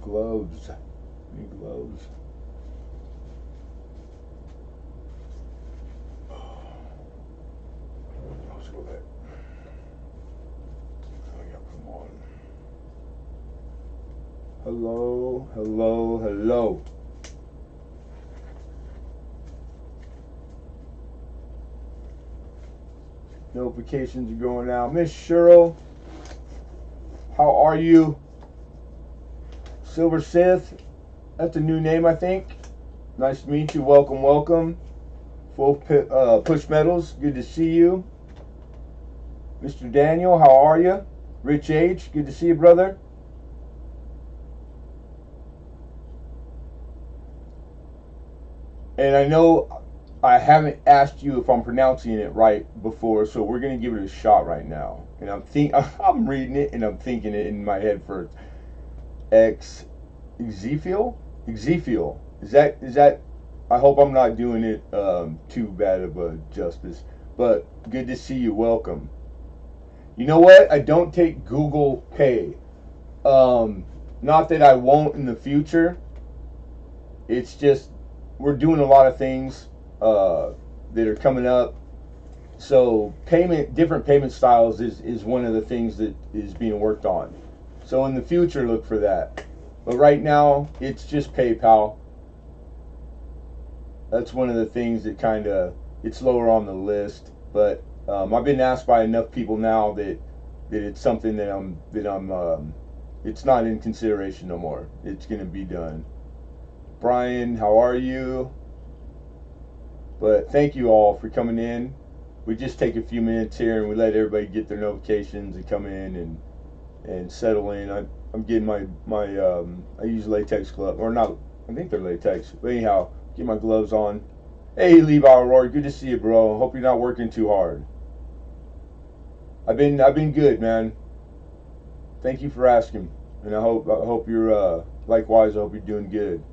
Gloves. Need gloves. Let's go back. Oh, yeah, come on. Hello, hello, hello. Notifications are going out. Miss Cheryl, how are you? Silver Sith, that's a new name, I think. Nice to meet you. Welcome, welcome. Full push medals, good to see you. Mr. Daniel, how are you? Rich H, good to see you, brother. And I know I haven't asked you if I'm pronouncing it right before, so we're gonna give it a shot right now. And I'm reading it and I'm thinking it in my head first. Ezekiel? Ezekiel. Is that? I hope I'm not doing it too bad of a justice. But good to see you. Welcome. You know what? I don't take Google Pay. Not that I won't in the future. It's just we're doing a lot of things that are coming up. So different payment styles is one of the things that is being worked on. So in the future, look for that. But right now, it's just PayPal. That's one of the things that kind of it's lower on the list. But I've been asked by enough people now that it's something that I'm it's not in consideration no more. It's gonna be done. Brian, how are you? But thank you all for coming in. We just take a few minutes here and we let everybody get their notifications and come in and settle in. I'm getting my I use latex gloves, or not. I think they're latex. But anyhow, get my gloves on. Hey, Levi Aurora, good to see you, bro. Hope you're not working too hard. I've been good, man. Thank you for asking, and I hope you're likewise. I hope you're doing good.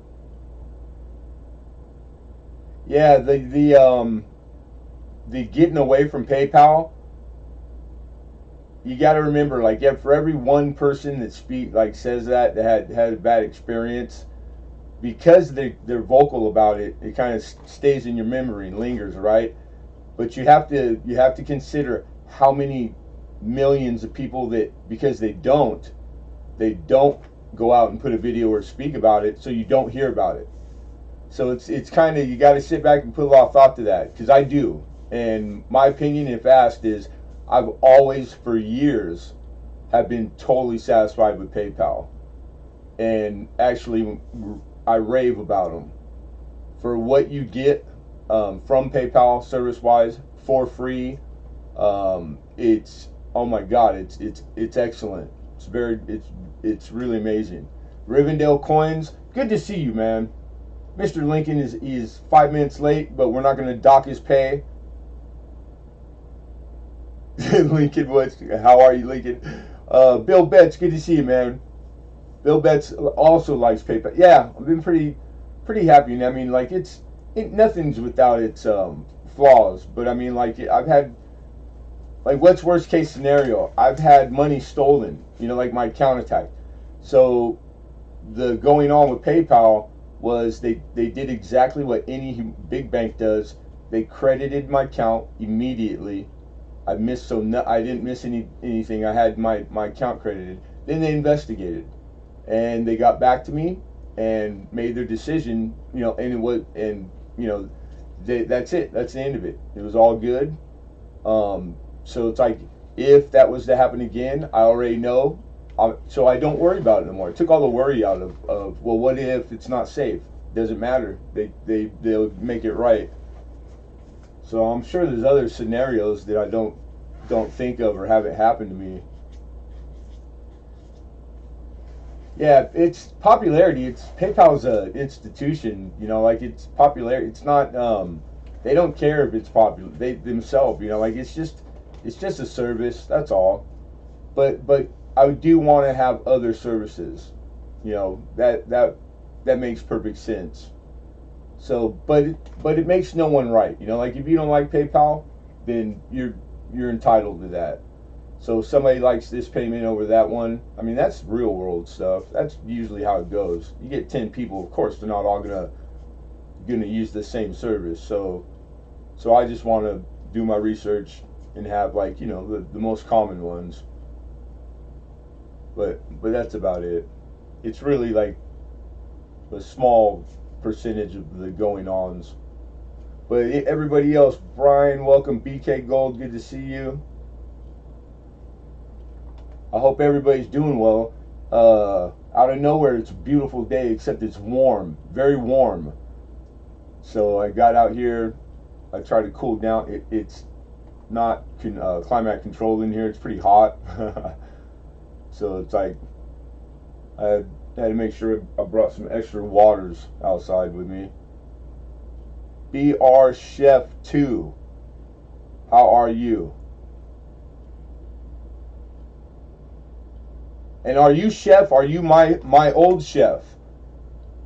Yeah, the getting away from PayPal. You got to remember, like, yeah, for every one person that says that had a bad experience, because they're vocal about it, it kind of stays in your memory and lingers, right? But you have to consider how many millions of people that because they don't go out and put a video or speak about it, so you don't hear about it. So it's kind of you got to sit back and put a lot of thought to that because I do. And my opinion, if asked, is I've always for years have been totally satisfied with PayPal, and actually I rave about them for what you get from PayPal service wise for free. It's oh my god, it's excellent. It's really amazing. Rivendell Coins, good to see you, man. Mr. Lincoln is 5 minutes late, but we're not going to dock his pay. Lincoln, how are you, Lincoln? Bill Betts, good to see you, man. Bill Betts also likes PayPal. Yeah, I've been pretty happy. I mean, like nothing's without its flaws, but I mean, like I've had like what's worst case scenario? I've had money stolen. Like my account attacked. So the going on with PayPal was they did exactly what any big bank does. They credited my account immediately. I didn't miss anything. I had my account credited. Then they investigated, and they got back to me and made their decision. And that's it. That's the end of it. It was all good. So it's like if that was to happen again, I already know. So I don't worry about it anymore. It took all the worry out of well, what if it's not safe? Doesn't matter. They'll make it right. So I'm sure there's other scenarios that I don't think of or haven't happened to me. Yeah, it's popularity. It's PayPal's a institution. Like it's popular. It's not. They don't care if it's popular. They themselves. Like it's just a service. That's all. But I do want to have other services. That makes perfect sense. So, but it makes no one right. Like if you don't like PayPal, then you're entitled to that. So if somebody likes this payment over that one, I mean, that's real world stuff. That's usually how it goes. You get 10 people, of course they're not all gonna use the same service. So I just want to do my research and have, like, the most common ones. But that's about it. It's really like a small percentage of the going ons. But everybody else, Brian, welcome. BK Gold, good to see you. I hope everybody's doing well. Out of nowhere, it's a beautiful day, except it's warm, very warm. So I got out here. I tried to cool down. It's not climate controlled in here. It's pretty hot. So it's like I had to make sure I brought some extra waters outside with me. BR Chef 2, how are you? And are you chef? Are you my old chef?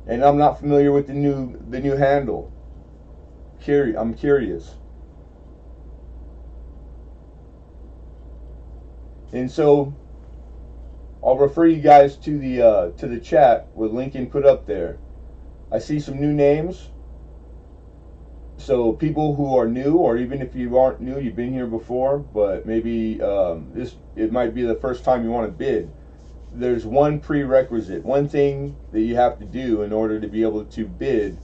And I'm not familiar with the new handle. I'm curious. And so I'll refer you guys to the chat with Lincoln put up there. I see some new names. So people who are new, or even if you aren't new, you've been here before, but maybe it might be the first time you want to bid. There's one prerequisite, one thing that you have to do in order to be able to bid,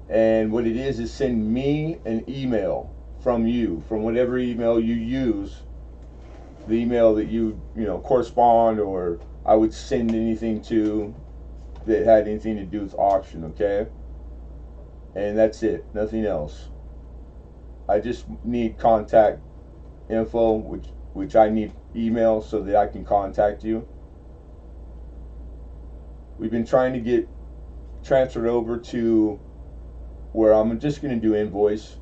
and what it is send me an email from whatever email you use, the email that you correspond, or I would send anything to that had anything to do with auction, okay? And that's it, nothing else. I just need contact info, which I need email so that I can contact you. We've been trying to get transferred over to where I'm just going to do invoice.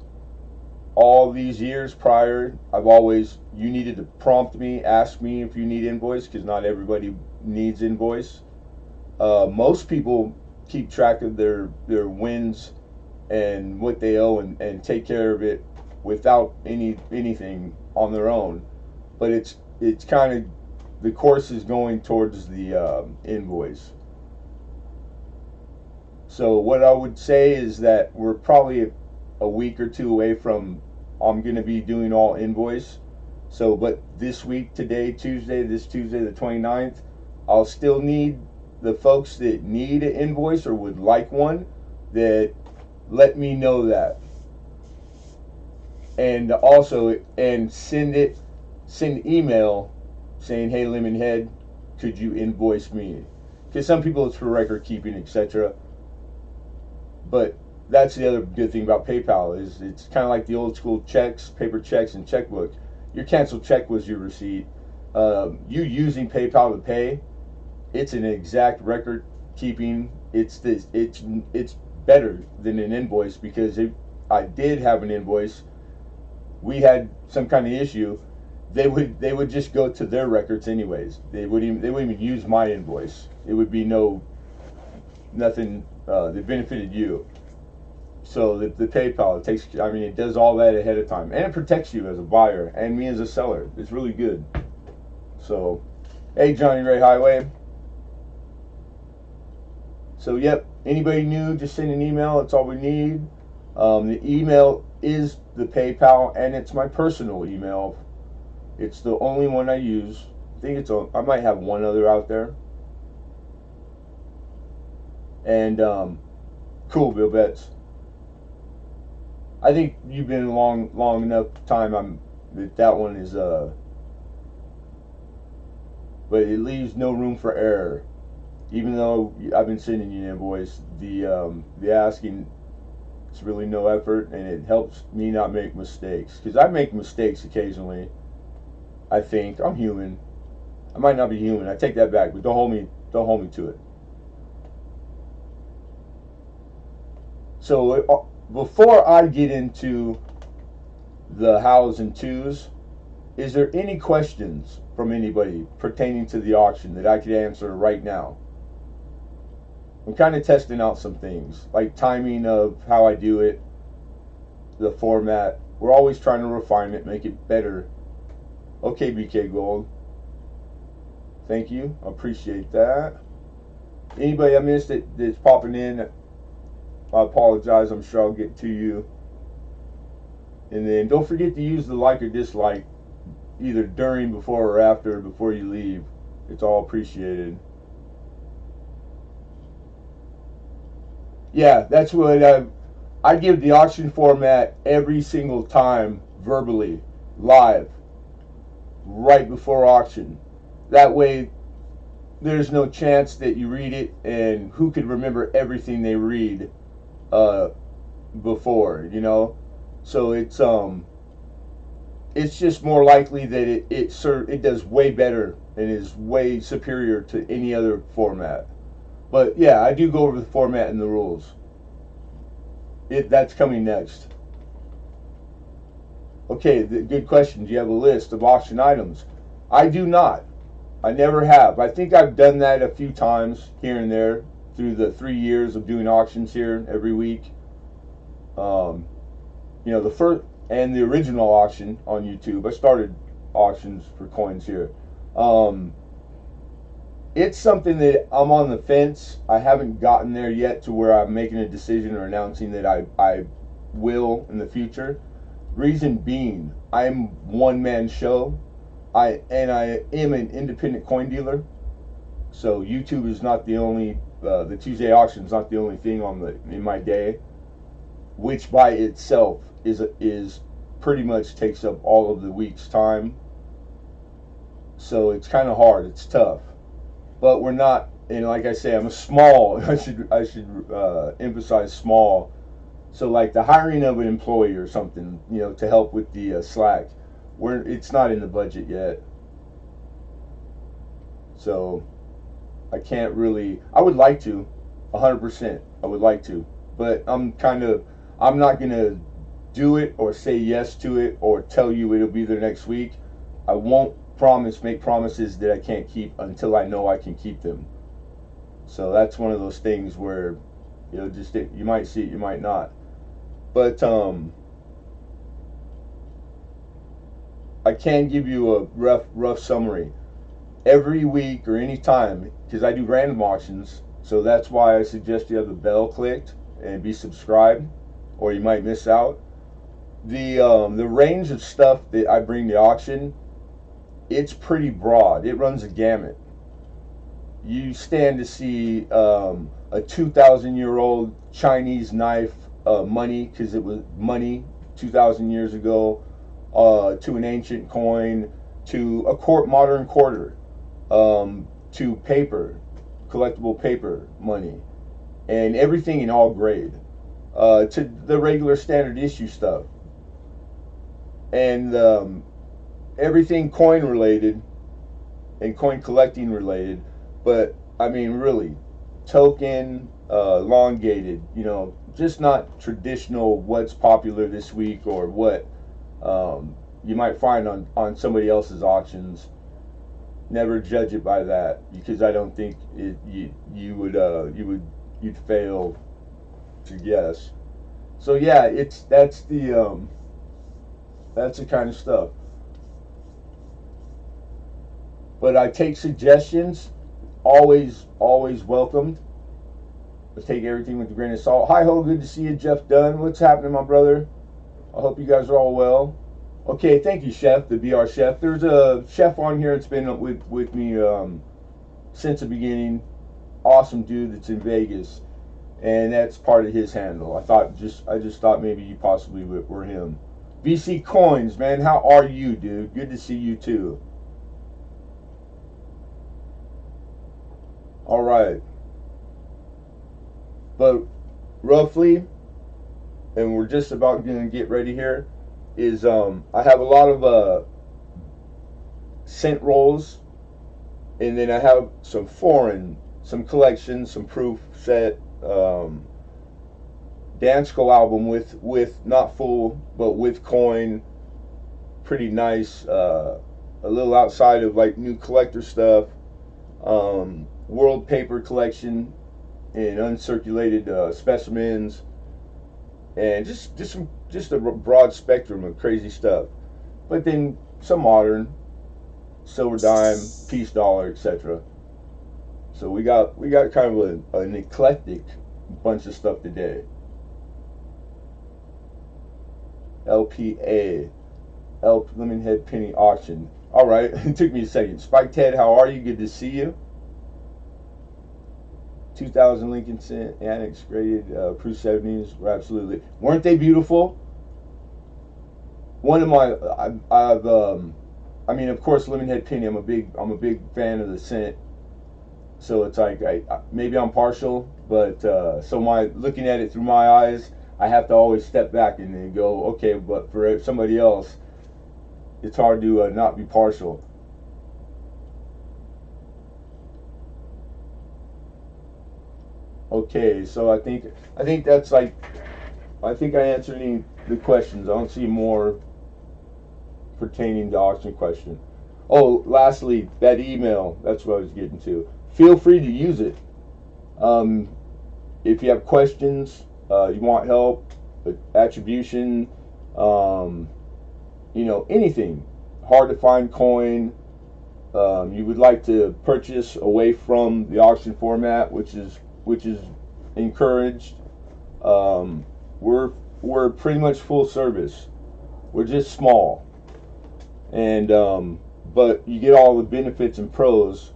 All these years prior, you needed to prompt me, ask me if you need invoice, because not everybody needs invoice. Most people keep track of their wins and what they owe and take care of it without anything on their own. But it's kind of, the course is going towards the invoice. So what I would say is that we're probably a week or two away from I'm going to be doing all invoice. So, but this week, this Tuesday the 29th, I'll still need the folks that need an invoice or would like one, that let me know that. And also, send email saying, hey, Lemonhead, could you invoice me? Because some people it's for record keeping, etc. But that's the other good thing about PayPal, is it's kind of like the old school checks, paper checks and checkbook. Your canceled check was your receipt. You using PayPal to pay, it's an exact record keeping. It's better than an invoice, because if I did have an invoice, we had some kind of issue, they would just go to their records anyways. They wouldn't even use my invoice. It would be nothing that benefited you. So the PayPal, it does all that ahead of time, and it protects you as a buyer and me as a seller. It's really good. So, hey, Johnny Ray Highway. So, yep, anybody new, just send an email. That's all we need. The email is the PayPal, and it's my personal email. It's the only one I use. I might have one other out there. And cool, Bill Betts. I think you've been long enough time. That one is but it leaves no room for error. Even though I've been sending you an invoice, the asking, it's really no effort, and it helps me not make mistakes, because I make mistakes occasionally. I think I'm human. I might not be human. I take that back, but don't hold me to it. So before I get into the hows and twos, is there any questions from anybody pertaining to the auction that I could answer right now? I'm kind of testing out some things, like timing of how I do it, the format. We're always trying to refine it, make it better. Okay, BK Gold. Thank you. I appreciate that. Anybody I missed that's popping in, I apologize. I'm sure I'll get to you. And then don't forget to use the like or dislike either during, before, or after, before you leave. It's all appreciated. Yeah, that's what I give the auction format every single time verbally, live, right before auction. That way, there's no chance that you read it and who could remember everything they read uh, before, you know? So it's just more likely that it does way better and is way superior to any other format. But yeah, I do go over the format and the rules. That's coming next. Okay, good question. Do you have a list of auction items? I do not. I never have. I think I've done that a few times here and there through the 3 years of doing auctions here every week. The first and the original auction on YouTube. I started auctions for coins here. It's something that I'm on the fence. I haven't gotten there yet to where I'm making a decision or announcing that I will in the future. Reason being, I'm one man show. I am an independent coin dealer. So YouTube is not the only the Tuesday auction is not the only thing in my day, which by itself is pretty much takes up all of the week's time. So it's kind of hard. It's tough. But we're not, and like I say, I'm a small. I should emphasize small. So like the hiring of an employee or something, to help with the slack, it's not in the budget yet. So I can't really. I would like to, 100%. I would like to, but I'm not gonna do it or say yes to it or tell you it'll be there next week. I won't make promises that I can't keep until I know I can keep them. So that's one of those things where you might see it, you might not. But I can give you a rough summary every week or any time, because I do random auctions. So that's why I suggest you have the bell clicked and be subscribed, or you might miss out. The range of stuff that I bring to auction, it's pretty broad. It runs a gamut. You stand to see a 2,000-year-old Chinese knife money, because it was money 2,000 years ago, to an ancient coin, to a modern quarter, to paper, collectible paper money, and everything in all grade, to the regular standard issue stuff, and everything coin related and coin collecting related. But I mean, really, token, elongated, just not traditional what's popular this week or what you might find on somebody else's auctions. Never judge it by that, because I don't think you'd fail to guess. So yeah, that's the kind of stuff. But I take suggestions, always welcomed. I take everything with a grain of salt. Hi ho, good to see you, Jeff Dunn. What's happening, my brother? I hope you guys are all well. Okay, thank you, Chef, the BR Chef. There's a chef on here that's been with me since the beginning. Awesome dude that's in Vegas, and that's part of his handle. I just thought maybe you possibly were him. VC Coins, man, how are you, dude? Good to see you too. All right, but roughly, and we're just about going to get ready here, is I have a lot of cent rolls, and then I have some collections, some proof set, Dansko album with not full but with coin, pretty nice, a little outside of like new collector stuff, world paper collection and uncirculated specimens, and just a broad spectrum of crazy stuff. But then some modern, silver dime, peace dollar, etc. So we got kind of an eclectic bunch of stuff today. LPA, Lemonhead penny auction. All right, it took me a second. Spike Ted, how are you? Good to see you. 2000 Lincoln Cent Annex graded Proof 70s. Absolutely. Weren't they beautiful? One of my, I mean, of course, Lemonhead penny. I'm a big fan of the scent. So it's like maybe I'm partial, but so my looking at it through my eyes, I have to always step back and then go, okay. But for somebody else, it's hard to not be partial. Okay, so I think that's like, I think I answered any the questions. I don't see more pertaining to auction question. Oh, lastly, that email. That's what I was getting to. Feel free to use it. If you have questions, you want help, attribution, anything. Hard to find coin. You would like to purchase away from the auction format, which is encouraged. We're pretty much full service. We're just small, and but you get all the benefits and pros,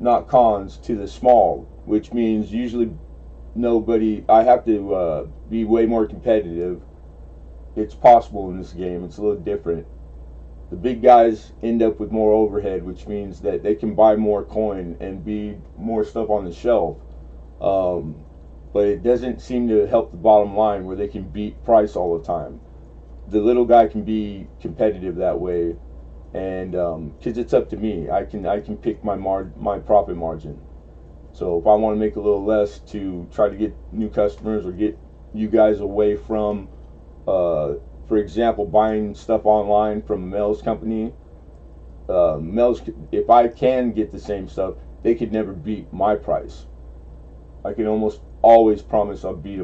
not cons, to the small, which means usually I have to be way more competitive. It's possible in this game. It's a little different. The big guys end up with more overhead, which means that they can buy more coin and be more stuff on the shelf. But it doesn't seem to help the bottom line where they can beat price all the time. The little guy can be competitive that way, and because it's up to me, I can pick my profit margin. So if I want to make a little less to try to get new customers or get you guys away from, for example, buying stuff online from a Mel's company, Mel's, if I can get the same stuff, they could never beat my price. I can almost always promise I'll beat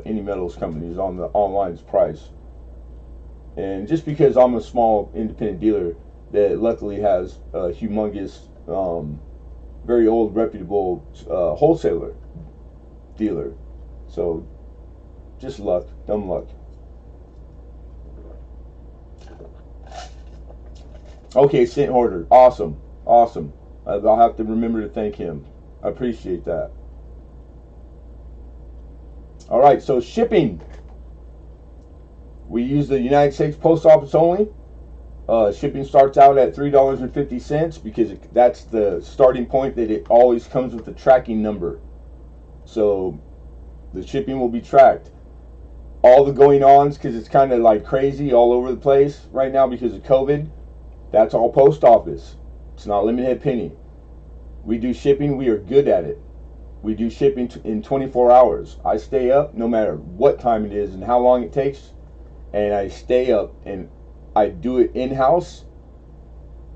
any metals companies on the online's price. And just because I'm a small independent dealer that luckily has a humongous, very old, reputable wholesaler dealer, so just luck, dumb luck. Okay, Scent Hoarder, awesome. I'll have to remember to thank him. I appreciate that. All right, so shipping. We use the United States Post Office only. Shipping starts out at $3.50 because that's the starting point, that it always comes with a tracking number. So the shipping will be tracked. All the going ons, because it's kind of like crazy all over the place right now because of COVID, that's all post office. It's not Lemonhead penny. We do shipping. We are good at it. We do shipping in 24 hours. I stay up no matter what time it is and how long it takes, and I stay up and I do it in-house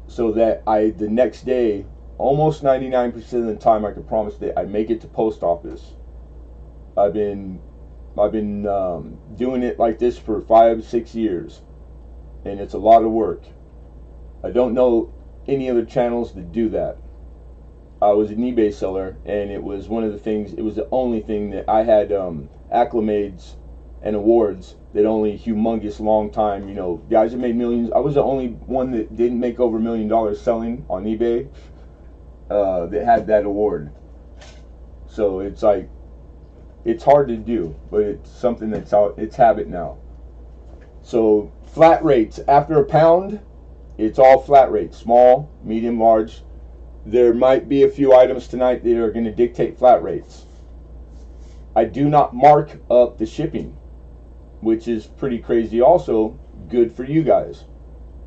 so that the next day, almost 99% of the time, I can promise that I make it to post office. I've been doing it like this for 5-6 years, and it's a lot of work. I don't know any other channels that do that. I was an eBay seller, and it was one of the things, it was the only thing that I had acclimates and awards that only humongous long time, guys that made millions. I was the only one that didn't make over $1 million selling on eBay that had that award. So it's like, it's hard to do, but it's something that's out, it's habit now. So flat rates, after a pound, it's all flat rates, small, medium, large. There might be a few items tonight that are going to dictate flat rates. I do not mark up the shipping, which is pretty crazy. Also good for you guys.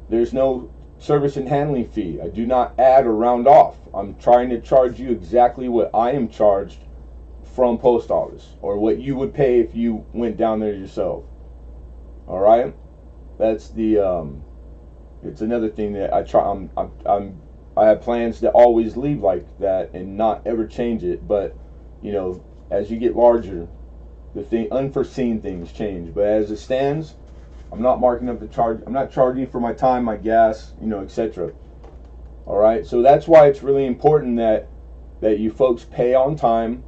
There's no service and handling fee. I do not add or round off. I'm trying to charge you exactly what I am charged from post office, or what you would pay if you went down there yourself. All right, that's the it's another thing that I try. I have plans to always leave like that and not ever change it. But as you get larger, unforeseen things change. But as it stands, I'm not marking up the charge. I'm not charging for my time, my gas, etc. All right, so that's why it's really important that you folks pay on time,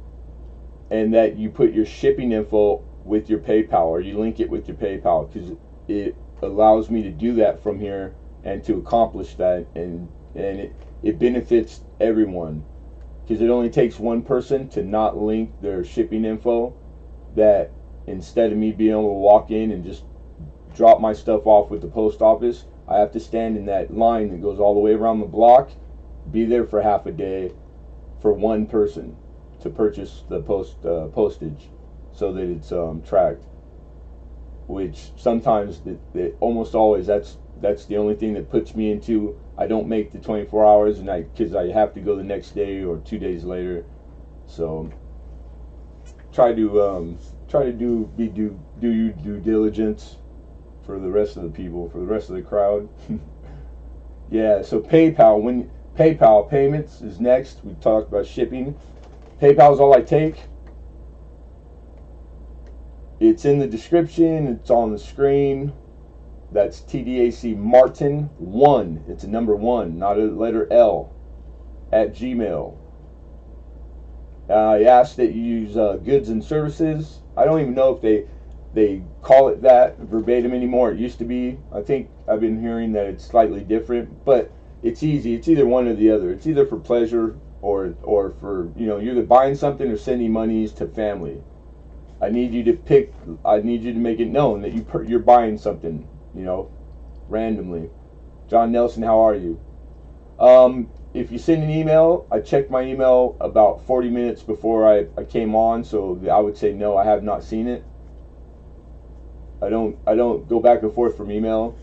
and that you put your shipping info with your PayPal, or you link it with your PayPal, because it allows me to do that from here and to accomplish that, and it benefits everyone, because it only takes one person to not link their shipping info, that instead of me being able to walk in and just drop my stuff off with the post office, I have to stand in that line that goes all the way around the block, be there for half a day for one person to purchase the postage, so that it's tracked. Which sometimes, almost always, that's the only thing that puts me into, I don't make the 24 hours, and because I have to go the next day or 2 days later. So try to do your due diligence for the rest of the people, for the rest of the crowd. Yeah, so PayPal payments is next. We talked about shipping. PayPal is all I take. It's in the description. It's on the screen. That's TDAC Martin 1. It's a number 1, not a letter L, at Gmail. I asked that you use goods and services. I don't even know if they call it that verbatim anymore. It used to be. I think I've been hearing that it's slightly different, but it's easy. It's either one or the other. It's either for pleasure or for, you're either buying something or sending monies to family. I need you to make it known that you're buying something, randomly. John Nelson, how are you? If you send an email, I checked my email about 40 minutes before I came on, so I would say no, I have not seen it. I don't go back and forth from email.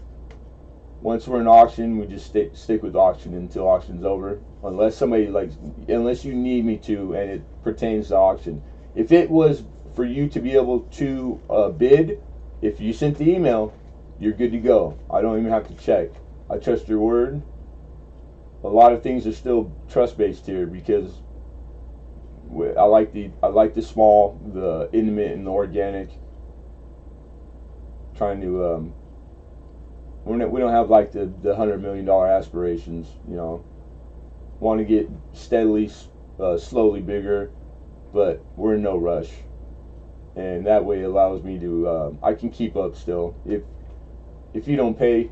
Once we're in auction, we just stick with auction until auction's over, unless you need me to, and it pertains to auction. If it was for you to be able to bid, if you sent the email, you're good to go. I don't even have to check. I trust your word. A lot of things are still trust-based here, because I like the small, the intimate, and the organic. Trying to we don't have like the $100 million aspirations. Want to get steadily, slowly bigger, but we're in no rush, and that way allows me to I can keep up still. If you don't pay,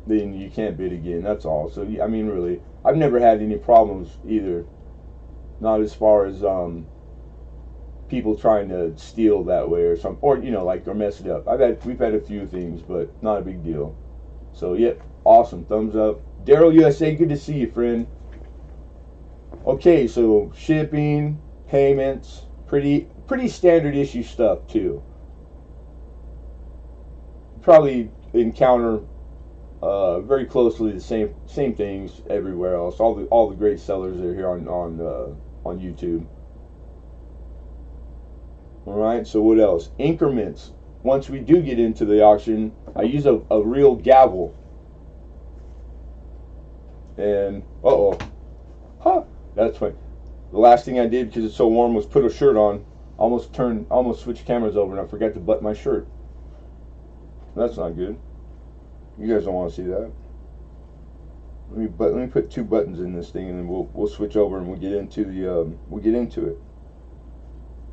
then you can't bid again. That's all. So I mean, really, I've never had any problems either. Not as far as people trying to steal that way or something, or or mess it up. We've had a few things, but not a big deal. So yep, awesome, thumbs up. Daryl USA, good to see you, friend. Okay, so shipping, payments, pretty standard issue stuff too. Probably encounter very closely the same things everywhere else. All the great sellers that are here on YouTube. All right. So what else? Increments. Once we do get into the auction, I use a real gavel. And that's funny. The last thing I did, because it's so warm, was put a shirt on. Almost switched cameras over, and I forgot to button my shirt. That's not good. You guys don't want to see that. Let me put 2 buttons in this thing, and then we'll switch over and we'll get into it.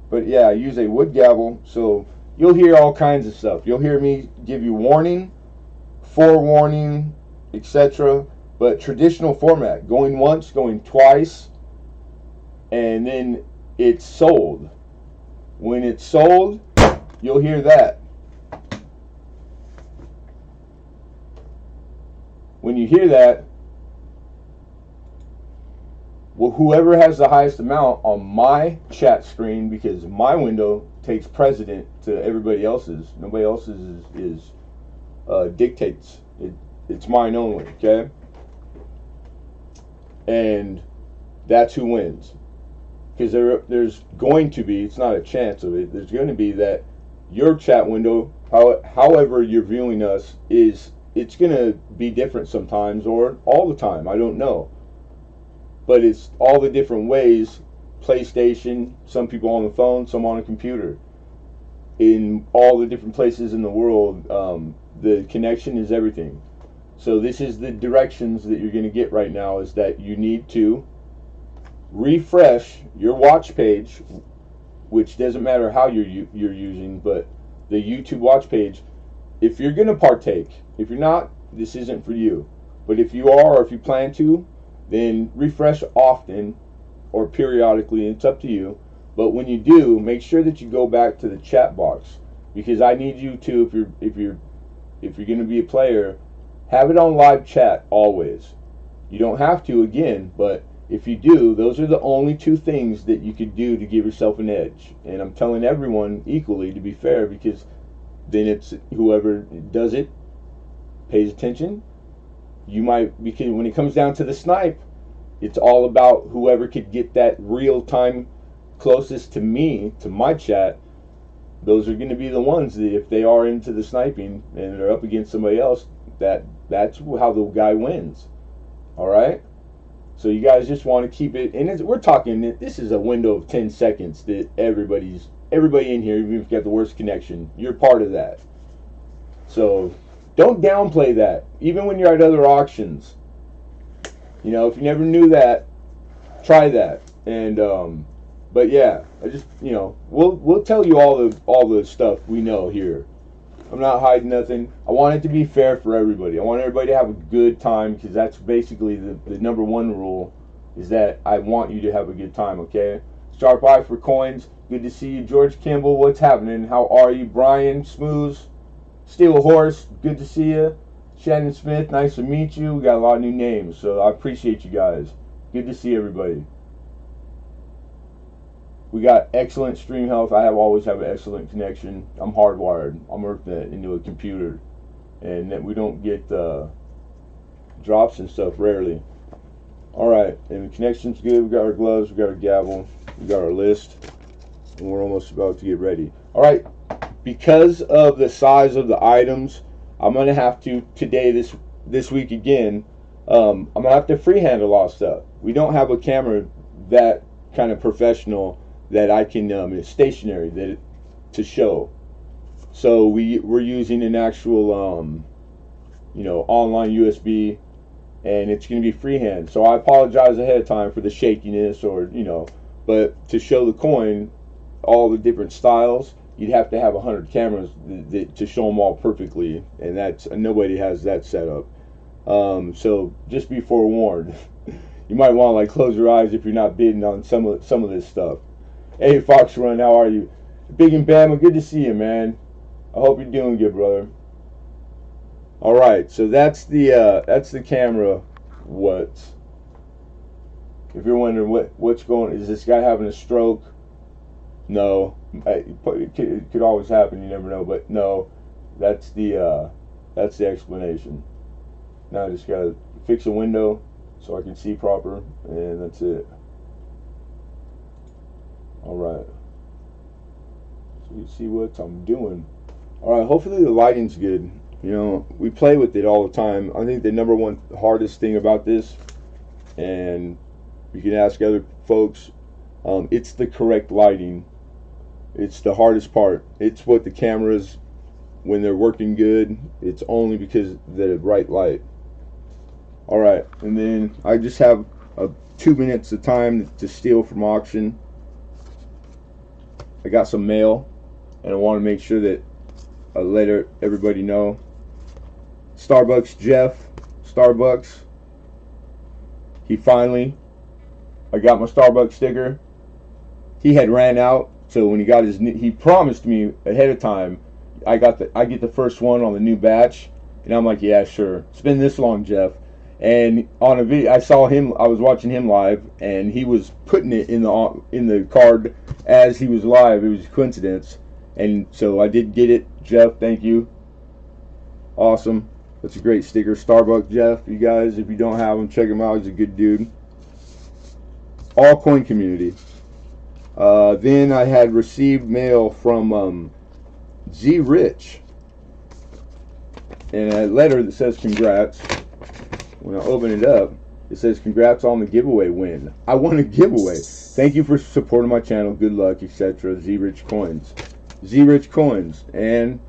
But yeah, I use a wood gavel, so you'll hear all kinds of stuff. You'll hear me give you warning, forewarning, etc. But traditional format, going once, going twice, and then it's sold. When it's sold, you'll hear that. When you hear that, well, whoever has the highest amount on my chat screen, because my window takes precedent to everybody else's. Nobody else's is dictates. It's mine only, okay? And that's who wins. Because there's going to be, it's not a chance of it, there's going to be that your chat window, however you're viewing us, it's going to be different sometimes, or all the time, I don't know. But it's all the different ways. PlayStation, some people on the phone, some on a computer. In all the different places in the world, the connection is everything. So this is the directions that you're going to get right now, is that you need to refresh your watch page, which doesn't matter how you're using, but the YouTube watch page, if you're going to partake. If you're not, this isn't for you. But if you are, or if you plan to, then refresh often or periodically. It's up to you. But when you do, make sure that you go back to the chat box, because I need you to, if you're going to be a player, have it on live chat always. You don't have to, again, but if you do, those are the only two things that you could do to give yourself an edge. And I'm telling everyone equally, to be fair, because then it's whoever does it pays attention. You might, because when it comes down to the snipe, it's all about whoever could get that real time closest to me, to my chat. Those are going to be the ones that, if they are into the sniping and they're up against somebody else, that's how the guy wins. All right. So you guys just want to keep it, and we're talking, this is a window of 10 seconds that everybody in here, even if you've got the worst connection, you're part of that. So don't downplay that, even when you're at other auctions. You know, if you never knew that, try that. And but yeah, I just, you know, we'll tell you all the stuff we know here. I'm not hiding nothing. I want it to be fair for everybody. I want everybody to have a good time, because that's basically the number one rule, is that I want you to have a good time, okay? Sharp Eye for coins. Good to see you. George Kimball, what's happening? How are you? Brian Smooth, Steel Horse, good to see you. Shannon Smith, nice to meet you. We got a lot of new names, so I appreciate you guys. Good to see everybody. We got excellent stream health. I always have an excellent connection. I'm hardwired. I'm Earthnet into a computer, and that we don't get drops and stuff rarely. All right, and the connection's good. We got our gloves. We got our gavel. We got our list, and we're almost about to get ready. All right, because of the size of the items, I'm gonna have to today, this week again. I'm gonna have to freehand a lot of stuff. We don't have a camera that kind of professional that I can stationary to show. So we're using an actual you know, online USB, and it's going to be freehand. So I apologize ahead of time for the shakiness, or you know, but to show the coin, all the different styles, you'd have to have 100 cameras to show them all perfectly, and that's, nobody has that set up. So just be forewarned. You might want to like close your eyes if you're not bidding on some of this stuff. Hey, Fox Run, how are you? Big and Bama, good to see you, man. I hope you're doing good, brother. All right, so that's the camera. What's, if you're wondering what's going, is this guy having a stroke? No, it could always happen. You never know, but no, that's the explanation. Now I just gotta fix a window so I can see proper, and that's it. Alright, so you see what I'm doing. Alright, hopefully the lighting's good. You know, we play with it all the time. I think the number one hardest thing about this, and you can ask other folks, it's the correct lighting. It's the hardest part. It's what the cameras, when they're working good, it's only because the right light. Alright, and then I just have 2 minutes of time to steal from auction. I got some mail, and I want to make sure that I let everybody know. Starbucks Jeff, Starbucks, he finally, I got my Starbucks sticker. He had ran out, so when he got he promised me ahead of time, I get the first one on the new batch, and I'm like, yeah, sure. It's been this long, Jeff. And on a video, I saw him. I was watching him live, and he was putting it in the card as he was live. It was a coincidence, and so I did get it. Jeff, thank you. Awesome. That's a great sticker, Starbucks Jeff. You guys, if you don't have him, check him out. He's a good dude. All coin community. Then I had received mail from Z Rich, and a letter that says congrats. When I open it up, it says congrats on the giveaway win. I won a giveaway. Thank you for supporting my channel. Good luck, etc. Z Rich Coins. Z Rich Coins. And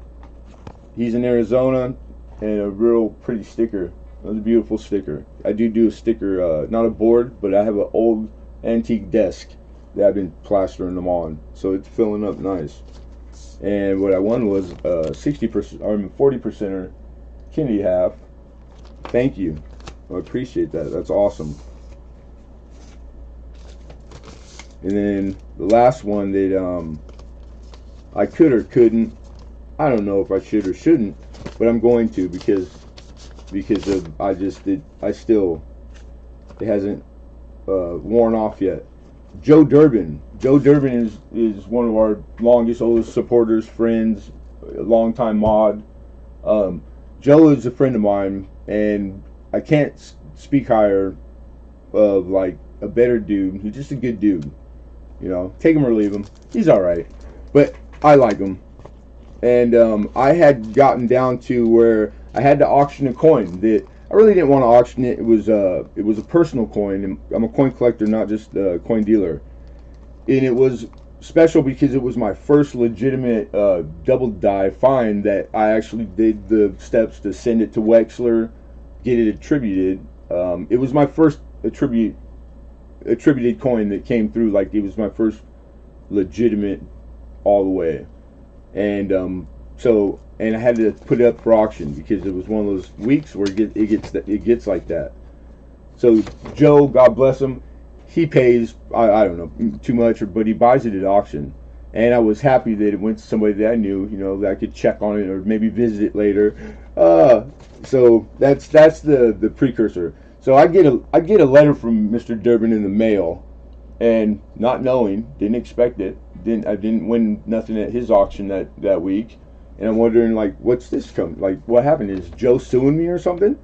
he's in Arizona, and a real pretty sticker. That's a beautiful sticker. I do a sticker, not a board, but I have an old antique desk that I've been plastering them on, so it's filling up nice. And what I won was 60% or 40%er Kennedy half. Thank you. I appreciate that. That's awesome. And then the last one that I could or couldn't. I don't know if I should or shouldn't, but I'm going to because of I still, it hasn't worn off yet. Joe Durbin. Joe Durbin is one of our longest, oldest supporters, friends, a longtime mod. Joe is a friend of mine, and I can't speak higher of like a better dude. He's just a good dude. You know, take him or leave him. He's all right, but I like him. And I had gotten down to where I had to auction a coin that I really didn't want to auction it. It was a personal coin, and I'm a coin collector, not just a coin dealer. And it was special because it was my first legitimate double die find that I actually did the steps to send it to Wexler, get it attributed. It was my first attributed coin that came through. Like, it was my first legitimate all the way. And and I had to put it up for auction because it was one of those weeks where it gets like that. So Joe, God bless him, he pays I don't know too much, but he buys it at auction, and I was happy that it went to somebody that I knew, you know, that I could check on it or maybe visit it later. So that's the precursor. So I get a letter from Mr. Durbin in the mail, and not knowing, didn't expect it. I didn't win nothing at his auction that week, and I'm wondering, like, what's this come? Like, what happened? Is Joe suing me or something?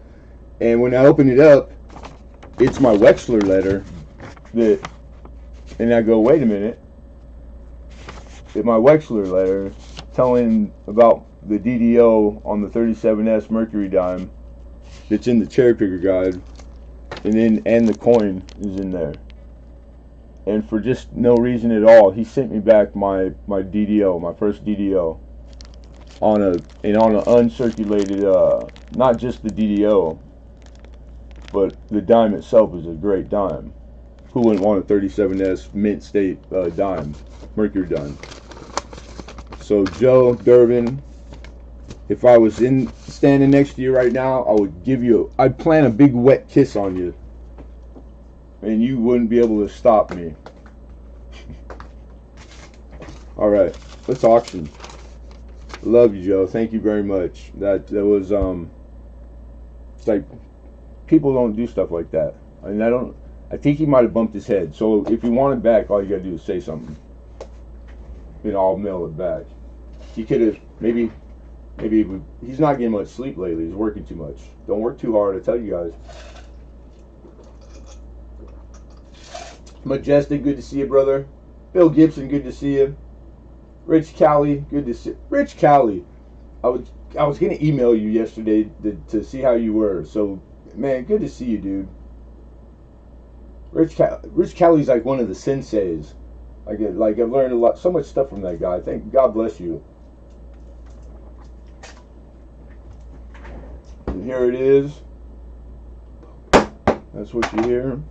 And when I open it up, it's my Wexler letter. And I go, wait a minute. It's my Wexler letter telling about the DDO on the 37S Mercury dime that's in the cherry picker guide, and the coin is in there. And for just no reason at all, he sent me back my DDO, my first DDO, on an uncirculated, not just the DDO, but the dime itself is a great dime. Who wouldn't want a 37S mint state dime, Mercury dime? So Joe Durbin, if I was standing next to you right now, I'd plant a big wet kiss on you, and you wouldn't be able to stop me. All right, let's auction. Love you, Joe. Thank you very much. That was it's like, people don't do stuff like that. I mean, I think he might have bumped his head. So if you want it back, all you gotta do is say something. You know, I'll mail it back. He could have maybe he's not getting much sleep lately. He's working too much. Don't work too hard, I tell you guys. Majestic, good to see you, brother. Bill Gibson, good to see you. Rich Cali, good to see. Rich Cali, I was gonna email you yesterday to see how you were. So, man, good to see you, dude. Rich Cali's like one of the senseis. I've learned so much stuff from that guy. God bless you. And here it is. That's what you hear.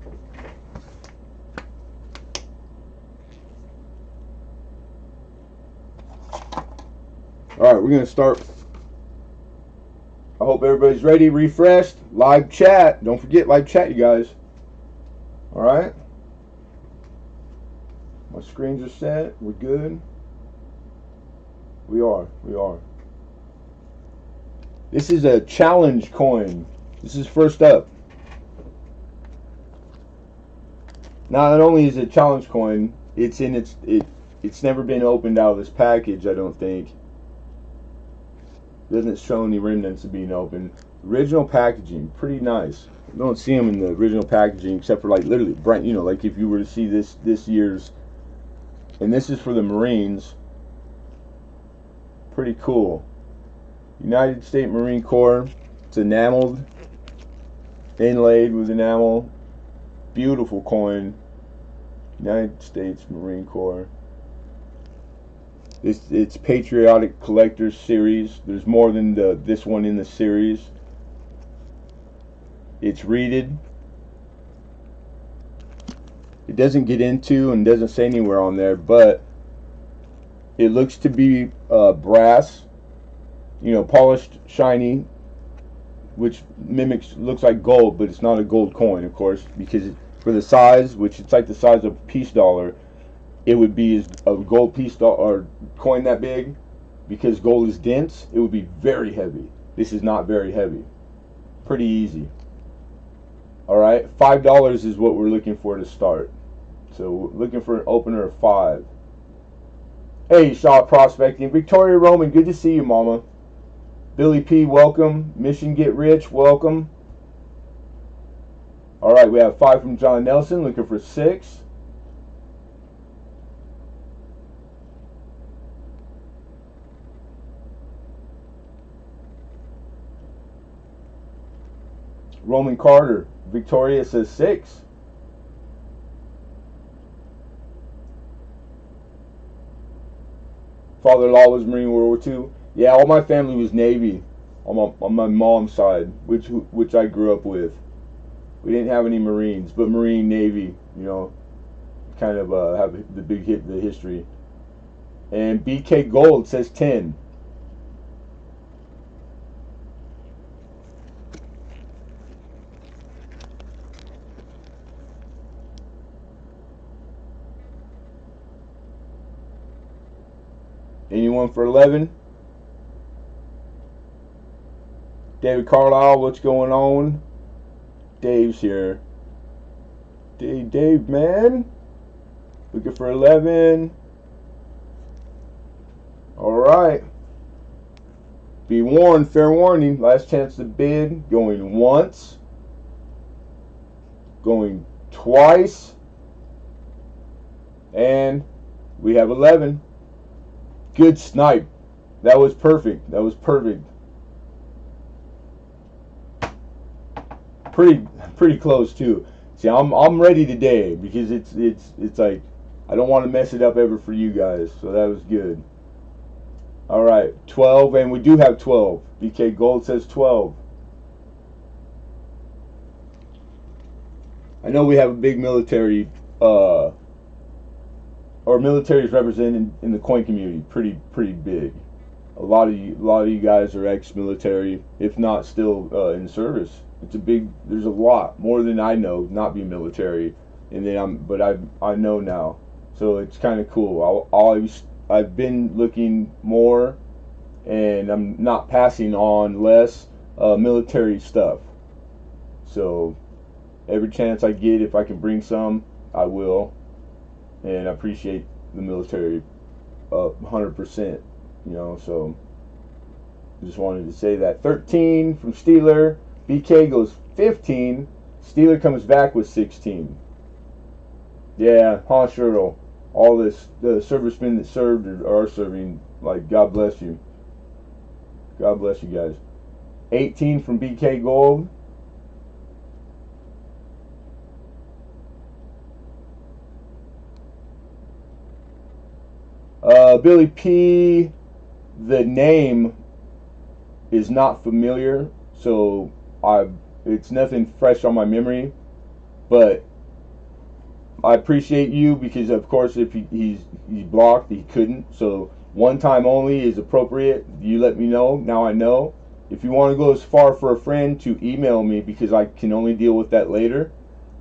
All right, we're gonna start. I hope everybody's ready, refreshed, live chat. Don't forget live chat, you guys. All right. My screens are set. We're good. We are. This is a challenge coin. This is first up. Not only is it a challenge coin, it's never been opened out of this package, I don't think. Doesn't show any remnants of being opened. Original packaging, pretty nice. You don't see them in the original packaging except for like literally bright, you know, like if you were to see this year's, and this is for the Marines. Pretty cool. United States Marine Corps. It's enameled, inlaid with enamel. Beautiful coin. United States Marine Corps. It's Patriotic Collectors Series. There's more than this one in the series. It's reeded. It doesn't get into and doesn't say anywhere on there, but it looks to be brass, polished, shiny, which looks like gold, but it's not a gold coin, of course, because for the size, which it's like the size of a piece dollar, it would be a gold piece or coin that big. Because gold is dense, it would be very heavy. This is not very heavy. Pretty easy. All right, $5 is what we're looking for to start. So we're looking for an opener of 5. Hey, Shaw Prospecting. Victoria Roman, good to see you, Mama. Billy P, welcome. Mission Get Rich, welcome. All right, we have 5 from John Nelson, looking for 6. Roman Carter, Victoria says 6. Father-in-law was Marine World War II. Yeah, all my family was Navy on my mom's side, which I grew up with. We didn't have any Marines, but Marine Navy, kind of have the the history. And BK Gold says 10. Anyone for 11? David Carlisle, what's going on? Dave's here. Dave, man. Looking for 11. Alright. Be warned, fair warning. Last chance to bid. Going once. Going twice. And we have 11. Good snipe. That was perfect. That was perfect. Pretty close too. See, I'm ready today because it's like I don't want to mess it up ever for you guys. So that was good. All right, 12, and we do have 12. BK Gold says 12. I know we have a big military, or military is represented in the coin community. Pretty big. A lot of you guys are ex-military, if not still in service. There's a lot more than I know, not being military, and then I know now, so it's kind of cool. I've been looking more, and I'm not passing on less military stuff. So every chance I get, if I can bring some, I will, and I appreciate the military 100%. So I just wanted to say that. 13 from Steeler. BK goes 15. Steeler comes back with 16. Yeah, Han Schertle. All the servicemen that served or are serving, like, God bless you. God bless you guys. 18 from BK Gold. Billy P, the name is not familiar, so it's nothing fresh on my memory, but I appreciate you because, of course, if he's blocked, he couldn't. So one time only is appropriate. You let me know. Now I know. If you want to go as far for a friend to email me, because I can only deal with that later.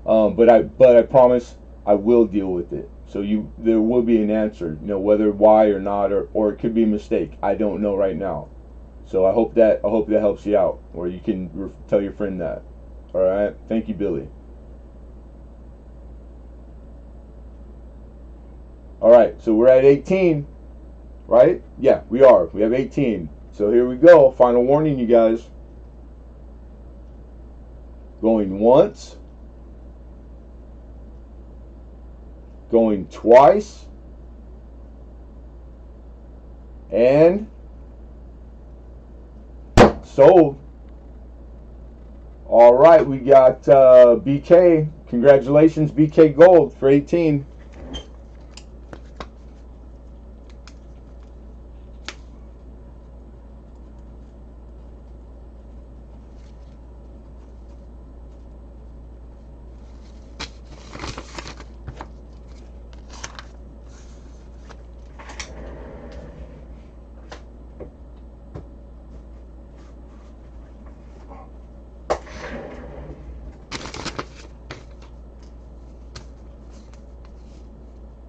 But I promise I will deal with it. So there will be an answer. Whether why or not, or it could be a mistake. I don't know right now. So I hope that helps you out, or you can tell your friend that. All right. Thank you, Billy. All right. So we're at 18, right? Yeah, we are. We have 18. So here we go. Final warning, you guys. Going once. Going twice. And sold. All right, we got BK. Congratulations, BK Gold for 18.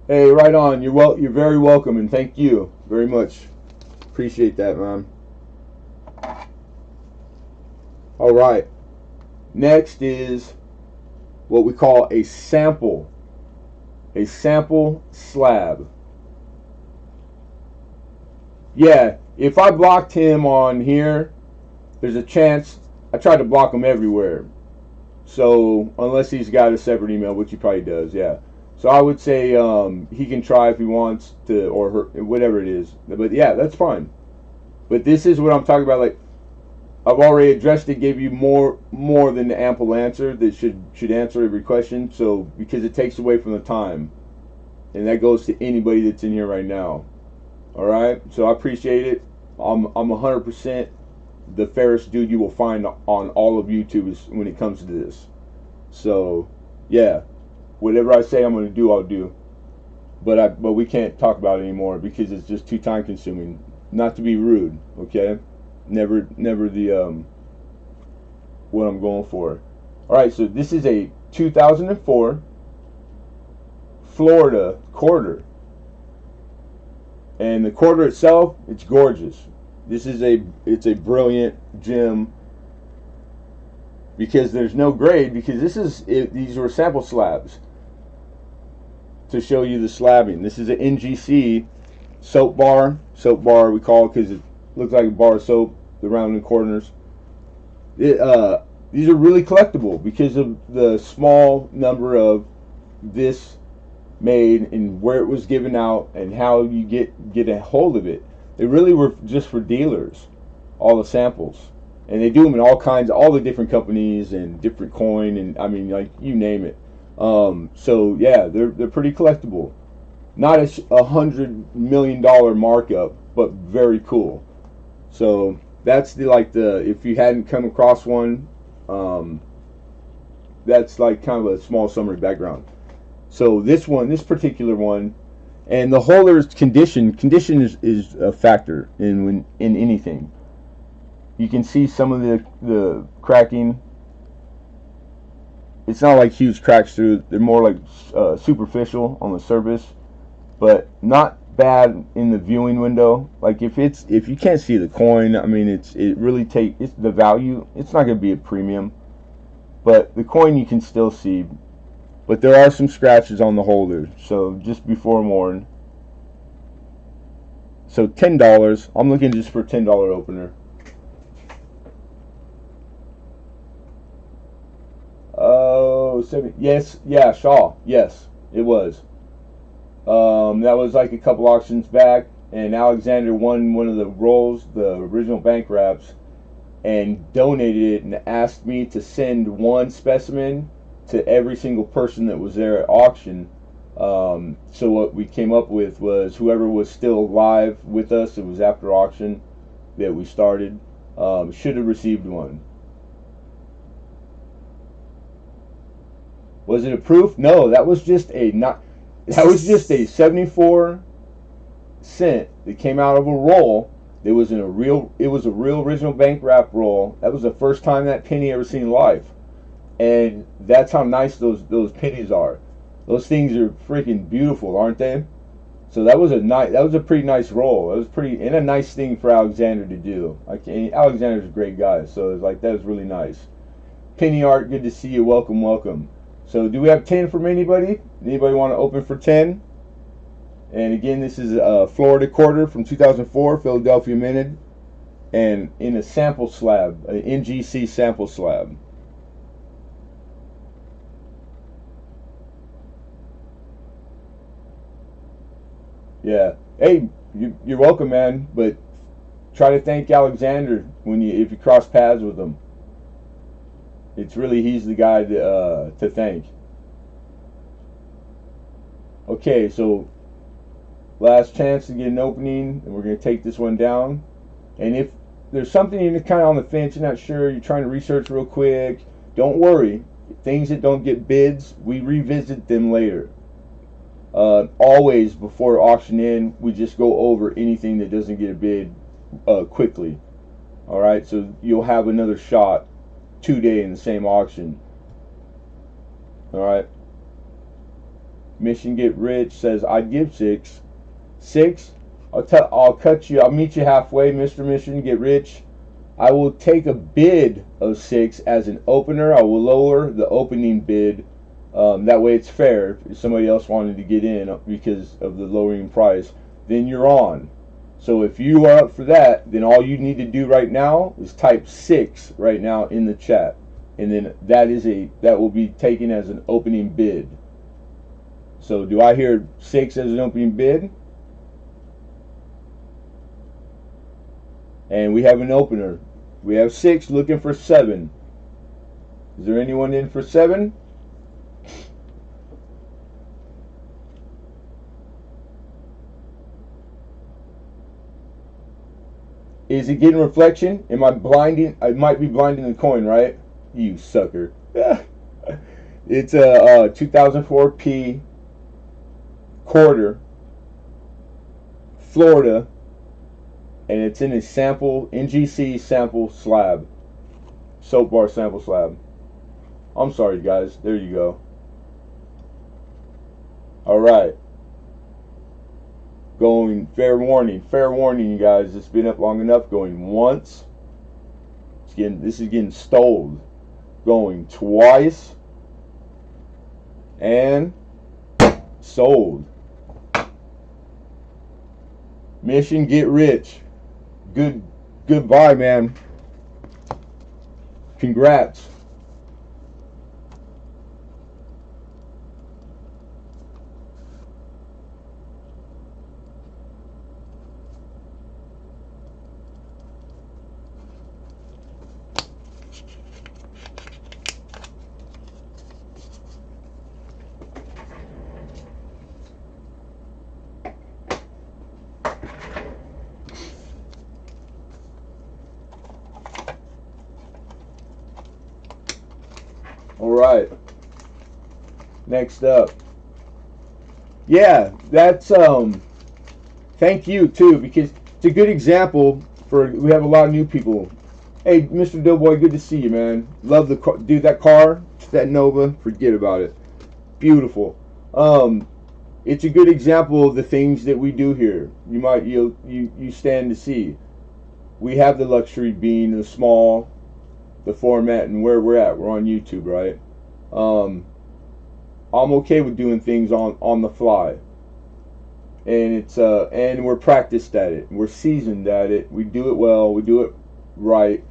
Hey, right on. You're very welcome, and thank you very much. Appreciate that, man. All right. Next is what we call a sample. A sample slab. Yeah, if I blocked him on here, there's a chance. I tried to block him everywhere. So unless he's got a separate email, which he probably does, yeah. So I would say he can try if he wants to, or her, whatever it is. But yeah, that's fine. But this is what I'm talking about. Like I've already addressed it, gave you more than the ample answer that should answer every question. So because it takes away from the time, and that goes to anybody that's in here right now. All right. So I appreciate it. I'm 100% the fairest dude you will find on all of YouTube when it comes to this. So yeah, whatever I say I'm going to do, I'll do. But we can't talk about it anymore because it's just too time consuming. Not to be rude, okay? Never the what I'm going for. All right, so this is a 2004 Florida quarter, and the quarter itself, it's gorgeous. It's a brilliant gem because there's no grade because these were sample slabs to show you the slabbing. This is an NGC soap bar we call it because it looks like a bar of soap, the rounded corners. These are really collectible because of the small number of this made and where it was given out and how you get a hold of it. They really were just for dealers, all the samples, and they do them in all the different companies and different coin, and I mean, like, you name it. So yeah, they're pretty collectible. Not $100 million markup, but very cool. So that's if you hadn't come across one, that's like kind of a small summary background. So this particular one, and the holder's condition is a factor in anything. You can see some of the cracking. It's not like huge cracks through. They're more like superficial on the surface, but not bad in the viewing window. Like if you can't see the coin, I mean it's the value. It's not going to be a premium, but the coin you can still see. But there are some scratches on the holder, so just be forewarned. So $10. I'm looking just for a $10 opener. Oh, yes, yeah, Shaw. Yes, it was. That was like a couple auctions back, and Alexander won one of the rolls, the original bank wraps, and donated it and asked me to send one specimen to every single person that was there at auction. So what we came up with was whoever was still alive with us, it was after auction that we started, should have received one. Was it a proof? No, that was just a 74 cent that came out of a roll. It was a real original bank wrap roll. That was the first time that penny ever seen life. And that's how nice those pennies are. Those things are freaking beautiful, aren't they? So that was a pretty nice roll. It was and a nice thing for Alexander to do. Alexander's a great guy, so it's like that was really nice. Penny art, good to see you. Welcome, welcome. So do we have 10 from anybody? Anybody want to open for 10? And again, this is a Florida quarter from 2004, Philadelphia minted, and in a sample slab, an NGC sample slab. Yeah. Hey, you're welcome, man. But try to thank Alexander if you cross paths with him. He's the guy to thank. Okay, so last chance to get an opening, and we're going to take this one down. And if there's something you're kind of on the fence, you're not sure, you're trying to research real quick, don't worry. Things that don't get bids, we revisit them later. Always before auction in, we just go over anything that doesn't get a bid quickly. All right, so you'll have another shot today in the same auction. All right. Mission Get Rich says, I'd give 6. 6? I'll cut you. I'll meet you halfway, Mr. Mission Get Rich. I will take a bid of 6 as an opener. I will lower the opening bid. That way it's fair. If somebody else wanted to get in because of the lowering price, then you're on. So if you are up for that, then all you need to do right now is type 6 right now in the chat. And then that will be taken as an opening bid. So do I hear 6 as an opening bid? And we have an opener. We have 6 looking for 7. Is there anyone in for 7? Is it getting reflection? Am I blinding? I might be blinding the coin, right? You sucker. It's a 2004P quarter, Florida, and it's in a sample NGC sample slab, soap bar sample slab. I'm sorry, guys. There you go. All right. Going fair warning, you guys. It's been up long enough. Going once. This is getting stoled. Going twice. And sold. Mission Get Rich. Goodbye, man. Congrats. Alright, next up, yeah, that's thank you too, because it's a good example for, we have a lot of new people. Hey, Mr. Doughboy, good to see you, man. Love the car. Dude, that car, that Nova, forget about it. Beautiful. It's a good example of the things that we do here. You stand to see. We have the luxury being the small, the format, and where we're at. We're on YouTube, right? I'm okay with doing things on the fly, and it's and we're practiced at it. We're seasoned at it. We do it well. We do it right.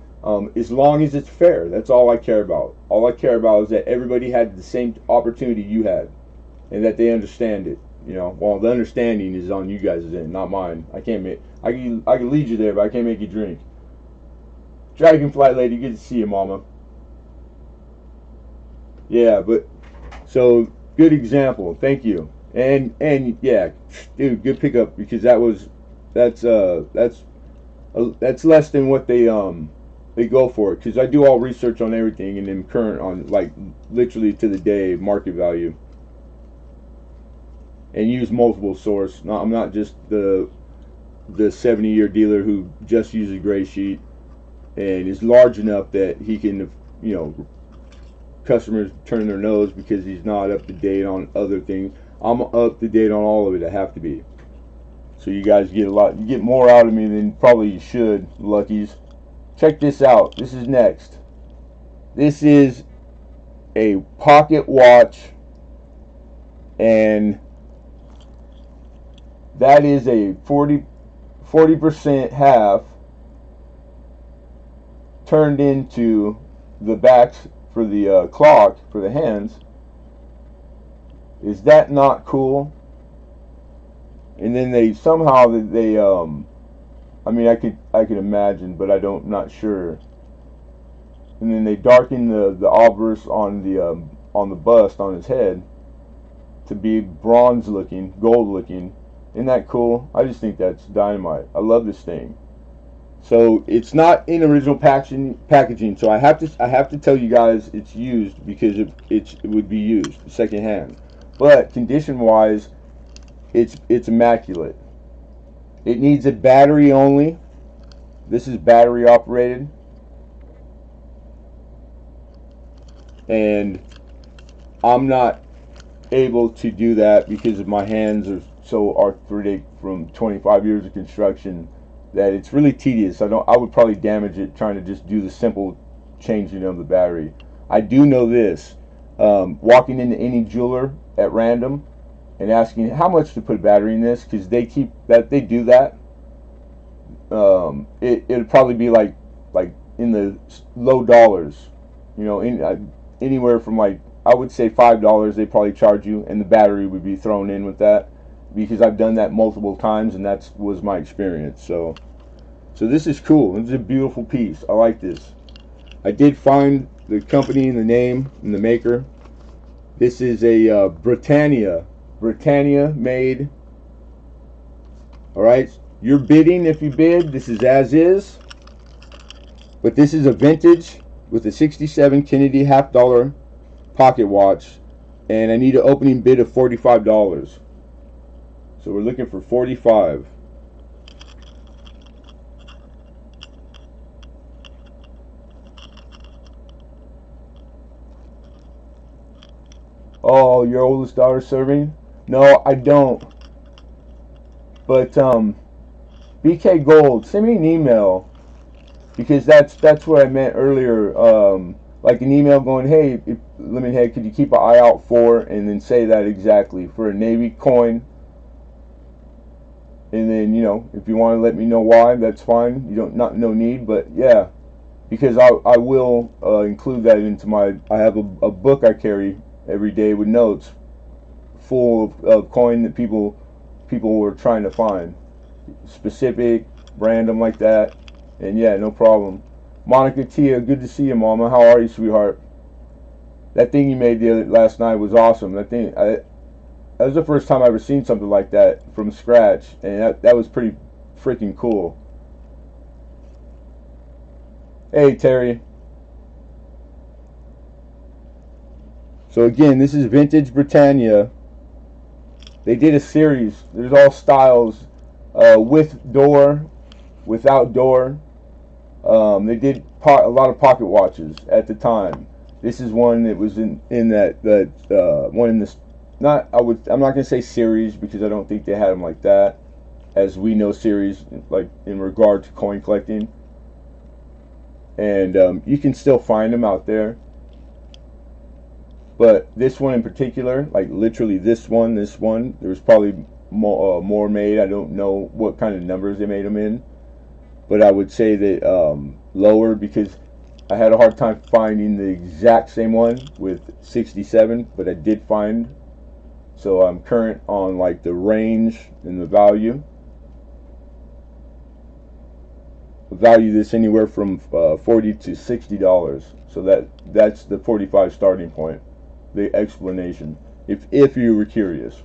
As long as it's fair, that's all I care about. All I care about is that everybody had the same opportunity you had, and that they understand it. You know, well, the understanding is on you guys' end, not mine. I can't make. I can lead you there, but I can't make you drink. Dragonfly lady, good to see you, mama. Yeah, but so good example. Thank you. And yeah, dude, good pickup, because that's less than what they go for, because I do all research on everything and then current on, like, literally to the day market value, and use multiple source. No, I'm not just the 70-year dealer who just uses gray sheet and is large enough that he can, you know, customers turn their nose because he's not up to date on other things. I'm up to date on all of it. I have to be. So you guys get you get more out of me than probably you should, luckies. Check this out. This is next. This is a pocket watch, and that is a 40% half turned into the backs for the clock for the hands. Is that not cool? And then they somehow they I mean, I could imagine, but not sure. And then they darken the obverse on the bust on his head to be bronze looking, gold looking. Isn't that cool? I just think that's dynamite. I love this thing. So it's not in original packaging. So I have to tell you guys it's used, because it would be used secondhand. But condition wise, it's immaculate. It needs a battery only. This is battery operated. And I'm not able to do that because my hands are so arthritic from 25 years of construction that it's really tedious. I would probably damage it trying to just do the simple changing of the battery. I do know this. Walking into any jeweler at random and asking how much to put a battery in this, because they do that. It'd probably be like in the low dollars, anywhere from like, I would say $5 they probably charge you, and the battery would be thrown in with that, because I've done that multiple times and that was my experience. So this is cool. This is a beautiful piece. I like this. I did find the company and the name and the maker. This is a Britannia made. All right, you're bidding if you bid. This is as is, but this is a vintage with a 67 Kennedy $half pocket watch, and I need an opening bid of $45. So we're looking for 45. Oh, your oldest daughter serving? No, I don't. But BK Gold, send me an email, because that's what I meant earlier. Like an email going, hey, Lemonhead, could you keep an eye out for, and then say that exactly for a Navy coin. And then, if you want to let me know why, that's fine. You don't, no need, but yeah, because I will include that into I have a book I carry every day with notes full of coin that people were trying to find, specific, random like that. And yeah, no problem. Monica Tia, good to see you, Mama. How are you, sweetheart? That thing you made last night was awesome. That was the first time I ever seen something like that from scratch, and that was pretty freaking cool. Hey, Terry. So again, this is vintage Britannia. They did a series. There's all styles, with door, without door. They did a lot of pocket watches at the time. This is one that was in that one in this. I'm not gonna say series, because I don't think they had them like that, as we know series, like in regard to coin collecting. And you can still find them out there. But this one in particular, like literally this one, there was probably more made. I don't know what kind of numbers they made them in, but I would say that lower, because I had a hard time finding the exact same one with 67, but I did find. So I'm current on like the range and the value. Value this anywhere from $40 to $60. So that's the 45 starting point. The explanation, if you were curious.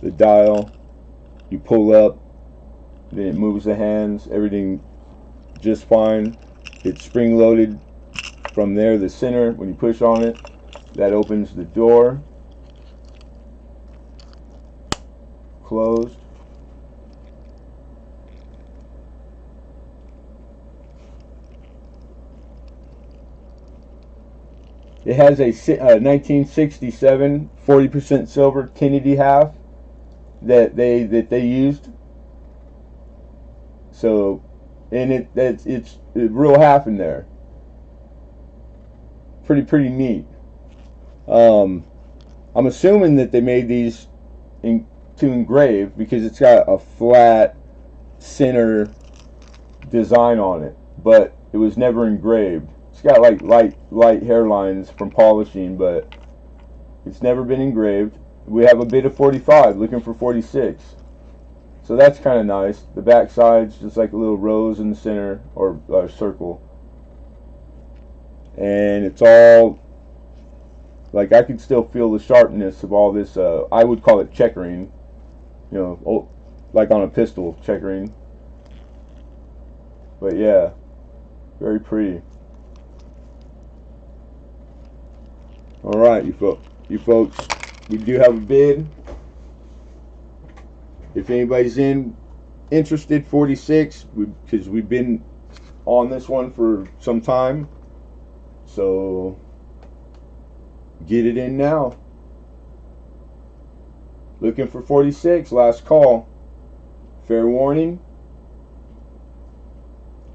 The dial, you pull up, then it moves the hands, everything just fine. It's spring loaded from there, the center. When you push on it, that opens the door. Closed. It has a 1967 40% silver Kennedy half that they used. So, and it's a real half in there. Pretty neat. I'm assuming that they made these to engrave, because it's got a flat center design on it, but it was never engraved. It's got like light hairlines from polishing, but it's never been engraved. We have a bid of 45, looking for 46. So that's kind of nice. The back side's just like a little rose in the center, or circle. And it's all, like, I can still feel the sharpness of all this, I would call it checkering. Like on a pistol, checkering. But yeah, very pretty. Alright, you folks, we do have a bid. If anybody's interested, 46, because we've been on this one for some time. So get it in now. Looking for 46, last call. Fair warning.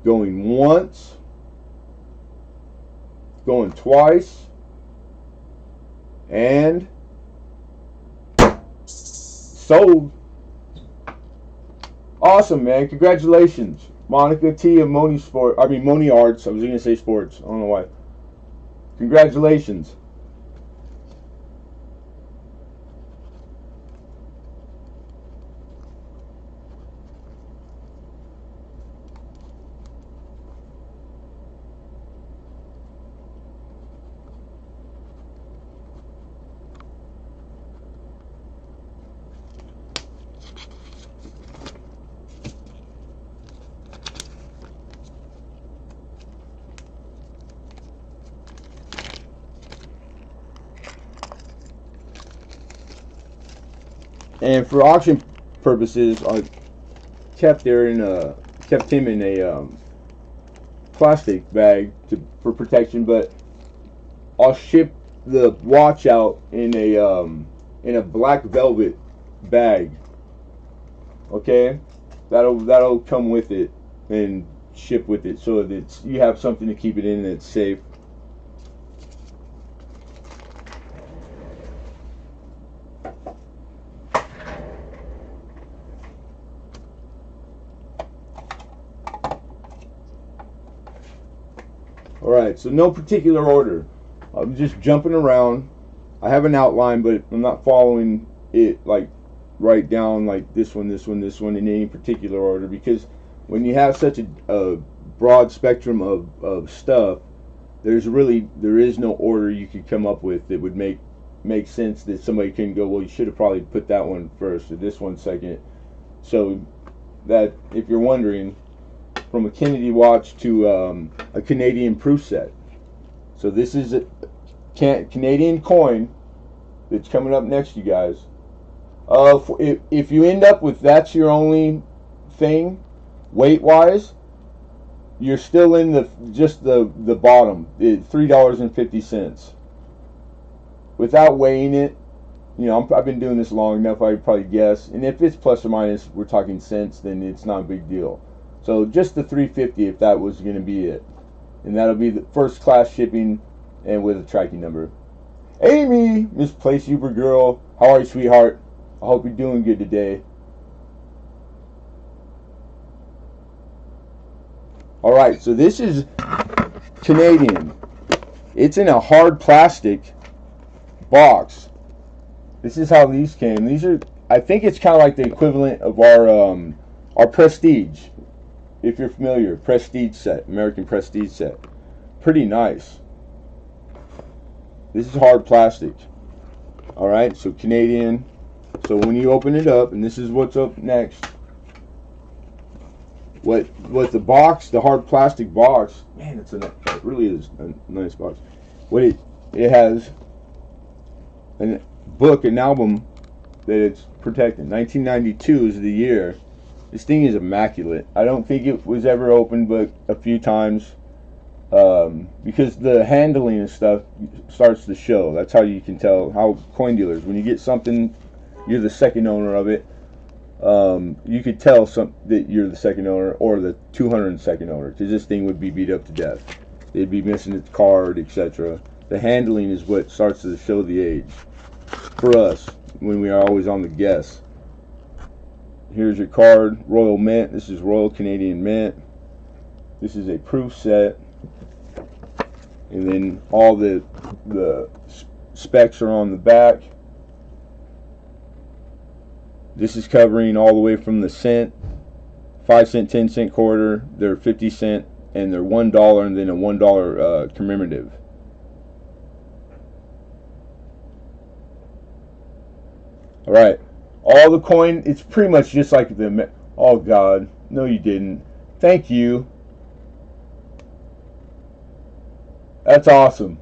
Going once. Going twice. And sold. Awesome, man. Congratulations. Monica T of Moni Arts. I was going to say sports. I don't know why. Congratulations. And for auction purposes, I kept him in a plastic bag for protection. But I'll ship the watch out in a black velvet bag. Okay, that'll come with it and ship with it, so that you have something to keep it in that's safe. Alright, so no particular order. I'm just jumping around. I have an outline, but I'm not following it like right down like this one in any particular order, because when you have such a broad spectrum of stuff, there is no order you could come up with that would make sense, that somebody can go, well, you should have probably put that one first or this one second. So that, if you're wondering, from a Kennedy watch to a Canadian proof set. So this is a Canadian coin that's coming up next to you guys. If you end up with that's your only thing, weight wise, you're still in the bottom, $3.50. Without weighing it, I've been doing this long enough, I'd probably guess. And if it's plus or minus, we're talking cents, then it's not a big deal. So just the $3.50 if that was going to be it. And that'll be the first class shipping and with a tracking number. Amy, Miss Place Uber Girl, how are you, sweetheart? I hope you're doing good today. Alright, so this is Canadian. It's in a hard plastic box. This is how these came. These are, I think it's kind of like the equivalent of our Prestige. If you're familiar, Prestige set, American Prestige set. Pretty nice. This is hard plastic. Alright, so Canadian. So when you open it up, and this is what's up next. What the box, the hard plastic box, man, it really is a nice box. What it has a book, an album that it's protecting. 1992 is the year. This thing is immaculate. I don't think it was ever opened but a few times, because the handling and stuff starts to show. That's how you can tell how coin dealers, when you get something, you're the second owner of it, you could tell that you're the second owner or the 202nd owner, because this thing would be beat up to death. They'd be missing its card, etc. The handling is what starts to show the age for us when we are always on the guess. Here's your card, Royal Mint. This is Royal Canadian Mint. This is a proof set. And then all the specs are on the back. This is covering all the way from the cent, 5 cent, 10 cent quarter, their 50 cent, and their $1, and then a $1 commemorative. Alright. All the coin, it's pretty much just like the... Oh, God. No, you didn't. Thank you. That's awesome.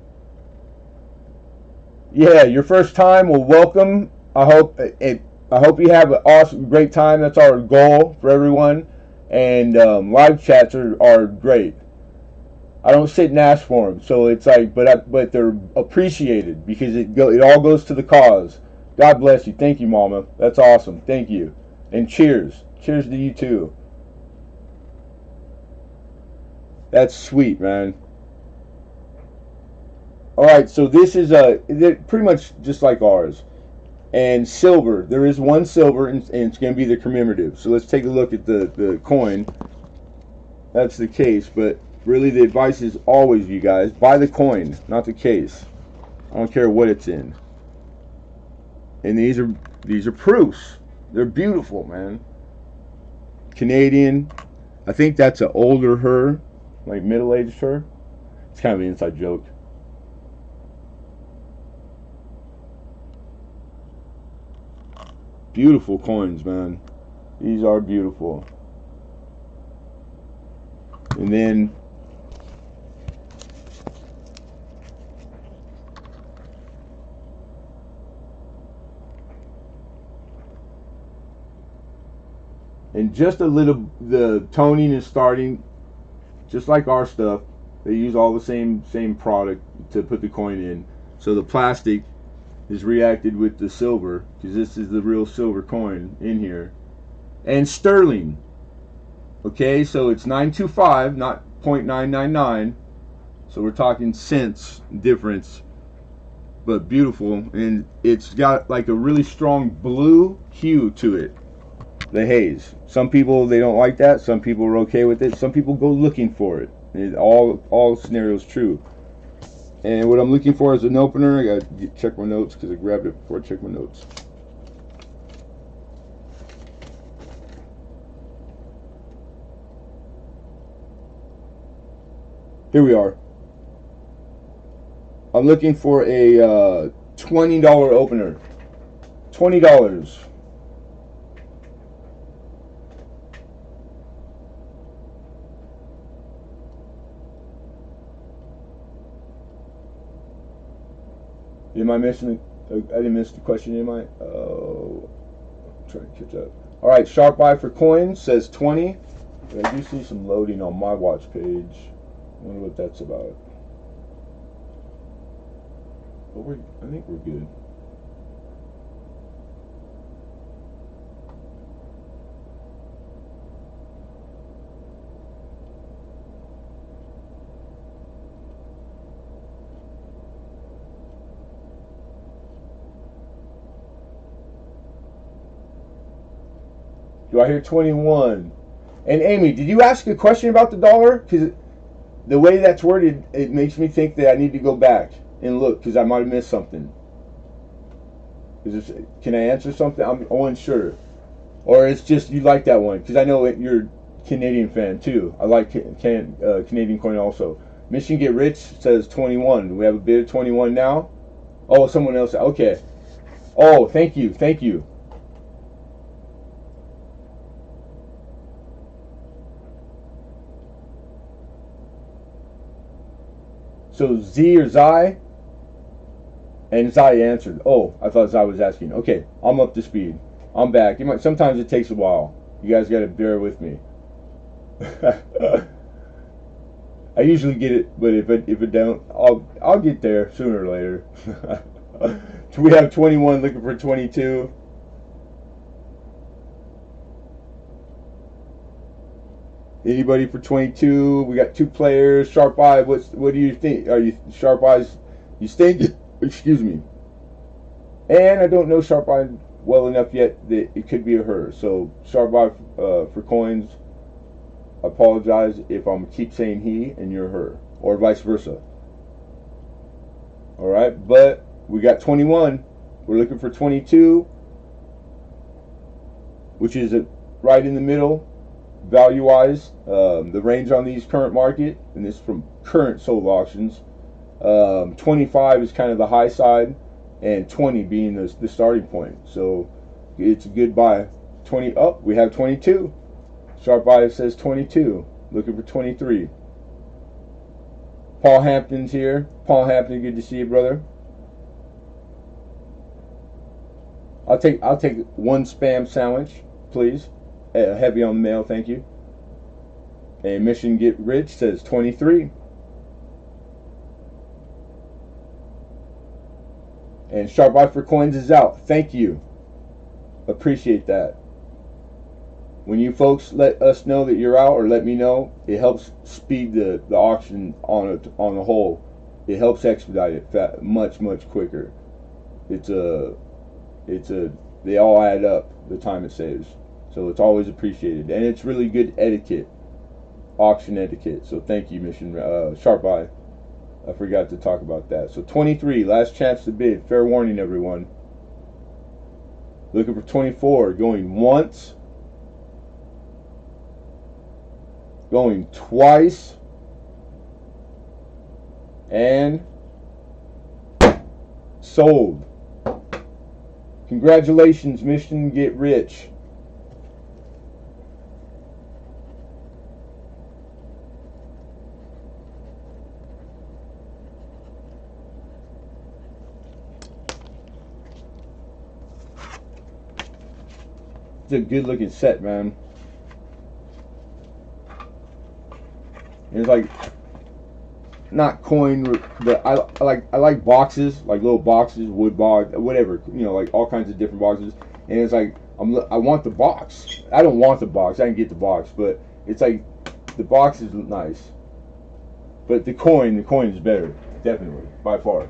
Yeah, your first time, well, welcome. I hope you have an awesome, great time. That's our goal for everyone. And live chats are great. I don't sit and ask for them. So it's like, but they're appreciated because it all goes to the cause. God bless you. Thank you, Mama. That's awesome. Thank you. And cheers. Cheers to you too. That's sweet, man. All right, so this is pretty much just like ours. And silver, there is one silver, and it's going to be the commemorative. So let's take a look at the coin. That's the case, but really the advice is always, you guys, buy the coin, not the case. I don't care what it's in. And these are proofs. They're beautiful, man. Canadian. I think that's an older her, like middle-aged her. It's kind of an inside joke. Beautiful coins, man. These are beautiful. And then just a little, the toning is starting just like our stuff. They use all the same product to put the coin in. So the plastic is reacted with the silver, because this is the real silver coin in here. And sterling. Okay, so it's 925, not 0.999. So we're talking cents difference. But beautiful, and it's got like a really strong blue hue to it. The haze. Some people, they don't like that. Some people are okay with it. Some people go looking for it. All scenarios true. And what I'm looking for is an opener. I gotta check my notes because I grabbed it before I checked my notes. Here we are. I'm looking for a $20 opener. $20. Am I missing? I didn't miss the question, am I? Oh, I'm trying to catch up. All right, sharp eye for coins says 20. But I do see some loading on my watch page. I wonder what that's about. But I think we're good. Do I hear 21? And Amy, did you ask a question about the dollar? Because the way that's worded, it makes me think that I need to go back and look because I might have missed something. Can I answer something? I'm unsure. Or it's just you like that one because I know you're a Canadian fan too. I like Canadian coin also. Mission Get Rich says 21. Do we have a bid of 21 now? Oh, someone else. Okay. Oh, thank you. Thank you. So Z or Zai? And Zai answered. Oh, I thought Zai was asking. Okay, I'm up to speed. I'm back. Sometimes it takes a while. You guys got to bear with me. I usually get it, but if it don't, I'll get there sooner or later. We have 21 looking for 22. Anybody for 22? We got two players. Sharp Eye. What do you think? Are you Sharp Eyes? You think? Excuse me. And I don't know Sharp Eye well enough yet that it could be a her. So Sharp Eye for coins. I apologize if I'm keep saying he and you're her, or vice versa. All right, but we got 21. We're looking for 22, which is right in the middle. Value-wise, the range on these current market, and this is from current sold auctions, 25 is kind of the high side, and 20 being the starting point. So it's a good buy. 20 up. We have 22. Sharp Eye says 22. Looking for 23. Paul Hampton's here. Paul Hampton, good to see you, brother. I'll take one spam sandwich, please. Heavy on the mail, thank you. And Mission Get Rich says 23. And Sharp Eye for Coins is out. Thank you. Appreciate that. When you folks let us know that you're out, or let me know, it helps speed the auction on the whole. It helps expedite it much quicker. They all add up, the time it saves. So it's always appreciated, and it's really good etiquette, auction etiquette. So thank you, Mission Sharp Eye. I forgot to talk about that. So 23, last chance to bid. Fair warning, everyone. Looking for 24, going once, going twice, and sold. Congratulations, Mission Get Rich. It's a good looking set, man. It's like not coin, but I like boxes, like little boxes, wood box, whatever, you know, like all kinds of different boxes. And it's like I want the box. I don't want the box. I can get the box, but it's like the box is nice. But the coin is better, definitely, by far.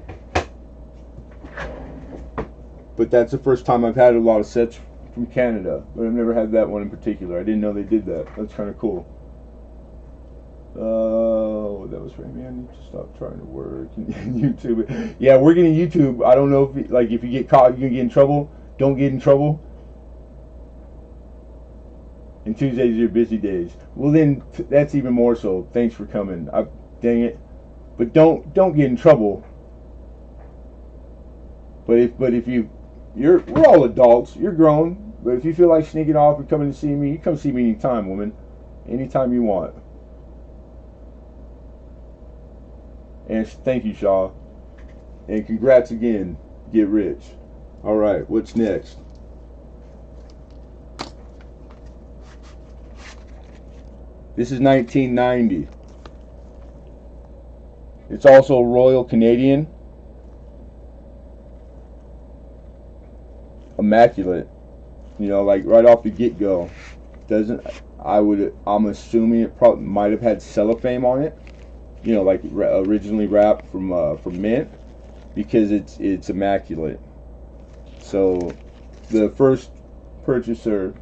But that's the first time I've had a lot of sets from Canada, but I've never had that one in particular. I didn't know they did that. That's kind of cool. Oh, that was for me. I need to stop trying to work in YouTube. Yeah, working in YouTube, I don't know if like if you get caught, you can get in trouble. Don't get in trouble. And Tuesdays are your busy days. Well, then that's even more so. Thanks for coming. Dang it. But don't get in trouble. But if we're all adults. You're grown. But if you feel like sneaking off and coming to see me, you come see me anytime, woman. Anytime you want. And thank you, Shaw. And congrats again. Get rich. All right, what's next? This is 1990. It's also Royal Canadian. Immaculate. You know, like right off the get-go. I'm assuming it probably might have had cellophane on it. You know, like originally wrapped from mint, because it's immaculate. So the first purchaser,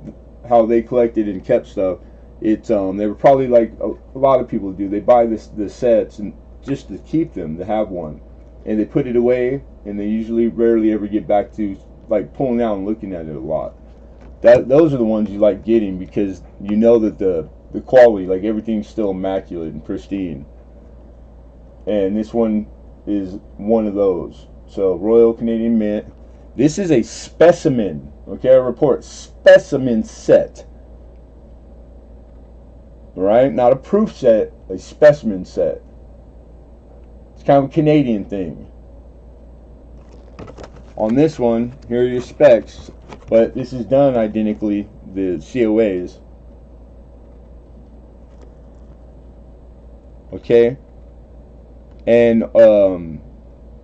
how they collected and kept stuff, they were probably like a lot of people do. They buy the sets and just to keep them, to have one, and they put it away, and they usually rarely ever get back to like pulling out and looking at it a lot. Those are the ones you like getting, because you know that the quality, like everything's still immaculate and pristine. And this one is one of those. So Royal Canadian Mint. This is a specimen. Okay, I report specimen set. Alright, not a proof set, a specimen set. It's kind of a Canadian thing. On this one, here are your specs, but this is done identically, the COAs. Okay? And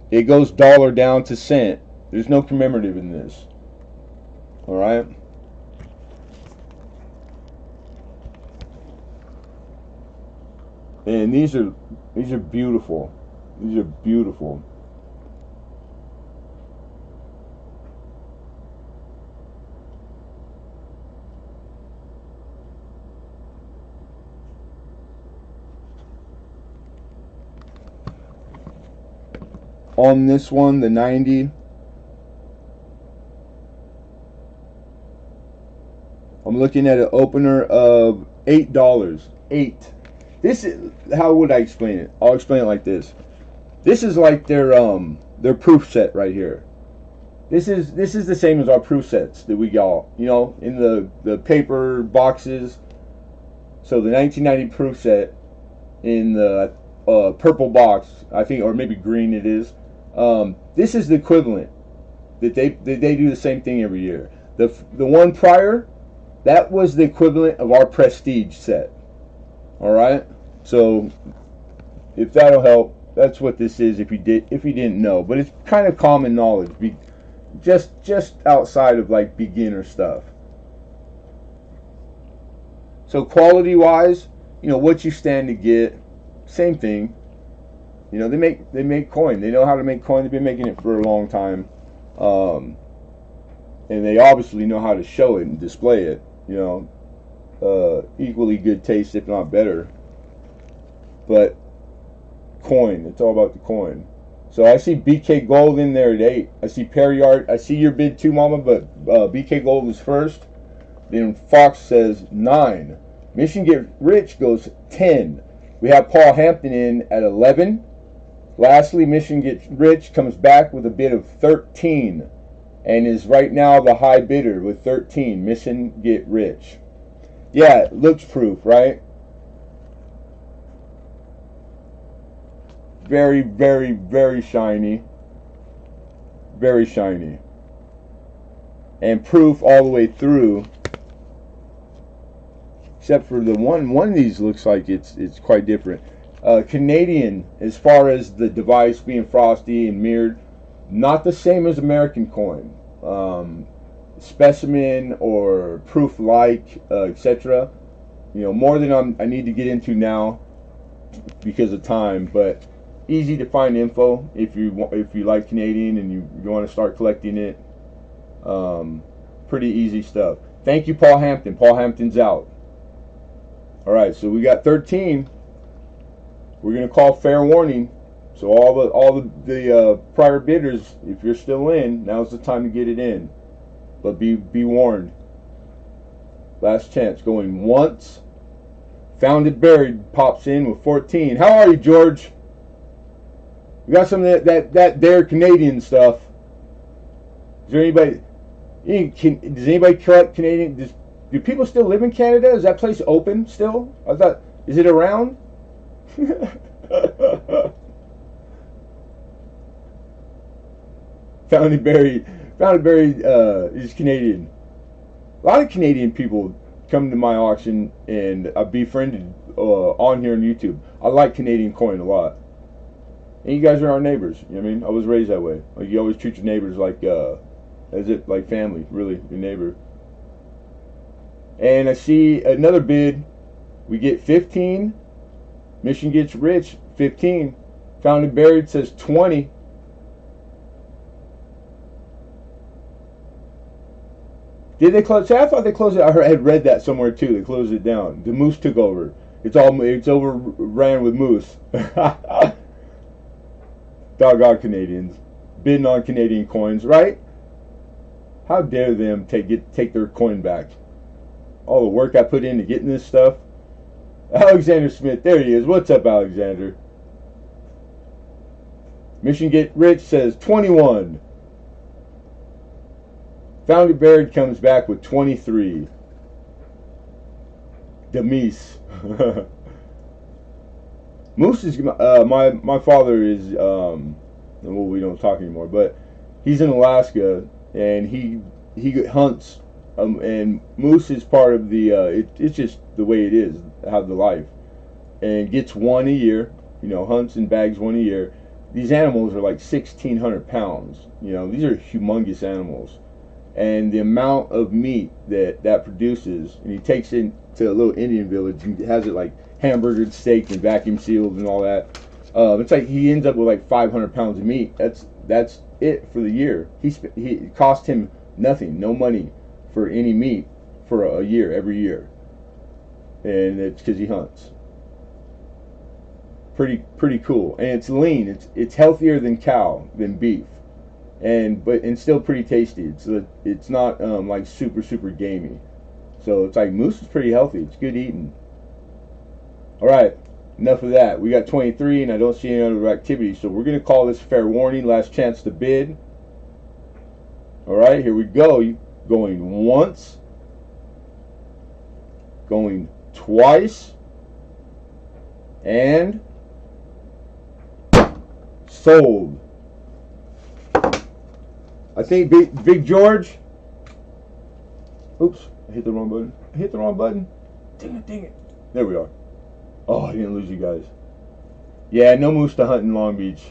it goes dollar down to cent. There's no commemorative in this. Alright? And these are beautiful. These are beautiful. On this one, the 90, I'm looking at an opener of $8. $8. This is, how would I explain it? I'll explain it like this. This is like their proof set right here. This is the same as our proof sets that we got, you know, in the paper boxes. So the 1990 proof set in the purple box, I think, or maybe green it is. This is the equivalent that they do the same thing every year. The one prior, that was the equivalent of our prestige set. All right, so if that'll help, That's what this is. If you didn't know, but it's kind of common knowledge. Just outside of like beginner stuff. So quality wise, what you stand to get, same thing. They make coin. They know how to make coin. They've been making it for a long time, and they obviously know how to show it and display it. Equally good taste, if not better. But coin, it's all about the coin. So I see BK Gold in there at 8. I see Perry Art. I see your bid too, Mama, but BK Gold was first. Then Fox says 9. Mission Get Rich goes 10. We have Paul Hampton in at 11. Lastly, Mission Get Rich comes back with a bid of 13 and is right now the high bidder with 13. Mission Get Rich. Yeah, it looks proof, right? Very, very, very shiny. Very shiny. And proof all the way through. Except for the one of these looks like it's quite different. Canadian, as far as the device being frosty and mirrored, not the same as American coin. Specimen or proof like, etc. More than I need to get into now because of time, but easy to find info if you like Canadian and you want to start collecting it. Pretty easy stuff. Thank you, Paul Hampton. Paul Hampton's out. All right, so we got 13. We're gonna call fair warning. So all the prior bidders, if you're still in, now's the time to get it in. But be warned. Last chance going once. Found It Buried pops in with 14. How are you, George? We got some of that there Canadian stuff. Is there anybody? Does anybody collect Canadian? Do people still live in Canada? Is that place open still? I thought, is it around? Found It Buried is Canadian. A lot of Canadian people come to my auction, and I've befriended on here on YouTube. I like Canadian coin a lot. And you guys are our neighbors. You know what I mean? I was raised that way. Like, you always treat your neighbors like as if like family, really, your neighbor. And I see another bid. We get 15. Mission Gets Rich, 15. Found It Buried says 20. Did they close? I thought they closed it. I had read that somewhere too. They closed it down. The moose took over. It's overran with moose. Doggone Canadians bidding on Canadian coins, right? How dare them take their coin back? All the work I put into getting this stuff. Alexander Smith, there he is. What's up, Alexander? Mission Get Rich says 21. Found It Buried comes back with 23. Demise. Moose is my father is well, we don't talk anymore, but he's in Alaska and he hunts. And moose is part of the it's just the way it is, how the life, and gets one a year, hunts and bags one a year. These animals are like 1,600 pounds. These are humongous animals, and the amount of meat that produces, and he takes it to a little Indian village and has it like hamburgered, steaked, and vacuum sealed and all that. It's like he ends up with like 500 pounds of meat. That's it for the year. It cost him nothing, no money for any meat for a year, every year, and it's because he hunts. Pretty cool, and it's lean. It's healthier than beef, and still pretty tasty. It's not like super gamey. So it's like moose is pretty healthy. It's good eating. All right, enough of that. We got 23, and I don't see any other activity, so we're gonna call this fair warning. Last chance to bid. All right, here we go. Going once, going twice, and sold. I think Big George. Oops, I hit the wrong button. Dang it. There we are. Oh, I didn't lose you guys. Yeah, no moose to hunt in Long Beach.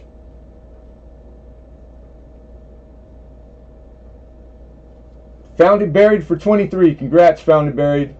Found it buried for 23. Congrats, found it buried.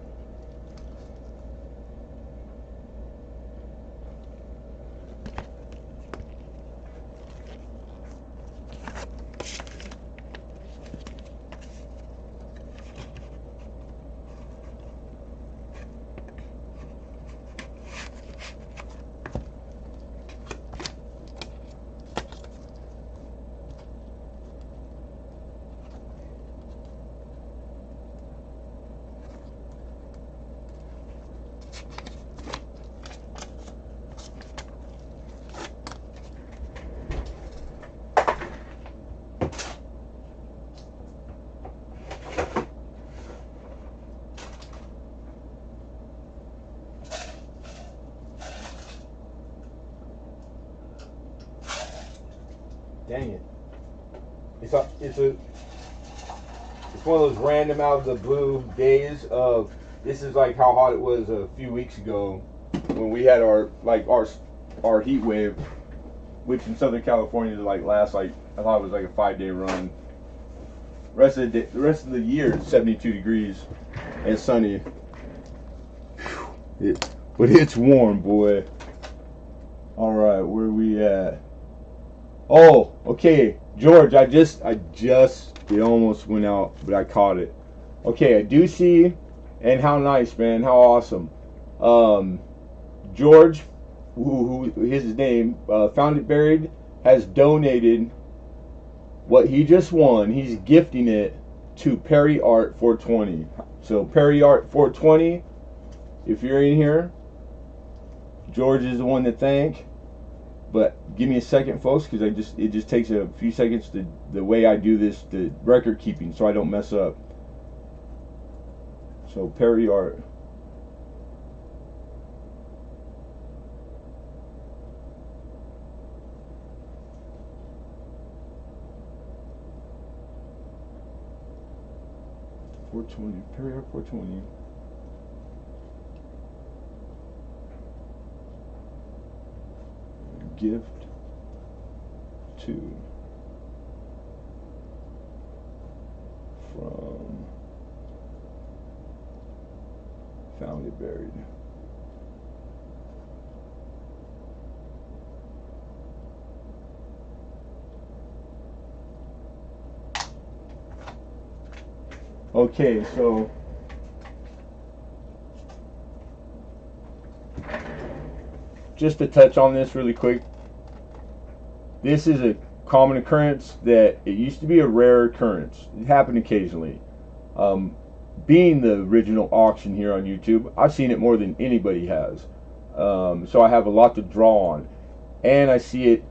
Dang it. It's one of those random out of the blue days of this is like how hot it was a few weeks ago when we had our heat wave, which in Southern California like lasts like I thought it was like a 5-day run. The rest of the year is 72 degrees and sunny. But it's warm, boy. All right, where are we at? Oh, okay, George. It almost went out, but I caught it. Okay, I do see, and how nice, man. How awesome. George, who his name, found it buried, has donated what he just won. He's gifting it to Perry Art 420. So Perry Art 420, if you're in here, George is the one to thank. But give me a second, folks, because it just takes a few seconds to the way I do this, the record keeping, so I don't mess up. So Perry Art. Perry Art 420. Gift to from found it buried. Okay, so just to touch on this really quick, this is a common occurrence that it used to be a rare occurrence. It happened occasionally. Being the original auction here on YouTube, I've seen it more than anybody has. So I have a lot to draw on. And I see it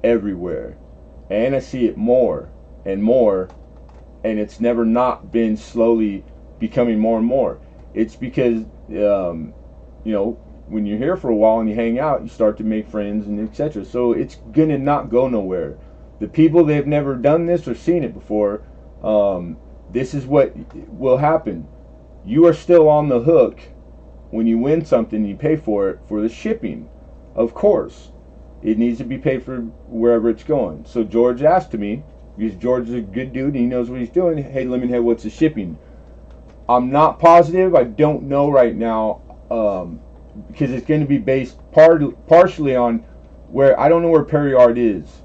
everywhere. And I see it more and more. And it's never not been slowly becoming more and more. It's because, you know, when you're here for a while and you hang out, you start to make friends and etc. So it's gonna not go nowhere. The people that have never done this or seen it before, this is what will happen. You are still on the hook when you win something and you pay for it for the shipping. Of course, it needs to be paid for wherever it's going. So George asked me, because George is a good dude and he knows what he's doing. Hey, Lemonhead, what's the shipping? I'm not positive. I don't know right now. Because it's going to be based partially on where I don't know where Perry Art is.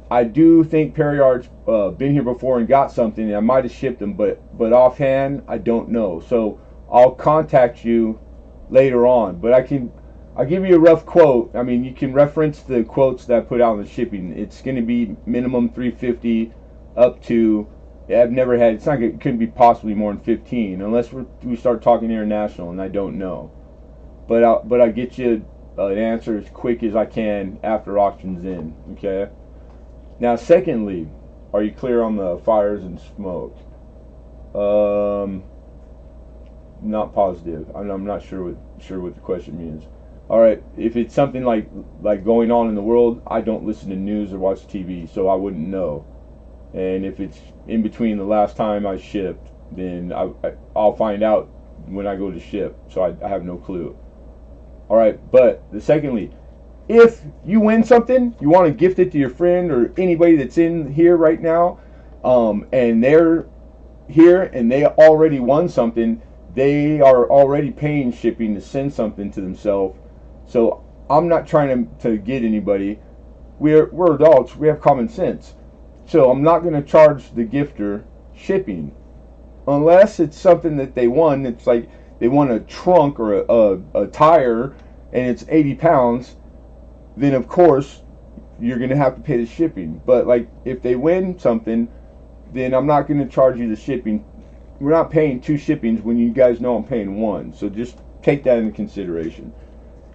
I do think Perry Art's been here before and got something, and I might have shipped them, but offhand I don't know. So I'll contact you later on. But I'll give you a rough quote. I mean, you can reference the quotes that I put out on the shipping. It's going to be minimum $350 up to. I've never had. It couldn't be possibly more than 15 unless we start talking international, and I don't know. But I'll get you an answer as quick as I can after auction's in. Okay. Now, secondly, are you clear on the fires and smoke? Not positive. I'm not sure what the question means. All right. If it's something like going on in the world, I don't listen to news or watch TV, so I wouldn't know. And if it's in between the last time I shipped, then I'll find out when I go to ship. So I have no clue. All right, but secondly, if you win something, you want to gift it to your friend or anybody that's in here right now, and they're here and they already won something, they are already paying shipping to send something to themselves. So I'm not trying to get anybody. We're adults. We have common sense. So I'm not going to charge the gifter shipping unless it's something that they won. It's like they won a trunk or a tire and it's 80 pounds. Then of course you're going to have to pay the shipping. But like if they win something, then I'm not going to charge you the shipping. We're not paying 2 shippings when you guys know I'm paying 1. So just take that into consideration.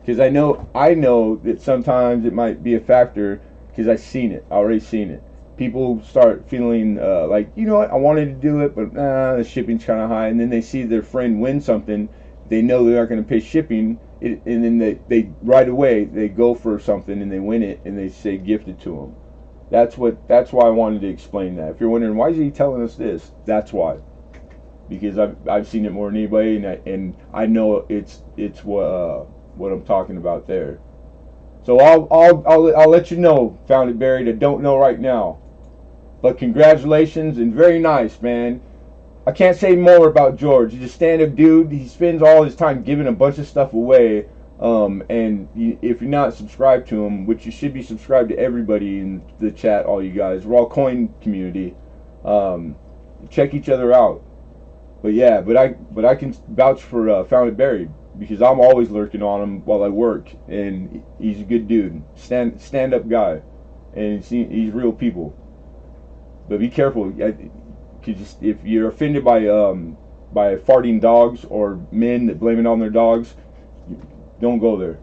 Because I know that sometimes it might be a factor because I've seen it. I already seen it. People start feeling like, you know what, I wanted to do it, but the shipping's kind of high. And then they see their friend win something. They know they aren't going to pay shipping. And then they right away, they go for something and they win it and they say gifted to them. That's why I wanted to explain that. If you're wondering why is he telling us this, that's why. Because I've seen it more than anybody, and I know it's what I'm talking about there. So I'll let you know, Found It Buried. I don't know right now, but congratulations and very nice, man. I can't say more about George. He's a stand-up dude. He spends all his time giving a bunch of stuff away. And if you're not subscribed to him, which you should be subscribed to everybody in the chat, all you guys, we're all coin community. Check each other out. But yeah, but I can vouch for Found It Buried because I'm always lurking on him while I work, and he's a good dude, stand up guy, and he's real people. But be careful, cause if you're offended by farting dogs or men that blame it on their dogs, don't go there.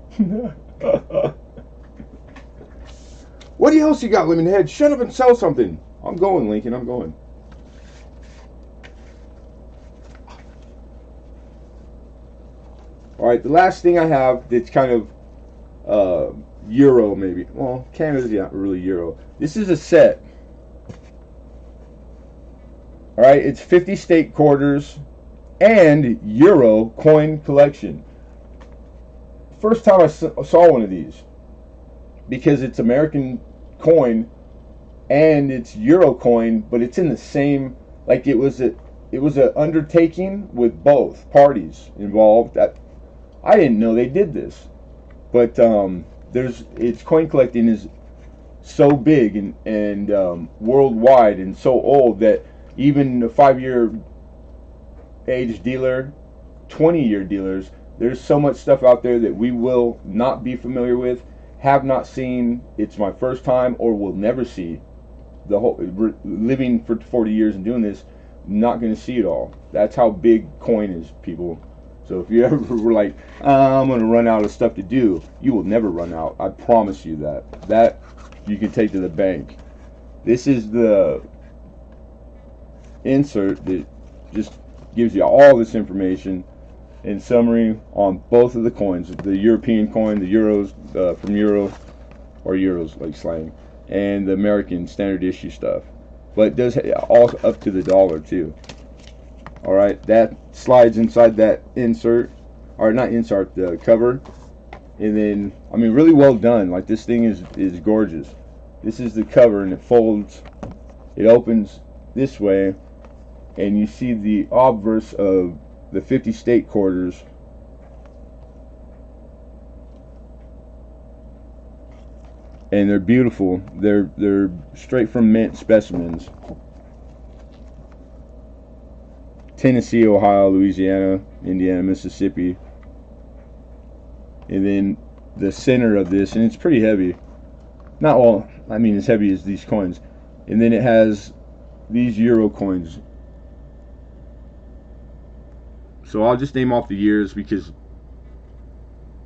What else you got, Lemonhead? Shut up and sell something. I'm going, Lincoln. I'm going. All right, the last thing I have that's kind of Euro maybe. Well, Canada's not really Euro. This is a set. All right, it's 50 state quarters and Euro coin collection. First time I saw one of these because it's American coin and it's Euro coin, but it's in the same, like it was an undertaking with both parties involved. I didn't know they did this, but it's coin collecting is so big and worldwide and so old that even a 5-year age dealer, 20-year dealers, there's so much stuff out there that we will not be familiar with, have not seen. It's my first time or will never see. The whole living for 40 years and doing this, not going to see it all. That's how big coin is, people. So if you ever were like, I'm going to run out of stuff to do, you will never run out. I promise you that. That you can take to the bank. This is the insert that just gives you all this information in summary on both of the coins. The European coin, the euros from Euro, or euros like slang, and the American standard issue stuff. But it does all up to the dollar too. Alright, that slides inside that insert, or not insert, the cover. And then, I mean, really well done. Like, this thing is gorgeous. This is the cover, and it folds, it opens this way, and you see the obverse of the 50 state quarters. And they're beautiful. They're straight from mint specimens. Tennessee, Ohio, Louisiana, Indiana, Mississippi. And then the center of this, and it's pretty heavy. Not all, I mean as heavy as these coins. And then it has these Euro coins. So I'll just name off the years because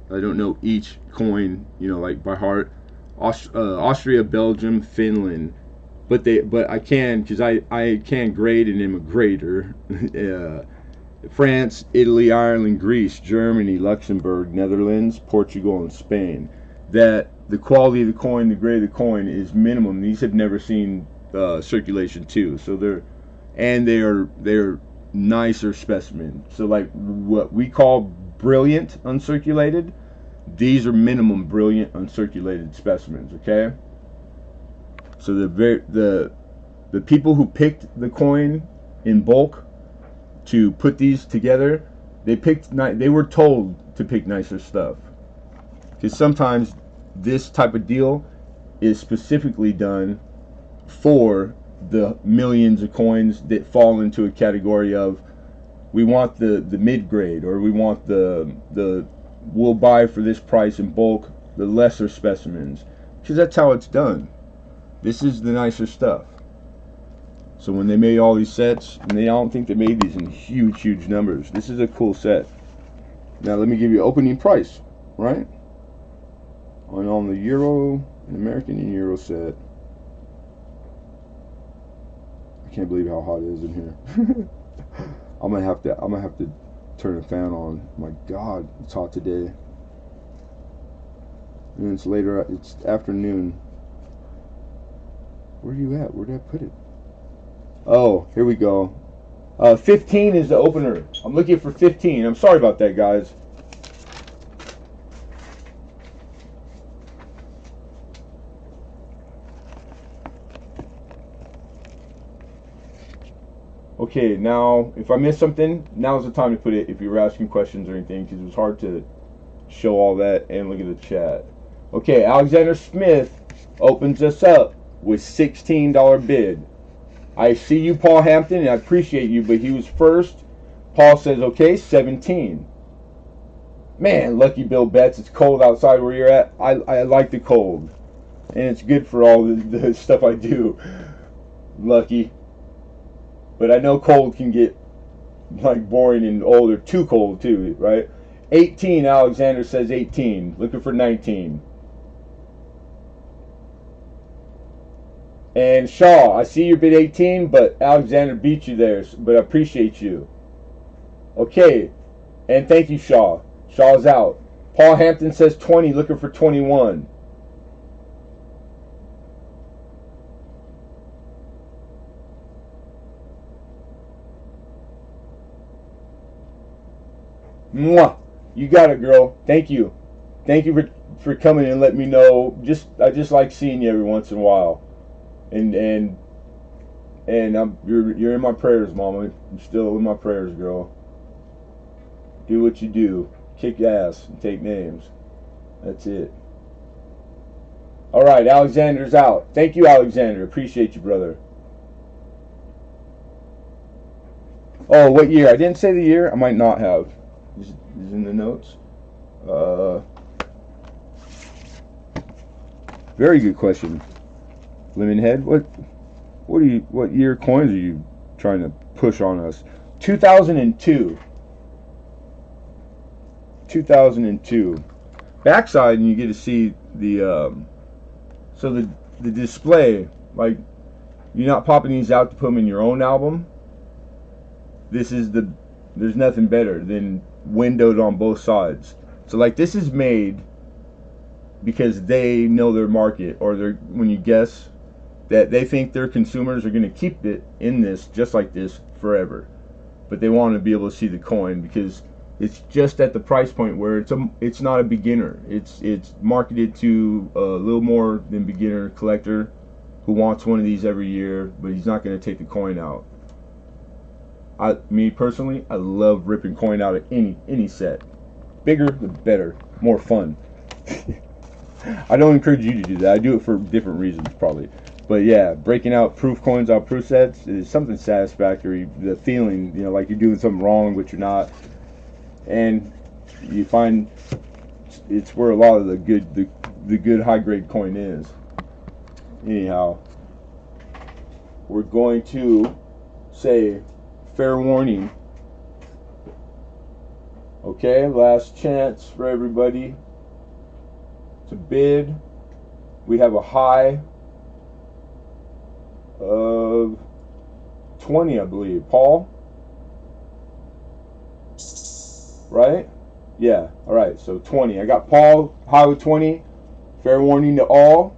I don't know each coin, like by heart. Austria, Belgium, Finland. But I can, because I can grade and am a grader. France, Italy, Ireland, Greece, Germany, Luxembourg, Netherlands, Portugal, and Spain. That the quality of the coin, the grade of the coin is minimum. These have never seen circulation too. So they're nicer specimen. So like what we call brilliant uncirculated, These are minimum brilliant uncirculated specimens, okay? So the people who picked the coin in bulk to put these together, they were told to pick nicer stuff. Because sometimes this type of deal is specifically done for the millions of coins that fall into a category of, we want the mid grade, or we want the we'll buy for this price in bulk the lesser specimens, because that's how it's done. This is the nicer stuff. So when they made all these sets, and I don't think they made these in huge numbers. This is a cool set. Now let me give you opening price, right? On the Euro, an American and Euro set. I can't believe how hot it is in here. I'm gonna have to turn the fan on. My God, it's hot today. And it's later. It's afternoon. Where are you at? Where did I put it? Oh, here we go. 15 is the opener. I'm looking for 15. I'm sorry about that, guys. Okay, now, if I missed something, now's the time to put it if you were asking questions or anything, because it was hard to show all that and look at the chat. Okay, Alexander Smith opens us up with $16 bid. I see you, Paul Hampton, and I appreciate you, but he was first. Paul says, okay, 17. Man, lucky Bill Betts, it's cold outside where you're at. I like the cold, and it's good for all the stuff I do. Lucky. But I know cold can get like boring and old, or too cold too, right? 18, Alexander says 18. Looking for 19. And Shaw, I see your bid 18, but Alexander beat you there, but I appreciate you. Okay, and thank you, Shaw. Shaw's out. Paul Hampton says 20, looking for 21. Mwah! You got it, girl. Thank you. Thank you for coming and letting me know. I just like seeing you every once in a while. And you're in my prayers, Mama. You're still in my prayers, girl. Do what you do. Kick ass and take names. That's it. All right, Alexander's out. Thank you, Alexander. Appreciate you, brother. Oh, what year? I didn't say the year. I might not have. Is in the notes. Very good question, Lemonhead. What year coins are you trying to push on us? 2002. 2002. Backside, and you get to see the so the display. Like, you're not popping these out to put them in your own album. There's nothing better than windowed on both sides. So like, this is made because they know their market, or when you guess that they think their consumers are going to keep it in this just like this forever, but they want to be able to see the coin because it's just at the price point where it's not a beginner. It's marketed to a little more than beginner collector who wants one of these every year, but he's not going to take the coin out. Me personally, I love ripping coin out of any set. Bigger the better, more fun. I don't encourage you to do that. I do it for different reasons probably. But yeah, breaking out proof coins out of proof sets is something satisfactory. The feeling, like you're doing something wrong, but you're not. And you find it's where a lot of the good high grade coin is. Anyhow, we're going to say fair warning. Okay, last chance for everybody to bid. We have a high of 20, I believe. Paul? Right? Yeah, alright, so 20. I got Paul, high with 20. Fair warning to all.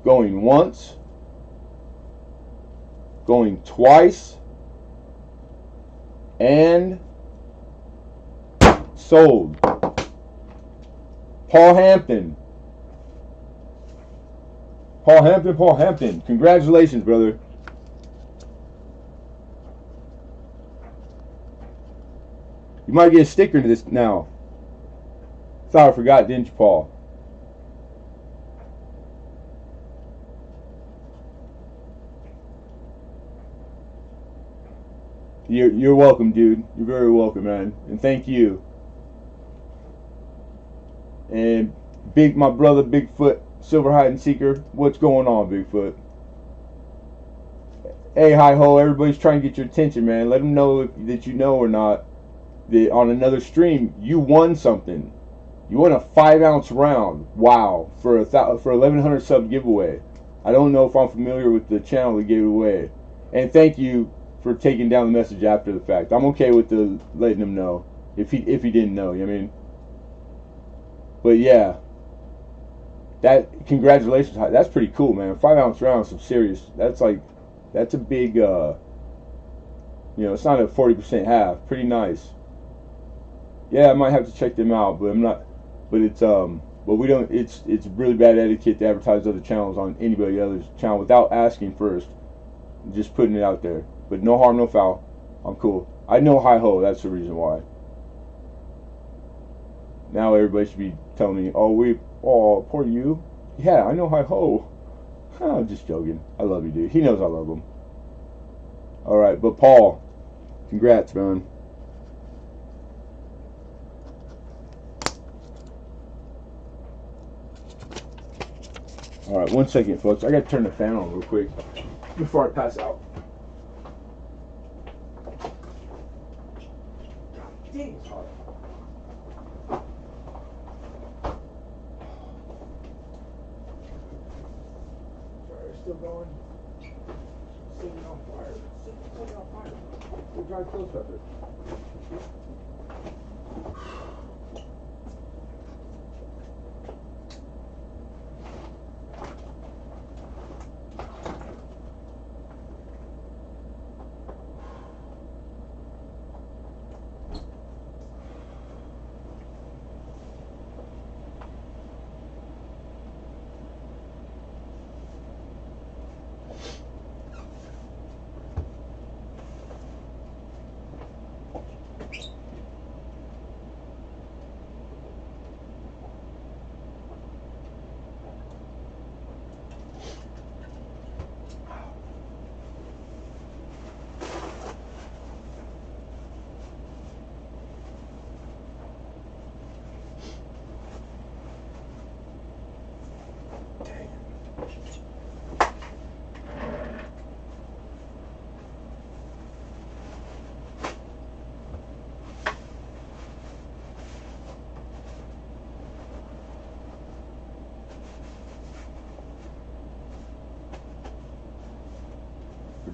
Going once. Going twice. And sold. Paul Hampton. Paul Hampton. Congratulations, brother. You might get a sticker to this now. Thought I forgot, didn't you, Paul? You're welcome, dude. You're very welcome, man. And thank you. And my brother Bigfoot, Silver Hide and Seeker. What's going on, Bigfoot? Hey, hi ho! Everybody's trying to get your attention, man. Let them know that you know or not that on another stream you won something. You won a 5-ounce round. Wow! For 1,100 sub giveaway. I don't know if I'm familiar with the channel that gave it away. And thank you for taking down the message after the fact. I'm okay with letting him know if he didn't know. You know what I mean? But yeah, congratulations. That's pretty cool, man. 5-ounce round, some serious. That's a big. It's not a 40% half. Pretty nice. Yeah, I might have to check them out, but I'm not. But it's but we don't. It's really bad etiquette to advertise other channels on anybody else's channel without asking first. Just putting it out there. But no harm, no foul. I'm cool. I know hi ho. That's the reason why. Now everybody should be telling me, oh, poor you. Yeah, I know hi ho. I'm just joking. I love you, dude. He knows I love him. All right, but Paul, congrats, man. All right, 1 second, folks. I got to turn the fan on real quick before I pass out. God dang, it's hot. Sorry, still going. Sitting on fire. Sitting on fire. We'll drive close pepper.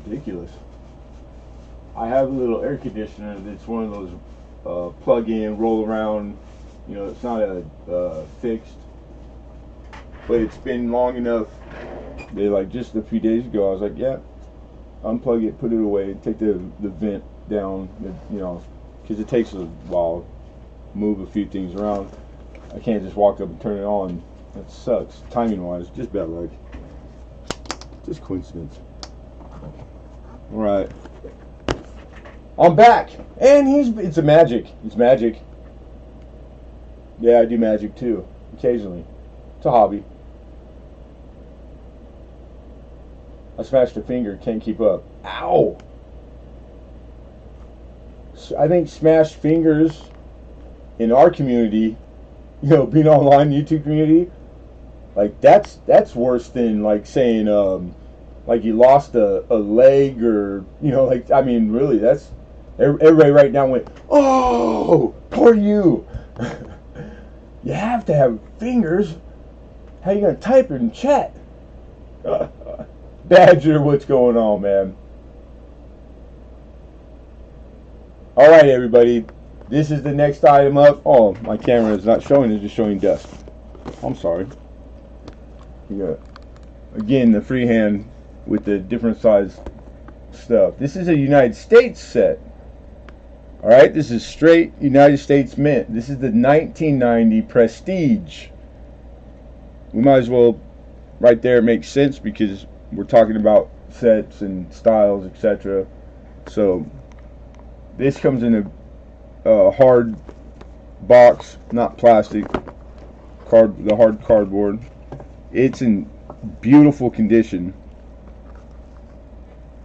Ridiculous. I have a little air conditioner that's one of those plug-in, roll around. It's not a fixed, but it's been long enough that just a few days ago I was like, yeah, unplug it, put it away, take the vent down, because it takes a while to move a few things around. I can't just walk up and turn it on. That sucks, timing-wise. Just bad luck. Just coincidence. Alright. I'm back! And it's a magic. It's magic. Yeah, I do magic too. Occasionally. It's a hobby. I smashed a finger, can't keep up. Ow! I think smashed fingers in our community, being online YouTube community, that's worse than saying you lost a leg, or really, that's everybody right now went, oh, poor you. You have to have fingers. How you gonna type in chat? Badger, what's going on, man? All right, everybody, this is the next item up. Oh, my camera is not showing, it's just showing dust. I'm sorry. Yeah, again, the freehand with the different size stuff. This is a United States set. All right, this is straight United States Mint. This is the 1990 Prestige. We might as well, right there, it makes sense because we're talking about sets and styles, etc. So this comes in a hard box, not plastic, the hard cardboard. It's in beautiful condition.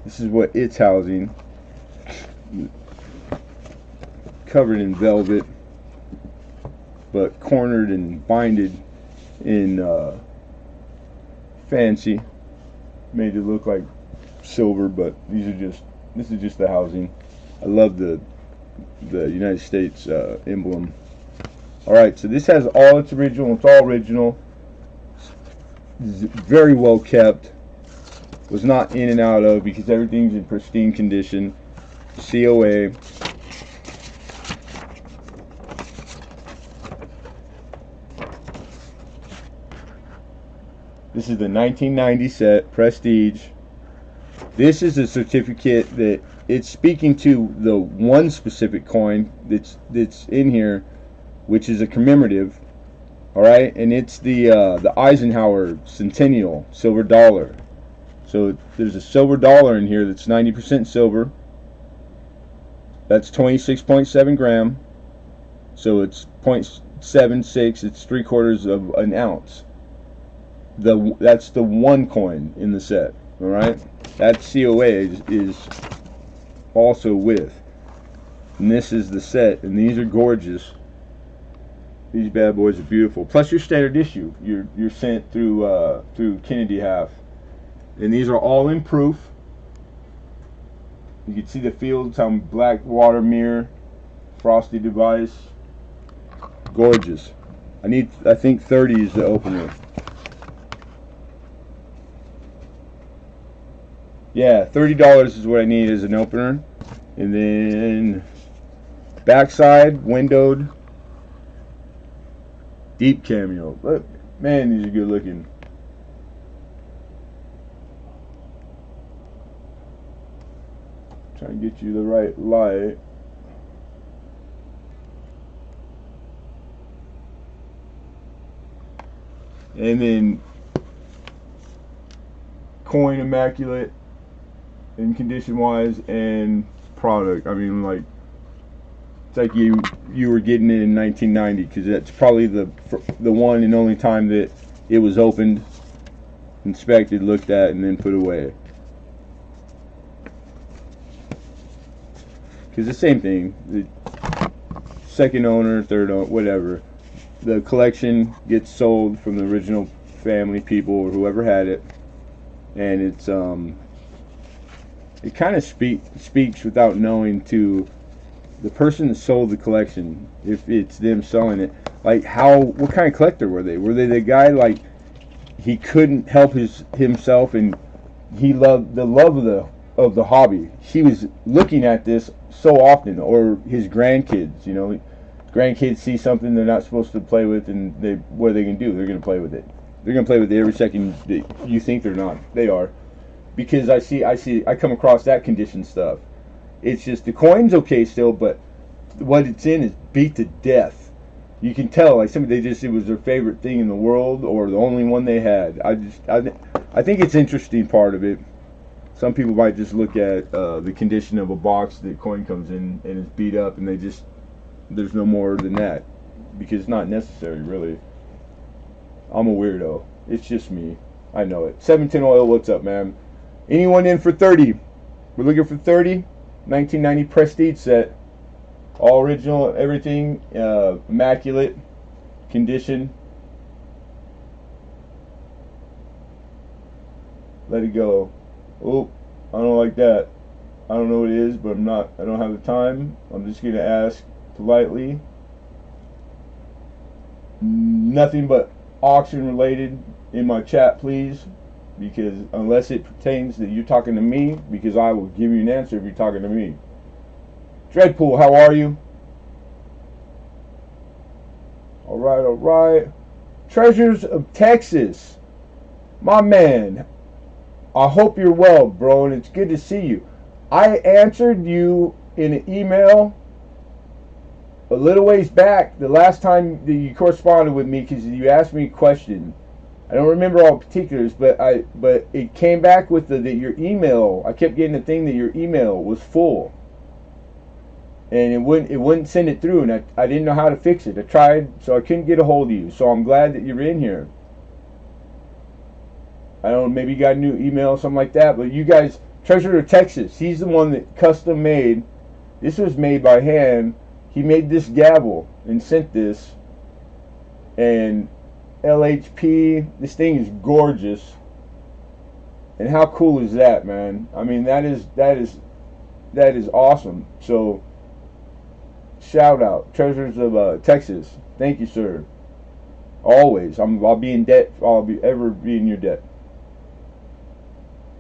This is what it's housing. Covered in velvet, but cornered and binded in fancy. Made it look like silver, but this is just the housing. I love the United States emblem. All right, so this has all its original. It's all original. Very well kept. Was not in and out of because everything's in pristine condition. COA. This is the 1990 set Prestige. This is a certificate that it's speaking to the one specific coin that's in here, which is a commemorative. All right, and it's the Eisenhower Centennial silver dollar. So there's a silver dollar in here that's 90% silver. That's 26.7 gram. So it's 0.76. It's 3/4 of an ounce. That's the one coin in the set. All right, that COA is also with, and this is the set, and these are gorgeous. These bad boys are beautiful. Plus your standard issue, you're sent through Kennedy half, and these are all in proof. You can see the fields on black water mirror, frosty device, gorgeous. I think 30 is the opener. Yeah, $30 is what I need as an opener. And then backside, windowed, deep cameo. Look, man, these are good looking. Trying to get you the right light. And then coin immaculate. In condition wise and product, I mean, like, it's like you were getting it in 1990 because that's probably the one and only time that it was opened, inspected, looked at, and then put away. Because the same thing, the second owner, third owner, whatever, the collection gets sold from the original family, people, or whoever had it, and it's it kind of speaks without knowing to the person that sold the collection, if it's them selling it. Like, what kind of collector were they? Were they the guy, like, he couldn't help himself, and he loved the love of the hobby. He was looking at this so often, or his grandkids, grandkids see something they're not supposed to play with, and what are they going to do? They're going to play with it. They're going to play with it every second that you think they're not. They are. Because I come across that condition stuff. It's just the coin's okay still, but what it's in is beat to death. You can tell, like, it was their favorite thing in the world, or the only one they had. I think it's interesting part of it. Some people might just look at the condition of a box that coin comes in and is beat up, and there's no more than that, because it's not necessary, really. I'm a weirdo. It's just me. I know it. 710 Oil, what's up, man? Anyone in for 30? We're looking for 30. 1990 Prestige set. All original, everything. Immaculate condition. Let it go. Oh, I don't like that. I don't know what it is, but I don't have the time. I'm just going to ask politely. Nothing but auction related in my chat, please. Because unless it pertains that you're talking to me, because I will give you an answer if you're talking to me. Dreadpool, how are you? Alright. Treasures of Texas. My man. I hope you're well, bro, and it's good to see you. I answered you in an email a little ways back, the last time that you corresponded with me, because you asked me a question, I don't remember all particulars, but it came back with that your email. I kept getting the thing that your email was full, and it wouldn't send it through, and I didn't know how to fix it. I tried, so I couldn't get a hold of you. So I'm glad that you're in here. I don't know, maybe you got a new email or something like that, but you guys, Treasurer of Texas, he's the one that custom made. This was made by hand. He made this gavel and sent this, and LHP, this thing is gorgeous. And how cool is that, man? I mean, that is awesome. So shout out, Treasures of Texas. Thank you, sir. Always. I'll be in debt. I'll ever be in your debt.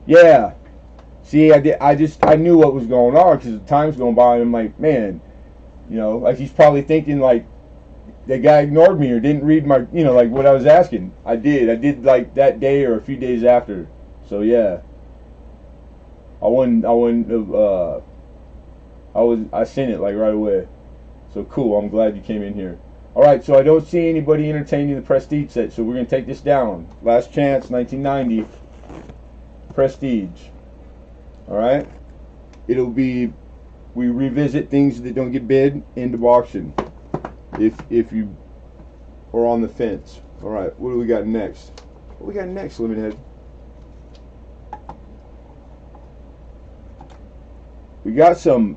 Yeah. See, I knew what was going on because the time's going by, and I'm like, man, you know, like he's probably thinking like, that guy ignored me or didn't read my, you know, like what I was asking. I did like that day or a few days after. So yeah, I sent it like right away. So cool. I'm glad you came in here. All right. So I don't see anybody entertaining the Prestige set. So we're gonna take this down. Last chance, 1990 Prestige. All right. It'll be, we revisit things that don't get bid into auction. If you are on the fence. All right, what do we got next? What we got next, Lemonhead? We got some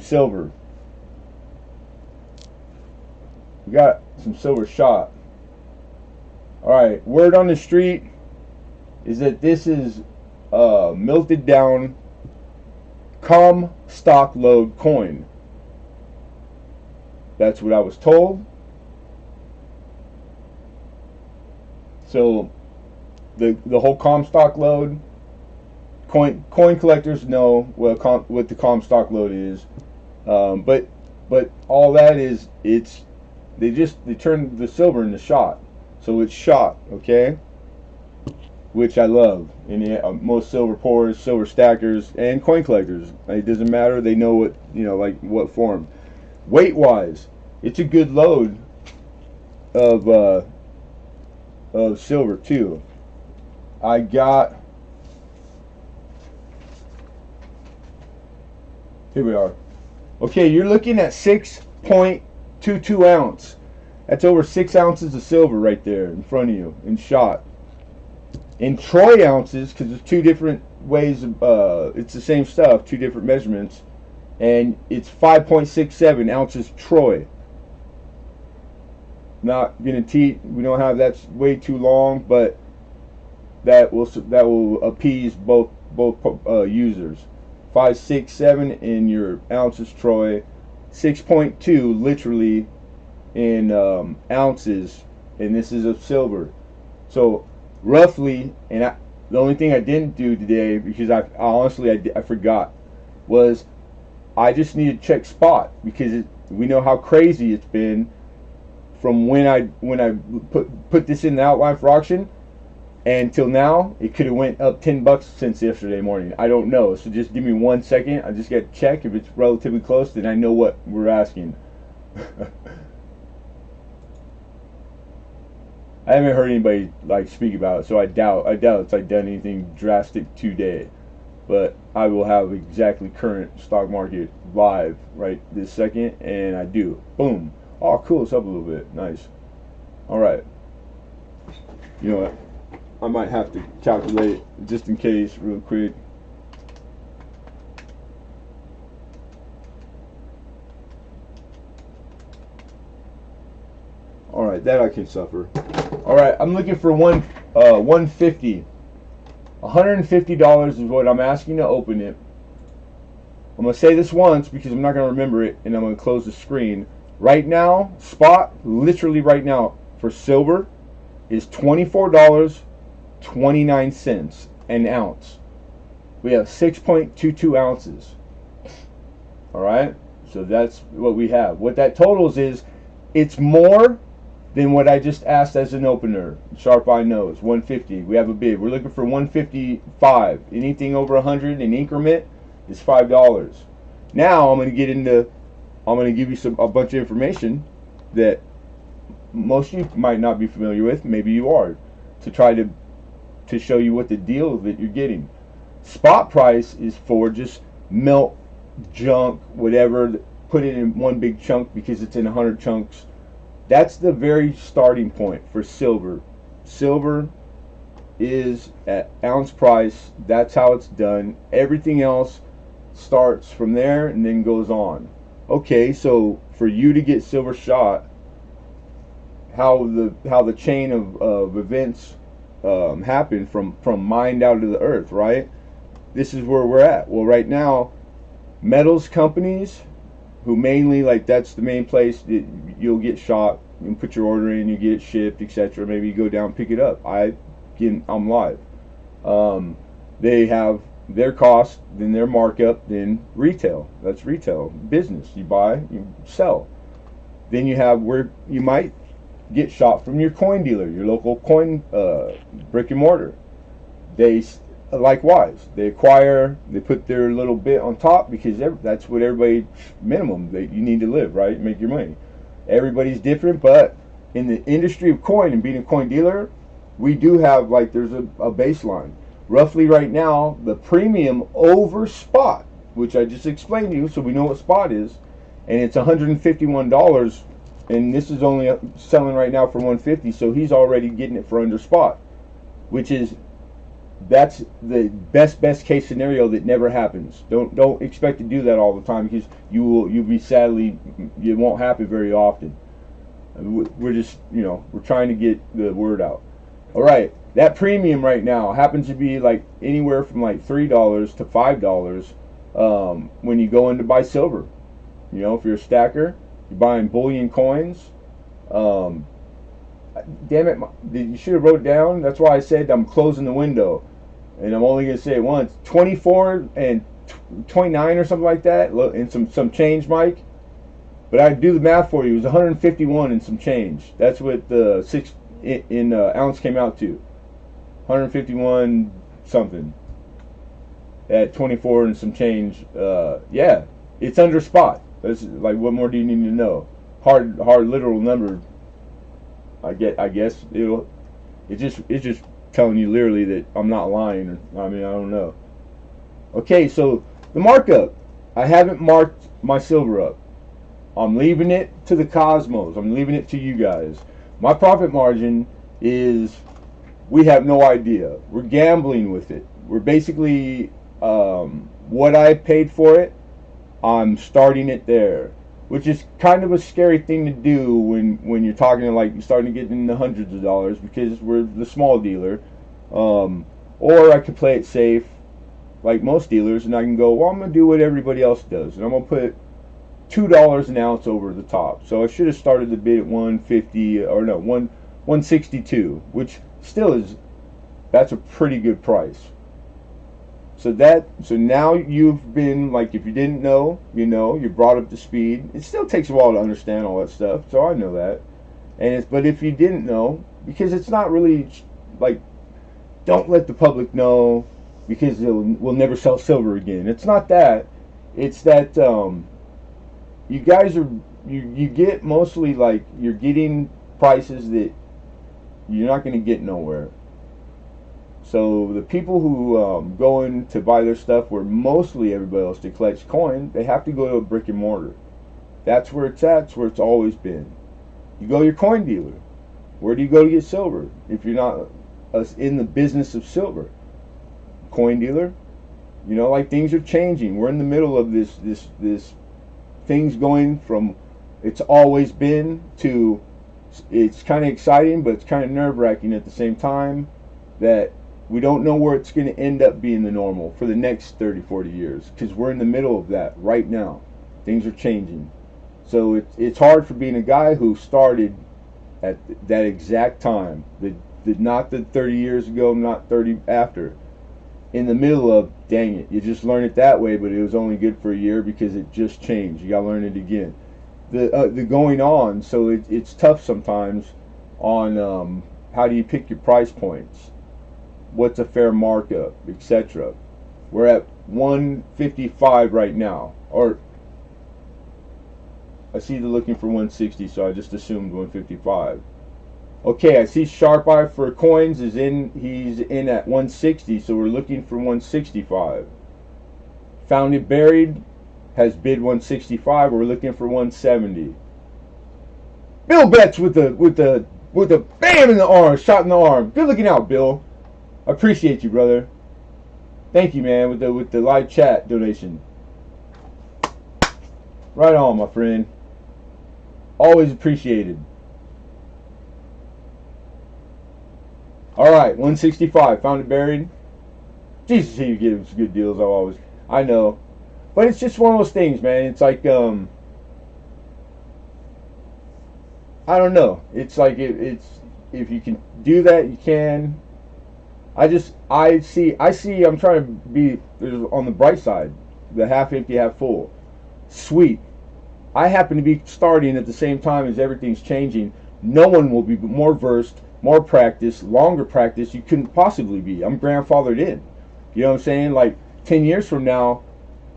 silver. We got some silver shot. All right, word on the street is that this is melted down stock load coin. That's what I was told. So the whole Comstock load, coin collectors know what the Comstock load is, but all that is, they turn the silver into shot, so it's shot, okay, which I love. And most silver pourers, silver stackers, and coin collectors, it doesn't matter. They know what, you know, like what form. Weight wise, it's a good load of silver too. I got, here we are. Okay, you're looking at 6.22 ounce. That's over 6 ounces of silver right there in front of you in shot. In troy ounces, because there's two different ways of, it's the same stuff, two different measurements. And it's 5.67 ounces troy. Not gonna teach. We don't have, that's way too long, but that will appease both users. 5.67 in your ounces troy, 6.2 literally in ounces, and this is of silver. So roughly, and the only thing I didn't do today, because I honestly forgot, was I just need to check spot, because we know how crazy it's been from when I put this in the outline for auction until now. It could have went up $10 since yesterday morning. I don't know, so just give me 1 second. I just got to check. If it's relatively close, then I know what we're asking. I haven't heard anybody like speak about it, so I doubt it's like done anything drastic today. But I will have exactly current stock market live right this second, and I do. Boom. Oh, cool. It's up a little bit. Nice. All right. You know what? I might have to calculate just in case real quick. All right, that I can suffer. All right, I'm looking for $150. $150 is what I'm asking to open it. I'm going to say this once because I'm not going to remember it, and I'm going to close the screen. Right now, spot, literally right now, for silver is $24.29 an ounce. We have 6.22 ounces. All right, so that's what we have. What that totals is, it's more than what I just asked as an opener. Sharp Eye knows. 150. We have a bid. We're looking for 155. Anything over 100 in increment is $5. Now I'm going to get into I'm going to give you a bunch of information that most of you might not be familiar with. Maybe you are, to try to show you what the deal that you're getting. Spot price is for just melt junk, whatever, put it in one big chunk because it's in 100 chunks. That's the very starting point for silver. Silver is at ounce price. That's how it's done. Everything else starts from there and then goes on. Okay, so for you to get silver shot, how the chain of events happen from mine down to the earth, right? This is where we're at. Well, right now, metals companies, who mainly, like, that's the main place that you'll get shot. You put your order in, you get it shipped, etc. Maybe you go down, pick it up. I'm live. They have their cost, then their markup, then retail. That's retail business. You buy, you sell. Then you have where you might get shot from your coin dealer, your local coin brick and mortar. They likewise, they acquire, they put their little bit on top because that's what everybody, minimum that you need to live, right? Make your money. Everybody's different, but in the industry of coin and being a coin dealer, we do have, like, there's a baseline. Roughly right now, the premium over spot, which I just explained to you, so we know what spot is, and it's $151, and this is only selling right now for $150, so he's already getting it for under spot, which is, that's the best case scenario that never happens. Don't expect to do that all the time, because you'll be sadly, it won't happen very often. We're just, we're trying to get the word out. All right, that premium right now happens to be like anywhere from like $3 to $5 when you go in to buy silver. If you're a stacker, you're buying bullion coins. Damn it, you should have wrote down. That's why I said I'm closing the window, and I'm only gonna say it once. 24 and 29 or something like that, and some change, Mike. But I do the math for you. It was 151 and some change. That's what the ounce came out to. 151 something at 24 and some change. Yeah, it's under spot. That's like, what more do you need to know? Hard literal number. I guess it's just telling you literally that I'm not lying. I don't know. Okay, so the markup. I haven't marked my silver up. I'm leaving it to the cosmos. I'm leaving it to you guys. My profit margin is, we have no idea. We're gambling with it. We're basically, what I paid for it, I'm starting it there, which is kind of a scary thing to do when you're talking to, like, you're starting to get in the hundreds of dollars, because we're the small dealer. Or I could play it safe, like most dealers, and I can go, well, I'm going to do what everybody else does, and I'm going to put $2 an ounce over the top. So I should have started the bid at 150, or no, 162, which still is, that's a pretty good price. So now you've been, like, if you didn't know, you're brought up to speed. It still takes a while to understand all that stuff, so I know that. But if you didn't know, because it's not really, like, don't let the public know because we'll never sell silver again. It's not that. It's that you guys are, you get mostly, like, you're getting prices that you're not going to get nowhere. So the people who go in to buy their stuff where mostly everybody else that collects coin, they have to go to a brick and mortar. That's where it's at. It's where it's always been. You go to your coin dealer. Where do you go to get silver if you're not in the business of silver? Coin dealer. Like, things are changing. We're in the middle of this things going from it's always been to it's kind of exciting, but it's kind of nerve-wracking at the same time, that we don't know where it's going to end up being the normal for the next 30, 40 years, because we're in the middle of that right now. Things are changing. So it's hard for being a guy who started at that exact time, not the 30 years ago, not 30 after. In the middle of, dang it, you just learn it that way, but it was only good for a year because it just changed. You got to learn it again. The going on, so it's tough sometimes on how do you pick your price points, what's a fair markup, etc. We're at 155 right now, or I see they're looking for 160, so I just assumed 155. Okay, I see Sharp Eye for coins is in. He's in at 160, so we're looking for 165. Found It Buried has bid 165. We're looking for 170. Bill Betts with the bam in the arm, shot in the arm. Good looking out, Bill. I appreciate you, brother. Thank you, man, with the live chat donation. Right on, my friend. Always appreciated. All right, 165. Found It Buried. Jesus, he gives good deals. I know, but it's just one of those things, man. It's like I don't know. It's like it's if you can do that, you can. I see. I'm trying to be on the bright side, the half empty, half full. Sweet. I happen to be starting at the same time as everything's changing. No one will be more versed, more practice, longer practice. You couldn't possibly be. I'm grandfathered in. You know what I'm saying? Like 10 years from now,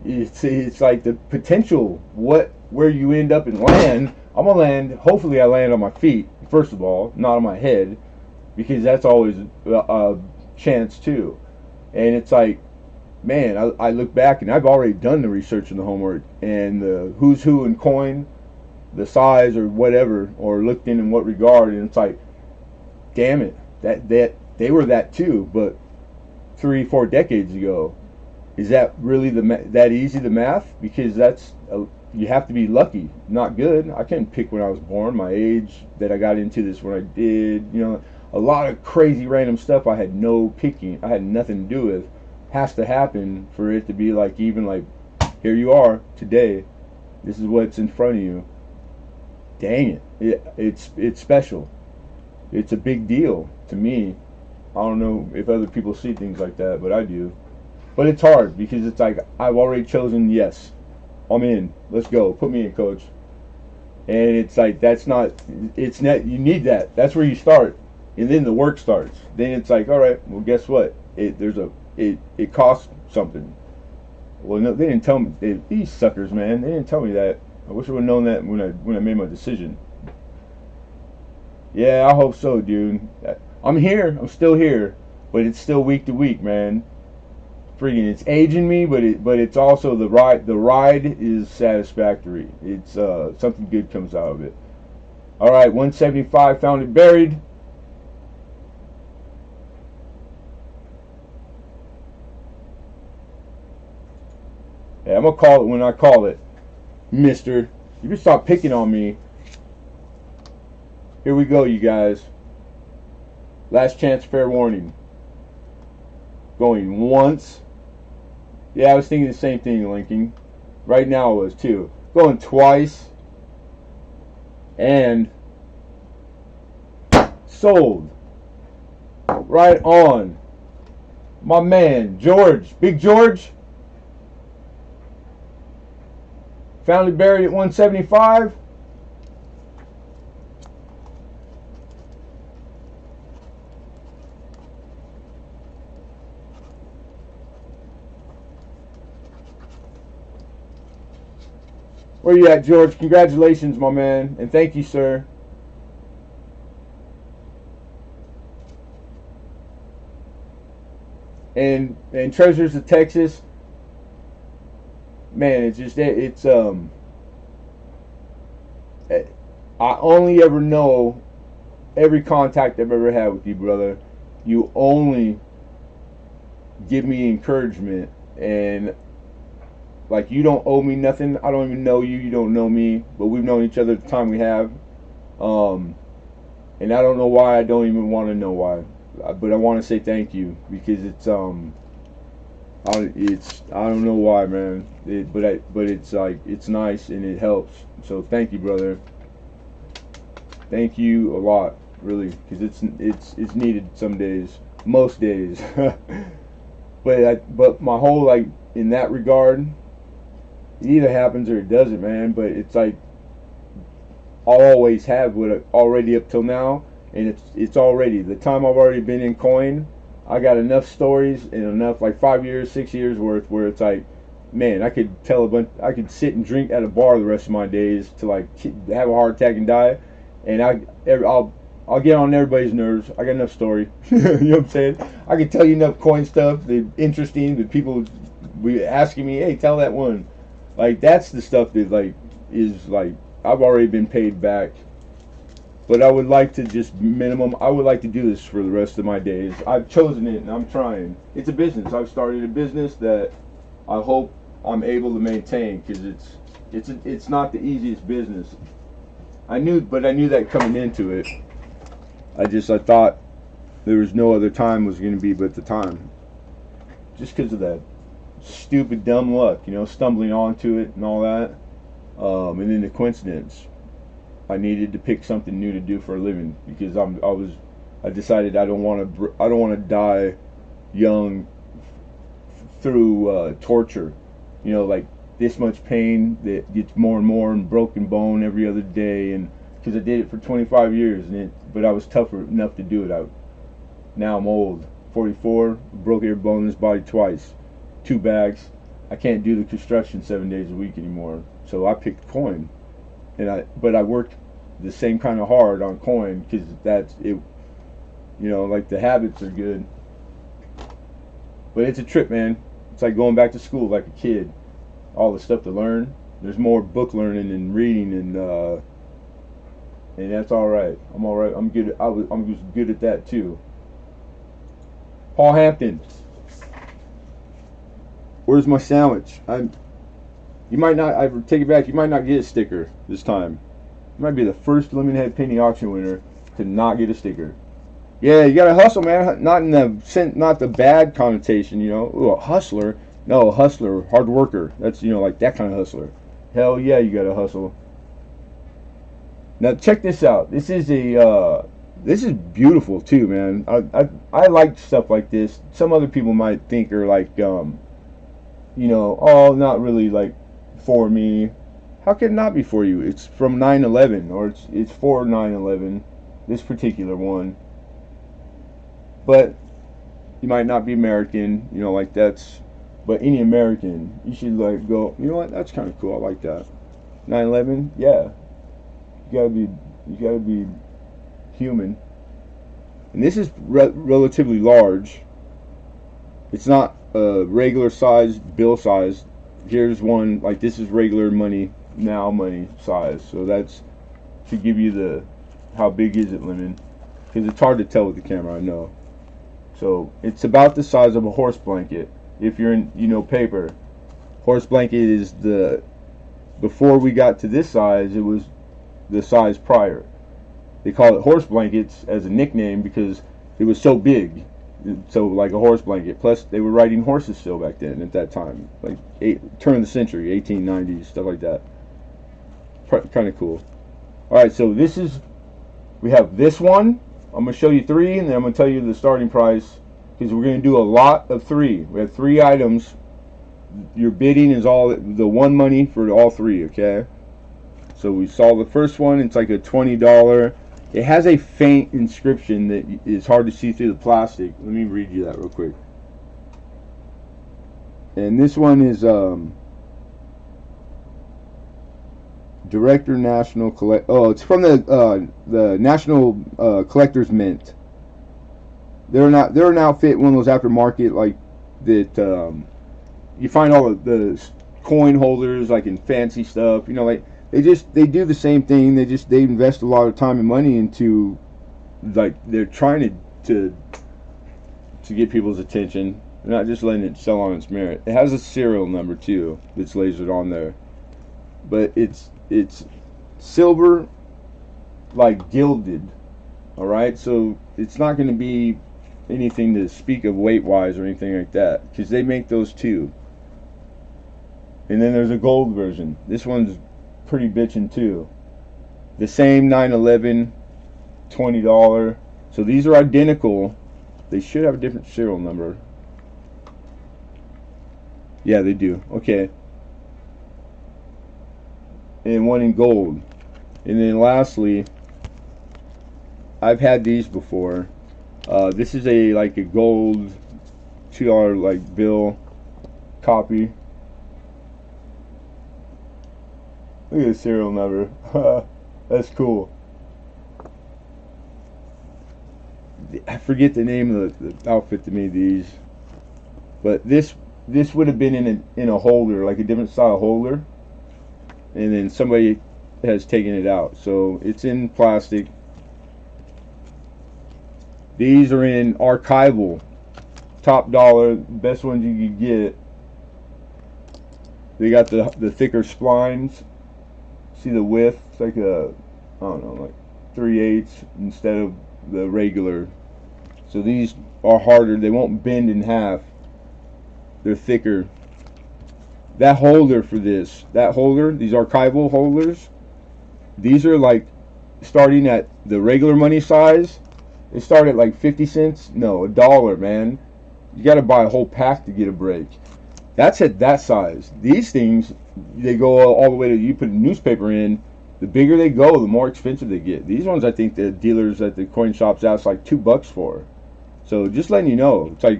it's like the potential where you end up and land. I'm gonna land. Hopefully, I land on my feet first of all, not on my head, because that's always a chance too. And it's like, man, I look back and I've already done the research and the homework and the who's who in coin, the size or whatever, or looked in what regard, and it's like, damn it, that they were that too, but 3-4 decades ago. Is that really that easy, the math? Because you have to be lucky, not good. I couldn't pick when I was born, my age, that I got into this when I did. You know, a lot of crazy random stuff I had no picking. I had nothing to do with. Has to happen for it to be like, even like, here you are today. This is what's in front of you. Dang it. It's special. It's a big deal to me. I don't know if other people see things like that, but I do. But it's hard because it's like, I've already chosen, yes, I'm in. Let's go. Put me in, coach. And it's like, you need that. That's where you start. And then the work starts. Then it's like, all right, well, guess what? It costs something. Well, no, they didn't tell me. These suckers, man, they didn't tell me that. I wish I would have known that when I made my decision. Yeah, I hope so, dude. I'm here. I'm still here. But it's still week to week, man. Freaking, it's aging me, but it's also the ride. The ride is satisfactory. It's something good comes out of it. All right, 175. Found It Buried. Yeah, I'm gonna call it when I call it, Mister. You just stop picking on me. Here we go, you guys. Last chance, fair warning. Going once. Yeah, I was thinking the same thing, Lincoln. Right now I was too. Going twice. And sold. Right on. My man, George. Big George. Found It Buried at 175. Where you at, George? Congratulations, my man, and thank you, sir. And Treasures of Texas, man, I only ever know every contact I've ever had with you, brother. You only give me encouragement, and like, you don't owe me nothing. I don't even know you. You don't know me, but we've known each other the time we have. And I don't know why. I don't even want to know why, but I want to say thank you because I don't know why, man. But it's like, it's nice and it helps. So thank you, brother. Thank you a lot, really, because it's needed some days, most days. but my whole, like, in that regard, it either happens or it doesn't, man. But it's like, I'll always have what already up till now, and it's already the time I've already been in coin. I got enough stories and enough, like 5 years, 6 years worth, where it's like, man, I could tell a bunch. I could sit and drink at a bar the rest of my days to like have a heart attack and die, and I'll get on everybody's nerves. I got enough story. You know what I'm saying? I could tell you enough coin stuff that interesting that people be asking me, hey, tell that one. Like that's the stuff that like is like I've already been paid back. But I would like to just minimum. I would like to do this for the rest of my days. I've chosen it and I'm trying. It's a business. I've started a business that I hope I'm able to maintain because it's not the easiest business. I knew that coming into it. I thought there was no other time was going to be but the time. Just because of that stupid dumb luck, stumbling onto it and all that, and then the coincidence. I needed to pick something new to do for a living because I decided I don't want to die young through torture, like this much pain that gets more and more and broken bone every other day, and because I did it for 25 years but I was tougher enough to do it. Now I'm old, 44, broke every bone in this body twice, 2 bags. I can't do the construction 7 days a week anymore, so I picked coin. But I worked the same kind of hard on coin because that's it. Like the habits are good. But it's a trip, man. It's like going back to school like a kid. All the stuff to learn. There's more book learning and reading, and that's all right. I'm all right. I'm good. I'm just good at that too. Paul Hampton. Where's my sandwich? You might not. I take it back. You might not get a sticker this time. You might be the first Lemonhead penny auction winner to not get a sticker. Yeah, you gotta hustle, man. Not the bad connotation. Ooh, a hustler. No, a hustler, hard worker. That's like that kind of hustler. Hell yeah, you gotta hustle. Now check this out. This is beautiful too, man. I like stuff like this. Some other people might think are like not really like for me. How can it not be for you? It's from 9/11, or it's for 9/11, this particular one. But you might not be American, like that's. But any American, you should like go. You know what? That's kind of cool. I like that. 9/11, yeah. You gotta be human. And this is relatively large. It's not a regular size bill size. Here's one like this is regular money size. So that's to give you how big is it lemon, because it's hard to tell with the camera, I know. So it's about the size of a horse blanket. If you're in paper, horse blanket is before we got to this size, it was the size prior. They call it horse blankets as a nickname because it was so big. So like a horse blanket. Plus they were riding horses still back then at that time, like turn of the century, 1890s, stuff like that. Kind of cool. All right, so we have this one. I'm gonna show you 3, and then I'm gonna tell you the starting price because we're gonna do a lot of 3. We have 3 items. Your bidding is all the one money for all 3. Okay. So we saw the first one. It's like a $20. It has a faint inscription that is hard to see through the plastic. Let me read you that real quick. And this one is Director National Collect. Oh, it's from the National Collectors Mint. They're an outfit, one of those aftermarket like that. You find all the coin holders like in fancy stuff. Like. They do the same thing. They invest a lot of time and money into, like, they're trying to get people's attention. They're not just letting it sell on its merit. It has a serial number too that's lasered on there, but it's silver, like gilded. All right, so it's not going to be anything to speak of weight wise or anything like that because they make those too. And then there's a gold version. This one's pretty bitchin' too. The same 9/11, $20. So these are identical. They should have a different serial number. Yeah, they do. Okay. And one in gold. And then lastly, I've had these before. This is like a gold $2 like bill copy. Look at the serial number. That's cool. I forget the name of the outfit that made these, but this would have been in a holder, like a different style holder, and then somebody has taken it out. So it's in plastic. These are in archival, top dollar, best ones you could get. They got the thicker splines. See the width? It's like a, I don't know, like 3/8 instead of the regular. So these are harder. They won't bend in half. They're thicker. That holder for this, these archival holders, these are like starting at the regular money size. They start at like 50 cents. No, $1, man. You got to buy a whole pack to get a break. That's at that size. These things, they go all the way to, you put a newspaper in, the bigger they go, the more expensive they get. These ones, I think the dealers at the coin shops ask like $2 for. So just letting you know, it's like,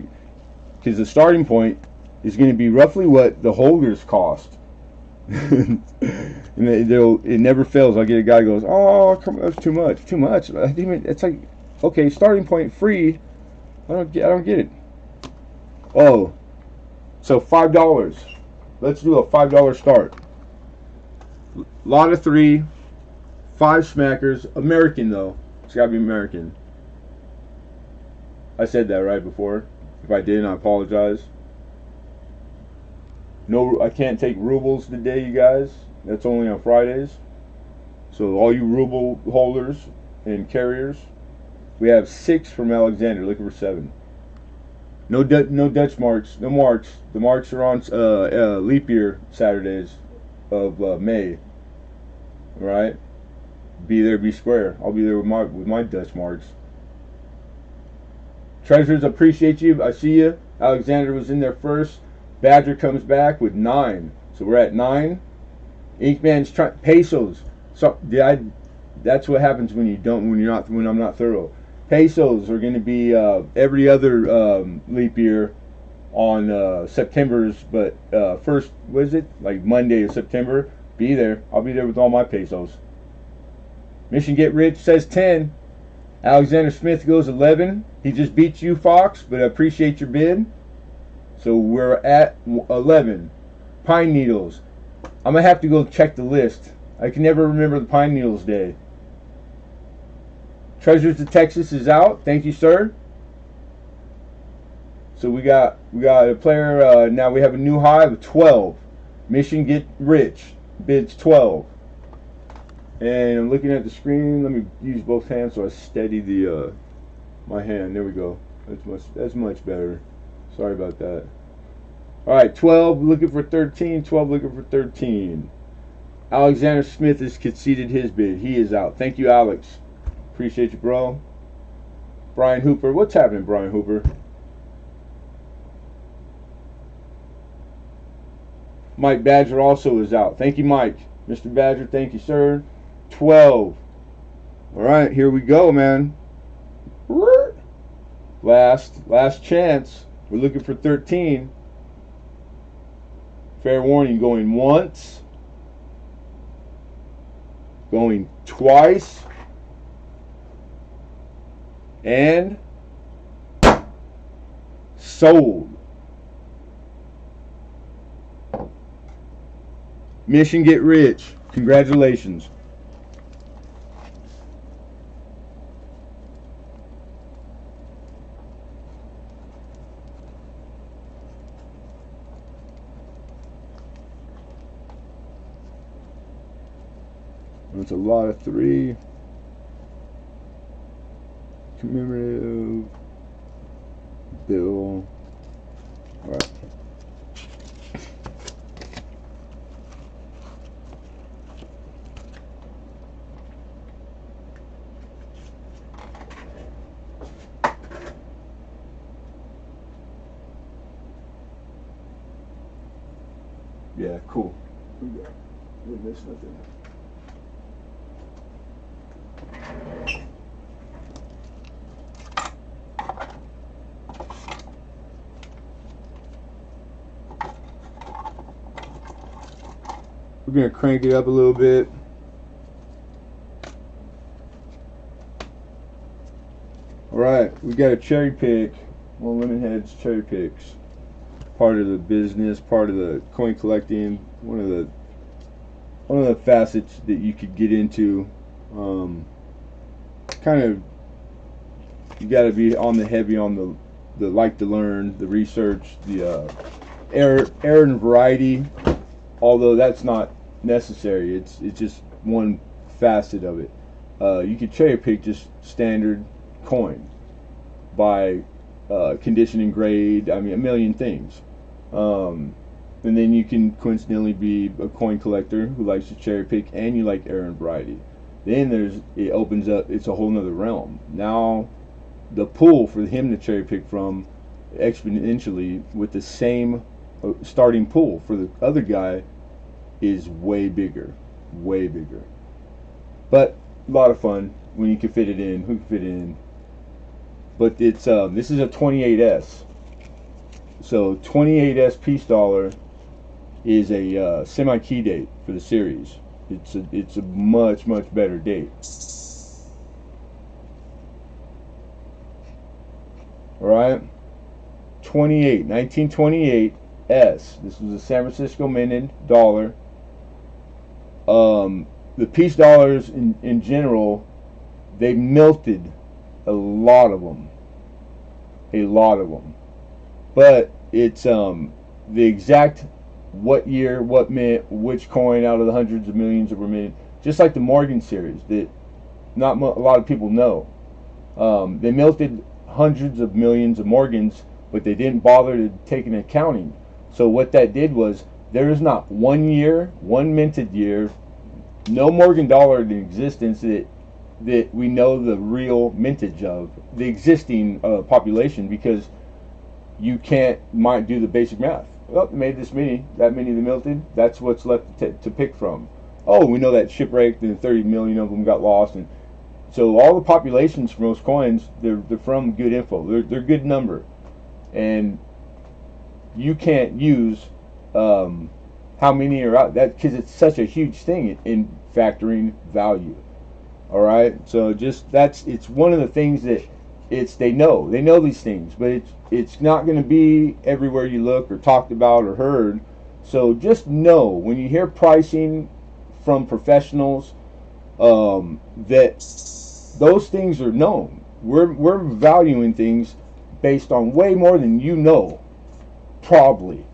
because the starting point is going to be roughly what the holders cost. And it never fails. I'll get a guy who goes, oh, come on, that's too much. Too much. It's like, okay, starting point free. I don't get it. Oh, so $5. Let's do a $5 start. Lot of 3, 5 smackers. American though. It's gotta be American. I said that right before. If I didn't, I apologize. No, I can't take rubles today, you guys. That's only on Fridays. So all you ruble holders and carriers, we have 6 from Alexander. Looking for 7. No Dutch marks. No marks. The marks are on leap year Saturdays of May. All right. Be there, be square. I'll be there with my Dutch marks. Treasures, appreciate you. I see you. Alexander was in there first. Badger comes back with 9. So we're at 9. Inkman's pesos. So that's what happens when I'm not thorough. Pesos are going to be every other leap year on September's, but first, what is it? Like Monday of September. Be there. I'll be there with all my pesos. Mission Get Rich says 10. Alexander Smith goes 11. He just beat you, Fox, but I appreciate your bid. So we're at 11. Pine Needles. I'm going to have to go check the list. I can never remember the Pine Needles Day. Treasures of Texas is out. Thank you, sir. So we got a player. Now we have a new high of 12. Mission Get Rich bids 12. And I'm looking at the screen. Let me use both hands so I steady the my hand. There we go. That's much better. Sorry about that. All right, 12 looking for 13. 12 looking for 13. Alexander Smith has conceded his bid. He is out. Thank you, Alex. Appreciate you, bro. Brian Hooper. What's happening, Brian Hooper? Mike Badger also is out. Thank you, Mike. Mr. Badger, thank you, sir. 12. All right, here we go, man. Last chance. We're looking for 13. Fair warning, going once. Going twice. And sold. Mission Get Rich. Congratulations. It's a lot of 3. Commemorative bill. All right. Yeah, cool. We missed nothing. We're gonna crank it up a little bit. All right, we got a cherry pick. Well, Lemonhead's cherry picks. Part of the business, part of the coin collecting. One of the facets that you could get into. Kind of, you got to be on the heavy on the like to learn, the research, the error and variety. Although that's not necessary, it's just one facet of it. You could cherry pick just standard coin by condition and grade. I mean, a million things. And then you can coincidentally be a coin collector who likes to cherry pick, and you like error and variety. Then it opens up. It's a whole nother realm. Now, the pool for him to cherry pick from exponentially with the same starting pool for the other guy is way bigger, way bigger. But a lot of fun when you can fit it in. Who can fit it in? But it's this is a 28S. So 28S piece dollar is a semi-key date for the series. It's a much better date. All right, 1928 S. This was a San Francisco minted dollar. The piece dollars in general, they melted a lot of them. But it's the exact what year, what mint, which coin out of the hundreds of millions that were minted. Just like the Morgan series that not a lot of people know. They melted hundreds of millions of Morgans, but they didn't bother to take an accounting. So what that did was there is not one year, one minted year, no Morgan dollar in existence that we know the real mintage of the existing population, because you can't do the basic math. Well, they made this many, that many they melted. That's what's left to pick from. Oh, we know that shipwrecked and 30 million of them got lost, and so all the populations for most coins, they're from good info. They're good number, and you can't use how many are out that because it's such a huge thing in factoring value. All right, so it's one of the things that they know these things, but it's not going to be everywhere you look or talked about or heard. So just know when you hear pricing from professionals that those things are known. We're valuing things based on way more than you know. Probably,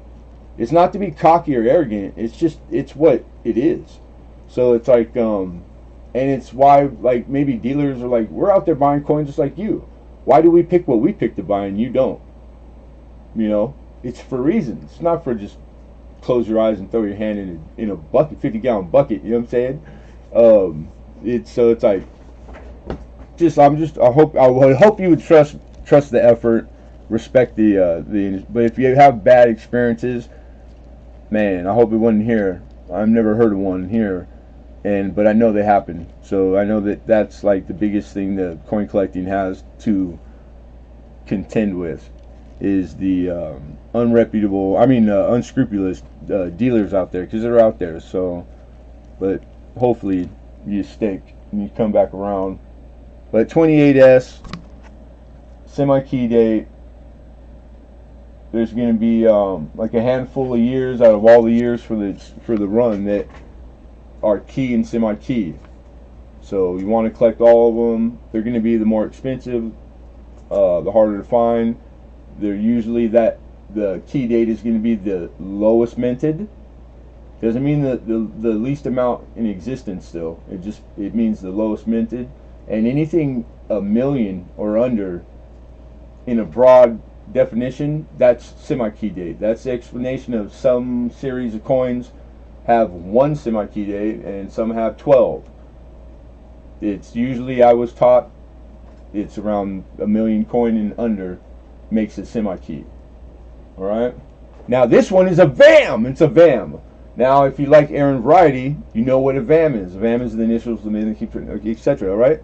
it's not to be cocky or arrogant. It's what it is. So it's like and it's why like maybe dealers are like, we're out there buying coins just like you. Why do we pick what we pick to buy and you don't? You know, it's for reasons. It's not for just close your eyes and throw your hand in a bucket, 50-gallon bucket. You know what I'm saying? It's like I would hope you would trust the effort, respect the. But if you have bad experiences, man, I hope it wasn't here. I've never heard of one here. But I know they happen, so I know that's like the biggest thing that coin collecting has to contend with is the unscrupulous dealers out there, because they're out there. So, but hopefully you stick and you come back around. But 28S semi-key date. There's going to be like a handful of years out of all the years for the run that are key and semi-key. So you want to collect all of them. They're going to be the more expensive, the harder to find. They're usually the key date is going to be the lowest minted. Doesn't mean the least amount in existence still. It means the lowest minted. And anything a million or under in a broad definition, that's semi-key date. That's the explanation of some series of coins have one semi-key date and some have 12. It's usually, I was taught, it's around a million coin and under makes it semi-key. Alright? Now this one is a VAM! It's a VAM. Now if you like Aaron variety, you know what a VAM is. A VAM is the initials, the minute, etc. Alright?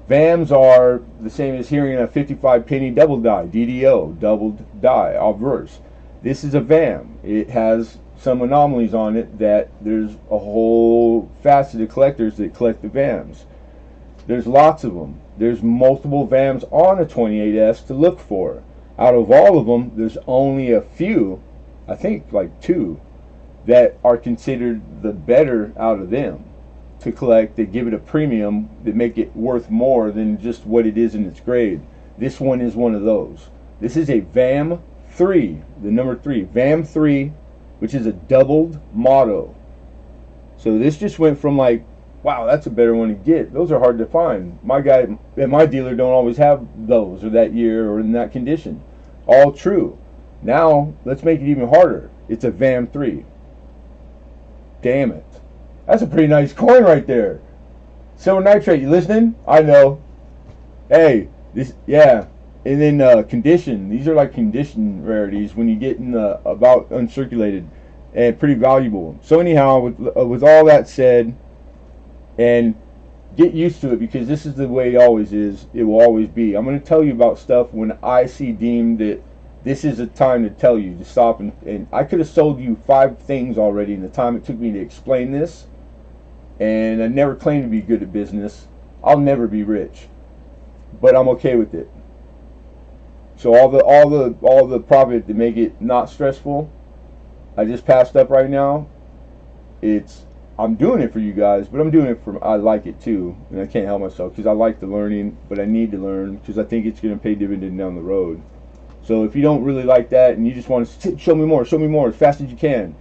VAMs are the same as hearing a 55 penny double die, DDO, doubled die, obverse. This is a VAM. It has some anomalies on it, that there's a whole facet of collectors that collect the VAMs. There's lots of them. There's multiple VAMs on a 28S to look for. Out of all of them, there's only a few, I think like 2, that are considered the better out of them to collect. They give it a premium that make it worth more than just what it is in its grade. This one is one of those. This is a VAM 3, the number 3, VAM 3, which is a doubled motto. So this just went from like, wow, that's a better one to get. Those are hard to find. My guy at my dealer don't always have those, or that year, or in that condition. All true. Now, let's make it even harder. It's a VAM 3. Damn it. That's a pretty nice coin right there. Silver nitrate, you listening? I know. Hey, this, yeah. And then condition. These are like condition rarities when you get in the about uncirculated, and pretty valuable. So anyhow, with all that said, and get used to it, because this is the way it always is. It will always be. I'm going to tell you about stuff when I see deemed that this is a time to tell you to stop. And I could have sold you 5 things already in the time it took me to explain this. And I never claimed to be good at business. I'll never be rich, but I'm okay with it. So all the profit to make it not stressful, I just passed up right now. I'm doing it for you guys, but I'm doing it for, I like it too, and I can't help myself, because I like the learning, but I need to learn because I think it's going to pay dividend down the road. So if you don't really like that and you just want to show me more as fast as you can,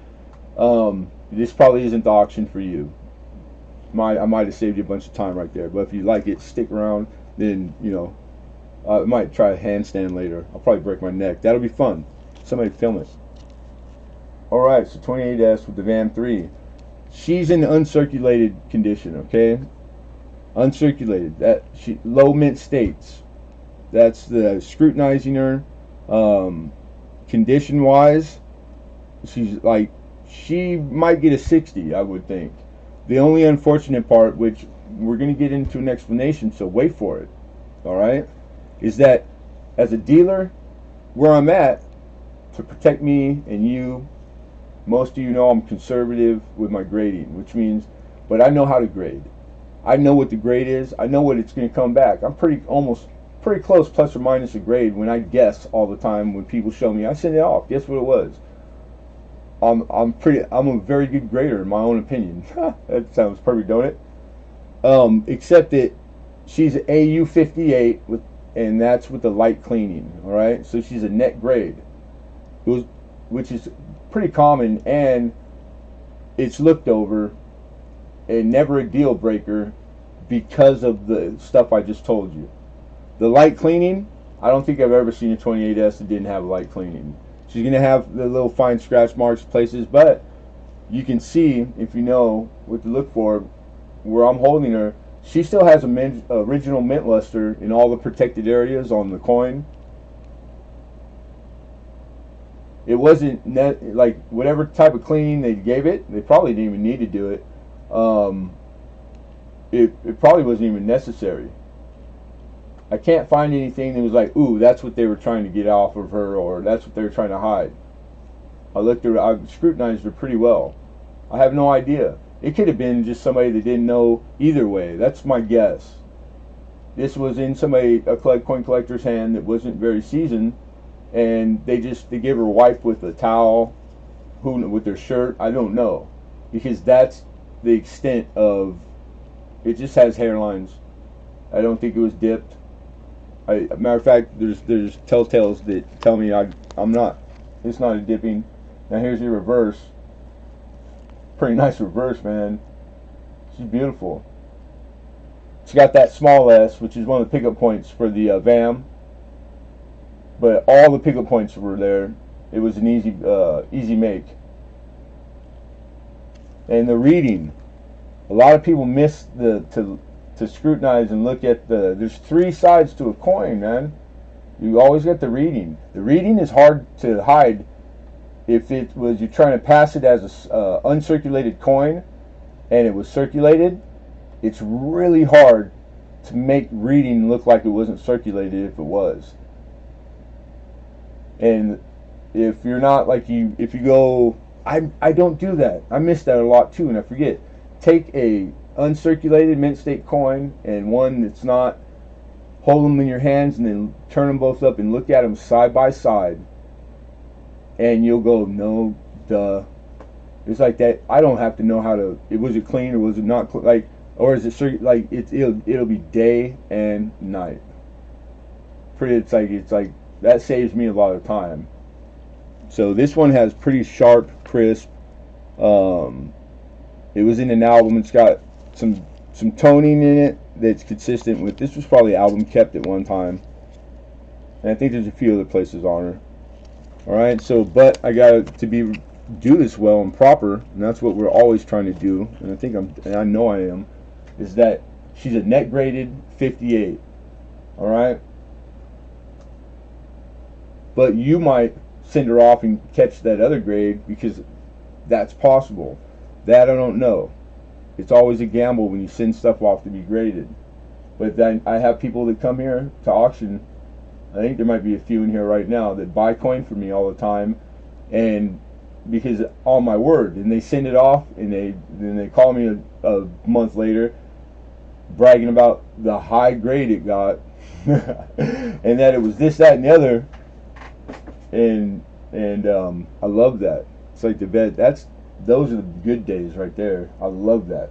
this probably isn't the auction for you. I might have saved you a bunch of time right there, but if you like it, stick around. Then I might try a handstand later. I'll probably break my neck. That'll be fun. Somebody film it. All right, so 28S with the VAM 3. She's in uncirculated condition, okay? Uncirculated. That low mint states. That's the scrutinizing her. Condition wise, she might get a 60, I would think. The only unfortunate part, which we're going to get into an explanation, so wait for it, all right, is that as a dealer, where I'm at, to protect me and you, most of you know I'm conservative with my grading, which means, but I know how to grade. I know what the grade is. I know what it's going to come back. I'm pretty close, plus or minus a grade, when I guess all the time. When people show me, I send it off. Guess what it was? I'm a very good grader in my own opinion. That sounds perfect, don't it? Except that she's AU 58 and that's with the light cleaning. All right, so she's a net grade, which is pretty common, and it's looked over and never a deal breaker because of the stuff I just told you. The light cleaning, I don't think I've ever seen a 28S that didn't have light cleaning. She's going to have the little fine scratch marks places, but you can see, if you know what to look for, where I'm holding her, she still has original mint luster in all the protected areas on the coin. It wasn't like whatever type of cleaning they gave it, they probably didn't even need to do it. It probably wasn't even necessary. I can't find anything that was like, ooh, that's what they were trying to get off of her, or that's what they were trying to hide. I've scrutinized her pretty well. I have no idea. It could have been just somebody that didn't know either way. That's my guess. This was in a coin collector's hand that wasn't very seasoned, and they gave her a wipe with a towel, with their shirt. I don't know, because that's the extent of it. Just has hairlines. I don't think it was dipped. Matter of fact, there's telltales that tell me I'm not. It's not a dipping. Now here's your reverse. Pretty nice reverse, man. She's beautiful. She got that small S, which is one of the pickup points for the VAM. But all the pickup points were there. It was an easy make. And the reading, a lot of people miss to scrutinize and look at there's 3 sides to a coin, man. You always get the reading. The reading is hard to hide. If it was you're trying to pass it as a uncirculated coin and it was circulated, it's really hard to make reading look like it wasn't circulated if it was. And if you're not if you go I don't do that. I miss that a lot too, and I forget. Take a uncirculated mint state coin and one that's not. Hold them in your hands and then turn them both up and look at them side by side, and you'll go, no, duh. It's like that. I don't have to know how to. Was it clean or was it not clean? Like, or is it like it'll be day and night. It's like that saves me a lot of time. So this one has pretty sharp, crisp. It was in an album. It's got some toning in it that's consistent with. This was probably album kept at one time, and I think there's a few other places on her. All right, so but I got to do this well and proper, and that's what we're always trying to do. And I know I am. Is that she's a net graded 58. All right, but you might send her off and catch that other grade because that's possible. That I don't know. It's always a gamble when you send stuff off to be graded. But then I have people that come here to auction. I think there might be a few in here right now that buy coin from me all the time, and because on my word, and they send it off, and then they call me a month later, bragging about the high grade it got, and that it was this, that, and the other, and I love that. It's like the bed. Those are the good days right there. I love that.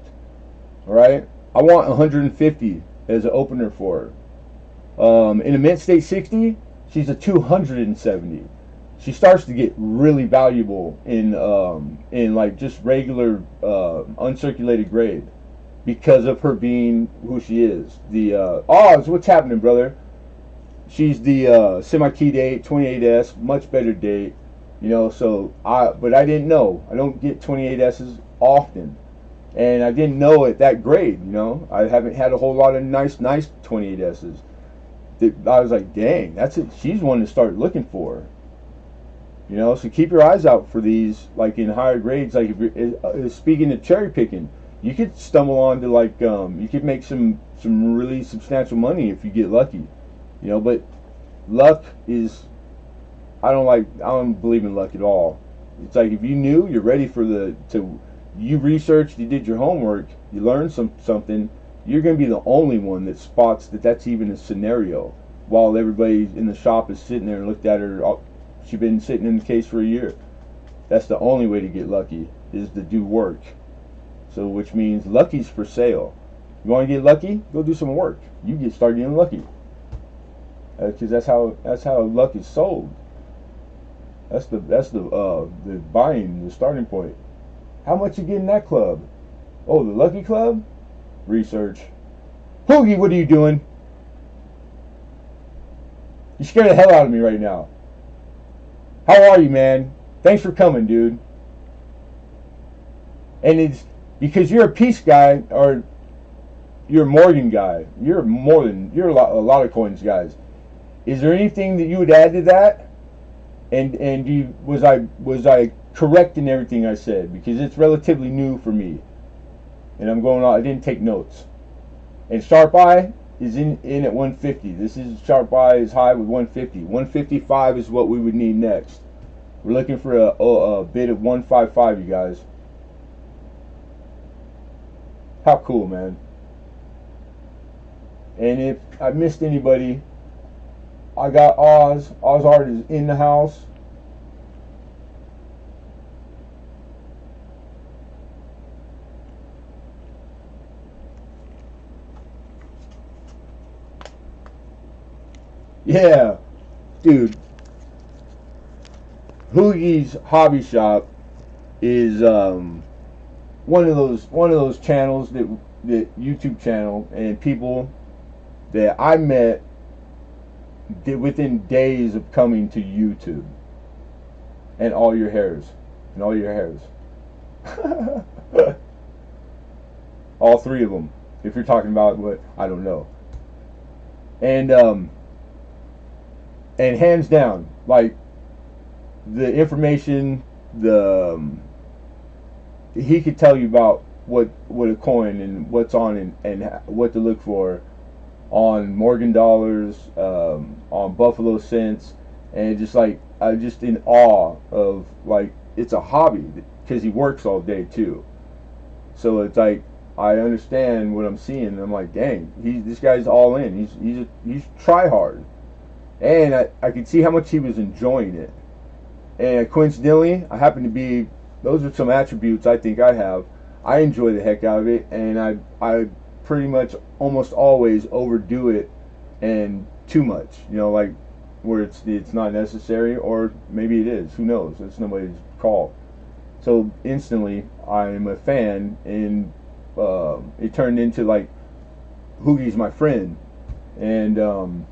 All right, I want 150 as an opener for her. In a mint state 60, she's a 270. She starts to get really valuable in like just regular uncirculated grade because of her being who she is. Oz, what's happening, brother? She's the semi-key date 28S, much better date. You know, but I didn't know. I don't get 28S's often, and I didn't know at that grade. You know, I haven't had a whole lot of nice 28S's. I was like, dang, that's it. She's one to start looking for. You know, so keep your eyes out for these, like in higher grades. Like if you're speaking of cherry picking, you could stumble onto like you could make some really substantial money if you get lucky. You know, but luck is. I don't believe in luck at all. It's like if you knew, you're ready for you researched, you did your homework, you learned something, you're going to be the only one that spots that's even a scenario while everybody in the shop is sitting there and looked at her. She's been sitting in the case for a year. That's the only way to get lucky, is to do work. So which means lucky's for sale. You want to get lucky? Go do some work. You start getting lucky. Because that's how luck is sold. That's the buying, the starting point. How much you get in that club? Oh, the Lucky Club? Research. Hoogie, what are you doing? You scared the hell out of me right now. How are you, man? Thanks for coming, dude. And it's because you're a peace guy, or you're a Morgan guy. You're a lot of coins guys. Is there anything that you would add to that? And was I correct in everything I said? Because it's relatively new for me, and I'm going on. I didn't take notes. And sharp eye is in at 150. This is sharp eye is high with 150. 155 is what we would need next. We're looking for a bid of 155, you guys. How cool, man. And if I missed anybody, I got Oz. Oz Art is in the house. Yeah, dude. Hoogie's Hobby Shop is one of those channels that YouTube channel, and people that I met within days of coming to YouTube, and all your hairs, all three of them. If you're talking about what, I don't know, and hands down, like the information, he could tell you about what a coin and what's on and what to look for on Morgan dollars, on Buffalo cents, and just like I'm just in awe of like it's a hobby because he works all day too. So it's like I understand what I'm seeing. And I'm like, dang, this guy's all in. He's try hard, and I could see how much he was enjoying it. And coincidentally, I happen to be. Those are some attributes I think I have. I enjoy the heck out of it, and I pretty much almost always overdo it and too much. You know, like where it's not necessary, or maybe it is. Who knows? That's nobody's call. So instantly, I'm a fan, and it turned into like Hoogie's my friend, and a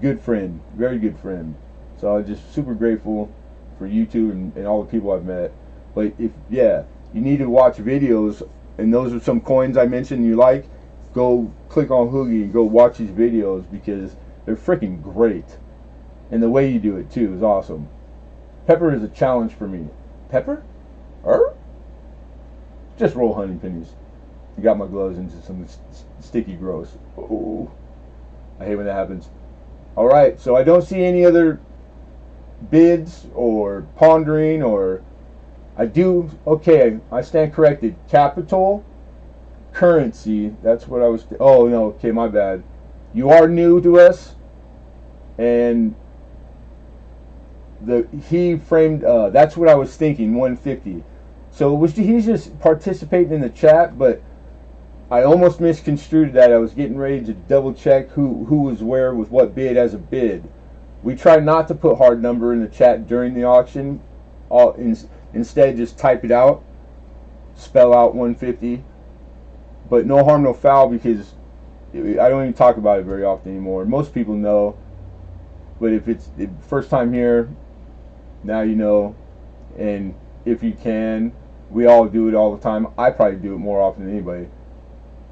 good friend, very good friend. So I'm just super grateful for YouTube and all the people I've met. But if you need to watch videos, and those are some coins I mentioned you like, go click on Hoogie and go watch these videos because they're freaking great. And the way you do it too is awesome. Pepper is a challenge for me. Pepper? Just roll honey pennies. I got my gloves into some sticky gross. Oh, I hate when that happens. Alright, so I don't see any other bids or pondering or I do. Okay, I stand corrected. Capital currency. That's what I was. Oh no. Okay, my bad. You are new to us, and he framed. That's what I was thinking. 150. So he's just participating in the chat, but I almost misconstrued that. I was getting ready to double check who was where with what bid as a bid. We try not to put hard number in the chat during the auction. Instead, just type it out, spell out 150. But no harm, no foul, because I don't even talk about it very often anymore. Most people know, but if it's the first time here, now you know. And if you can, we all do it all the time. I probably do it more often than anybody,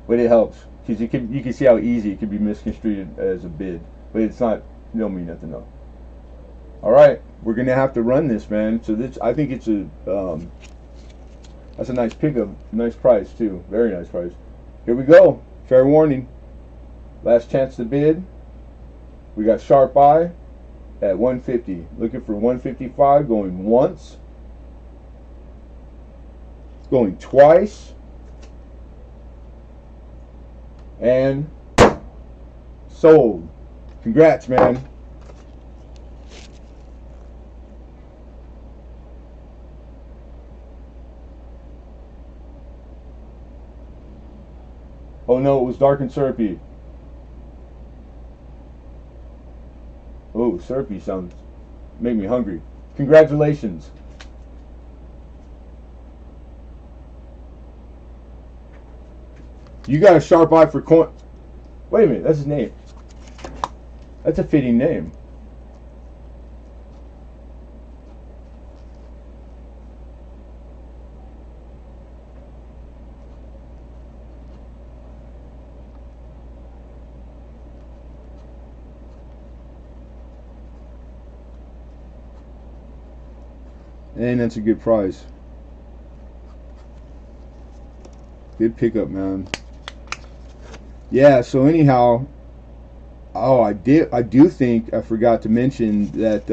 but it helps because you can see how easy it can be misconstrued as a bid, but it's not. It don't mean nothing though. All right, we're gonna have to run this, man. So I think it's that's a nice pickup, nice price too, very nice price. Here we go. Fair warning. Last chance to bid. We got sharp eye at 150. Looking for 155. Going once. Going twice. And sold. Congrats, man. Oh no, it was dark and syrupy. Oh, syrupy sounds make me hungry. Congratulations. You got a sharp eye for coin. Wait a minute, that's his name. That's a fitting name. And that's a good price. Good pickup, man. Yeah, so anyhow, I do think I forgot to mention that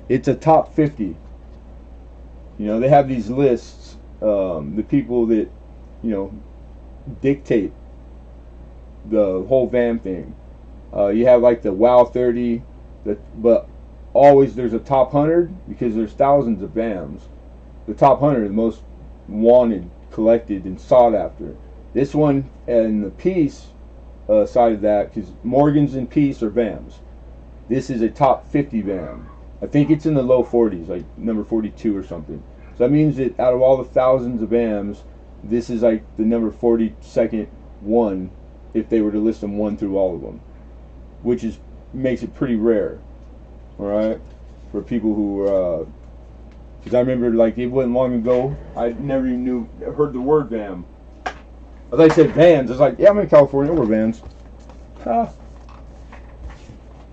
it's a top 50. You know, they have these lists, the people that, you know, dictate the whole VAM thing. You have like the WOW 30, but always there's a top 100 because there's thousands of VAMs. The top 100 are the most wanted, collected, and sought after. This one and the Peace side of that, because Morgans and Peace are VAMs. This is a top 50 VAM. I think it's in the low 40s, like number 42 or something. So that means that out of all the thousands of VAMs, this is like the number 42nd one if they were to list them one through all of them, which makes it pretty rare. All right, for people who, because I remember like it wasn't long ago, I never even heard the word VAM. As I said vans, it's like, yeah, I'm in California, we're vans.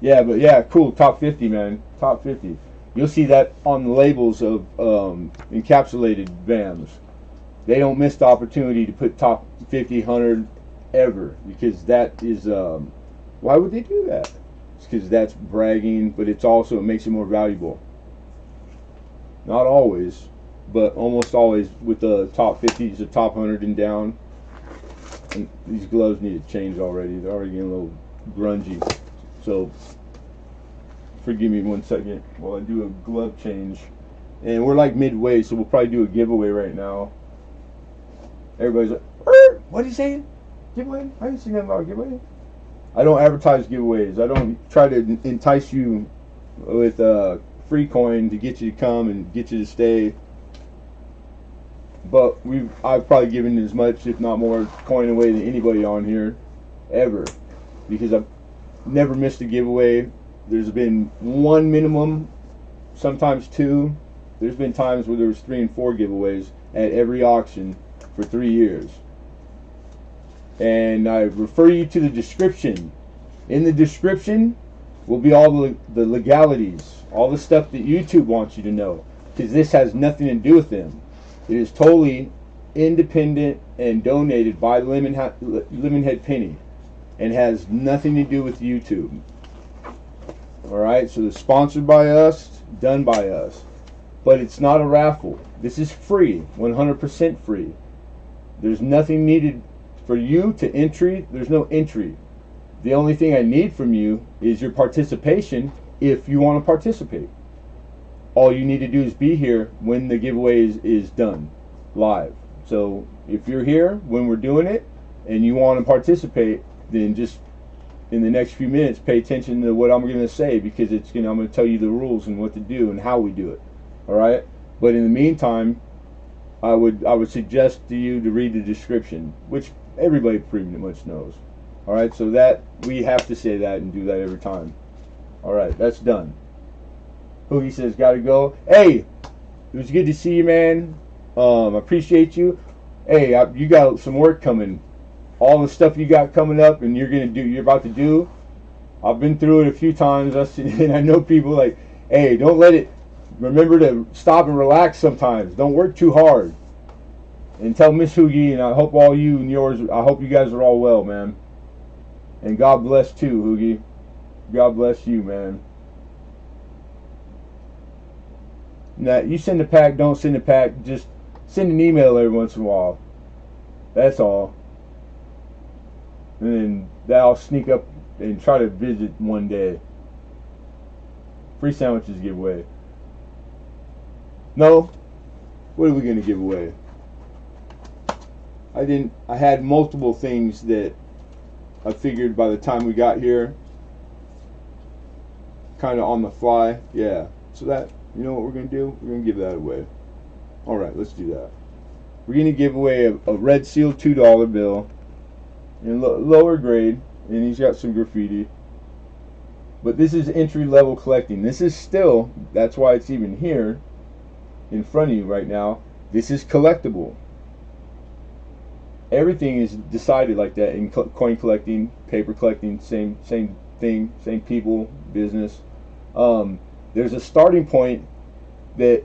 Yeah, but yeah, cool, top 50, man, top 50. You'll see that on the labels of encapsulated VAMs. They don't miss the opportunity to put top 50, 100 ever, because that is, why would they do that? It's because that's bragging, but it's also, it makes it more valuable. Not always, but almost always with the top 50s, the top 100 and down. And these gloves need to change already. They're already getting a little grungy. So forgive me 1 second while I do a glove change. And we're like midway, so we'll probably do a giveaway right now. Everybody's like, what are you saying? Giveaway? I didn't say nothing about a giveaway. I don't advertise giveaways. I don't try to entice you with free coin to get you to come and get you to stay. But I've probably given as much, if not more, coin away than anybody on here ever, because I've never missed a giveaway. There's been one minimum, sometimes two. There's been times where there was 3 and 4 giveaways at every auction for 3 years. And I refer you to the description. In the description will be all the legalities, all the stuff that YouTube wants you to know, because this has nothing to do with them. It is totally independent and donated by Lemonhead Penny, and has nothing to do with YouTube. Alright, so it's sponsored by us, done by us. But it's not a raffle. This is free, 100% free. There's nothing needed for you to entry. There's no entry. The only thing I need from you is your participation if you want to participate. All you need to do is be here when the giveaway is done, live. So if you're here when we're doing it and you want to participate, then just in the next few minutes pay attention to what I'm going to say, because I'm going to tell you the rules and what to do and how we do it. All right? But in the meantime, I would suggest to you to read the description, which everybody pretty much knows. All right? So that we have to say that and do that every time. All right, that's done. Hoogie says, gotta go. Hey, it was good to see you, man. Appreciate you. Hey, you got some work coming. All the stuff you got coming up and you're about to do. I've been through it a few times. And I know people like, hey, don't let it. Remember to stop and relax sometimes. Don't work too hard. And tell Miss Hoogie, and I hope all you and yours, I hope you guys are all well, man. And God bless too, Hoogie. God bless you, man. Now, you send a pack, don't send a pack. Just send an email every once in a while. That's all. And then I'll sneak up and try to visit one day. Free sandwiches giveaway. No. What are we going to give away? I had multiple things that I figured by the time we got here, kind of on the fly. Yeah. So that, you know what we're going to do? We're going to give that away. Alright, let's do that. We're going to give away a red seal $2 bill in lower grade, and he's got some graffiti. But this is entry level collecting. This is still, that's why it's even here in front of you right now. This is collectible. Everything is decided like that in coin collecting, paper collecting, same thing, same people, business. There's a starting point that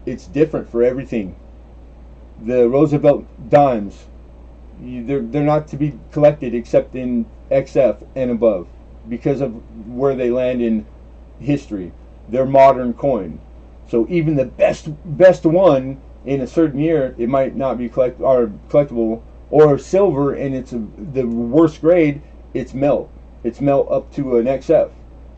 it's different for everything. The Roosevelt dimes, they're not to be collected except in XF and above because of where they land in history. They're modern coin. So even the best one in a certain year, it might not be collectible. Or silver, and it's the worst grade, it's melt. It's melt up to an XF.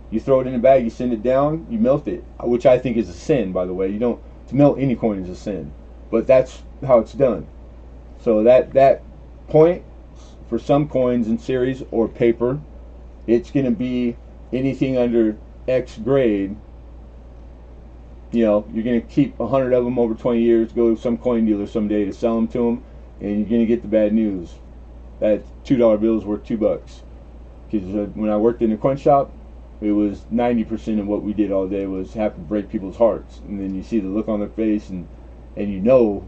You throw it in a bag, you send it down, you melt it, which I think is a sin, by the way. To melt any coin is a sin, but that's how it's done. So that point for some coins in series or paper, it's going to be anything under X grade. You know, you're going to keep 100 of them over 20 years, go to some coin dealer someday to sell them to them, and you're going to get the bad news. That $2 bill is worth $2. Because when I worked in a coin shop, it was 90% of what we did all day was have to break people's hearts. And then you see the look on their face, and you know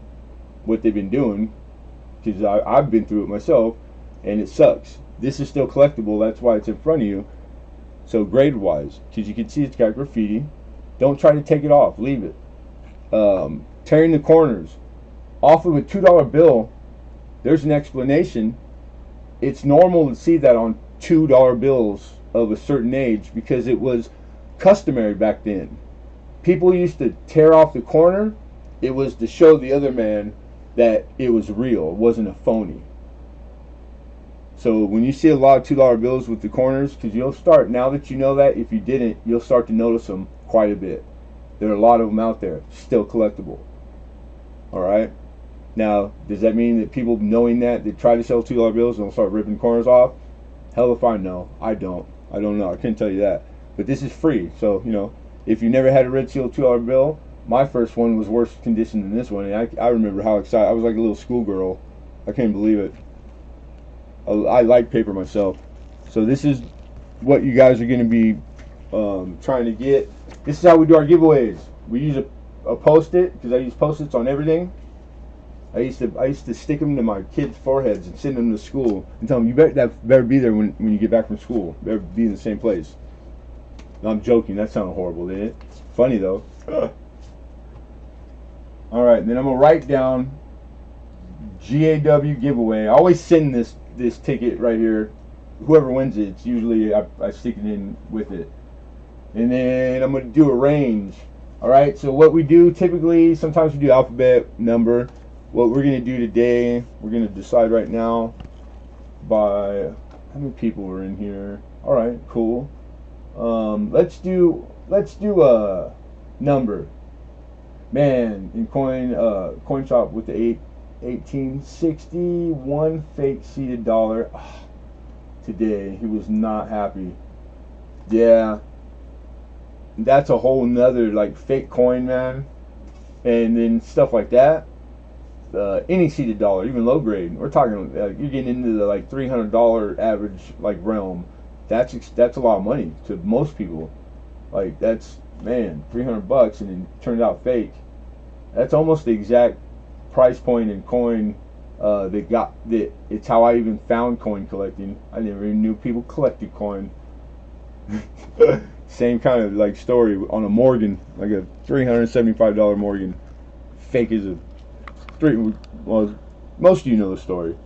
what they've been doing. Because I've been through it myself, and it sucks. This is still collectible, that's why it's in front of you. So grade-wise, because you can see it's got graffiti. Don't try to take it off, leave it. Tearing the corners. Off of a $2 bill, there's an explanation. It's normal to see that on $2 bills of a certain age because it was customary back then. people used to tear off the corner, it was to show the other man that it was real. It wasn't a phony. So when you see a lot of $2 bills with the corners, because you'll start, now that you know that, if you didn't, you'll start to notice them quite a bit. There are a lot of them out there, still collectible. Alright? Now, does that mean that people knowing that, they try to sell $2 bills and they'll start ripping corners off? Hell if I know. I don't know. I couldn't tell you that. But this is free. So, you know, if you never had a red seal $2 bill, my first one was worse condition than this one. And I remember how excited. I was like a little schoolgirl. I can't believe it. I like paper myself. So this is what you guys are going to be trying to get. This is how we do our giveaways. We use a Post-it, because I use Post-its on everything. I used to stick them to my kids' foreheads and send them to school and tell them, you better be there when you get back from school. Better be in the same place. No, I'm joking. That sounded horrible, didn't it? Funny though. All right, then I'm gonna write down GAW giveaway. I always send this ticket right here. Whoever wins it, it's usually I stick it in with it. And then I'm gonna do a range. All right. So what we do typically, sometimes we do alphabet, number. What we're gonna do today, we're gonna decide right now by how many people are in here. All right, cool. Let's do a number. Man, in coin shop with the 1861 fake seated dollar. Today he was not happy. Yeah, that's a whole nother like fake coin, man. And then stuff like that. Any seated dollar, even low grade, we're talking you're getting into the like $300 average like realm. That's a lot of money to most people. Like that's, man, $300 and it turned out fake. That's almost the exact price point in coin that it's how I even found coin collecting. I never even knew people collected coin. Same kind of like story on a Morgan, like a $375 Morgan, fake as a three. Well, most of you know the story,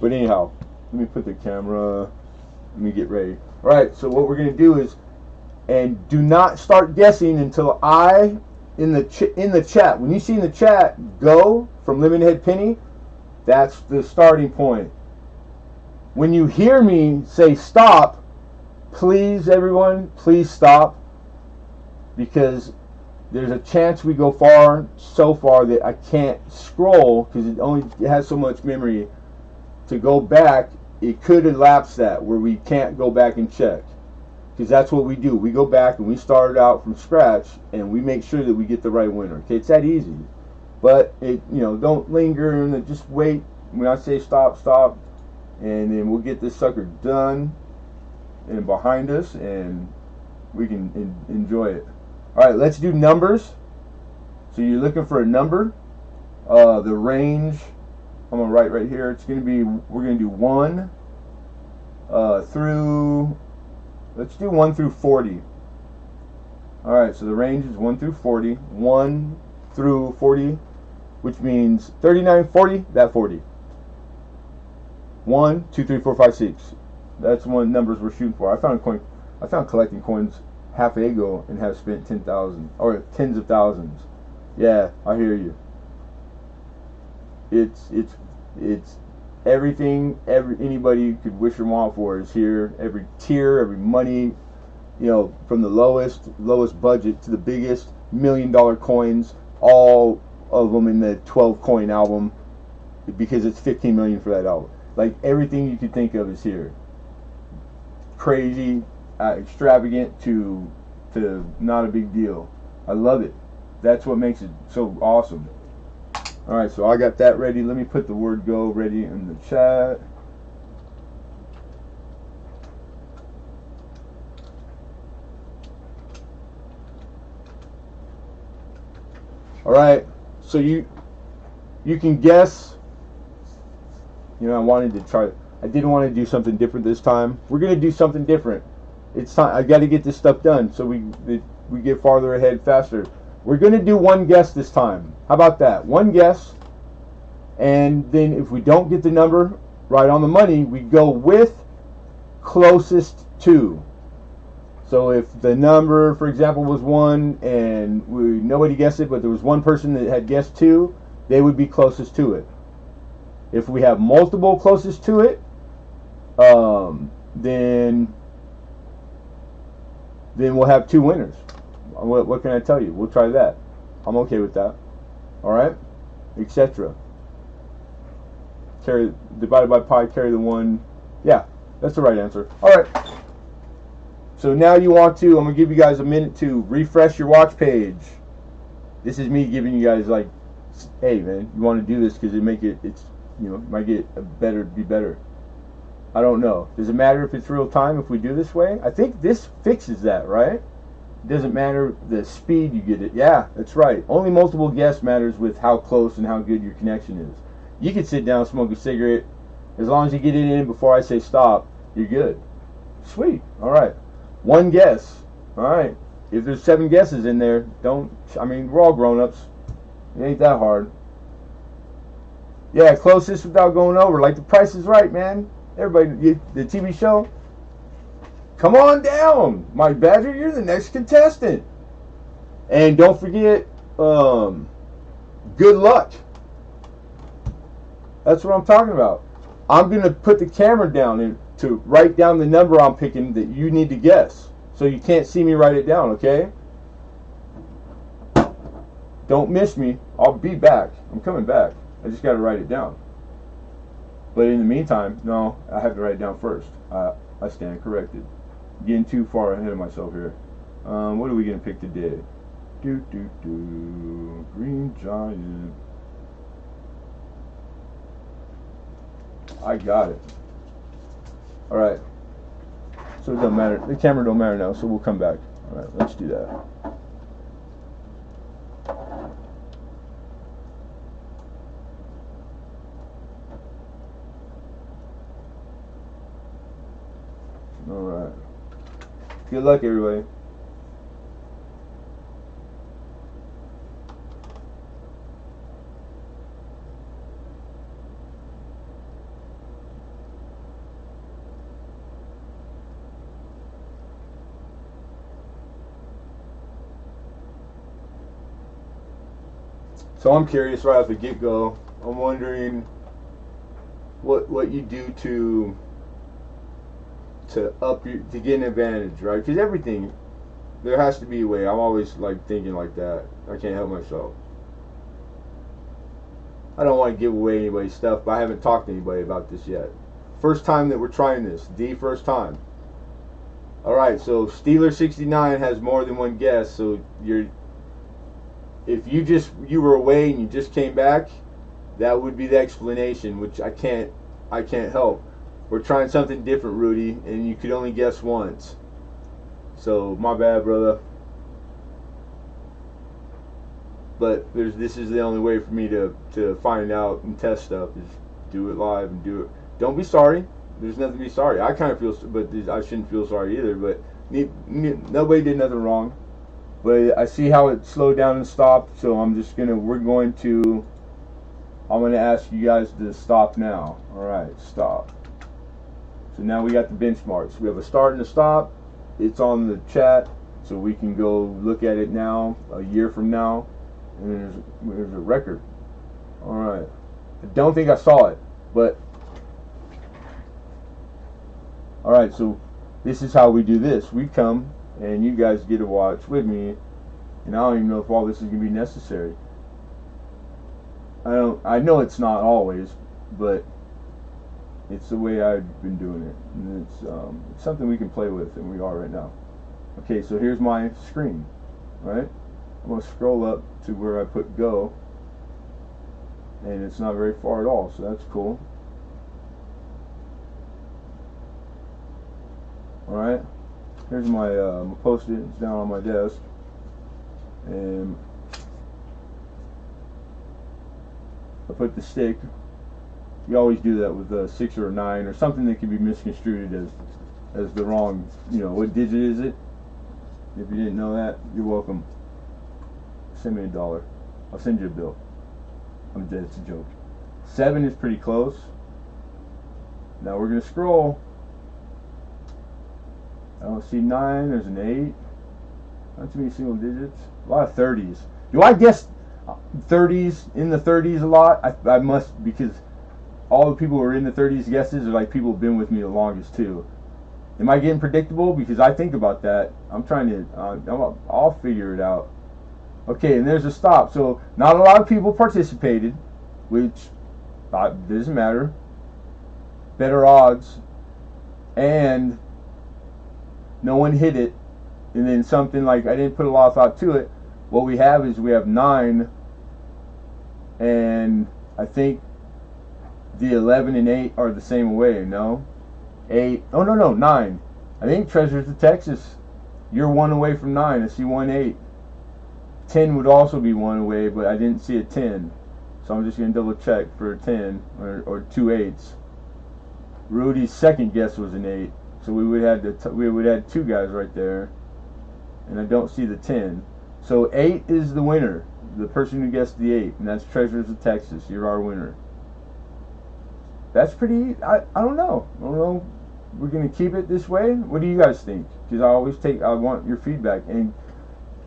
but anyhow, let me put the camera. Let me get ready. All right. So what we're gonna do is, and do not start guessing until I in the chat. When you see in the chat, go from Lemonhead Penny. That's the starting point. When you hear me say stop, please, everyone, please stop, because there's a chance we go so far that I can't scroll because it has so much memory to go back. It could elapse that where we can't go back and check, because that's what we do. We go back and we start out from scratch and we make sure that we get the right winner. Okay, it's that easy. But don't linger and just wait. When I say stop, stop, and then we'll get this sucker done and behind us, and we can enjoy it. All right, let's do numbers. So you're looking for a number. The range, I'm gonna write right here. It's gonna be, we're gonna do 1 through, let's do 1 through 40. All right, so the range is 1 through 40. 1 through 40, which means 39, 40, that 40. 1, 2, 3, 4, 5, 6. That's one numbers we're shooting for. I found collecting coins half ago and have spent 10,000 or tens of thousands. Yeah, I hear you. It's everything anybody could wish or want for is here. Every tier, every money, from the lowest budget to the biggest $1 million coins, all of them in the 12 coin album, because it's 15 million for that album. Like everything you could think of is here. Crazy, extravagant to not a big deal. I love it. That's what makes it so awesome. All right, so I got that ready. Let me put the word go ready in the chat. All right, so you can guess. I didn't want to do something different this time. We're gonna do something different. It's time. I got to get this stuff done so we get farther ahead faster. We're gonna do one guess this time. How about that? One guess, and then if we don't get the number right on the money, we go with closest to. So if the number, for example, was 1 and nobody guessed it, but there was one person that had guessed 2, they would be closest to it. If we have multiple closest to it, then we'll have 2 winners. What can I tell you? We'll try that. I'm okay with that. All right, etc. Carry divided by pi. Carry the 1. Yeah, that's the right answer. All right. So now you want to. I'm gonna give you guys a minute to refresh your watch page. This is me giving you guys like, hey man, you want to do this because it's might get better, be better. I don't know. Does it matter if it's real time if we do this way? I think this fixes that, right? It doesn't matter the speed you get it. Yeah, that's right. Only multiple guess matters with how close and how good your connection is. You can sit down, smoke a cigarette. As long as you get it in before I say stop, you're good. Sweet. All right. 1 guess. All right. If there's 7 guesses in there, we're all grown-ups. It ain't that hard. Yeah, closest without going over. Like The Price is Right, man. Everybody, the TV show. Come on down, Mike Badger. You're the next contestant. And don't forget, good luck. That's what I'm talking about. I'm going to put the camera down to write down the number I'm picking that you need to guess. So you can't see me write it down, okay? Don't miss me. I'll be back. I'm coming back. I just got to write it down. But in the meantime, no, I have to write it down first. I stand corrected. Getting too far ahead of myself here. What are we going to pick today? Green Giant. I got it. All right. So it doesn't matter. The camera don't matter now, so we'll come back. All right, let's do that. All right. Good luck, everybody. So I'm curious right off the get-go. I'm wondering what you do to get an advantage, right? Because everything, there has to be a way. I'm always like thinking like that. I can't help myself. I don't want to give away anybody's stuff, but I haven't talked to anybody about this yet. First time that we're trying this. The first time. All right. So Steeler 69 has more than 1 guess. So if you were away and you just came back, that would be the explanation, which I can't help. We're trying something different, Rudy, and you could only guess once. So my bad, brother. But this is the only way for me to find out and test stuff is do it live and do it. Don't be sorry. There's nothing to be sorry. I kind of feel, but I shouldn't feel sorry either. But nobody did nothing wrong. But I see how it slowed down and stopped, so I'm going to ask you guys to stop now. Alright, stop. So now we got the benchmarks. We have a start and a stop. It's on the chat, so we can go look at it now, a year from now, and there's a record. Alright. I don't think I saw it, but alright, so this is how we do this. We come and you guys get to watch with me, and I don't even know if all this is going to be necessary. I know it's not always, but it's the way I've been doing it, and it's something we can play with, and we are right now. Okay, so here's my screen, right? I'm going to scroll up to where I put go, and it's not very far at all, so that's cool. Alright. Here's my post-it. It's down on my desk, and I put the stick. You always do that with a 6 or a 9 or something that can be misconstrued as the wrong. What digit is it? If you didn't know that, you're welcome. Send me $1. I'll send you a bill. I'm dead. It's a joke. 7 is pretty close. Now we're gonna scroll. don't see 9. There's an 8. Not too many single digits. A lot of 30s. Do I guess 30s, in the 30s a lot? I must, because all the people who are in the 30s guesses are like people who've been with me the longest too. Am I getting predictable? Because I think about that. I'm trying to, I'll figure it out. Okay, and there's a stop. So not a lot of people participated, which doesn't matter. Better odds. And no one hit it. And then something like, I didn't put a lot of thought to it. What we have is we have 9. And I think the 11 and 8 are the same way, no? 8. Oh, no, 9. I think Treasures of Texas. You're 1 away from 9. I see 1 8. 10 would also be 1 away, but I didn't see a 10. So I'm just going to double check for a 10 or 2 8s. Rudy's second guess was an 8. So we would have 2 guys right there. And I don't see the 10. So 8 is the winner. The person who guessed the 8. And that's Treasures of Texas. You're our winner. That's pretty, I don't know. We're going to keep it this way? What do you guys think? Because I want your feedback. And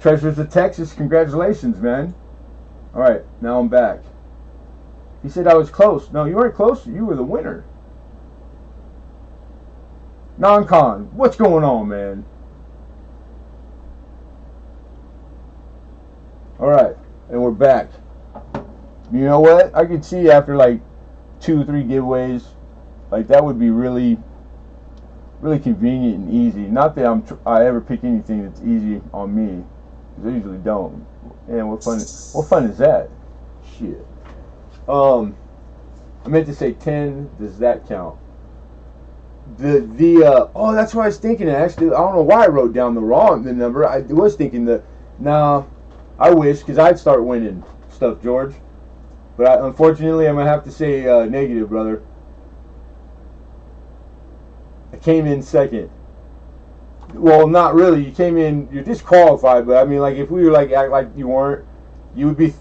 Treasures of Texas, congratulations, man. Alright, now I'm back. He said I was close. No, you weren't close. You were the winner. Non-con, what's going on, man? Alright, and we're back. You know what? I could see after like 2 or 3 giveaways, like that would be really convenient and easy. Not that I ever pick anything that's easy on me, because I usually don't. And what fun is that? Shit. I meant to say 10. Does that count? Oh, that's what I was thinking. Actually, I don't know why I wrote down the number. I was thinking nah, I wish, because I'd start winning stuff, George. But unfortunately, I'm gonna have to say negative, brother. I came in second. Well, not really. You came in. You're disqualified. But I mean, like, if we were like act like you weren't, you would be.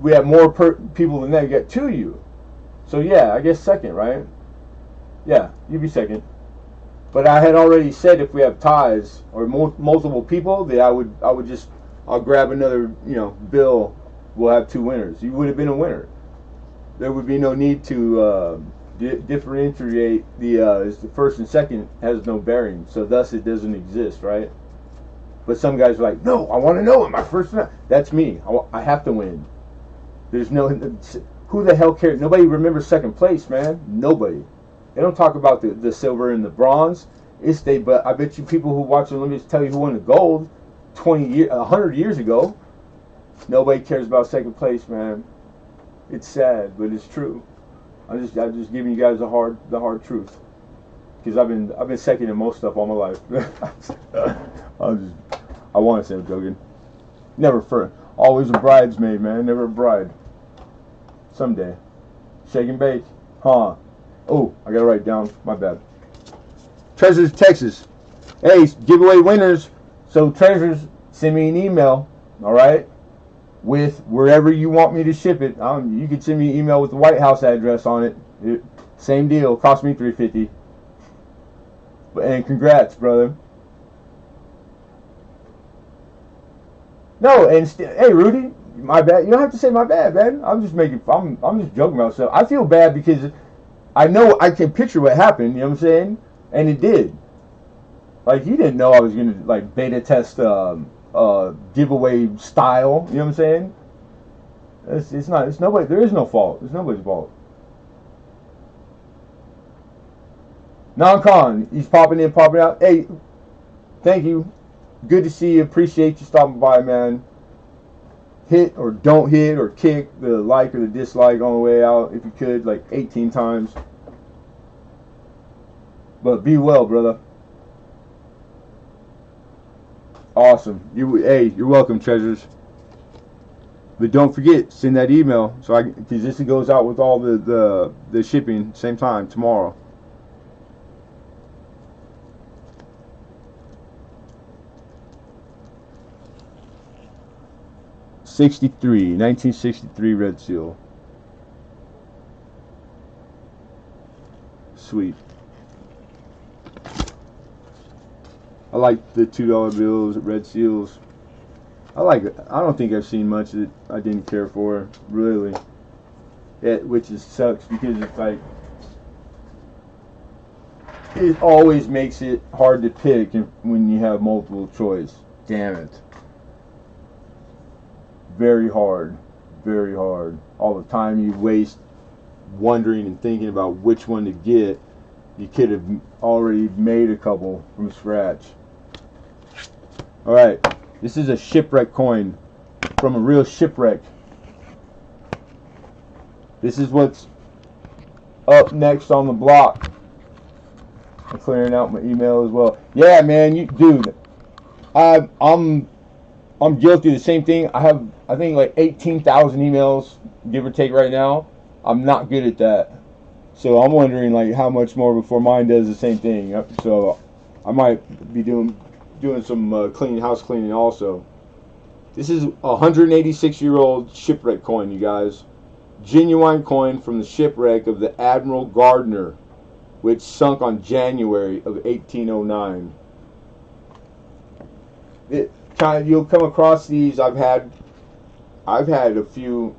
We have more people than that get to you. So yeah, I guess second, right? Yeah, you'd be second. But I had already said if we have ties or multiple people, that I'll grab another, bill. We'll have 2 winners. You would have been a winner. There would be no need to differentiate the first and second has no bearing. So thus it doesn't exist, right? But some guys are like, no, I want to know it. My first. That's me. I have to win. There's no. Who the hell cares? Nobody remembers second place, man. Nobody. They don't talk about the silver and the bronze. But I bet you people who watch the Olympics tell you who won the gold 100 years ago. Nobody cares about second place, man. It's sad, but it's true. I'm just giving you guys the hard truth. Because I've been second in most stuff all my life. I want to say I'm joking. Always a bridesmaid, man. Never a bride. Someday. Shake and bake. Huh. Oh, I gotta write it down. My bad. Treasures, Texas. Hey, giveaway winners. So, Treasures, send me an email. Alright? With wherever you want me to ship it. You can send me an email with the White House address on it. Same deal. Cost me $3.50. And congrats, brother. No, and hey, Rudy, my bad. You don't have to say my bad, man. I'm just joking myself. I feel bad because I know I can picture what happened. You know what I'm saying? And it did. Like, you didn't know I was gonna like beta test giveaway style. You know what I'm saying? It's nobody. There is no fault. It's nobody's fault. Non-con, he's popping in, popping out. Hey, thank you. Good to see you. Appreciate you stopping by, man. Hit or don't hit or kick the like or the dislike on the way out if you could, like 18 times. But be well, brother. Awesome. You're welcome, Treasures. But don't forget, send that email because this goes out with all the shipping same time tomorrow. '63, 1963 Red Seal. Sweet. I like the $2 bills, red seals. I like it. I don't think I've seen much that I didn't care for, really. Which is sucks because it's like it always makes it hard to pick when you have multiple choice. Damn it. Very hard. Very hard. All the time you waste wondering and thinking about which one to get, you could have already made a couple from scratch. Alright, this is a shipwreck coin from a real shipwreck. This is what's up next on the block. I'm clearing out my email as well. Yeah, man, dude, I'm guilty of the same thing. I have, I think, like 18,000 emails, give or take, right now. I'm not good at that. So I'm wondering, like, how much more before mine does the same thing. So I might be doing some house cleaning also. This is a 186-year-old shipwreck coin, you guys. Genuine coin from the shipwreck of the Admiral Gardner, which sunk on January of 1809. You'll come across these. I've had a few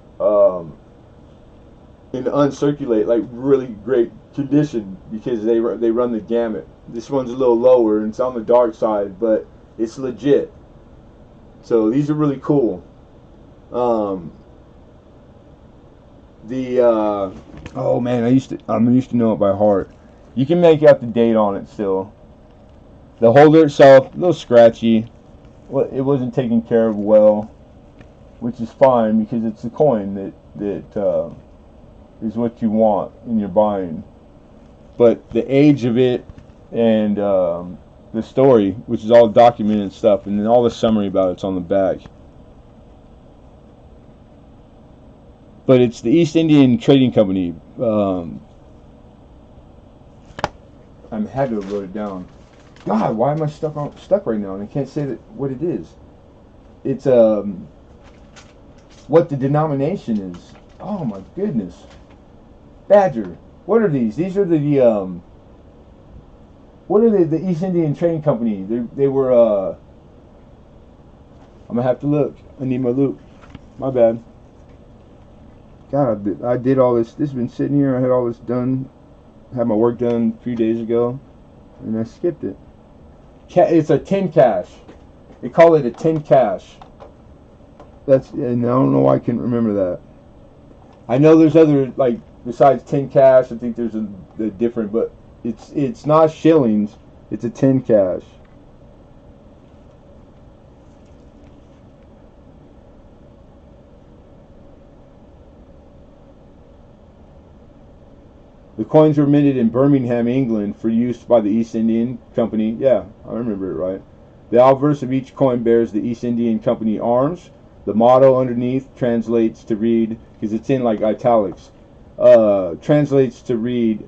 in uncirculate, like really great condition, because they run the gamut. This one's a little lower and it's on the dark side, but it's legit. So these are really cool. Oh man, I used to know it by heart. You can make out the date on it still. The holder itself, a little scratchy. Well, it wasn't taken care of well, which is fine because it's a coin that is what you want in your buying. But the age of it and the story, which is all documented stuff, and then all the summary about it's on the back. But it's the East Indian Trading Company. I had to have wrote it down. God, why am I stuck right now and I can't say what it is? It's what the denomination is. Oh my goodness. Badger. What are these? These are the what are the East Indian Trading Company? They were I'm gonna have to look. I need my loop. My bad. God, I did all this. This has been sitting here. I had all this done. Had my work done a few days ago, and I skipped it. It's a 10 cash. They call it a 10 cash. And I don't know why I can't remember that. I know there's other, like, besides 10 cash. I think there's a different, but it's not shillings. It's a 10 cash. The coins were minted in Birmingham, England, for use by the East Indian Company. Yeah, I remember it right. The obverse of each coin bears the East Indian Company arms. The motto underneath translates to read, because it's in like italics, translates to read,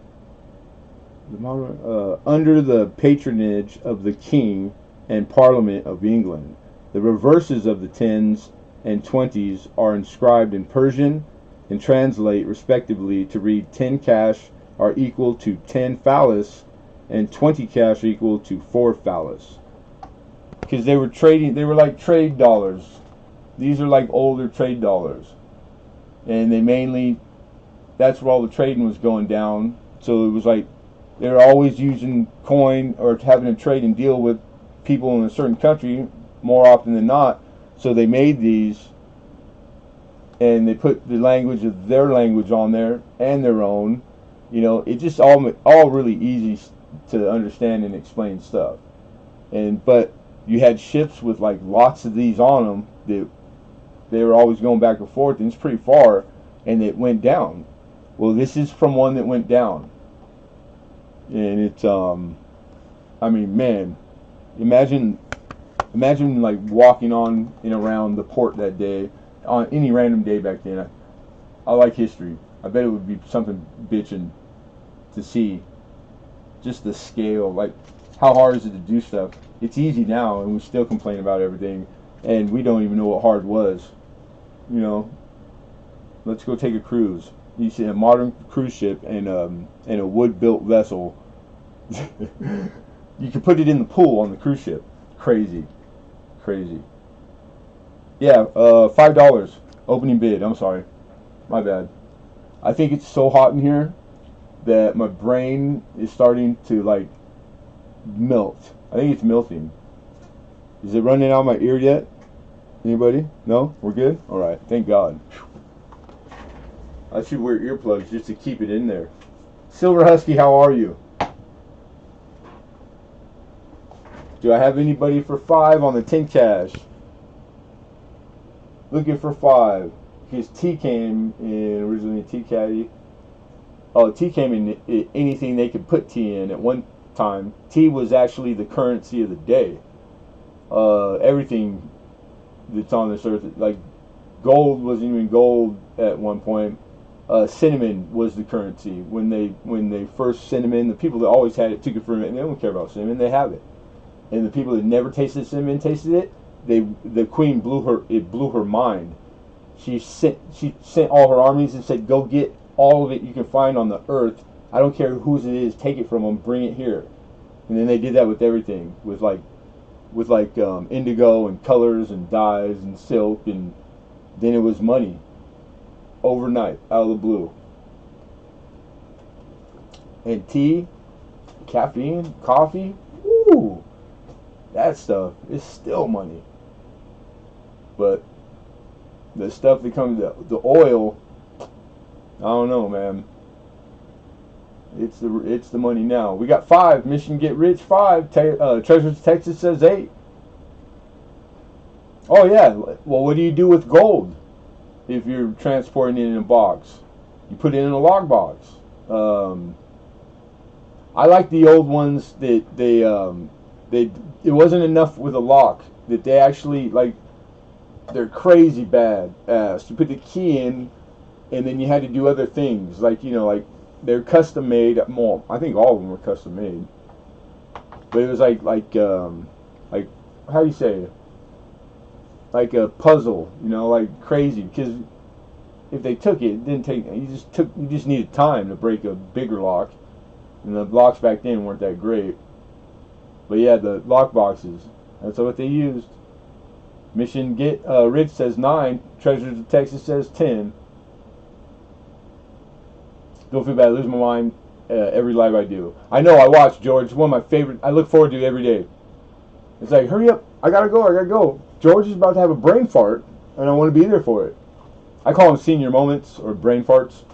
the motto, under the patronage of the King and Parliament of England. The reverses of the 10s and 20s are inscribed in Persian and translate respectively to read 10 cash are equal to 10 phallus and 20 cash are equal to 4 phallus. Because they were trading, they were like trade dollars. These are like older trade dollars. And they mainly, that's where all the trading was going down. So it was like, they were always using coin or having a trade and deal with people in a certain country more often than not. So they made these and they put the language of their language on there and their own. You know, it just all really easy to understand and explain stuff. But you had ships with like lots of these on them that they were always going back and forth, and it's pretty far, and it went down. Well, this is from one that went down, and it's I mean, man, imagine like walking on and around the port that day on any random day back then. I like history. I bet it would be something bitchin' to see. Just the scale, like how hard is it to do stuff? It's easy now, and we still complain about everything, and we don't even know what hard was. You know, let's go take a cruise. You see a modern cruise ship and a wood-built vessel. You can put it in the pool on the cruise ship. Crazy, crazy. Yeah, $5 opening bid. I'm sorry, my bad. I think it's so hot in here that my brain is starting to like melt. I think it's melting. Is it running out my ear yet? Anybody? No? We're good? Alright, thank God. I should wear earplugs just to keep it in there. Silver Husky, how are you? Do I have anybody for 5 on the 10 cash? Looking for 5. Because T came in originally T Caddy. Oh, T came in anything they could put T in at one time. T was actually the currency of the day. Everything that's on this earth, like gold wasn't even gold at one point. Cinnamon was the currency when they first cinnamon. The people that always had it took it from it, and they don't care about cinnamon. They have it, and the people that never tasted cinnamon tasted it. The queen blew her mind. She sent all her armies and said, "Go get all of it you can find on the earth. I don't care whose it is. Take it from them. Bring it here." And then they did that with everything, with indigo and colors and dyes and silk, and then it was money overnight out of the blue. And tea, caffeine, coffee, woo, that stuff is still money. But the stuff that comes, the oil, I don't know, man. It's the money now. We got 5. Mission Get Rich 5. Treasures Texas says 8. Oh yeah. Well, what do you do with gold if you're transporting it in a box? You put it in a log box. I like the old ones that it wasn't enough with a lock, that they actually, like, they're crazy bad ass. You put the key in, and then you had to do other things, like, like they're custom made. Well, I think all of them were custom made, but it was like how do you say it? Like a puzzle, like crazy. Because if they took it, it didn't take. You just needed time to break a bigger lock, and the locks back then weren't that great. But yeah, the lock boxes. That's what they used. Mission Get Rich says 9. Treasures of Texas says 10. Don't feel bad. I lose my mind every live I do. I know. I watch, George. It's one of my favorite. I look forward to it every day. It's like, hurry up. I gotta go. George is about to have a brain fart, and I want to be there for it. I call them senior moments or brain farts.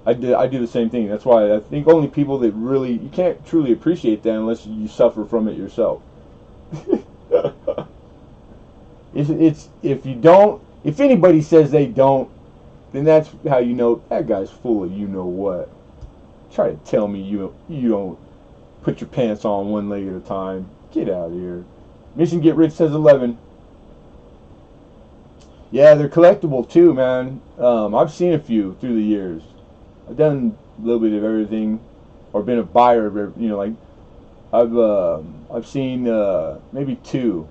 I do the same thing. That's why I think only people that really, you can't truly appreciate that unless you suffer from it yourself. If anybody says they don't, then that's how you know that guy's full of you-know-what. Try to tell me you don't put your pants on one leg at a time. Get out of here. Mission Get Rich says 11. Yeah, they're collectible too, man. I've seen a few through the years. I've done a little bit of everything, or been a buyer of, like I've seen maybe 2.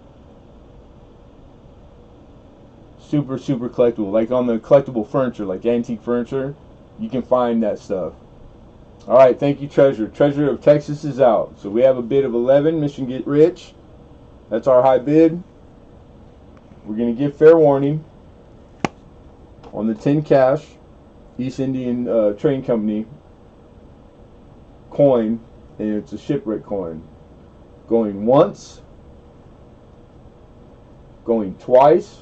Super collectible, like on the collectible furniture, like antique furniture, you can find that stuff. All right, thank you, Treasure of Texas is out, so we have a bid of 11. Mission Get Rich, that's our high bid. We're gonna give fair warning on the 10 cash East Indian Train Company coin, and it's a shipwreck coin. Going once, going twice.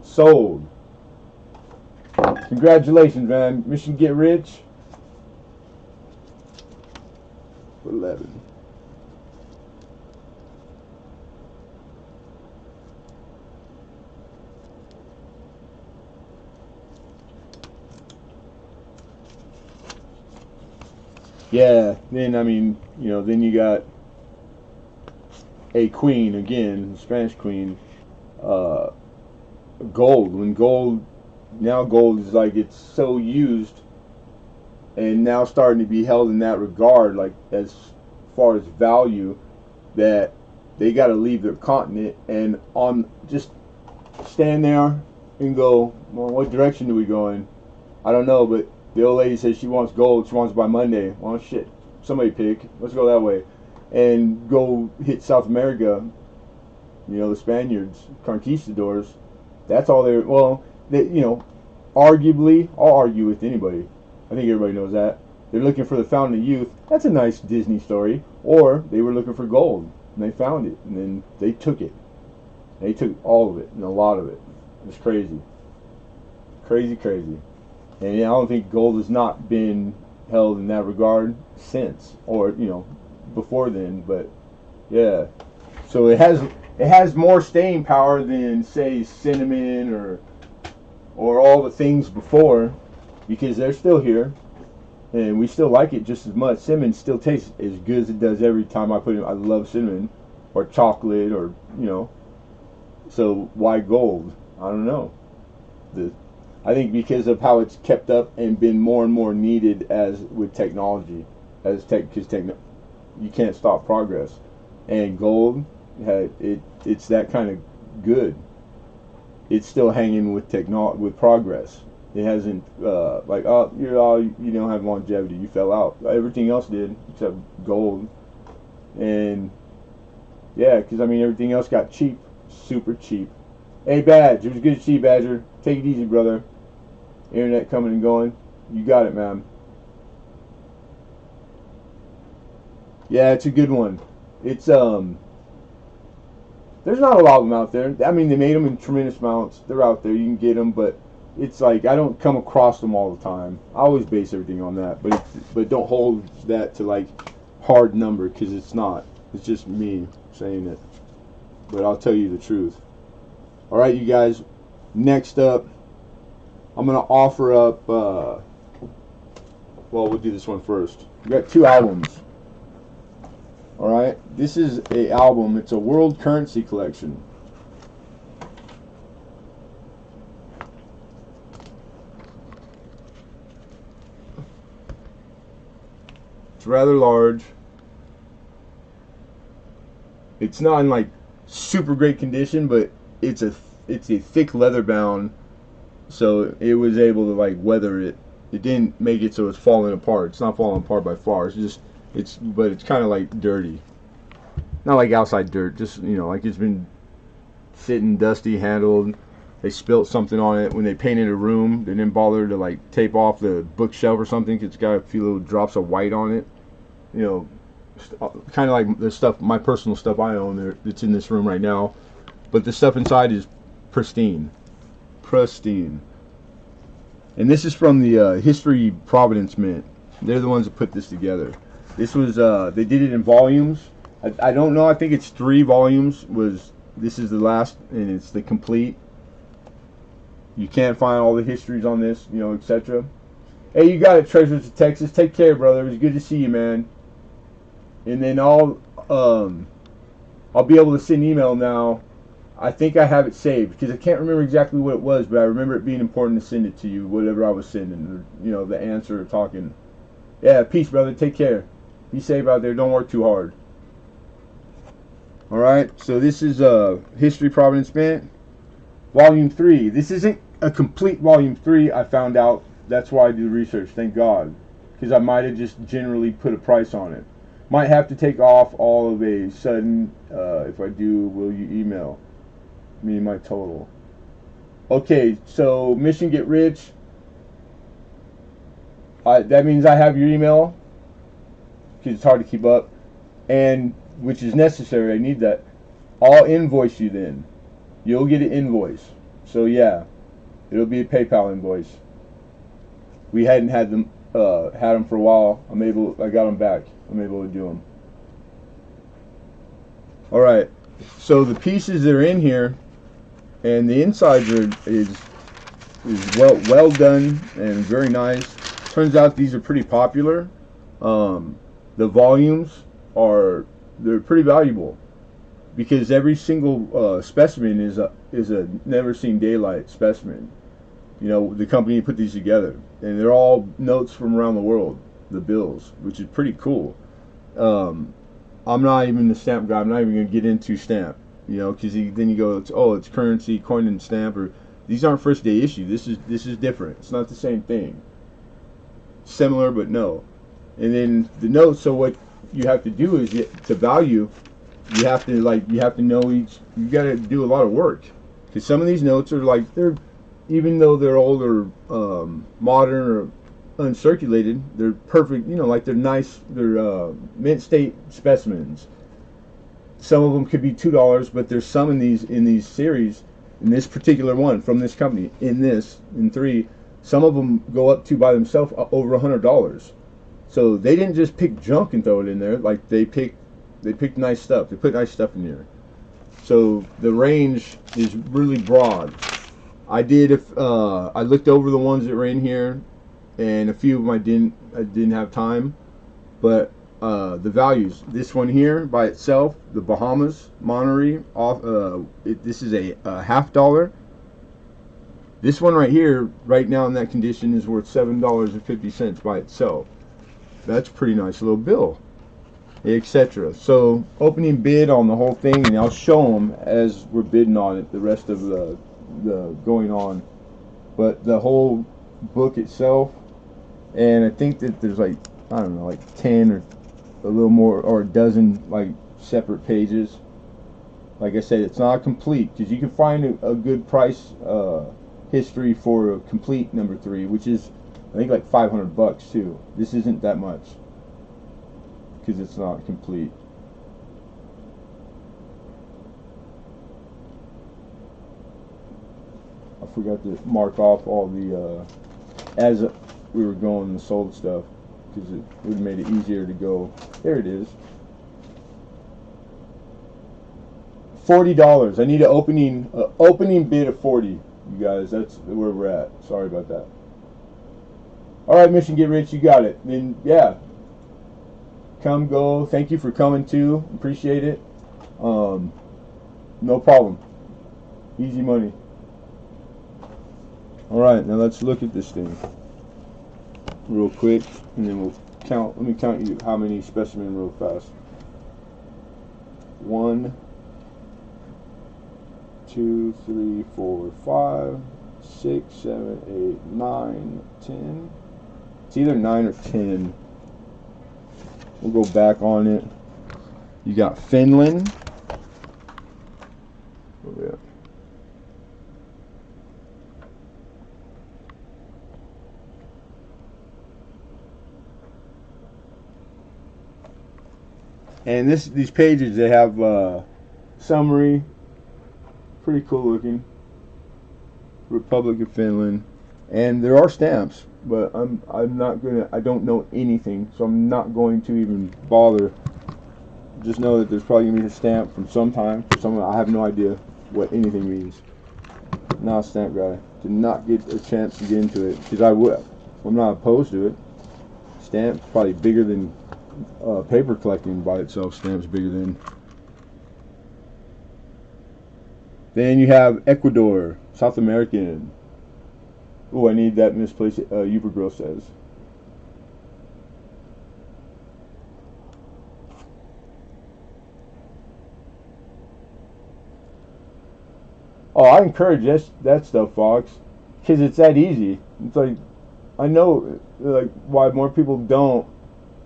Sold. Congratulations, man. Mission Get Rich. 11. Yeah, then then you got a queen again, Spanish queen. Gold. Now gold is like, it's so used and now starting to be held in that regard, like as far as value, that they got to leave their continent and just stand there and go, well, what direction do we go in? I don't know, but the old lady says she wants gold. She wants it by Monday. Well, shit. Somebody pick. Let's go that way, and go hit South America. You know, the Spaniards, conquistadors. That's all they're. Well, they, you know, arguably, I'll argue with anybody. I think everybody knows that. They're looking for the fountain of youth. That's a nice Disney story. Or they were looking for gold, and they found it, and then they took it. They took all of it, and a lot of it. It's crazy. Crazy, crazy. And I don't think gold has not been held in that regard since, or, you know, before then. But yeah, so it has more staying power than, say, cinnamon or all the things before, because they're still here, and we still like it just as much. Cinnamon still tastes as good as it does every time I put it. I love cinnamon, or chocolate, or, you know. So why gold? I don't know. I think because of how it's kept up and been more and more needed as with technology, because you can't stop progress, and gold, it's that kind of good. It's still hanging with with progress. It hasn't like, oh, you don't have longevity. You fell out. Everything else did except gold, and yeah, because I mean everything else got cheap, super cheap. Hey, Badge, it was good to see you, Badger. Take it easy, brother. Internet coming and going. You got it, man. Yeah, it's a good one. It's there's not a lot of them out there. I mean, they made them in tremendous amounts. They're out there. You can get them, but it's like I don't come across them all the time. I always base everything on that, but don't hold that to like hard number, because it's not. It's just me saying it. But I'll tell you the truth. All right, you guys. Next up, I'm gonna offer up. Well, we'll do this one first. We got two albums. All right, this is a album. It's a world currency collection. It's rather large. It's not in like super great condition, but it's a thick leather bound, so it was able to like weather it. It didn't make it so it's falling apart. It's not falling apart by far. But it's kind of like dirty. Not like outside dirt, just, you know, like it's been sitting dusty, handled. They spilt something on it when they painted a room. They didn't bother to like tape off the bookshelf or something, 'cause it's got a few little drops of white on it. You know, kind of like the stuff, my personal stuff I own that's in this room right now. But the stuff inside is pristine. Pristine. And this is from the History Providence Mint. They're the ones that put this together. This was, they did it in volumes. I don't know, I think it's 3 volumes. This is the last, and it's the complete. You can't find all the histories on this, you know, etc. Hey, you got it, Treasures of Texas. Take care, brother. It was good to see you, man. And then I'll be able to send email now. I think I have it saved, because I can't remember exactly what it was, but I remember it being important to send it to you, whatever I was sending, or, you know, the answer or talking. Yeah, peace, brother. Take care. Be safe out there. Don't work too hard. Alright, so this is History Providence Mint, Volume 3. This isn't a complete Volume 3, I found out. That's why I do research, thank God. Because I might have just generally put a price on it. Might have to take off all of a sudden. If I do, will you email me my total? Okay, so Mission Get Rich. That means I have your email, because it's hard to keep up, and which is necessary. I need that. I'll invoice you then. You'll get an invoice. So yeah, it'll be a PayPal invoice. We hadn't had them for a while. I got them back. I'm able to do them. All right. So the pieces that are in here, and the insides is well done and very nice. Turns out these are pretty popular. The volumes they're pretty valuable, because every single specimen is a never seen daylight specimen. You know, the company put these together, and they're all notes from around the world, the bills, which is pretty cool. I'm not even the stamp guy. I'm not even going to get into stamp, you know, because then you go, it's currency, coin and stamp, or these aren't first day issue. This is different. It's not the same thing. Similar, but no. And then the notes. So what you have to do is to value. You have to know each. You got to do a lot of work because some of these notes are like they're even though they're old or modern or uncirculated, they're perfect. You know, like they're nice. They're mint state specimens. Some of them could be $2, but there's some in these series, in this particular one from this company, in 3, some of them go up to by themselves over $100. So they didn't just pick junk and throw it in there. Like they picked nice stuff. They put nice stuff in here. So the range is really broad. I looked over the ones that were in here, and a few of them I didn't have time, but the values. This one here by itself, the Bahamas Monterey, this is a $half. This one right here, right now in that condition, is worth $7.50 by itself. That's a pretty nice little bill, etc. So opening bid on the whole thing, and I'll show them as we're bidding on it. The rest of the going on, but the whole book itself, and I think that there's like I don't know, like 10 or a little more or a dozen like separate pages. Like I said, it's not complete because you can find a good price history for a complete number 3, which is I think like $500 too. This isn't that much because it's not complete. I forgot to mark off all the as we were going and sold stuff because it would have made it easier to go. There it is. $40. I need an opening bid of 40. You guys, that's where we're at. Sorry about that. All right, Mission Get Rich, you got it. Then yeah, come go. Thank you for coming too. Appreciate it. No problem. Easy money. All right, now let's look at this thing real quick, and then we'll count. Let me count you how many specimens real fast. 1, 2, 3, 4, 5, 6, 7, 8, 9, 10. It's either 9 or 10. We'll go back on it. You got Finland. Oh, yeah. And these pages, they have summary, pretty cool looking. Republic of Finland, and there are stamps, but I'm not gonna. I don't know anything, so I'm not going to even bother. Just know that there's probably gonna be a stamp from sometime. For someone, I have no idea what anything means. Not a stamp guy. Did not get a chance to get into it because I would. I'm not opposed to it. Stamps probably bigger than. Paper collecting by itself. Stamps bigger than. Then you have Ecuador, South American. Oh, I need that misplaced. Uber Girl says. Oh, I encourage that stuff, Fox, because it's that easy. It's like I know like why more people don't.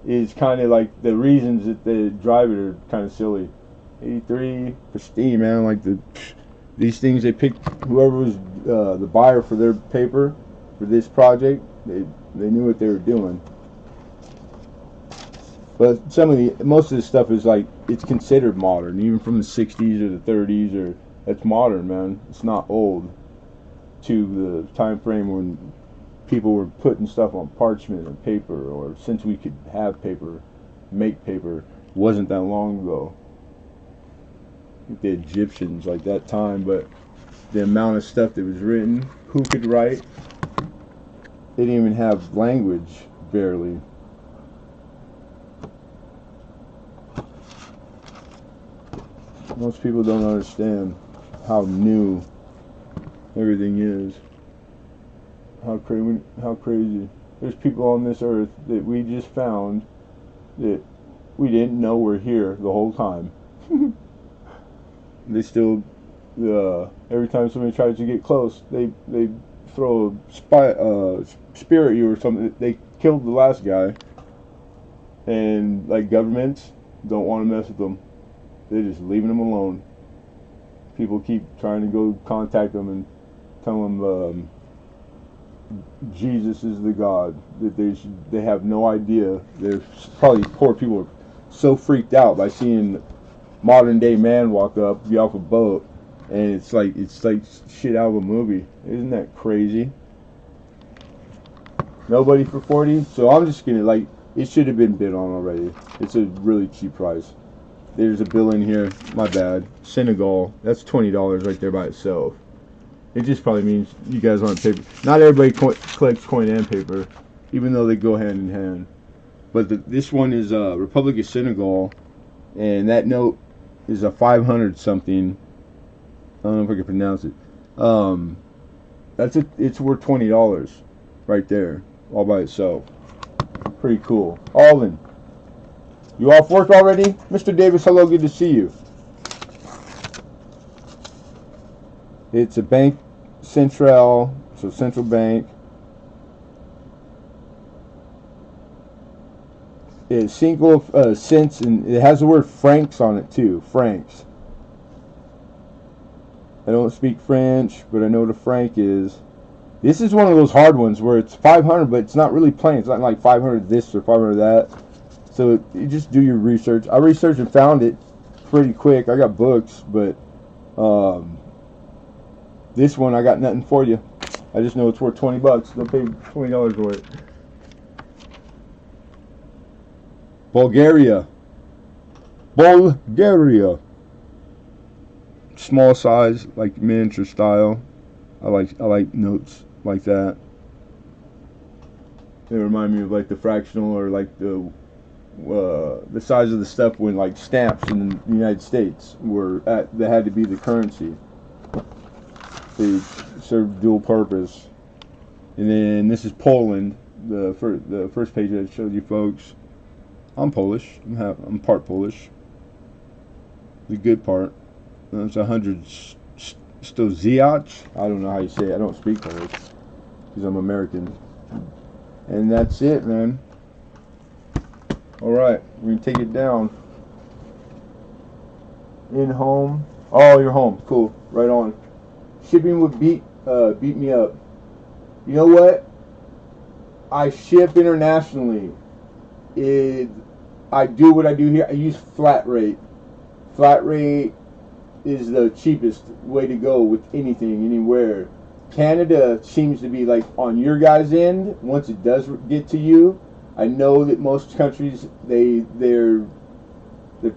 Is kind of like the reasons that they drive it are kind of silly. 83 pristine, man. Like these things they picked. Whoever was the buyer for their paper for this project, they knew what they were doing. But most of this stuff is like it's considered modern, even from the 60s or the 30s, or that's modern, man. It's not old to the time frame when people were putting stuff on parchment and paper, or since we could have paper, make paper, wasn't that long ago. The Egyptians like that time, but the amount of stuff that was written, who could write, they didn't even have language, barely. Most people don't understand how new everything is. How crazy. There's people on this earth that we just found that we didn't know were here the whole time. They still, every time somebody tries to get close, they throw a spear at you or something. They killed the last guy. And like governments don't want to mess with them. They're just leaving them alone. People keep trying to go contact them and tell them Jesus is the God. That they have no idea. They're probably poor people are so freaked out by seeing modern day man walk up, be off a boat, and it's like shit out of a movie. Isn't that crazy? Nobody for 40. So I'm just gonna like it should have been bid on already. It's a really cheap price. There's a bill in here. My bad. Senegal. That's $20 right there by itself. It just probably means you guys aren't paper. Not everybody collects coin and paper, even though they go hand in hand. But this one is Republic of Senegal, and that note is a 500 something. I don't know if I can pronounce it. It's worth $20 right there, all by itself. Pretty cool. Alden, you off work already? Mr. Davis, hello, good to see you. It's a bank central, so central bank. It's single cents, and it has the word francs on it too. Francs. I don't speak French, but I know what a franc is. This is one of those hard ones where it's 500, but it's not really plain. It's not like 500 this or 500 that. So you just do your research. I researched and found it pretty quick. I got books, but this one I got nothing for you. I just know it's worth $20. They'll pay $20 for it. Bulgaria. Small size, like miniature style. I like notes like that. They remind me of like the fractional or like the size of the stuff when like stamps in the United States that had to be the currency. They serve dual purpose. And then this is Poland. The first page that I showed you folks. I'm Polish. I'm part Polish. The good part. It's 100 stoziach. I don't know how you say it. I don't speak Polish because I'm American. And that's it, man. All right, we're gonna take it down. In home. Oh, you're home. Cool. Right on. Shipping would beat me up. You know what? I ship internationally. I do what I do here. I use flat rate. Flat rate is the cheapest way to go with anything, anywhere. Canada seems to be like on your guys' end. Once it does get to you, I know that most countries they're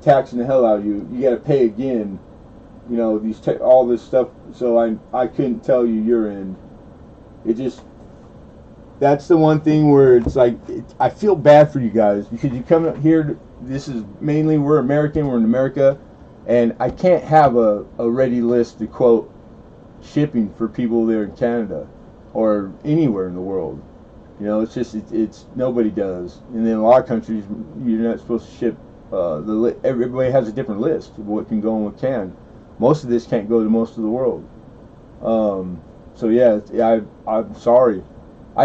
taxing the hell out of you. You got to pay again. You know all this stuff. So I couldn't tell you your end. It just. That's the one thing where it's like I feel bad for you guys because you come up here. This is mainly we're American. We're in America, and I can't have a ready list to quote shipping for people there in Canada or anywhere in the world. You know, it's just it's nobody does. And then a lot of countries you're not supposed to ship. Everybody has a different list of what can go and what can. Most of this can't go to most of the world. So yeah, I'm sorry. I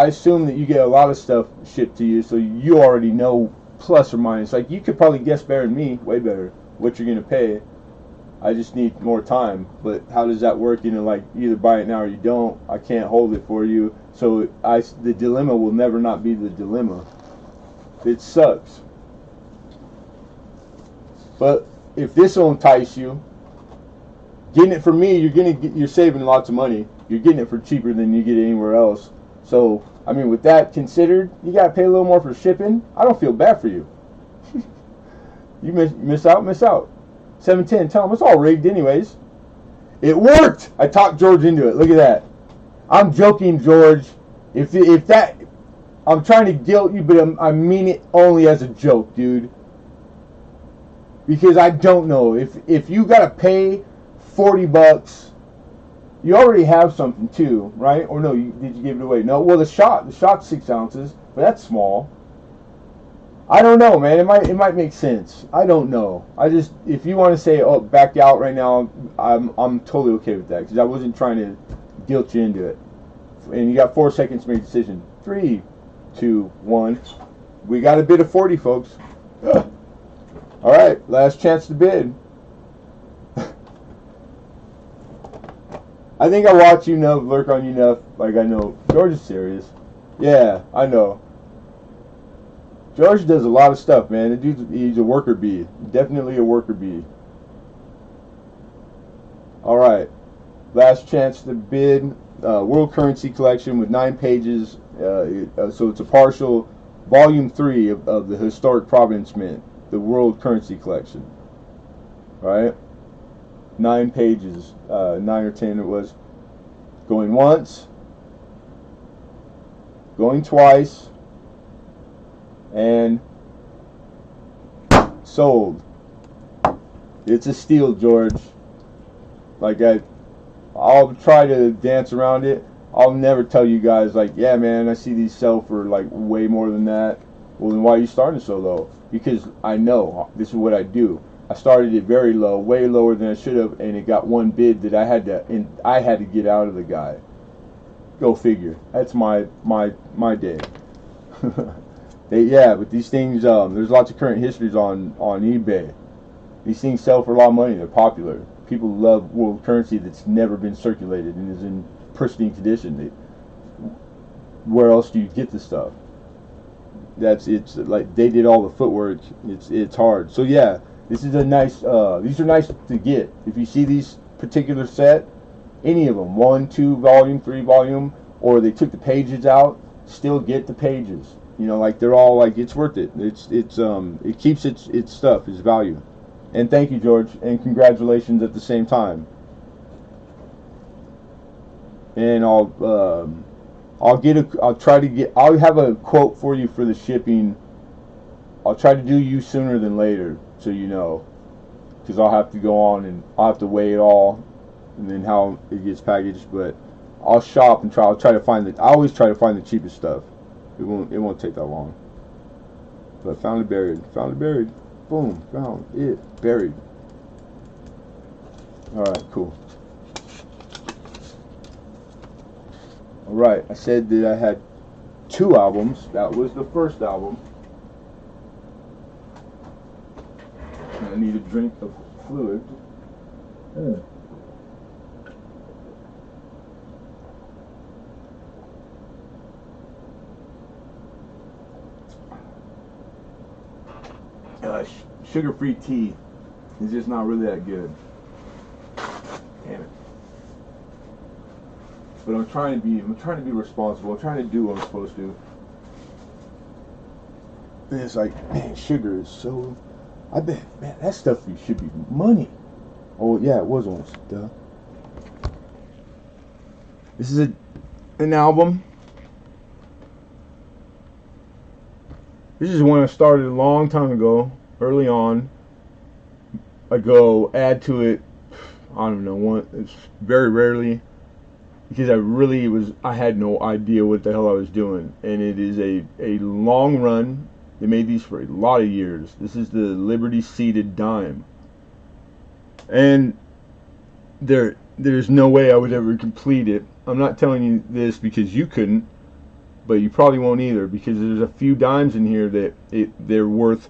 assume that you get a lot of stuff shipped to you, so you already know plus or minus. Like you could probably guess better than me, way better, what you're gonna pay. I just need more time. But how does that work? You know, like either buy it now or you don't. I can't hold it for you. So the dilemma will never not be the dilemma. It sucks. But if this will entice you, getting it from me, you're saving lots of money. You're getting it for cheaper than you get anywhere else. So, I mean, with that considered, you got to pay a little more for shipping. I don't feel bad for you. You miss out. 710, tell them it's all rigged anyways. It worked! I talked George into it. Look at that. I'm joking, George. If that... I'm trying to guilt you, but I mean it only as a joke, dude. Because I don't know. If you got to pay $40... You already have something too, right? Or no, did you give it away? No, well the shot's 6 ounces, but that's small. I don't know, man. It might make sense. I don't know. If you want to say, oh, back out right now, I'm totally okay with that because I wasn't trying to guilt you into it. And you got 4 seconds to make a decision. 3, 2, 1. We got a bid of 40, folks. All right, last chance to bid. I think I watch you enough, lurk on you enough. Like I know George is serious. Yeah, I know. George does a lot of stuff, man. The dude, he's a worker bee. Definitely a worker bee. All right, last chance to bid. World Currency Collection with 9 pages. So it's a partial volume 3 of the Historic Providence Mint, the World Currency Collection. All right, 9 pages, 9 or 10 it was. Going once, going twice, and sold. It's a steal, George. Like I'll try to dance around it. I'll never tell you guys like, yeah, man, I see these sell for like way more than that. Well, then why are you starting so low? Because I know this is what I do. I started it very low, way lower than I should have, and it got one bid that I had to get out of the guy. Go figure. That's my day. Yeah, but these things, there's lots of current histories on eBay. These things sell for a lot of money. They're popular. People love world currency that's never been circulated and is in pristine condition. Where else do you get this stuff? It's like they did all the footwork. It's hard. So yeah, this is a nice. These are nice to get. If you see these particular set, any of them, 1, 2 volume, 3 volume, or they took the pages out, still get the pages. You know, like they're all like it's worth it. It keeps its stuff, its value. And thank you, George, and congratulations at the same time. And I'll have a quote for you for the shipping. I'll try to do you sooner than later, so you know, because I'll have to go on and I'll have to weigh it all, and then how it gets packaged. But I'll shop and I'll try to find I always try to find the cheapest stuff. It won't take that long. But found it buried. Boom, found it buried. Alright, cool. Alright, I said that I had 2 albums. That was the first album. I need a drink of fluid. Sugar-free tea is just not really that good. Damn it. But I'm trying to be responsible. I'm trying to do what I'm supposed to. And it's like, man, sugar is so. I bet, man, that stuff should be money. Oh yeah, it was once. Duh. This is an album. This is one I started a long time ago. Early on, I go add to it. I don't know. It's very rarely, because I had no idea what the hell I was doing, and it is a long run. They made these for a lot of years. This is the Liberty Seated Dime, and there's no way I would ever complete it. I'm not telling you this because you couldn't, but you probably won't either, because there's a few dimes in here that they're worth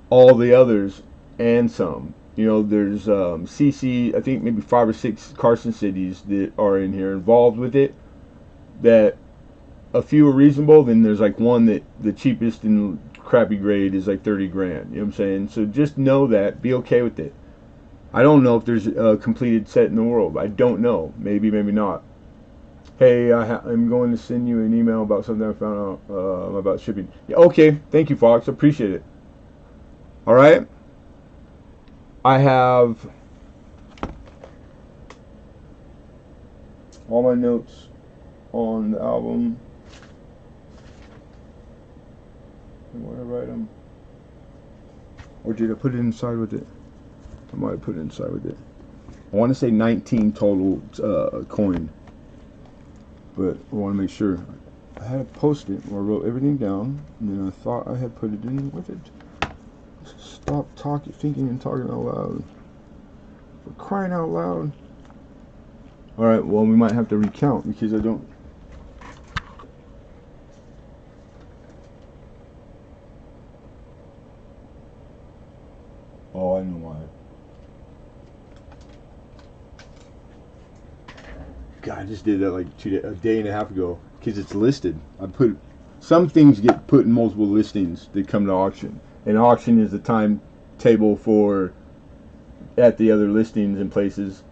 all the others and some. You know, there's CC, I think maybe 5 or 6 Carson cities that are in here involved with it, that a few are reasonable. Then there's like one that the cheapest and crappy grade is like 30 grand. You know what I'm saying? So just know that, be okay with it. I don't know if there's a completed set in the world. I don't know. Maybe, maybe not. Hey, I'm going to send you an email about something I found out about shipping. Yeah, okay, thank you, Fox. Appreciate it. All right. I have all my notes on the album. Where did I write them? Or did I put it inside with it? I might have put it inside with it. I want to say 19 total coin, but I want to make sure. I had a post-it where I wrote everything down, and then I thought I had put it in with it. Stop thinking and talking out loud. For crying out loud. Alright, well, we might have to recount because I don't. Oh, I know why. God, I just did that like a day and a half ago because it's listed. I put some things get put in multiple listings that come to auction, and auction is the timetable for at the other listings and places.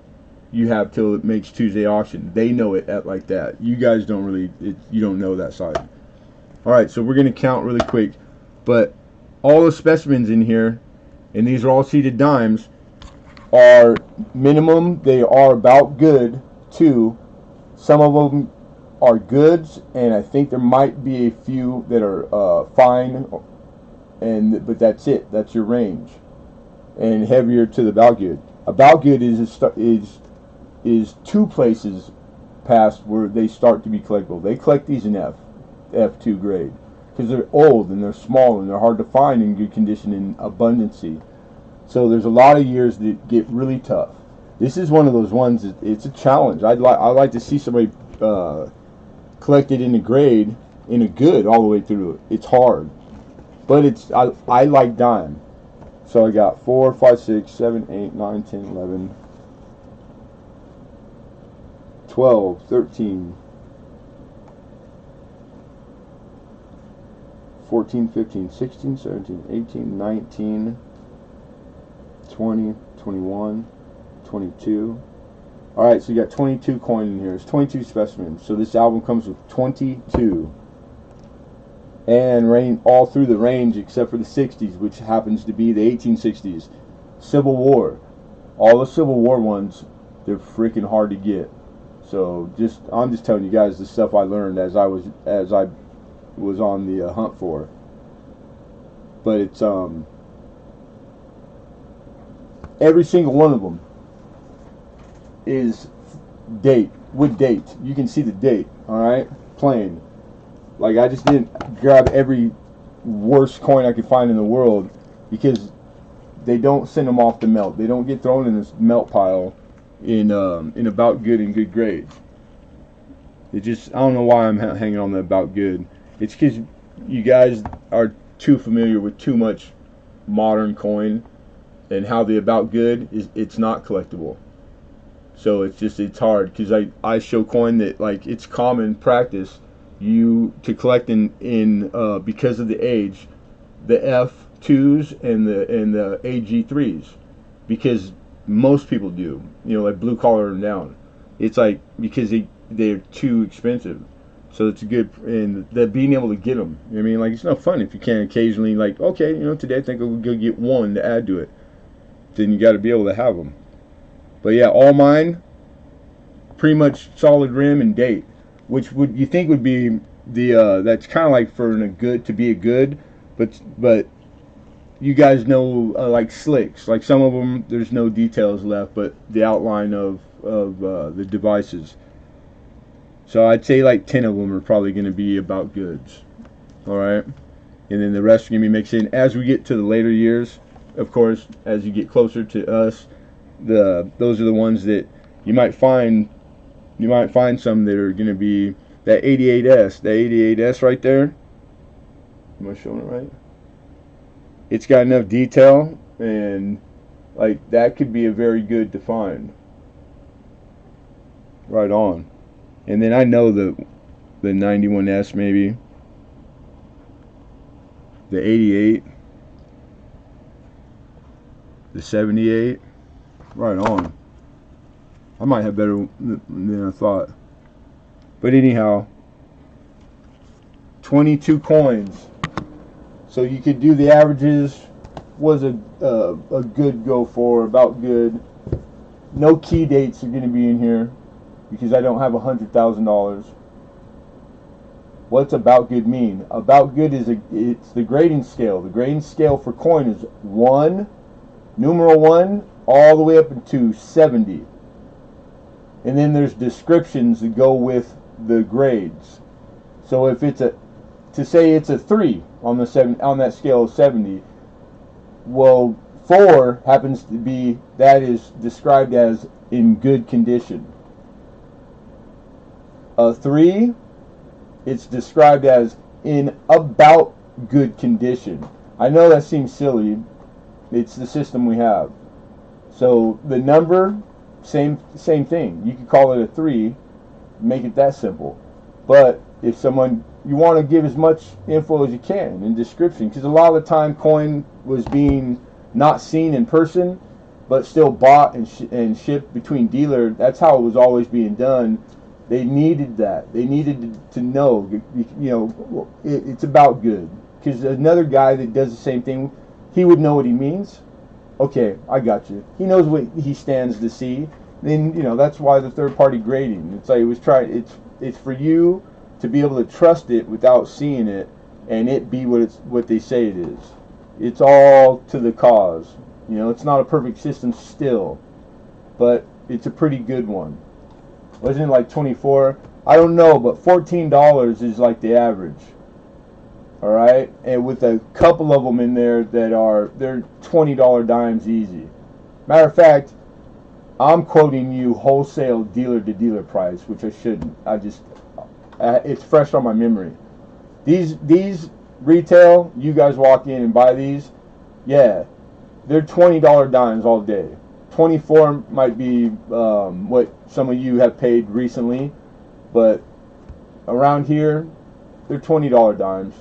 You have till it makes Tuesday auction. They know it at like that. You guys don't really. You don't know that side. All right, so we're gonna count really quick, but all the specimens in here, and these are all seeded dimes, are minimum. They are about good too. Some of them are goods, and I think there might be a few that are fine, but that's it. That's your range, and heavier to the about good. About good is two places past where they start to be collectible. They collect these in F2 grade because they're old and they're small and they're hard to find in good condition and abundancy. So there's a lot of years that get really tough. This is one of those ones that it's a challenge. I'd like to see somebody collect it in a grade, in a good, all the way through. It's hard, but I like dime. So I got 4, 5, 6, 7, 8, 9, 10, 11, 12, 13, 14, 15, 16, 17, 18, 19, 20, 21, 22. Alright, so you got 22 coin in here. It's 22 specimens. So this album comes with 22. And rain all through the range except for the 60s, which happens to be the 1860s. Civil War. All the Civil War ones, they're freaking hard to get. So I'm just telling you guys the stuff I learned as I was on the hunt for. But it's every single one of them is with date. You can see the date, all right? Plain. Like, I just didn't grab every worst coin I could find in the world because they don't send them off to melt. They don't get thrown in this melt pile in about good and good grades. I don't know why I'm hanging on the about good. It's because you guys are too familiar with too much modern coin and how the about good it's not collectible. So it's hard because I show coin that, like, it's common practice to collect in because of the age, the F2s and the AG3s, because most people do, like blue collar and down. It's like because they're too expensive. So it's good, and that being able to get them. I mean, like, it's no fun if you can't occasionally, like, okay, today I think I'll go get one to add to it. Then you got to be able to have them. But yeah, all mine, pretty much solid rim and date, which you think would be the that's kind of like for a good to be a good, but you guys know like slicks, like some of them there's no details left, but the outline of the devices. So I'd say like 10 of them are probably going to be about goods. All right, and then the rest are going to be mixed in as we get to the later years. Of course, as you get closer to us, those are the ones that you might find. You might find some that are going to be that 88S. That 88S right there. Am I showing it right? It's got enough detail, and like that could be a very good to find. Right on. And then I know the 91S maybe. The 88. The 78. Right on. I might have better than I thought. But anyhow, 22 coins. So you could do the averages. Was a good go for, about good. No key dates are going to be in here because I don't have $100,000. What's about good mean? About good it's the grading scale. The grading scale for coin is 1, numeral 1, all the way up into 70. And then there's descriptions that go with the grades. So if it's to say it's a 3 on that scale of 70, well, 4 happens to be, that is described as in good condition. A 3, it's described as in about good condition. I know that seems silly, It's the system we have. So the number, same thing. You could call it a 3, make it that simple. But if someone, you want to give as much info as you can in description, because a lot of the time coin was being not seen in person, but still bought and shipped between dealer. That's how it was always being done. They needed that. They needed to know, it's about good. Because another guy that does the same thing, he would know what he means. Okay, I got you. He knows what he stands to see. Then that's why the third party grading. It's like it was trying. It's for you to be able to trust it without seeing it, and it be what they say it is. It's all to the cause. It's not a perfect system still, but it's a pretty good one. Wasn't it like 24? I don't know, but $14 is like the average. All right, and with a couple of them in there they're $20 dimes easy. Matter of fact, I'm quoting you wholesale dealer to dealer price, which I shouldn't. It's fresh on my memory. These retail, you guys walk in and buy these, yeah, they're $20 dimes all day. 24 might be what some of you have paid recently, but around here, they're $20 dimes.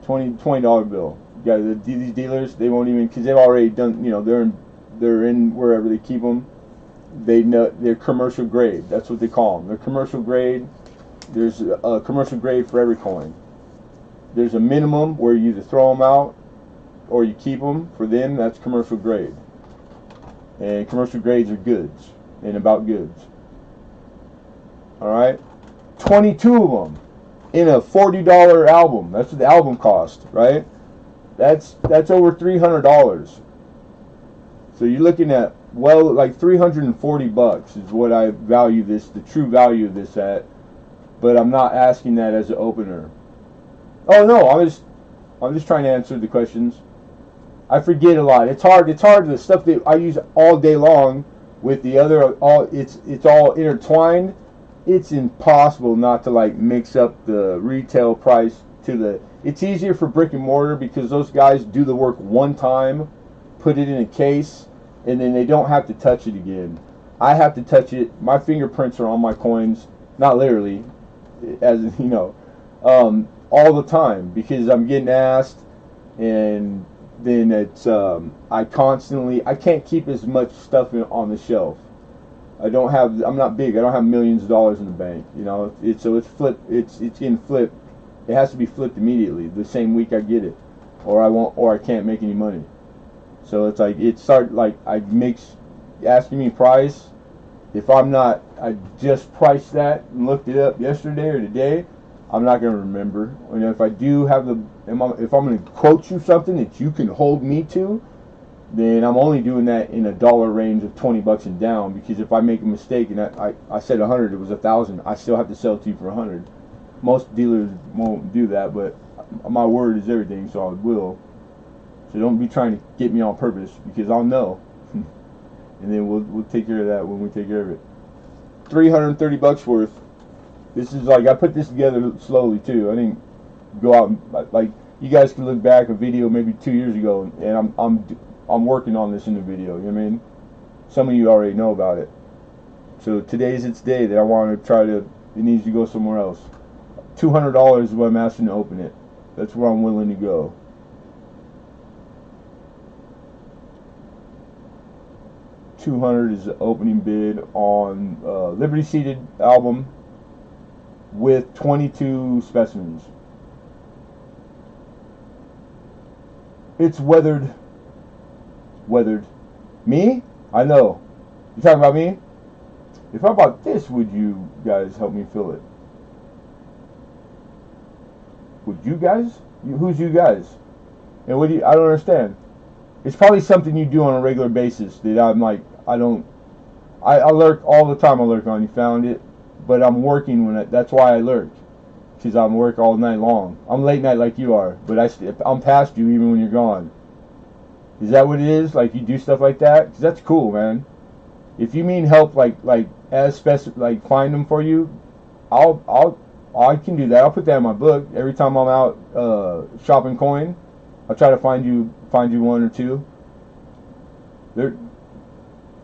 $20 bill. Yeah, these dealers, they won't even, because they've already done, they're in wherever they keep them. They know they're commercial grade. That's what they call them. They're commercial grade. There's a commercial grade for every coin. There's a minimum where you either throw them out or you keep them. For them, that's commercial grade. And commercial grades are goods and about goods. All right, 22 of them in a $40 album. That's what the album cost, right? That's over $300. So you're looking at like $340 is what I value this, the true value of this at. But I'm not asking that as an opener. Oh no, I'm just trying to answer the questions. I forget a lot. It's hard. The stuff that I use all day long with the other, it's all intertwined. It's impossible not to like mix up the retail price to the. It's easier for brick and mortar because those guys do the work one time, put it in a case, and then they don't have to touch it again. I have to touch it. My fingerprints are on my coins, not literally, as all the time because I'm getting asked, and then it's I can't keep as much stuff on the shelf. I'm not big. I don't have millions of dollars in the bank. It's flipped. It's getting flipped. It has to be flipped immediately, the same week I get it, or I can't make any money. So it's like asking me price. If I just priced that and looked it up yesterday or today, I'm not going to remember. If I do have if I'm going to quote you something that you can hold me to, then I'm only doing that in a dollar range of $20 and down, because if I make a mistake and I said 100, it was 1,000, I still have to sell to you for 100. Most dealers won't do that, but my word is everything, so I will. So don't be trying to get me on purpose, because I'll know. And then we'll take care of that when we take care of it. $330 worth. This is like, I put this together slowly too. I didn't go out and, like, you guys can look back a video maybe 2 years ago, and I'm working on this in the video. You know what I mean? Some of you already know about it. So today's its day that I want to it needs to go somewhere else. $200 is what I'm asking to open it. That's where I'm willing to go. $200 is the opening bid on Liberty Seated album with 22 specimens. It's weathered. Me? I know. You talking about me? If I bought this, would you guys help me fill it? Would you guys? Who's you guys? And what do you? I don't understand. It's probably something you do on a regular basis that I'm like, I lurk all the time. I lurk on. You found it, but I'm working that's why I lurk, because I'm work all night long. I'm late night like you are, but I'm past you even when you're gone. Is that what it is? Like, you do stuff like that? 'Cause that's cool, man. If you mean help, like find them for you, I can do that. I'll put that in my book every time I'm out shopping coin. I'll try to find you one or two. There,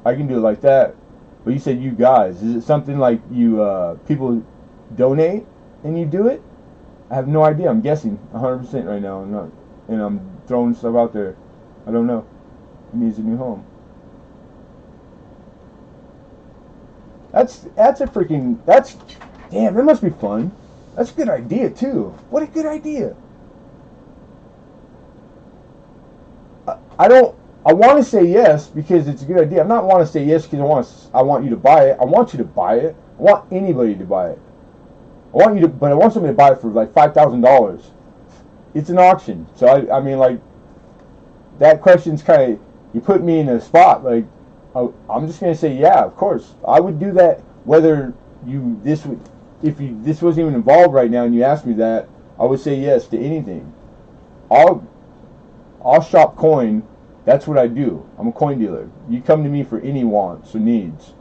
I can do it like that. But you said you guys. Is it something like you people donate and you do it? I have no idea. I'm guessing 100% right now. And I'm throwing stuff out there. I don't know. He needs a new home. That's a freaking damn. That must be fun. That's a good idea too. What a good idea. I don't. I want to say yes because it's a good idea. I'm not want to say yes because I want you to buy it. I want you to buy it. I want anybody to buy it. But I want somebody to buy it for like $5,000. It's an auction, so I mean like that question's kind of, you put me in a spot. Like I'm just gonna say yeah, of course I would do that. Whether this wasn't even involved right now and you asked me that, I would say yes to anything. I'll shop coin. That's what I do. I'm a coin dealer. You come to me for any wants or needs.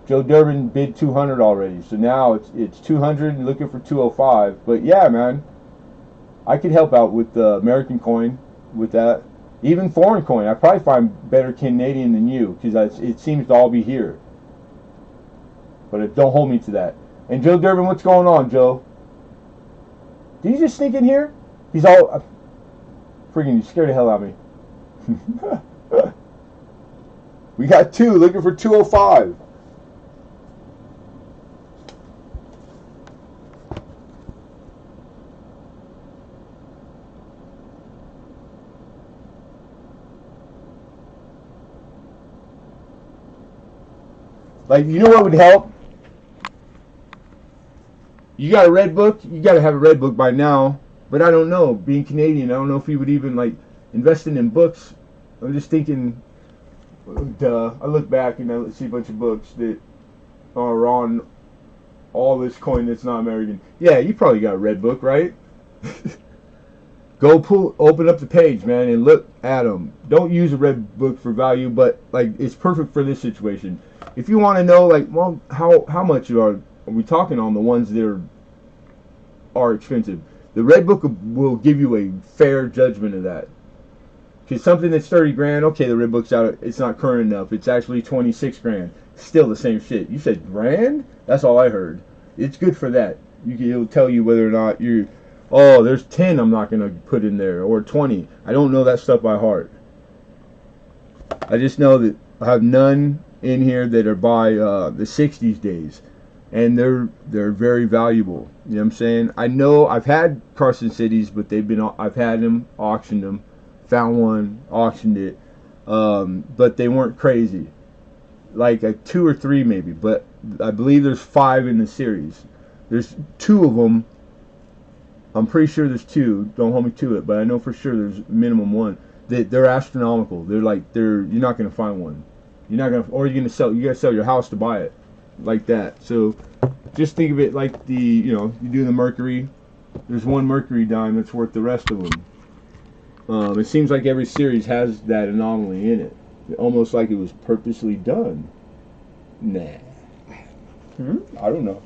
Joe Durbin bid 200 already, so now it's 200 and looking for 205. But yeah, man, I could help out with the American coin with that. Even foreign coin, I probably find better Canadian than you because it seems to all be here. But don't hold me to that. And Joe Durbin, what's going on, Joe? Did he just sneak in here? He's all freaking. You scared the hell out of me. We got two looking for 205. Like, you know what would help? You got a red book? You got to have a red book by now. But I don't know. Being Canadian, I don't know if you would even, like, investing in books. I'm just thinking, duh. I look back and I see a bunch of books that are on all this coin that's not American. Yeah, you probably got a red book, right? Open up the page, man, and look at them. Don't use a red book for value, but, like, it's perfect for this situation. If you want to know, like, well, how much are we talking on the ones that are expensive? The red book will give you a fair judgment of that. Because something that's 30 grand, okay, the red book's out, it's not current enough. It's actually 26 grand. Still the same shit. You said grand? That's all I heard. It's good for that. It'll tell you whether or not there's 10 I'm not going to put in there, or 20. I don't know that stuff by heart. I just know that I have none in here that are by the 60s days, and they're very valuable. You know what I'm saying? I know I've had Carson Cities, but I've had them, auctioned them, found one, auctioned it, but they weren't crazy. Like a 2 or 3 maybe, but I believe there's 5 in the series. There's 2 of them. I'm pretty sure there's 2. Don't hold me to it, but I know for sure there's minimum 1. They're astronomical. You're not gonna find one. You're not gonna, or you're gonna sell. You gotta sell your house to buy it, like that. So, just think of it like you do the Mercury. There's one Mercury dime that's worth the rest of them. It seems like every series has that anomaly in it, almost like it was purposely done. Nah. I don't know,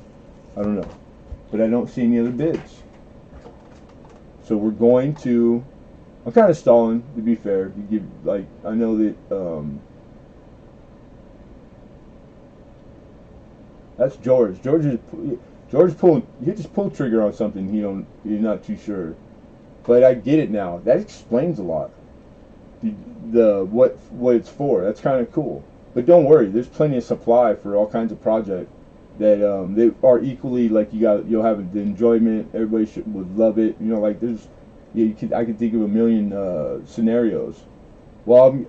but I don't see any other bids. So we're going to. I'm kind of stalling, to be fair. I know that. That's George. George pulled. He just pulled trigger on something. He's not too sure. But I get it now. That explains a lot. What it's for. That's kind of cool. But don't worry. There's plenty of supply for all kinds of projects that they are equally like you'll have the enjoyment. Everybody would love it. Like there's. I could think of a million scenarios. Well,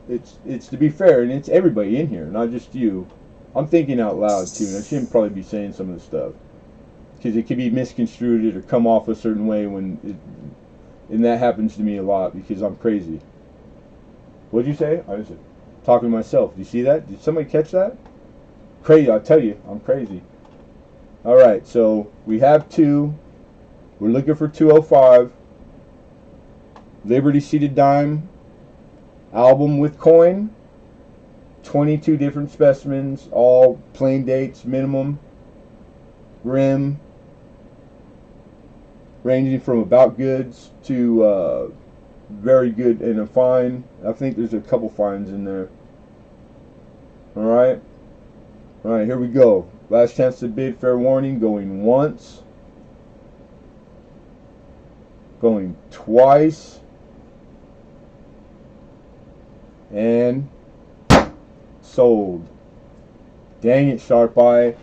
it's to be fair, and it's everybody in here, not just you. I'm thinking out loud too, and I shouldn't probably be saying some of the stuff because it could be misconstrued or come off a certain way and that happens to me a lot because I'm crazy. What'd you say? I was talking to myself. Do you see that? Did somebody catch that? Crazy! I'll tell you, I'm crazy. All right, so we have 2. We're looking for 205. Liberty seated dime, album with coin, 22 different specimens, all plain dates, minimum, rim, ranging from about goods to very good, and a fine. I think there's a couple fines in there. Alright? Alright, here we go. Last chance to bid, fair warning, going once. Going twice. And sold. Dang it, Sharp Eye.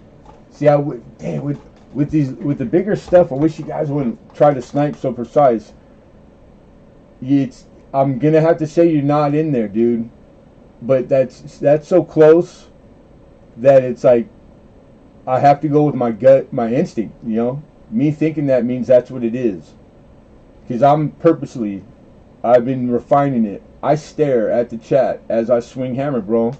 See, I would, damn, with the bigger stuff, I wish you guys wouldn't try to snipe so precise. I'm gonna have to say you're not in there, dude. But that's so close that it's like I have to go with my gut, my instinct. You know, me thinking that means that's what it is. Because I've been refining it. I stare at the chat as I swing hammer, bro.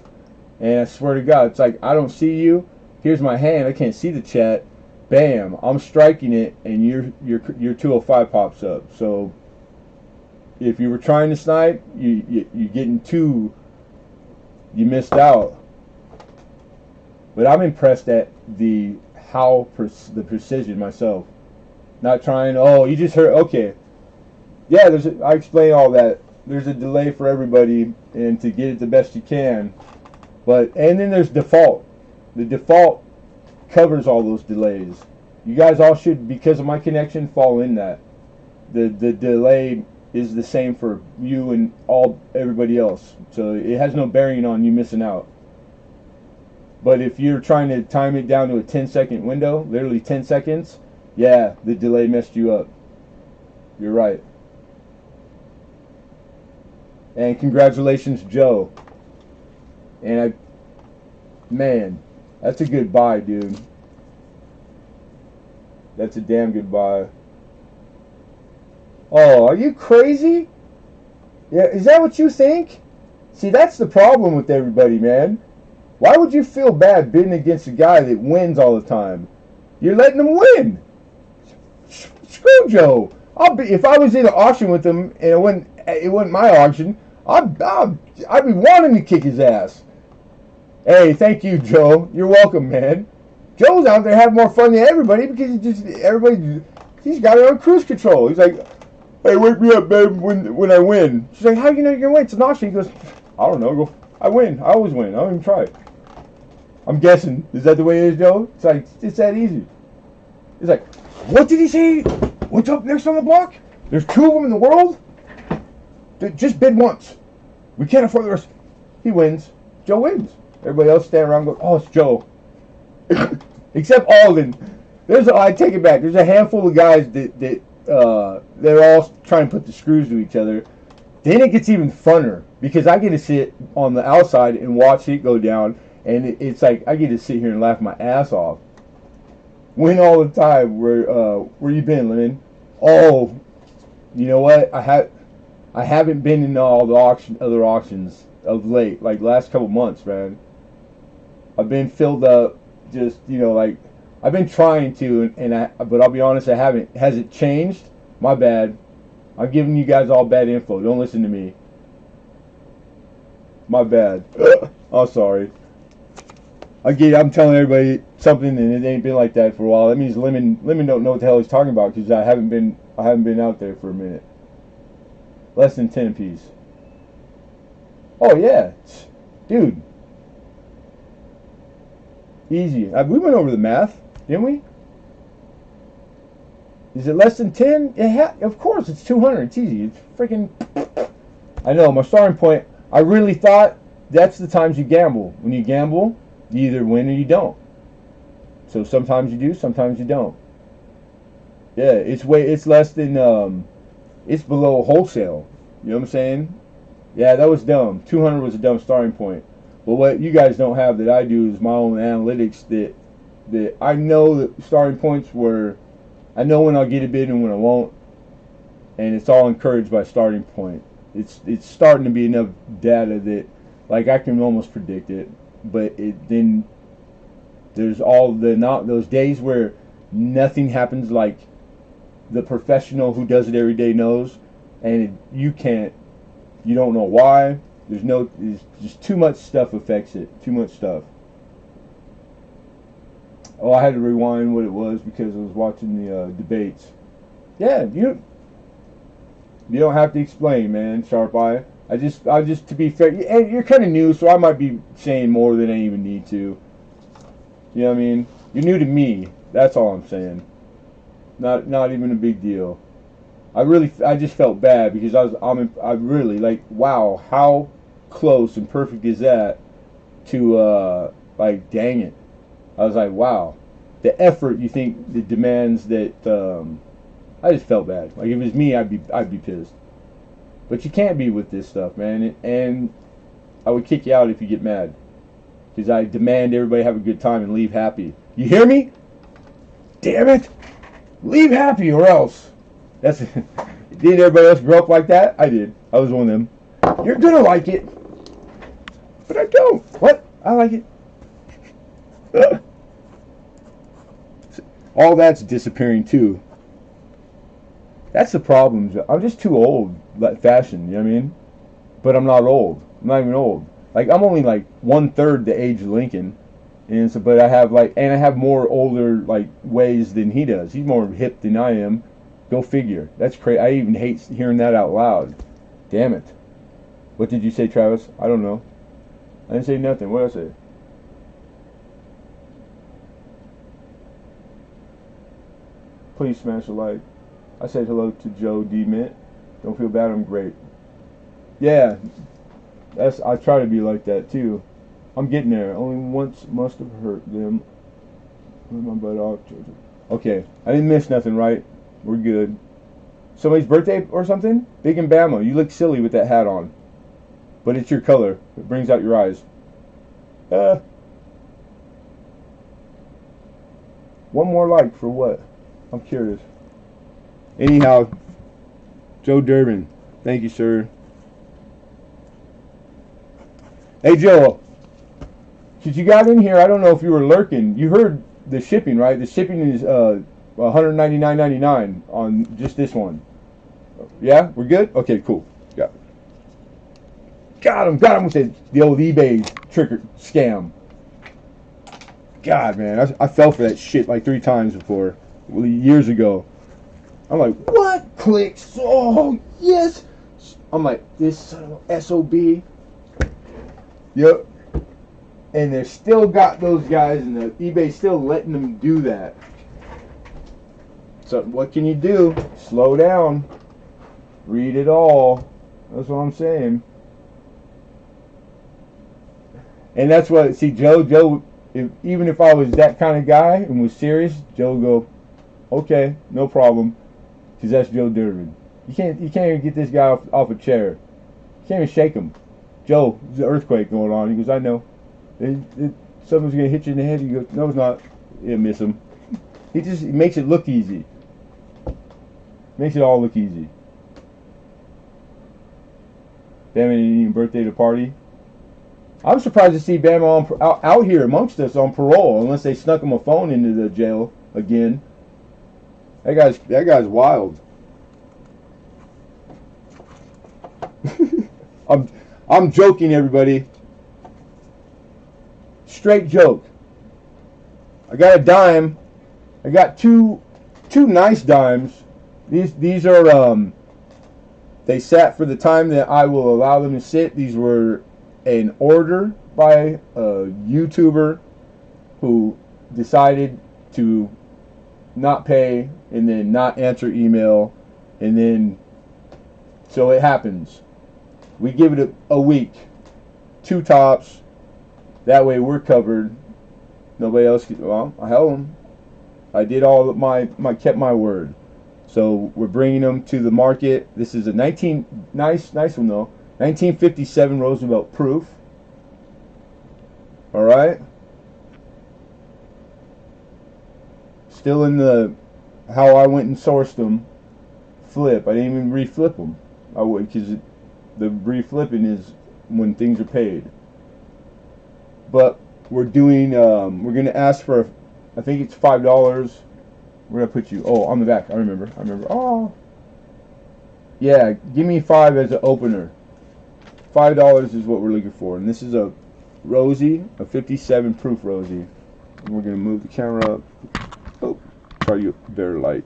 And I swear to God, it's like I don't see you. Here's my hand. I can't see the chat. Bam! I'm striking it, and your 205 pops up. So if you were trying to snipe, you're getting two. You missed out. But I'm impressed at the precision myself. Not trying. Oh, you just heard. Okay. Yeah, I explain all that. There's a delay for everybody, and to get it the best you can. And then there's default. The default covers all those delays. You guys all should, because of my connection, fall in that. The delay is the same for you and everybody else. So it has no bearing on you missing out. But if you're trying to time it down to a 10-second window, literally 10 seconds, yeah, the delay messed you up. You're right. And congratulations, Joe. And man, that's a good buy, dude. That's a damn good buy. Oh, are you crazy? Yeah, is that what you think? See, that's the problem with everybody, man. Why would you feel bad bidding against a guy that wins all the time? You're letting him win. Screw Joe. If I was in an auction with him and it wasn't my auction, I'd be wanting to kick his ass. Hey, thank you, Joe. You're welcome, man. Joe's out there having more fun than everybody because he's got it on cruise control. He's like, hey, wake me up, babe, when I win. She's like, how do you know you're gonna win? It's an auction. He goes, I don't know. I win. I always win. I don't even try. I'm guessing. Is that the way it is, Joe? It's like, it's that easy. It's like, what did he say? What's up next on the block? There's 2 of them in the world? Just bid once. We can't afford the rest. He wins. Joe wins. Everybody else stand around and go, oh, it's Joe. Except Alden. I take it back. There's a handful of guys that they're all trying to put the screws to each other. Then it gets even funner because I get to sit on the outside and watch it go down, and it's like I get to sit here and laugh my ass off. Win all the time. Where you been, Lemon? Oh, you know what? I haven't been in all the other auctions of late, like last couple months, man. I've been filled up, just like I've been trying to, but I'll be honest, I haven't. Has it changed? My bad. I'm giving you guys all bad info. Don't listen to me. My bad. I'm sorry. I'm telling everybody something, and it ain't been like that for a while. That means Lemon don't know what the hell he's talking about because I haven't been out there for a minute. Less than 10 apiece. Oh yeah, dude. Easy. We went over the math, didn't we? Is it less than 10? Of course, it's 200. It's easy. It's freaking. I know, my starting point. I really thought that's the times you gamble. When you gamble, you either win or you don't. So sometimes you do, sometimes you don't. Yeah, it's less than, it's below wholesale. You know what I'm saying? Yeah, that was dumb. 200 was a dumb starting point. But what you guys don't have that I do is my own analytics that I know that starting points were. I know when I'll get a bid and when I won't, and it's all encouraged by starting point. It's starting to be enough data that like I can almost predict it, but then there's all those days where nothing happens like the professional who does it every day knows, and you don't know why. There's just too much stuff affects it. Too much stuff. Oh, I had to rewind what it was because I was watching the debates. Yeah, You don't have to explain, man, Sharp Eye. I just to be fair, and you're kind of new, so I might be saying more than I even need to. You know what I mean? You're new to me. That's all I'm saying. Not even a big deal. I just felt bad because I really like, wow, how close and perfect is that to like, dang it. I was like, wow, the effort you think the demands that I just felt bad. Like if it was me, I'd be pissed. But you can't be with this stuff, man. And I would kick you out if you get mad because I demand everybody have a good time and leave happy. You hear me? Damn it! Leave happy or else. That's did everybody else grow up like that? I did. I was one of them. You're gonna like it, but I don't. What? I like it. All that's disappearing too. That's the problem. I'm just too old, like fashion. You know what I mean? But I'm not old. I'm not even old. Like I'm only like 1/3 the age of Lincoln, and so but I have more older like ways than he does. He's more hip than I am. Go figure. That's crazy. I even hate hearing that out loud. Damn it. What did you say, Travis? I don't know. I didn't say nothing. What did I say? Please smash a like. I said hello to Joe D. Mint. Don't feel bad. I'm great. Yeah. I try to be like that too. I'm getting there. Only once must have hurt them. My butt off. Okay. I didn't miss nothing, right? We're good. Somebody's birthday or something? Big and Bama. You look silly with that hat on. But it's your color. It brings out your eyes. One more like for what? I'm curious. Anyhow, Joe Durbin. Thank you, sir. Hey, Joe. Since you got in here, I don't know if you were lurking. You heard the shipping, right? The shipping is $199.99 on just this one. Yeah, we're good. Okay, cool. Yeah. Got him with the old eBay trick or scam. God, man, I fell for that shit like 3 times before, years ago. I'm like, what? Clicks? Oh, yes. I'm like, this son of a SOB. Yep. And they still got those guys, and the eBay's still letting them do that. So what can you do? Slow down. Read it all. That's what I'm saying. And that's what, see, Joe, even if I was that kind of guy and was serious, Joe would go, okay, no problem. Because that's Joe Durbin. You can't even get this guy off a chair. You can't even shake him. Joe, there's an earthquake going on. He goes, I know. Something's going to hit you in the head. He goes, no, it's not. You miss him. He makes it look easy. Makes it all look easy. Bama didn't even birthday to party. I'm surprised to see Bama out here amongst us on parole, unless they snuck him a phone into the jail again. That guy's wild. I'm joking, everybody. Straight joke. I got a dime. I got two nice dimes. These are they sat for the time that I will allow them to sit. These were an order by a YouTuber who decided to not pay and then not answer email, and then so it happens. We give it a week, 2 tops. That way we're covered. Nobody else. Well, I held them. I did all of my kept my word. So we're bringing them to the market. This is a nice one though. 1957 Roosevelt proof. All right. Still in the how I went and sourced them. Flip. I didn't even reflip them. I would, because the reflipping is when things are paid. But we're doing. We're gonna ask for. I think it's $5. Where did I put you? Oh, on the back. I remember. Oh. Yeah, give me 5 as an opener. $5 is what we're looking for. And this is a Rosie, a 57 proof Rosie. And we're going to move the camera up. Oh, try you better light.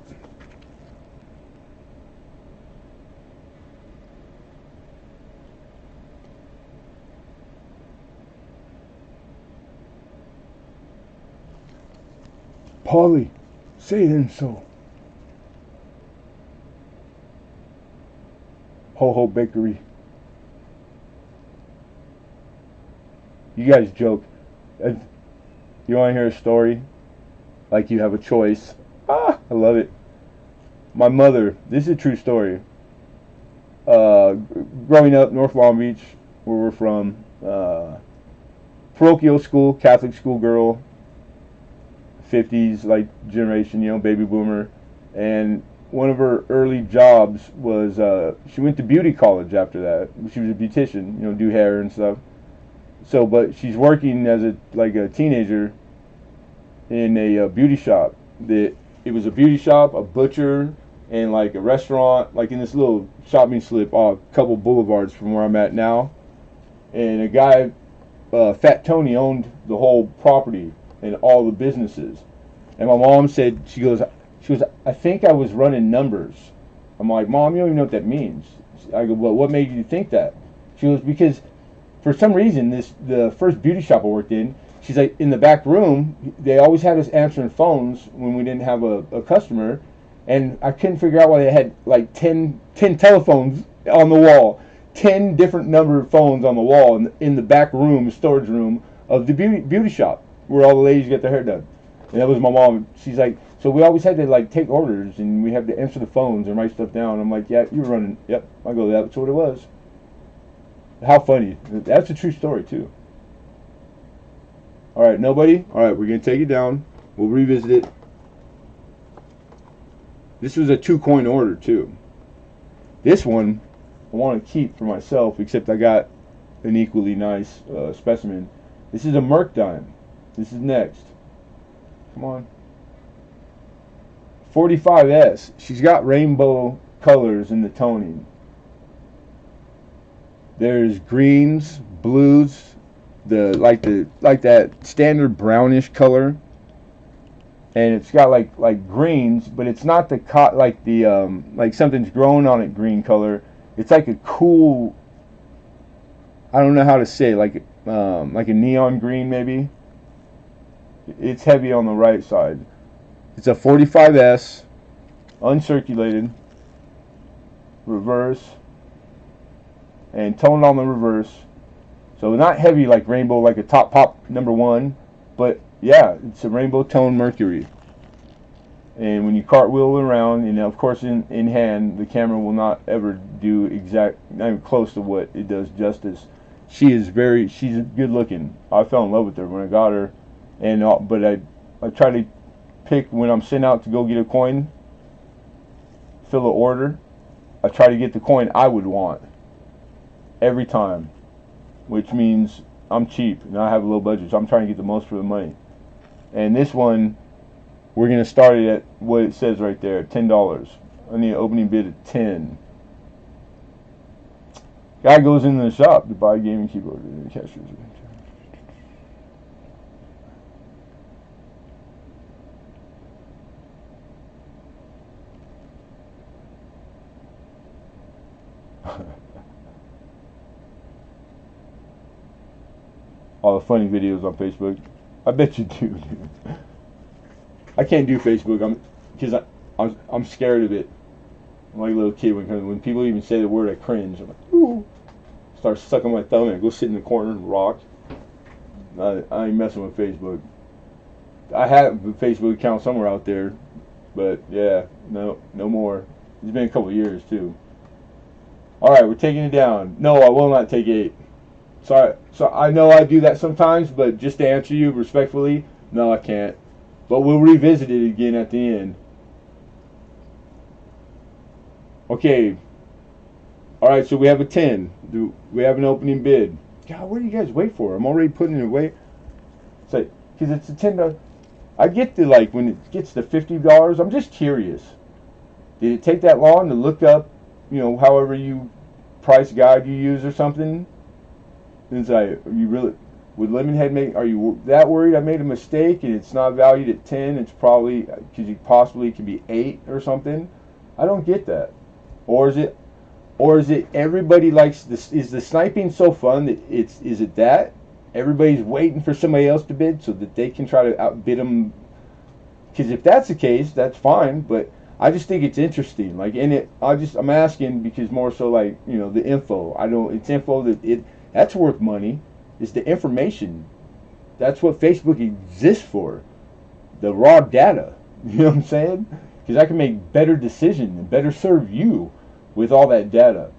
Polly, say then so. Ho Ho Bakery. You guys joke. You want to hear a story? Like you have a choice. Ah, I love it. My mother, this is a true story. Growing up, North Long Beach, where we're from, parochial school, Catholic school girl, 50s like generation, baby boomer, and one of her early jobs was she went to beauty college after that. She was a beautician, do hair and stuff. So, but she's working as a teenager in a beauty shop. It was a beauty shop, a butcher, and like a restaurant, like in this little shopping slip, a couple boulevards from where I'm at now. And a guy, Fat Tony, owned the whole property and all the businesses. And my mom said, she goes, I think I was running numbers. I'm like, Mom, you don't even know what that means. I go, well, what made you think that? She goes, because for some reason, the first beauty shop I worked in, she's like, in the back room, they always had us answering phones when we didn't have a customer. And I couldn't figure out why they had like 10 telephones on the wall. 10 different number of phones on the wall in the back room, storage room of the beauty shop where all the ladies get their hair done. And that was my mom. She's like, so we always had to like take orders and we had to answer the phones and write stuff down. I'm like, yeah, you were running. Yep. I go, that's what it was. How funny. That's a true story too. All right, nobody? All right, we're going to take it down. We'll revisit it. This was a 2-coin order too. This one I want to keep for myself, except I got an equally nice specimen. This is a Merc dime. This is next. Come on. 45S. She's got rainbow colors in the toning. There's greens, blues, like that standard brownish color. And it's got like greens, but it's not like something's growing on it green color. It's like a cool, I don't know how to say, like a neon green maybe. It's heavy on the right side. It's a 45S, uncirculated, reverse, and toned on the reverse. So not heavy like rainbow, like a Top Pop #1, but yeah, it's a rainbow tone mercury. And when you cartwheel around, and of course in hand, the camera will not ever do not even close to what it does justice. She's good looking. I fell in love with her when I got her, but I try to pick when I'm sent out to go get a coin, fill an order. I try to get the coin I would want every time, which means I'm cheap and I have a low budget, so I'm trying to get the most for the money. And this one, we're going to start it at what it says right there, $10. I need an opening bid at 10. Guy goes into the shop to buy a gaming keyboard and the cashier's. All the funny videos on Facebook. I bet you do, dude. I can't do Facebook. I'm scared of it. I'm like a little kid when people even say the word, I cringe. I'm like, ooh. Start sucking my thumb and I go sit in the corner and rock. I ain't messing with Facebook. I have a Facebook account somewhere out there, but yeah, no more. It's been a couple of years too. All right, we're taking it down. No, I will not take 8. Sorry. So I know I do that sometimes, but just to answer you respectfully, no, I can't. But we'll revisit it again at the end. Okay. All right, so we have a 10. Do we have an opening bid? God, what do you guys wait for? I'm already putting it away. It's like, because it's a $10. I get to when it gets to $50, I'm just curious. Did it take that long to look up, however you price guide you use or something? And it's like, are you really, would Lemonhead are you that worried I made a mistake and it's not valued at 10? It's probably, because it possibly could be 8 or something. I don't get that. Or is it everybody likes this? Is the sniping so fun that is it that everybody's waiting for somebody else to bid so that they can try to outbid them Because if that's the case, that's fine. But I just think it's interesting. Like in it, I'm asking because more so like the info. I don't. It's info that's worth money. It's the information. That's what Facebook exists for. The raw data. You know what I'm saying? Because I can make better decisions and better serve you with all that data.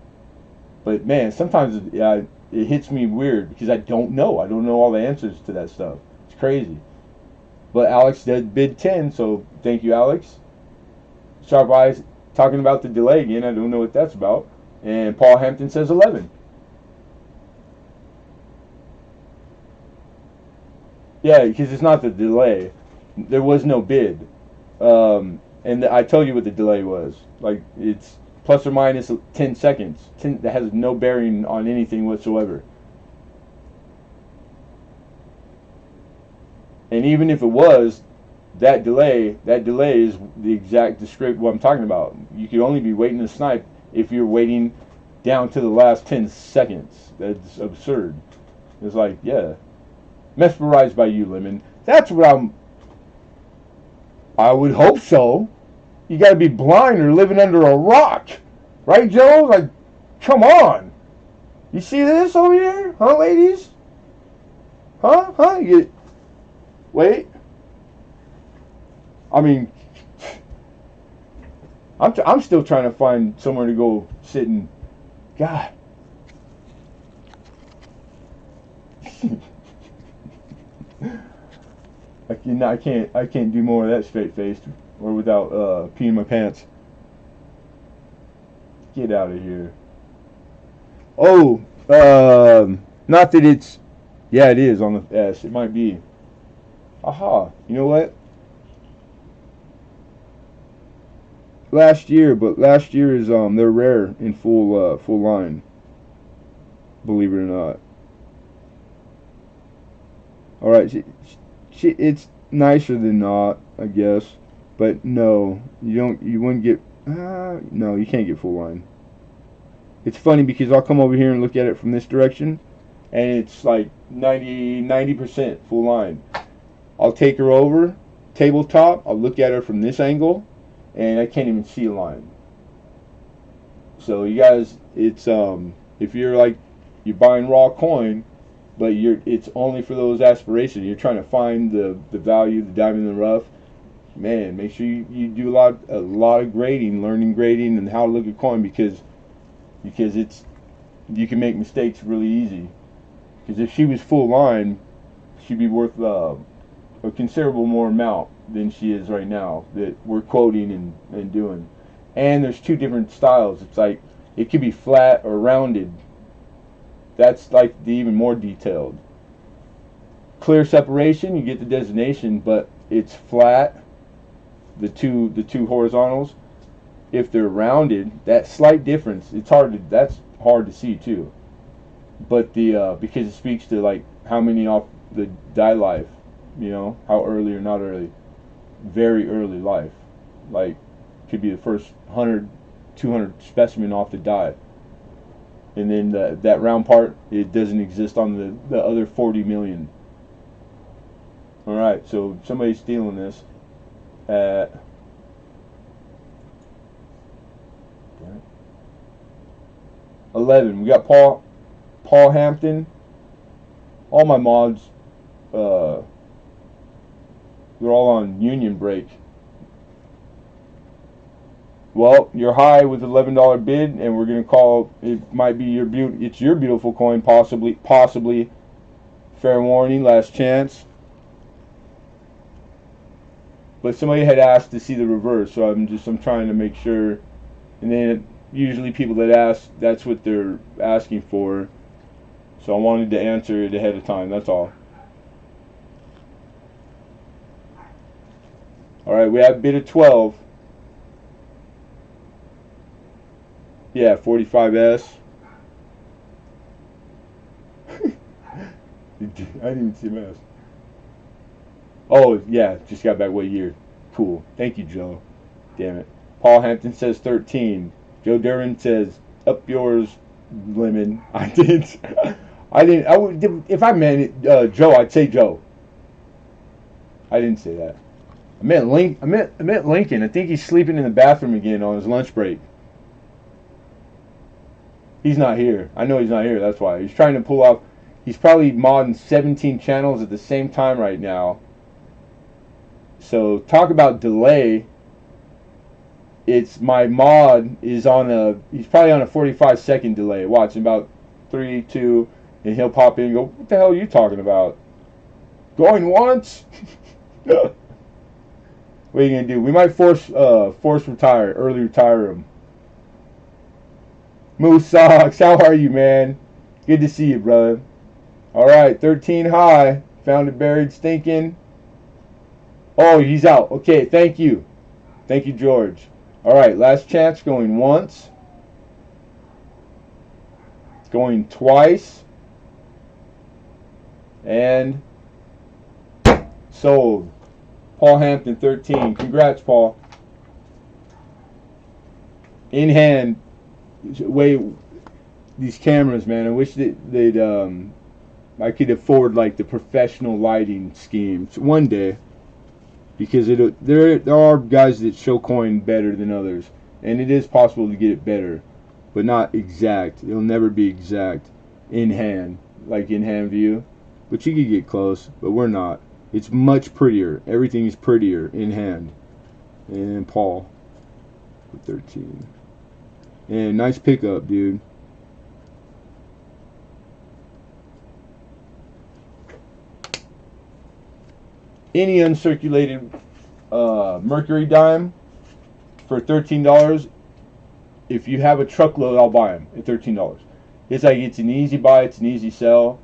But man, sometimes it hits me weird because I don't know. I don't know all the answers to that stuff. It's crazy. But Alex did bid 10, so thank you, Alex. Sharp Eyes talking about the delay again. I don't know what that's about. And Paul Hampton says 11. Yeah, because it's not the delay. There was no bid. And I told you what the delay was. Like, it's plus or minus 10 seconds. That has no bearing on anything whatsoever. And even if it was, that delay is the exact description what I'm talking about. You could only be waiting to snipe if you're waiting down to the last 10 seconds. That's absurd. It's like, yeah. Mesmerized by you, Lemon. That's what I would hope so. You gotta be blind or living under a rock. Right, Joe? Like, come on. You see this over here? Huh, ladies? Huh? Wait. I mean, I'm still trying to find somewhere to go sit and, God. I can't do more of that straight faced or without peeing my pants. Get out of here. Oh, not that it's, yeah, it is on the S. It might be. Aha. You know what? Last year is they're rare in full line. Believe it or not. All right, it's nicer than not, I guess, but no, you wouldn't get. No, you can't get full line. It's funny because I'll come over here and look at it from this direction, and it's like 90% full line. I'll take her over, tabletop. I'll look at her from this angle, and I can't even see a line. So you guys, it's if you're buying raw coin, but it's only for those aspirations. You're trying to find the value, the diamond in the rough. Man, make sure you do a lot of grading, learning grading and how to look at coin because you can make mistakes really easy. Because if she was full line, she'd be worth a considerable more amount than she is right now that we're quoting and doing. And there's two different styles. It's like it could be flat or rounded. That's like the even more detailed. Clear separation, you get the designation, but it's flat. The two horizontals. If they're rounded, that slight difference, that's hard to see too. But because it speaks to like how many off the die life, how early or not early, very early life, like could be the first 100, 200 specimen off the die. And then that round part, it doesn't exist on the other 40 million. All right, so somebody's stealing this at 11. We got Paul Hampton. All my mods, they're all on union break. Well, you're high with $11 bid, and we're gonna call it. Might be it's your beautiful coin, possibly. Fair warning, last chance. But somebody had asked to see the reverse, so I'm trying to make sure. And then usually people that ask, that's what they're asking for. So I wanted to answer it ahead of time. That's all. All right, we have bid of 12. Yeah, 45S. I didn't even see him ask. Oh, yeah, just got back what year. Cool. Thank you, Joe. Damn it. Paul Hampton says 13. Joe Duran says, up yours, Lemon. I didn't. I would, if I meant it, Joe, I'd say Joe. I didn't say that. I meant Lincoln. I think he's sleeping in the bathroom again on his lunch break. He's not here. I know he's not here. That's why he's trying to pull off. He's probably modding 17 channels at the same time right now. So talk about delay. It's my mod is on a. He's probably on a 45-second delay. Watch about 3, 2, and he'll pop in and go, "What the hell are you talking about? Going once?" What are you gonna do? We might force early retire him. Moose Socks, how are you, man? Good to see you, brother. All right, 13 high. Found it buried, stinking. Oh, he's out. Okay, thank you. Thank you, George. All right, last chance, going once. Going twice. And sold. Paul Hampton, 13. Congrats, Paul. In hand. Wait, these cameras, man. I wish they'd I could afford like the professional lighting schemes one day, because there are guys that show coin better than others, and it is possible to get it better, but not exact. It'll never be exact in hand, like in hand view, but you could get close. But we're not. It's much prettier. Everything is prettier in hand. And Paul, 13. And nice pickup, dude. Any uncirculated Mercury dime for $13. If you have a truckload, I'll buy them at $13. It's like it's an easy buy, it's an easy sell.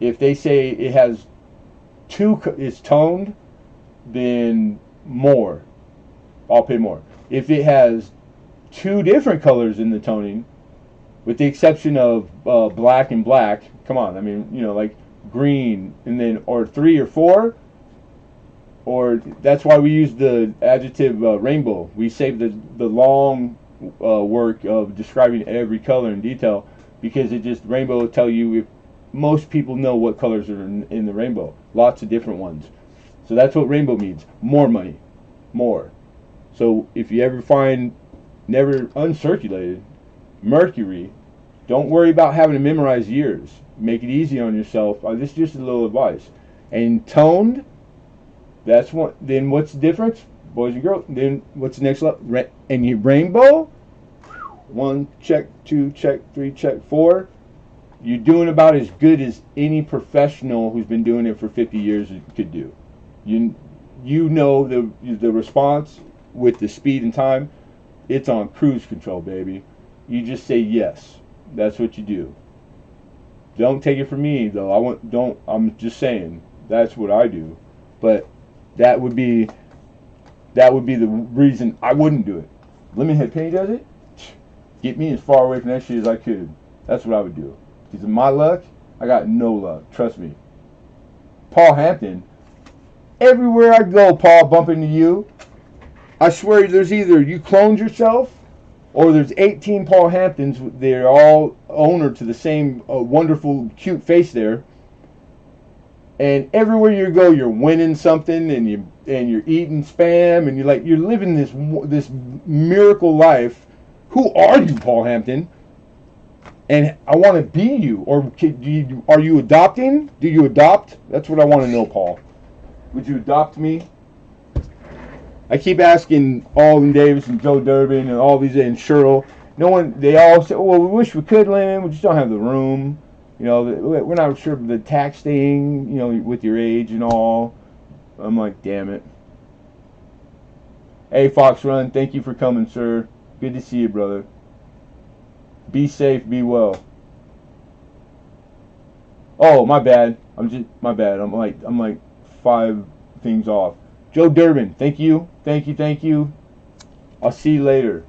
If they say it has it's toned, then more. I'll pay more. If it has 2 different colors in the toning, with the exception of black and black, come on, I mean, you know, like green, and then, or 3 or 4, or that's why we use the adjective rainbow. We save the long work of describing every color in detail, because it just, rainbow will tell you if most people know what colors are in the rainbow. Lots of different ones. So that's what rainbow means. More money. More. So if you ever find never uncirculated Mercury, don't worry about having to memorize years. Make it easy on yourself. This is just a little advice. And toned, that's what. Then what's the difference, boys and girls? Then what's the next level? And your rainbow, 1 check, 2 check, 3 check, 4. You're doing about as good as any professional who's been doing it for 50 years could do. You know the response with the speed and time. It's on cruise control, baby. You just say yes. That's what you do. Don't take it from me, though. I'm just saying that's what I do. But that would be the reason I wouldn't do it. Lemonhead Penny does it. Get me as far away from that shit as I could. That's what I would do. Because in my luck, I got no luck. Trust me. Paul Hampton. Everywhere I go, Paul, bump into you. I swear there's either you cloned yourself, or there's 18 Paul Hamptons. They're all owner to the same wonderful, cute face there. And everywhere you go, you're winning something, and you're eating spam, and you're living this miracle life. Who are you, Paul Hampton? And I want to be you. Or are you adopting? Do you adopt? That's what I want to know, Paul. Would you adopt me? I keep asking Alden Davis and Joe Durbin and all these, and Cheryl. No one. They all say, "Well, we wish we could, Lynn. We just don't have the room. You know, we're not sure of the tax thing. You know, with your age and all." I'm like, damn it. Hey, Fox Run. Thank you for coming, sir. Good to see you, brother. Be safe. Be well. Oh, my bad. My bad. I'm like 5 things off. Joe Durbin, thank you. I'll see you later.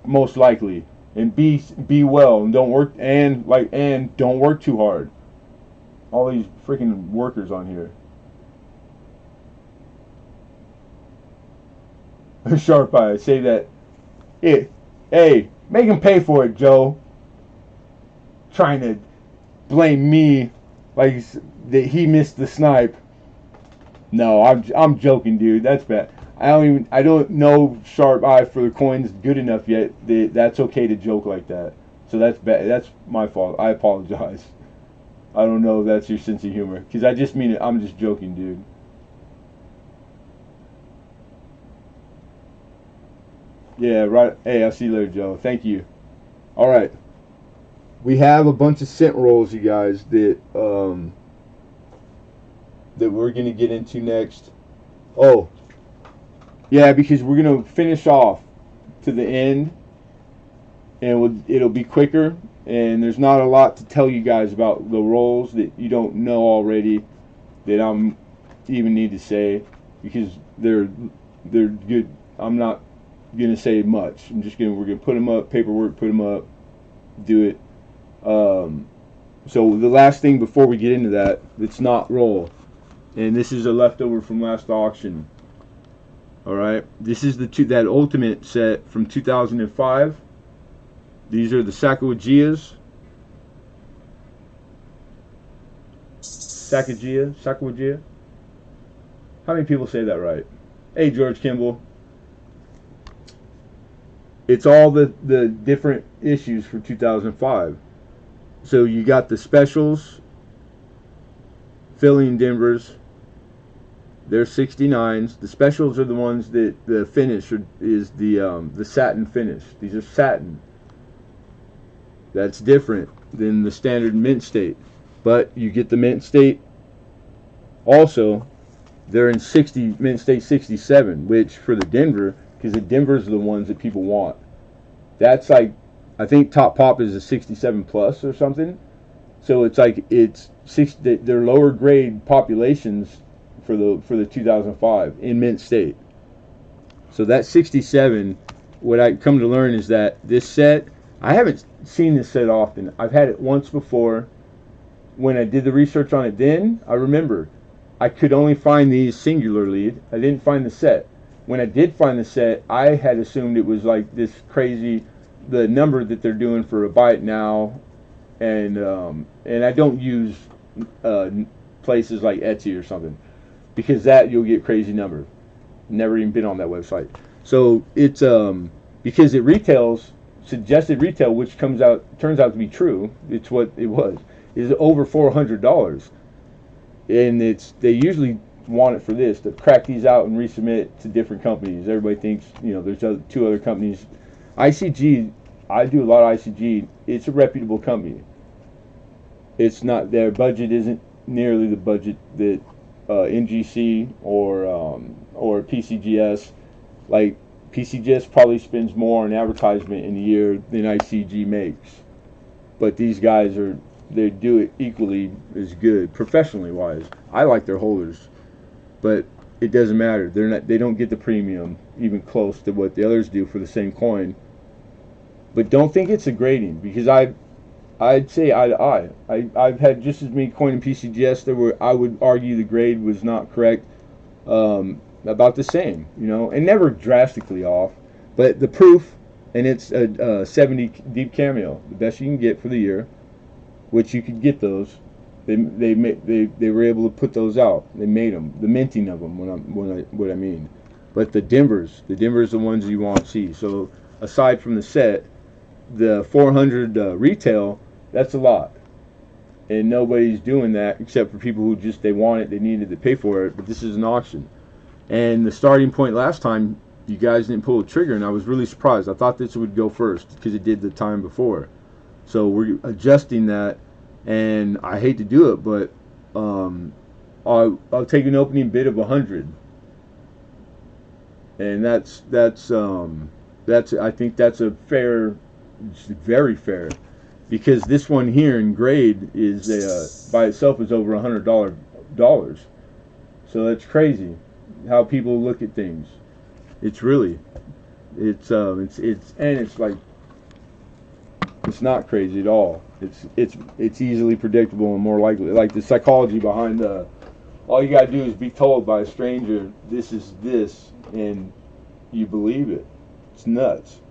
Most likely. And be well, and don't work don't work too hard. All these freaking workers on here. Sharp Eye, say that. Hey, make him pay for it, Joe. Trying to blame me like that he missed the snipe. No, I'm joking, dude. That's bad. I don't know sharp eye for the coins good enough yet. That's okay to joke like that. So that's bad. That's my fault. I apologize. I don't know if that's your sense of humor, because I just mean it. I'm just joking, dude. Yeah, right. Hey, I'll see you later, Joe. Thank you. All right. We have a bunch of scent rolls, you guys, that we're gonna get into next. Oh, yeah, because we're gonna finish off to the end, and it'll be quicker. And there's not a lot to tell you guys about the rolls that you don't know already that I'm even need to say, because they're good. I'm not gonna say much. We're gonna put them up, paperwork, put them up, do it. So the last thing before we get into that, it's not roll, and this is a leftover from last auction. All right, this is that ultimate set from 2005. These are the Sacagaweas. Sacagawea. How many people say that right? Hey, George Kimball. It's all the different issues for 2005. So you got the specials, Philly and Denver's. They're 69s. The specials are the ones that the finish is the satin finish. These are satin. That's different than the standard mint state. But you get the mint state. Also, they're in mint state 67, which for the Denver, because the Denver's are the ones that people want. That's like, I think Top Pop is a 67 plus or something. So it's like they're lower grade populations for the 2005 in mint state. So that 67, what I come to learn is that this set, I haven't seen this set often. I've had it once before. When I did the research on it then, I remember I could only find these singularly. I didn't find the set. When I did find the set, I had assumed it was like this crazy, the number that they're doing for a buy it now, and I don't use places like Etsy or something, because that you'll get crazy numbers. Never even been on that website. So it's because it retails, suggested retail, which turns out to be true. It's what it was, is over $400, and they usually want it for this, to crack these out and resubmit to different companies. Everybody thinks, there's two other companies. ICG, I do a lot of ICG. It's a reputable company. It's not, their budget isn't nearly the budget that NGC or PCGS. Like, PCGS probably spends more on advertisement in a year than ICG makes. But these guys they do it equally as good, professionally wise. I like their holders, but it doesn't matter. They don't get the premium even close to what the others do for the same coin. But don't think it's a grading, because I'd say eye to eye. I've had just as many coin in PCGS I would argue the grade was not correct, about the same, and never drastically off. But the proof, and it's a 70 deep cameo, the best you can get for the year, which you could get those. They were able to put those out. They made them, the minting of them. What I mean. But the Denver's the ones you want to see. So aside from the set, the 400 retail, that's a lot, and nobody's doing that except for people who they want it, they needed to pay for it. But this is an auction, and the starting point last time, you guys didn't pull a trigger, and I was really surprised. I thought this would go first because it did the time before. So we're adjusting that, and I hate to do it, but I'll take an opening bid of 100, and that's I think that's a fair, very fair, because this one here in grade is by itself is over $100. So that's crazy how people look at things. It's really, it's like, it's not crazy at all. It's easily predictable and more likely. Like the psychology behind all you gotta do is be told by a stranger this is this, and you believe it. It's nuts.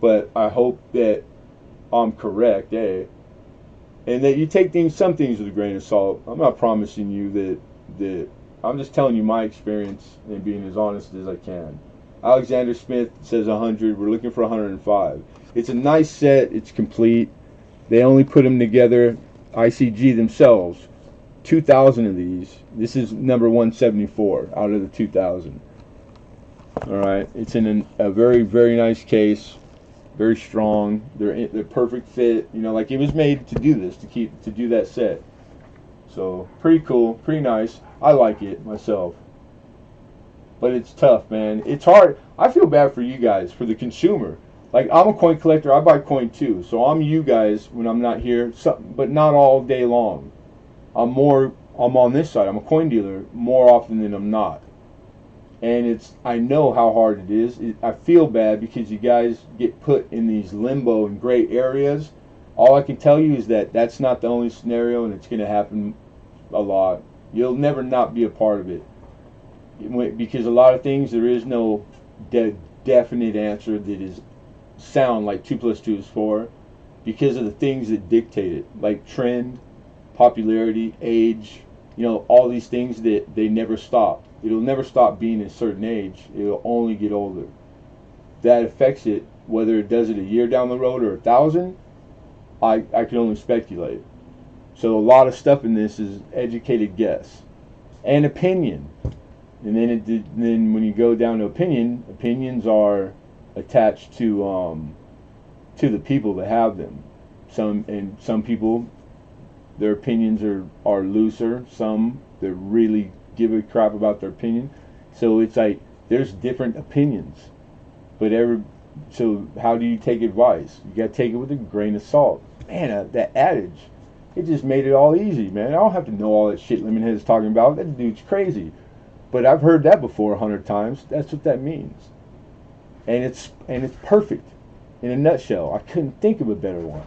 But I hope that I'm correct, and that you take some things with a grain of salt. I'm not promising you that I'm just telling you my experience and being as honest as I can. Alexander Smith says 100. We're looking for 105. It's a nice set. It's complete. They only put them together, ICG themselves, 2,000 of these. This is number 174 out of the 2,000. All right, it's in a very, very nice case, very strong. They're perfect fit. You know, like it was made to do this, to do that set. So pretty cool, pretty nice. I like it myself, but it's tough, man. It's hard. I feel bad for you guys, for the consumer. Like, I'm a coin collector. I buy coin too, so I'm you guys when I'm not here, but not all day long. I'm on this side. I'm a coin dealer more often than I'm not. And I know how hard it is. I feel bad because you guys get put in these limbo and gray areas. All I can tell you is that that's not the only scenario, and it's going to happen a lot. You'll never not be a part of it. Because a lot of things, there is no definite answer that is sound, like 2 + 2 is 4, because of the things that dictate it, like trend, popularity, age, all these things that they never stop. It'll never stop being a certain age. It'll only get older. That affects it, whether it does it a year down the road or 1,000, I can only speculate. So a lot of stuff in this is educated guess and opinion. And then when you go down to opinions are attached to the people that have them. Some people, their opinions are looser. Some that really give a crap about their opinion. So it's like there's different opinions, but so how do you take advice? You got to take it with a grain of salt. Man, that adage, it just made it all easy, man. I don't have to know all that shit Lemonhead is talking about. That dude's crazy, but I've heard that before 100 times. That's what that means, and it's perfect in a nutshell. I couldn't think of a better one.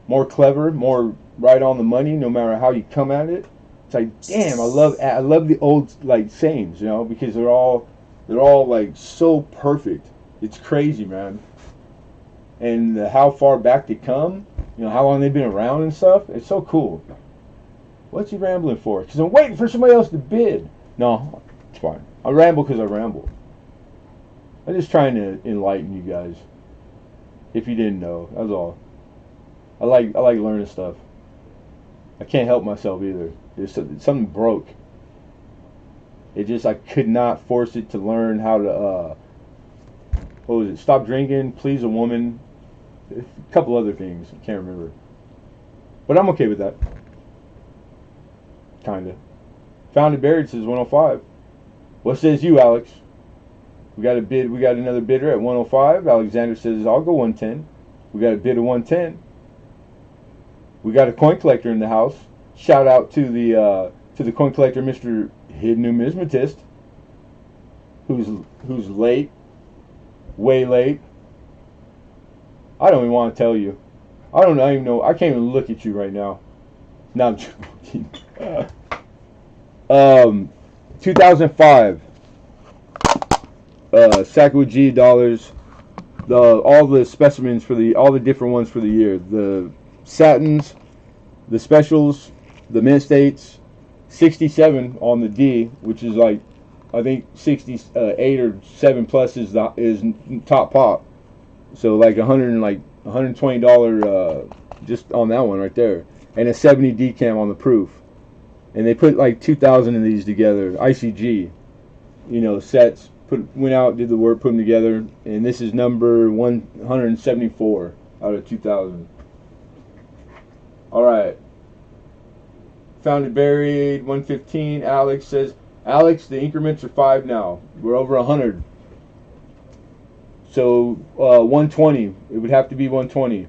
More clever, more right on the money. No matter how you come at it, it's like, damn, I love the old like sayings, because they're all like so perfect. It's crazy, man. And how far back they come, how long they've been around and stuff. It's so cool. What's he rambling for? Because I'm waiting for somebody else to bid. No, it's fine. I ramble because I ramble. I'm just trying to enlighten you guys. If you didn't know, that's all. I like learning stuff. I can't help myself either. Something broke. I could not force it to learn how to what was it? Stop drinking, please a woman, a couple other things. I can't remember. But I'm okay with that. Kinda. Found it buried says 105. What says you, Alex? We got another bidder at 105. Alexander says I'll go 110. We got a bid of 110. We got a coin collector in the house. Shout out to the coin collector, Mr. Hidden Numismatist, who's late, way late. I don't even want to tell you. I don't even know. I can't even look at you right now. No, I'm joking. 2005. Sakuji dollars. All the specimens all the different ones for the year. The satins, the specials, the mint states. 67 on the D, which is like, I think 68 or 7 plus is top pop. So like $120 just on that one right there, and a 70 decam on the proof. And they put like 2,000 of these together. ICG, sets. Went out, did the work, put them together, and this is number 174 out of 2,000. All right. Found it buried, 115. Alex says, Alex, the increments are 5 now. We're over 100. So 120. It would have to be 120.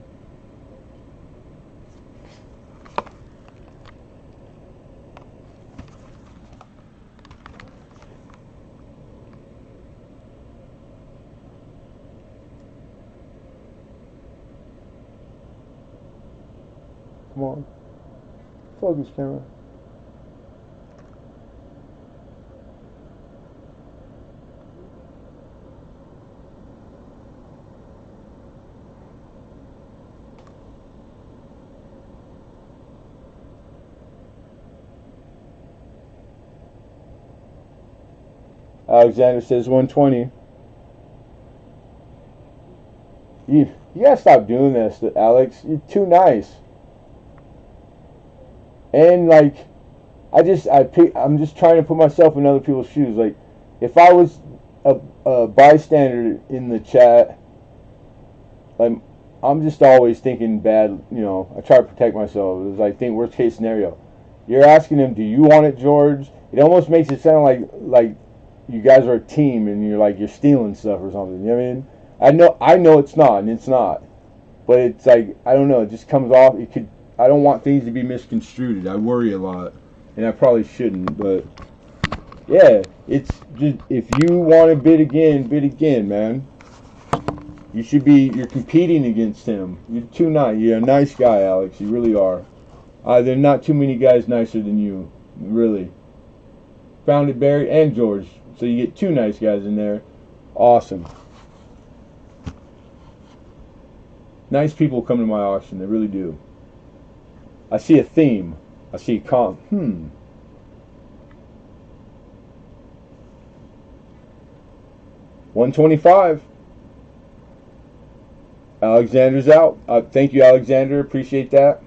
Come on. Focus, camera. Alexander says 120. You gotta stop doing this, Alex. You're too nice. And like, I'm just trying to put myself in other people's shoes. Like, if I was a bystander in the chat, like, I'm just always thinking bad. You know, I try to protect myself. It's like, think worst case scenario. You're asking him, "Do you want it, George?" It almost makes it sound like you guys are a team and you're stealing stuff or something. You know what I mean? I know it's not, and it's not. But it's like, I don't know, it just comes off, I don't want things to be misconstrued. I worry a lot, and I probably shouldn't, but yeah, it's just, if you want to bid again, man. You're competing against him. You're too nice. You're a nice guy, Alex. You really are. There are not too many guys nicer than you, really. Found it, Barry and George. So you get two nice guys in there. Awesome. Nice people come to my auction. They really do. I see a theme. I see 125. Alexander's out. Thank you, Alexander. Appreciate that.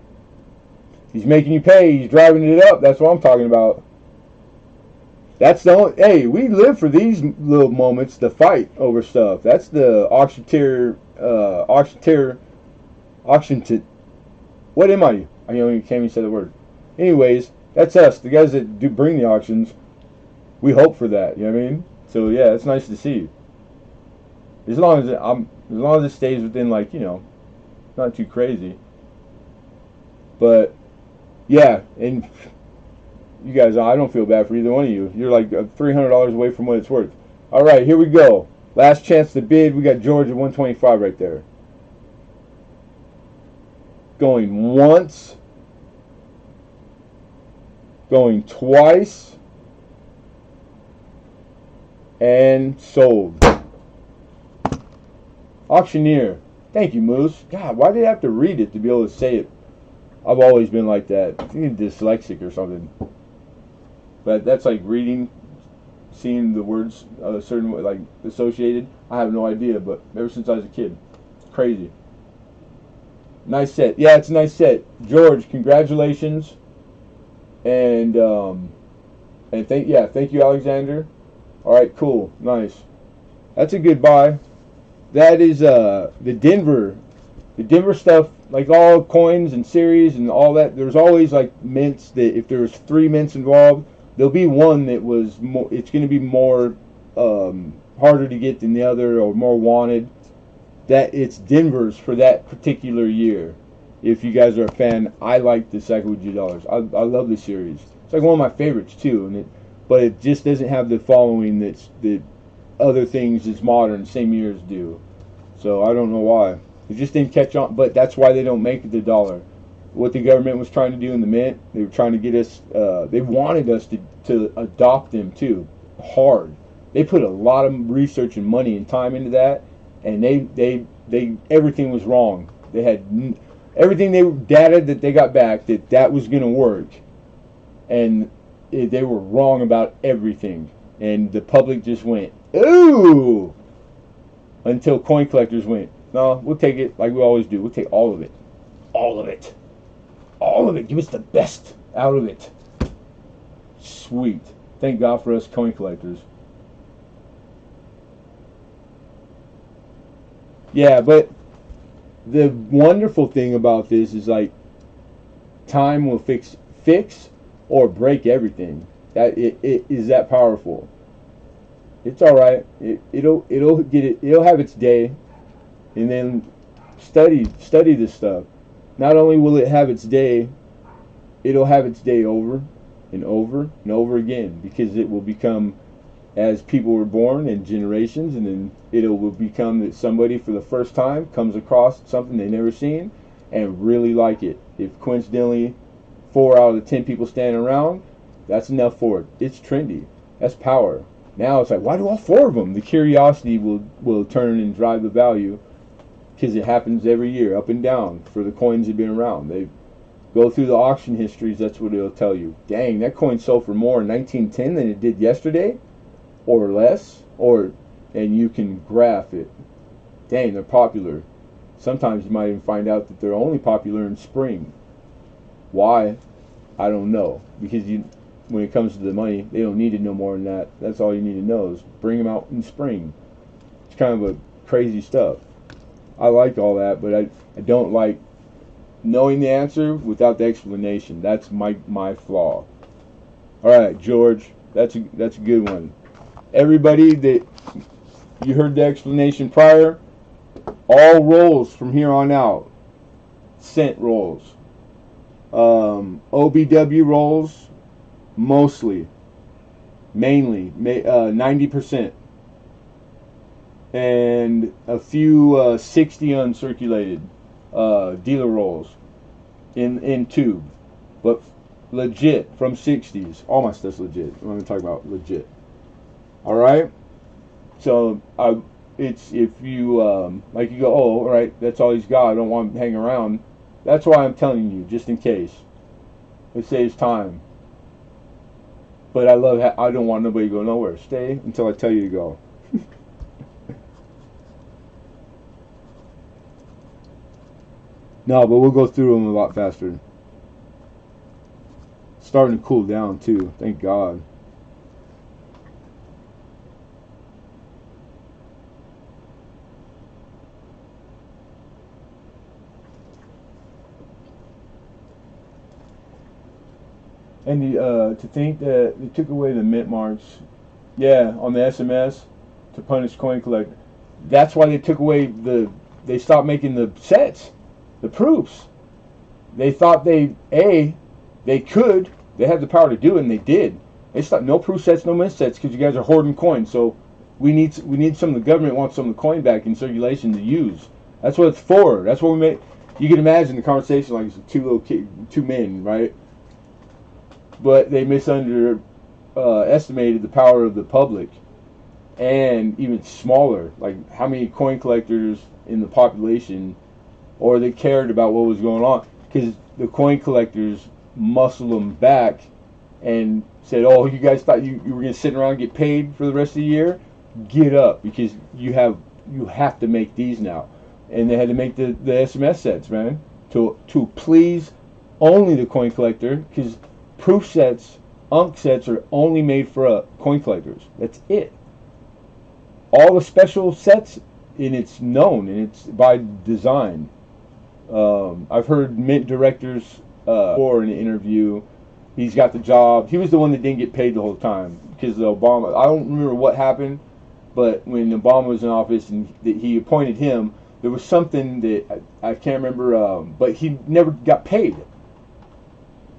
He's making you pay. He's driving it up. That's what I'm talking about. That's the only. Hey, we live for these little moments to fight over stuff. That's the auctioneer. What am I? I can't even say the word. Anyways, that's us. The guys that do bring the auctions. We hope for that. You know what I mean? So yeah, it's nice to see. As long as it stays within, like, not too crazy. But yeah, and you guys, I don't feel bad for either one of you. You're like $300 away from what it's worth. All right, here we go. Last chance to bid. We got George at 125 right there. Going once. Going twice. And sold. Auctioneer. Thank you, Moose. God, why did I have to read it to be able to say it? I've always been like that. I think I'm dyslexic or something. But that's like reading, seeing the words a certain way, like associated. I have no idea, but ever since I was a kid, it's crazy. Nice set. Yeah, it's a nice set. George, congratulations. And thank you, Alexander. All right, cool, nice. That's a good buy. That is the Denver stuff, like all coins and series and all that. There's always like mints that if there's 3 mints involved, there'll be one that was more. It's going to be more harder to get than the other or more wanted. That it's Denver's for that particular year. If you guys are a fan, I like the Sacagawea dollars. I love the series. It's like one of my favorites too, but it just doesn't have the following that other things that's modern same years do. So I don't know why. It just didn't catch on, but that's why they don't make it the dollar. What the government was trying to do in the mint, they were trying to get us, they wanted us to adopt them too, hard. They put a lot of research and money and time into that, and they everything was wrong. They had everything data that they got back that was going to work, and they were wrong about everything, and the public just went, ooh, until coin collectors went, no, we'll take it like we always do. We'll take all of it. All of it. All of it. Give us the best out of it. Sweet. Thank God for us coin collectors. Yeah, but the wonderful thing about this is, like, time will fix or break everything. That it is that powerful. It's all right. It'll have its day, and then study this stuff. Not only will it have its day, it'll have its day over and over and over again, because it will become, as people were born and generations, and then it will become that somebody for the first time comes across something they've never seen and really like it. If coincidentally 4 out of the 10 people standing around, that's enough for it. It's trendy. That's power. Now it's like, why do all 4 of them? The curiosity will turn and drive the value, because it happens every year, up and down, for the coins that have been around. They go through the auction histories, that's what it'll tell you. Dang, that coin sold for more in 1910 than it did yesterday? or less, and you can graph it. Dang, they're popular. Sometimes you might even find out that they're only popular in spring. Why? I don't know. Because when it comes to the money, they don't need to know more than that. That's all you need to know is bring them out in spring. It's kind of a crazy stuff. I like all that, but I don't like knowing the answer without the explanation. That's my flaw. All right, George, that's a good one. Everybody that you heard the explanation prior, all rolls from here on out, cent rolls, OBW rolls, mainly 90%, and a few 60 uncirculated dealer rolls in tube, but legit from 60s. All my stuff's legit. I'm going to talk about legit. All right. So it's if you like you go, oh, all right, that's all he's got. I don't want him to hang around. That's why I'm telling you, just in case. It saves time. But I don't want nobody to go nowhere. Stay until I tell you to go. No, but we'll go through them a lot faster. Starting to cool down too. Thank God. And to think that they took away the mint marks, yeah, on the SMS to punish coin collector. That's why they took away they stopped making the sets, the proofs. They thought they could, they had the power to do it, and they did. They stopped no proof sets, no mint sets, because you guys are hoarding coins. So we need some of the government wants some of the coin back in circulation to use. That's what it's for. That's what we made. You can imagine the conversation like it's two men, right? But they estimated the power of the public, and even smaller, like how many coin collectors in the population, or they cared about what was going on, because the coin collectors muscled them back and said, oh, you guys thought you were going to sit around and get paid for the rest of the year? Get up, because you have to make these now. And they had to make the SMS sets, man, to please only the coin collector, because proof sets, unk sets are only made for coin collectors. That's it. All the special sets, and it's known, and it's by design. I've heard mint directors for an interview. He's got the job. He was the one that didn't get paid the whole time because of Obama. I don't remember what happened, but when Obama was in office and he appointed him, there was something that I can't remember, but he never got paid.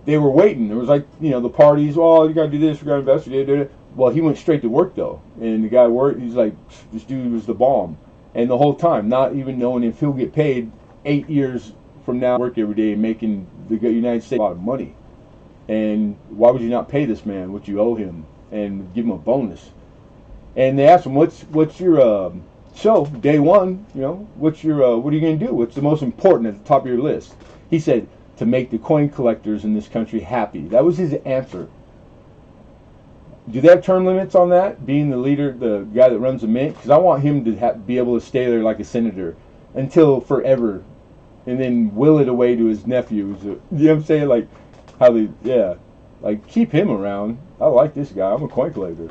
They were waiting. It was like, the parties, oh, you got to do this, we got to investigate. Well, he went straight to work, though. And the guy worked, he's like, this dude was the bomb. And the whole time, not even knowing if he'll get paid 8 years from now, work every day, making the United States a lot of money. And why would you not pay this man what you owe him and give him a bonus? And they asked him, what's your, so, day one, what are you going to do? What's the most important at the top of your list? He said, to make the coin collectors in this country happy. That was his answer. Do they have term limits on that? Being the leader, the guy that runs the mint? Because I want him to be able to stay there like a senator until forever, and then will it away to his nephews. You know what I'm saying? Like how like keep him around. I like this guy. I'm a coin collector.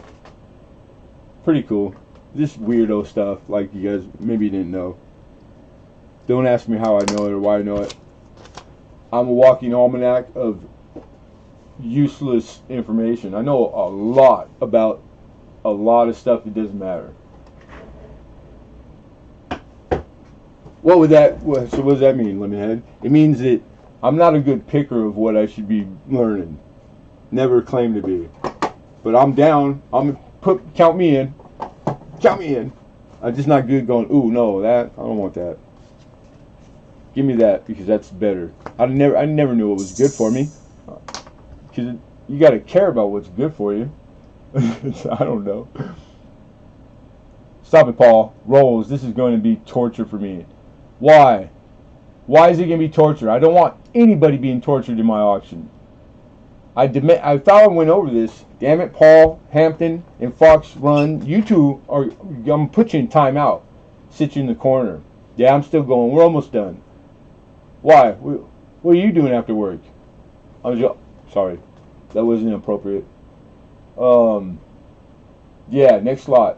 Pretty cool. This weirdo stuff, like you guys maybe didn't know. Don't ask me how I know it or why I know it. I'm a walking almanac of useless information. I know a lot about a lot of stuff that doesn't matter. So what does that mean, Lemonhead? It means that I'm not a good picker of what I should be learning. Never claimed to be. But I'm down. Count me in. Count me in. I'm just not good going, ooh, no, I don't want that. Give me that, because that's better. I never knew what was good for me. Because you got to care about what's good for you. I don't know. Stop it, Paul. Rolls. This is going to be torture for me. Why? Why is it going to be torture? I don't want anybody being tortured in my auction. I thought I went over this. Damn it, Paul, Hampton, and Fox Run. You two are. I'm gonna put you in timeout. Sit you in the corner. Yeah, I'm still going. We're almost done. Why? What are you doing after work? Sorry, that wasn't appropriate. Yeah, next slot.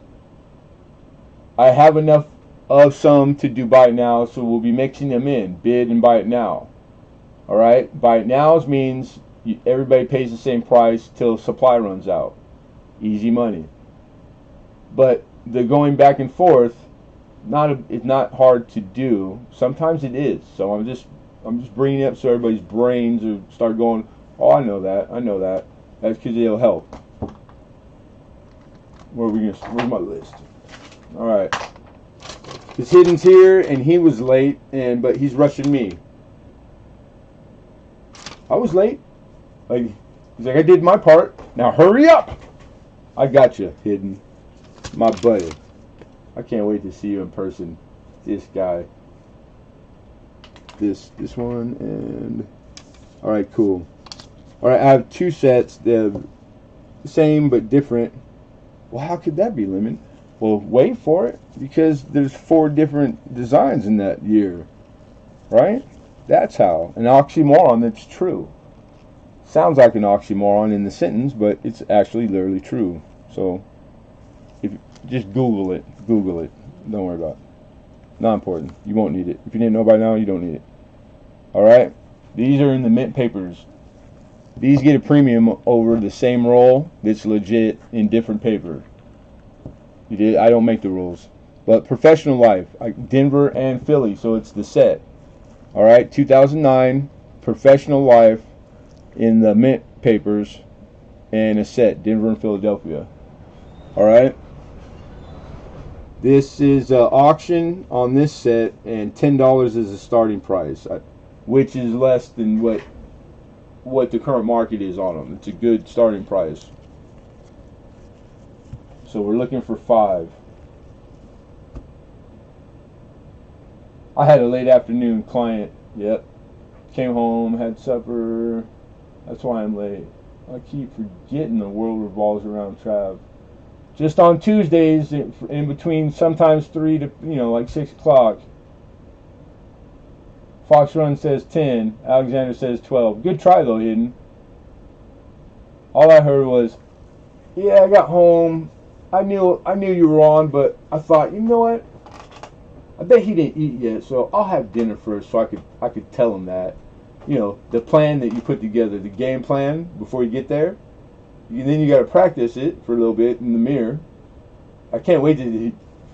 I have enough of some to do buy it now, so we'll be mixing them in. Bid and buy it now. All right, buy it nows means everybody pays the same price till supply runs out. Easy money. But the going back and forth, it's not hard to do. Sometimes it is. So I'm just bringing it up so everybody's brains will start going. Oh, I know that. That's because it'll help. Where's my list? All right. Because Hidden's here and he was late, but he's rushing me. I was late. He's like, I did my part. Now hurry up. I got you, Hidden. My buddy. I can't wait to see you in person. This guy. This one and all right, cool. All right, I have two sets. They're the same but different. Well, how could that be, Lemon? Well, wait for it because there's 4 different designs in that year, right? That's how. An oxymoron that's true. Sounds like an oxymoron in the sentence, but it's actually literally true. So, just Google it. Google it. Don't worry about it. Not important. You won't need it. If you didn't know by now, you don't need it. Alright? These are in the mint papers. These get a premium over the same roll that's legit in different paper. I don't make the rules. But Professional Life, Denver and Philly, so it's the set. Alright, 2009, Professional Life in the mint papers and a set, Denver and Philadelphia. Alright. This is auction on this set, and $10 is the starting price, which is less than what the current market is on them. It's a good starting price. So we're looking for 5. I had a late afternoon client. Yep. Came home, had supper. That's why I'm late. I keep forgetting the world revolves around Trav. Just on Tuesdays, in between sometimes 3 to, like 6 o'clock. Fox Run says 10. Alexander says 12. Good try, though, Hidden. All I heard was, yeah, I got home. I knew you were on, but I thought, you know what? I bet he didn't eat yet, so I'll have dinner first so I could tell him that. The plan that you put together, the game plan before you get there. And then you got to practice it for a little bit in the mirror. I can't wait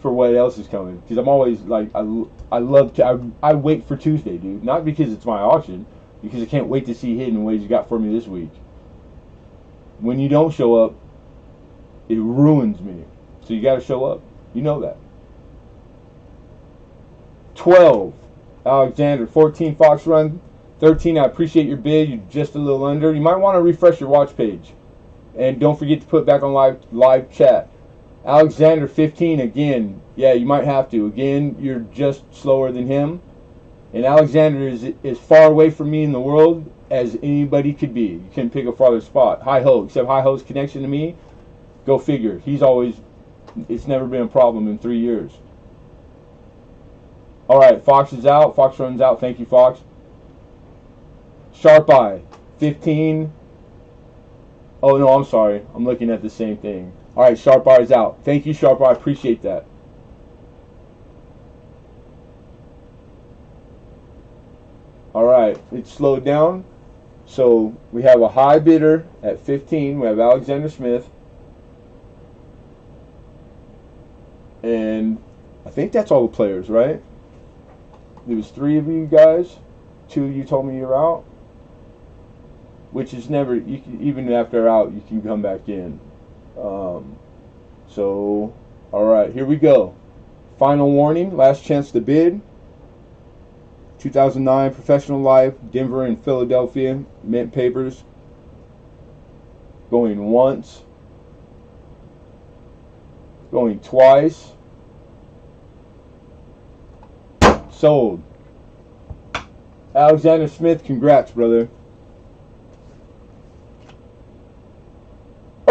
for what else is coming, because I'm always like, I wait for Tuesday, dude. Not because it's my auction, because I can't wait to see Hidden what you got for me this week. When you don't show up, it ruins me. So you got to show up. You know that. 12, Alexander. 14, Fox Run. 13, I appreciate your bid. You're just a little under. You might want to refresh your watch page. And don't forget to put back on live chat. Alexander, 15, again. Yeah, you might have to. Again, you're just slower than him. And Alexander is as far away from me in the world as anybody could be. You couldn't pick a farther spot. Hi-ho, except Hi-ho's connection to me. Go figure. It's never been a problem in 3 years. Alright, Fox is out. Fox Run's out. Thank you, Fox. Sharp Eye, 15. Oh, no, I'm sorry. I'm looking at the same thing. Alright, Sharp Eye is out. Thank you, Sharp Eye. I appreciate that. Alright, it's slowed down. So we have a high bidder at 15. We have Alexander Smith. And I think that's all the players, right? There was 3 of you guys. 2 of you told me you're out. Which is never, even after they're out, you can come back in. So, alright, here we go. Final warning, last chance to bid. 2009 Professional Life, Denver and Philadelphia, mint papers. Going once. Going twice. Sold. Alexander Smith, congrats, brother.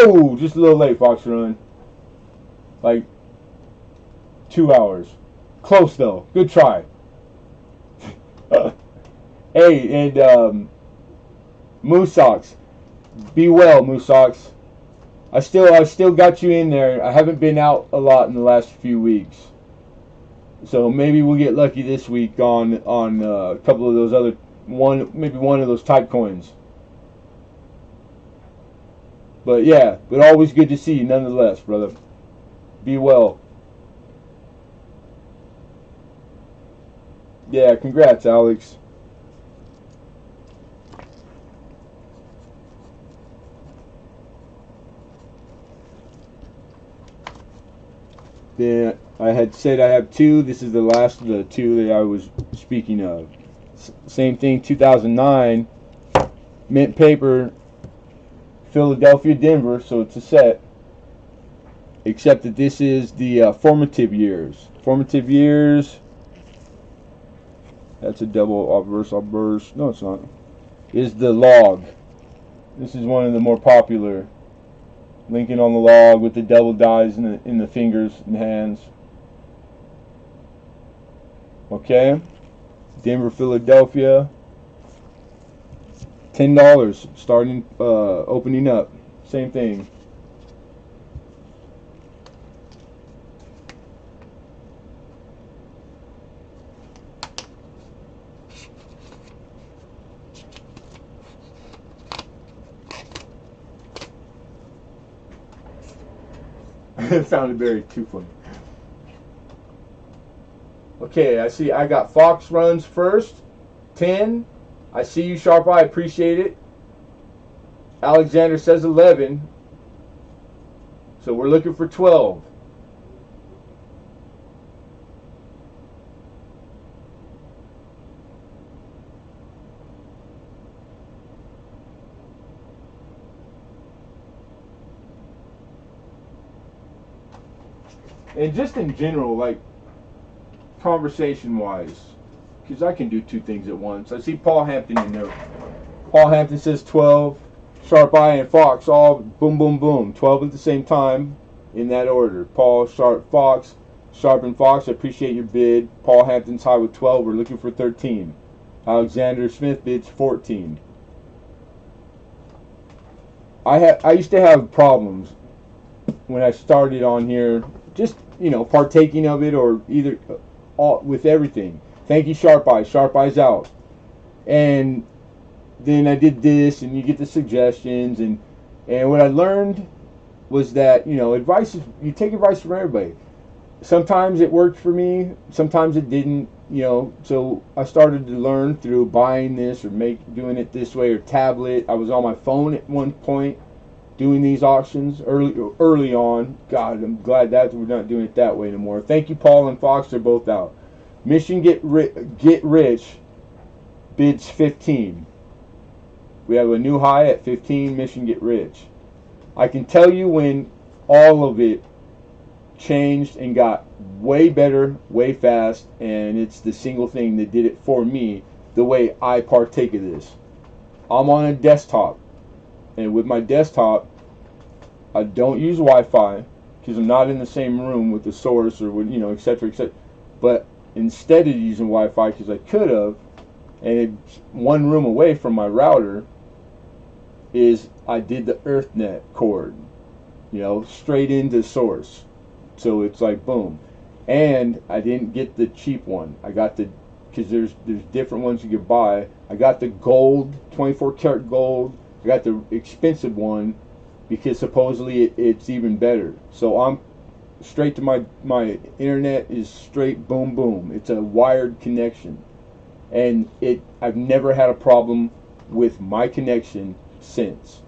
Oh, just a little late, Fox Run. Like 2 hours. Close though. Good try. Hey, and Moose Socks. Be well, Moose Socks. I still got you in there. I haven't been out a lot in the last few weeks, so maybe we'll get lucky this week on a couple of those other maybe one of those type coins. But yeah, but always good to see you nonetheless, brother. Be well. Yeah, congrats, Alex. Then I had said I have two. This is the last of the two that I was speaking of. Same thing, 2009, mint paper, Philadelphia, Denver, so it's a set. Except that this is the formative years. Formative years. That's a double obverse. No, it's not. Is the log. This is one of the more popular. Lincoln on the log with the double dies in the fingers and hands. Okay. Denver, Philadelphia. $10 starting opening up. Same thing. It sounded very too funny. Okay, I see I got Fox runs first. 10. I see you, Sharp Eye. I appreciate it. Alexander says 11. So we're looking for 12. And just in general, like conversation-wise, because I can do two things at once. I see Paul Hampton in there. Paul Hampton says 12. Sharp Eye and Fox all boom, boom, boom. 12 at the same time in that order. Paul, Sharp, Fox. Sharp and Fox, I appreciate your bid. Paul Hampton's high with 12. We're looking for 13. Alexander Smith bids 14. I used to have problems when I started on here, just, you know, partaking of it or either with everything. Thank you, Sharp Eye. Sharp Eye's out. And then I did this, and you get the suggestions, and what I learned was that, you know, you take advice from everybody. Sometimes it worked for me, sometimes it didn't, you know, so I started to learn through buying this or doing it this way or tablet. I was on my phone at one point doing these auctions early on. God, I'm glad that we're not doing it that way anymore. Thank you, Paul and Fox. They're both out. Mission Get Rich bids 15. We have a new high at 15. Mission Get Rich. I can tell you when all of it changed and got way better, way fast, and it's the single thing that did it for me the way I partake of this. I'm on a desktop. And with my desktop, I don't use Wi-Fi because I'm not in the same room with the source or with, you know, etc., etc. But instead of using Wi-Fi, because I could have, and it's one room away from my router, is I did the EarthNet cord, you know, straight into source. So it's like boom. And I didn't get the cheap one. I got the, because there's different ones you could buy. I got the gold, 24 karat gold. I got the expensive one because supposedly it's even better. So I'm straight to my internet is straight boom boom. It's a wired connection, and I've never had a problem with my connection since.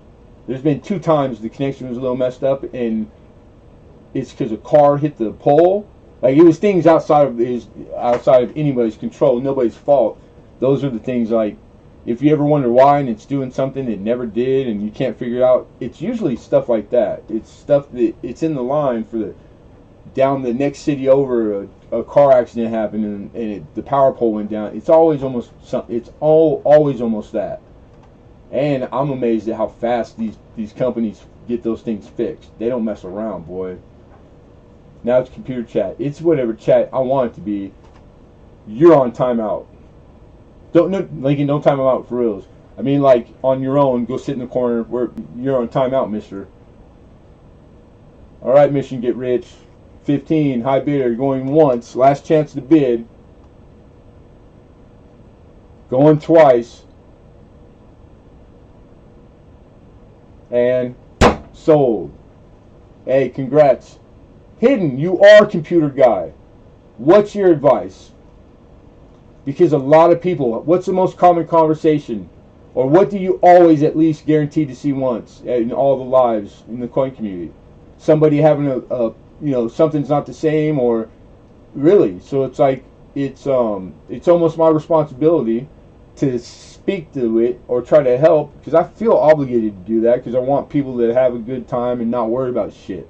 There's been 2 times the connection was a little messed up, and it's because a car hit the pole. Like, it was things outside of anybody's control, nobody's fault. Those are the things, like, if you ever wonder why and it's doing something it never did and you can't figure it out, it's usually stuff like that. It's stuff that it's in the line for down the next city over, a car accident happened and the power pole went down. It's always almost that. And I'm amazed at how fast these companies get those things fixed. They don't mess around, boy. Now it's computer chat. It's whatever chat I want it to be. You're on timeout. Don't no, Lincoln, don't time them out for reals. I mean, like on your own, go sit in the corner where you're on timeout, Mister. All right, mission get rich. 15 high bidder going once. Last chance to bid. Going twice. And sold. Hey, congrats. Hidden, you are computer guy. What's your advice? Because a lot of people, what's the most common conversation? Or what do you always at least guarantee to see once in all the lives in the coin community? Somebody having something's not the same, or really. So it's like, it's almost my responsibility to speak to it or try to help, because I feel obligated to do that, because I want people to have a good time and not worry about shit.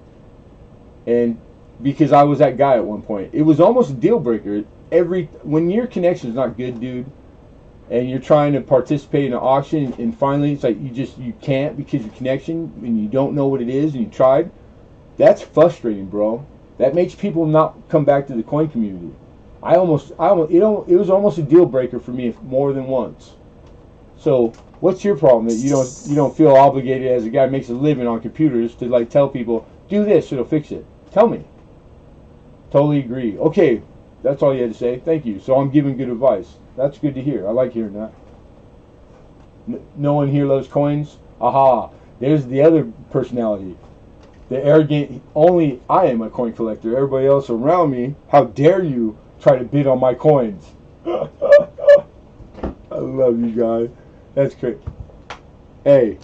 And because I was that guy at one point, it was almost a deal breaker. When your connection is not good, dude, and you're trying to participate in an auction, and finally it's like you can't because your connection, and you don't know what it is, and you tried. That's frustrating, bro. That makes people not come back to the coin community. It was almost a deal breaker for me more than once. So what's your problem that you don't feel obligated as a guy who makes a living on computers to like tell people, do this, it'll fix it? Tell me. Totally agree. Okay, that's all you had to say. Thank you. So I'm giving good advice. That's good to hear. I like hearing that. No one here loves coins? Aha. There's the other personality. The arrogant, only I am a coin collector. Everybody else around me, how dare you try to bid on my coins? I love you guys. That's great. Hey,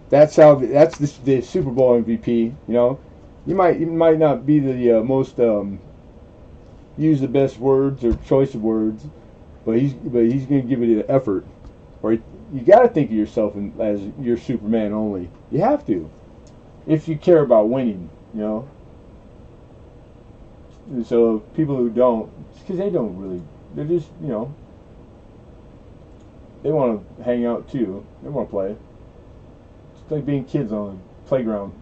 that's the Super Bowl MVP. You know, you might not be the most use the best words or choice of words, but he's gonna give it an effort. Or you got to think of yourself as your Superman only. You have to, if you care about winning. You know. And so people who don't, it's because they don't really. They're just they want to hang out too. They want to play. It's like being kids on a playground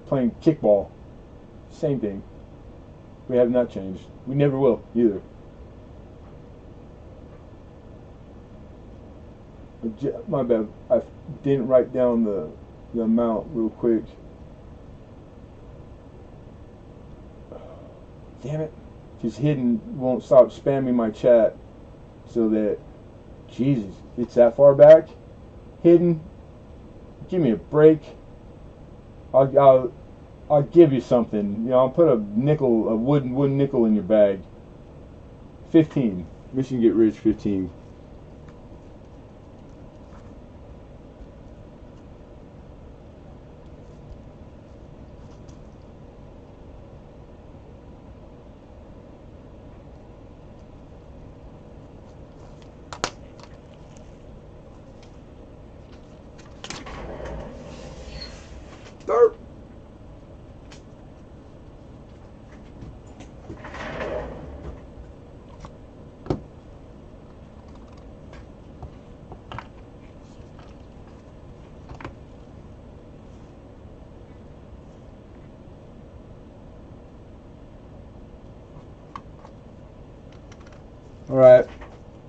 playing kickball. Same thing. We have not changed. We never will either. My bad. I didn't write down the amount real quick. Damn it. Because Hidden won't stop spamming my chat. So that, Jesus, it's that far back? Hidden, give me a break. I'll give you something. I'll put a wooden nickel in your bag. 15. Mission get rich 15. Start. All right,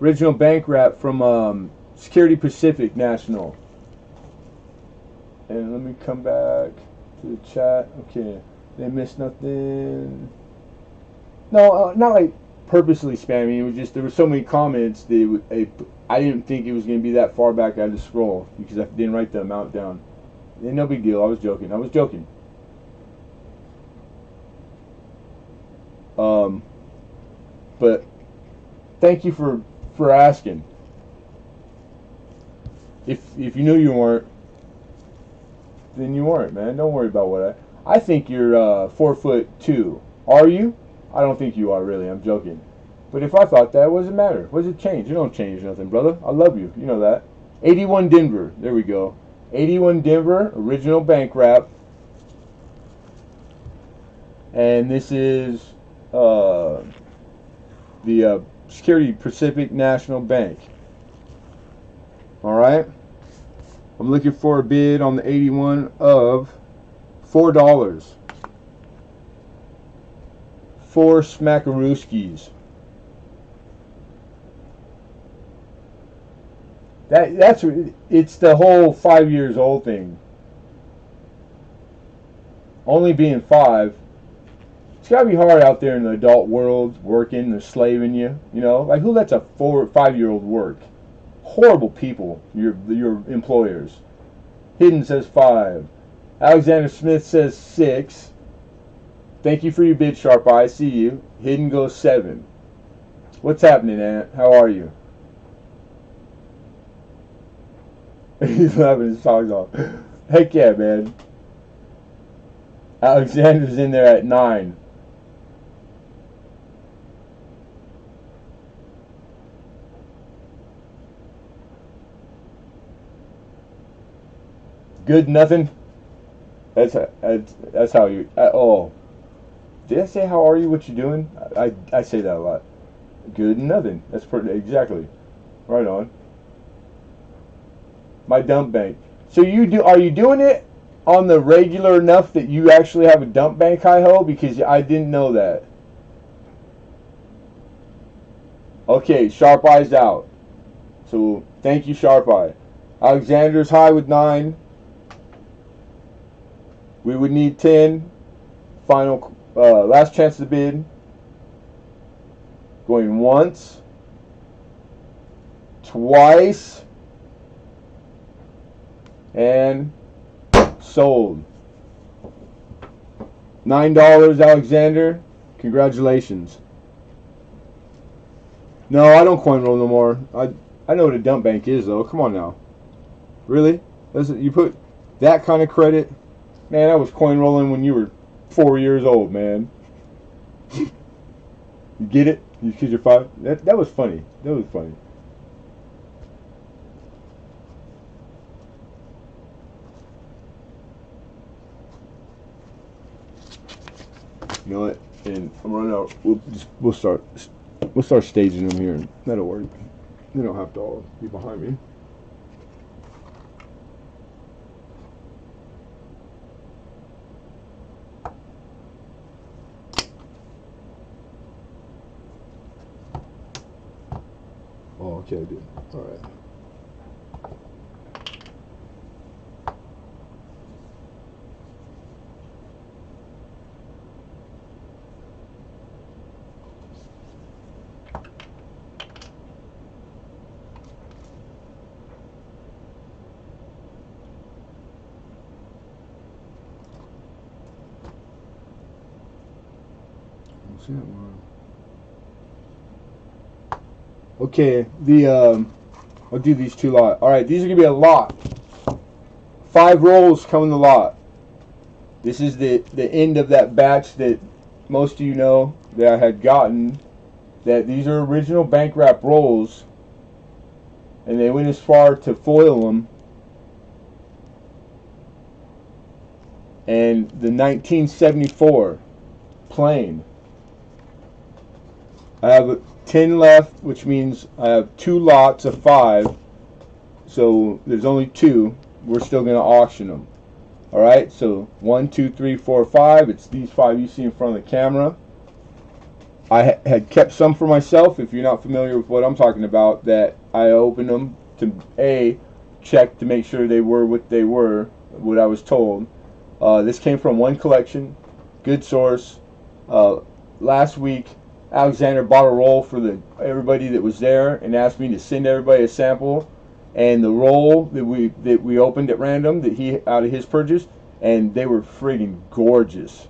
original bank wrap from Security Pacific National. And let me come back to the chat. Okay, they missed nothing. No, not like purposely spamming. It was just there were so many comments. I didn't think it was going to be that far back. I had to scroll because I didn't write the amount down. And no big deal. I was joking. But thank you for asking. If you knew you weren't, then you weren't, man. Don't worry about what I think you're 4'2". Are you? I don't think you are, really. I'm joking. But if I thought that, what does it matter? What does it change? It don't change nothing, brother. I love you. You know that. 81 Denver. There we go. 81 Denver, original bank wrap. And this is the Security Pacific National Bank. Alright? I'm looking for a bid on the 81 of $4. 4 smackarooskies. That's it's the whole 5 years old thing. Only being 5. It's gotta be hard out there in the adult world, working, they're slaving you, you know? Like, who lets a 4 or 5-year-old work? Horrible people, your employers. Hidden says 5. Alexander Smith says 6. Thank you for your bid, Sharp Eye. I see you. Hidden goes 7. What's happening, Ant? How are you? He's laughing his socks off. Heck yeah, man. Alexander's in there at 9. Good nothing. That's how you. Oh, did I say how are you? What you doing? I say that a lot. Good nothing. That's pretty exactly. Right on. My dump bank. So are you doing it on the regular enough that you actually have a dump bank, hi-ho? Because I didn't know that. Okay, Sharp Eye's out. So thank you, Sharp Eye. Alexander's high with 9. We would need 10. Final, last chance to bid. Going once, twice, and sold. $9, Alexander. Congratulations. No, I don't coin roll no more. I know what a dump bank is, though. Come on now. Really? You put that kind of credit? Man, I was coin rolling when you were 4 years old, man. You get it? Because you're 5? That was funny. That was funny. You know what? And I'm running out. We'll start staging them here, and that'll work. They don't have to all be behind me. Oh, okay, I did. All right. See that one. Okay, I'll do these 2 lot. All right, these are gonna be a lot. 5 rolls come in the lot. This is the end of that batch that most of you know that I had gotten. That these are original bank wrap rolls, and they went as far to foil them. And the 1974 plain. I have 10 left, which means I have 2 lots of 5. So there's only 2. We're still going to auction them. Alright, so 1, 2, 3, 4, 5. It's these 5 you see in front of the camera. I had kept some for myself, if you're not familiar with what I'm talking about, that I opened them to check to make sure they were what they were, what I was told. This came from one collection, good source. Last week, Alexander bought a roll for everybody that was there and asked me to send everybody a sample. And the roll that we opened at random, that he out of his purchase, and they were friggin' gorgeous.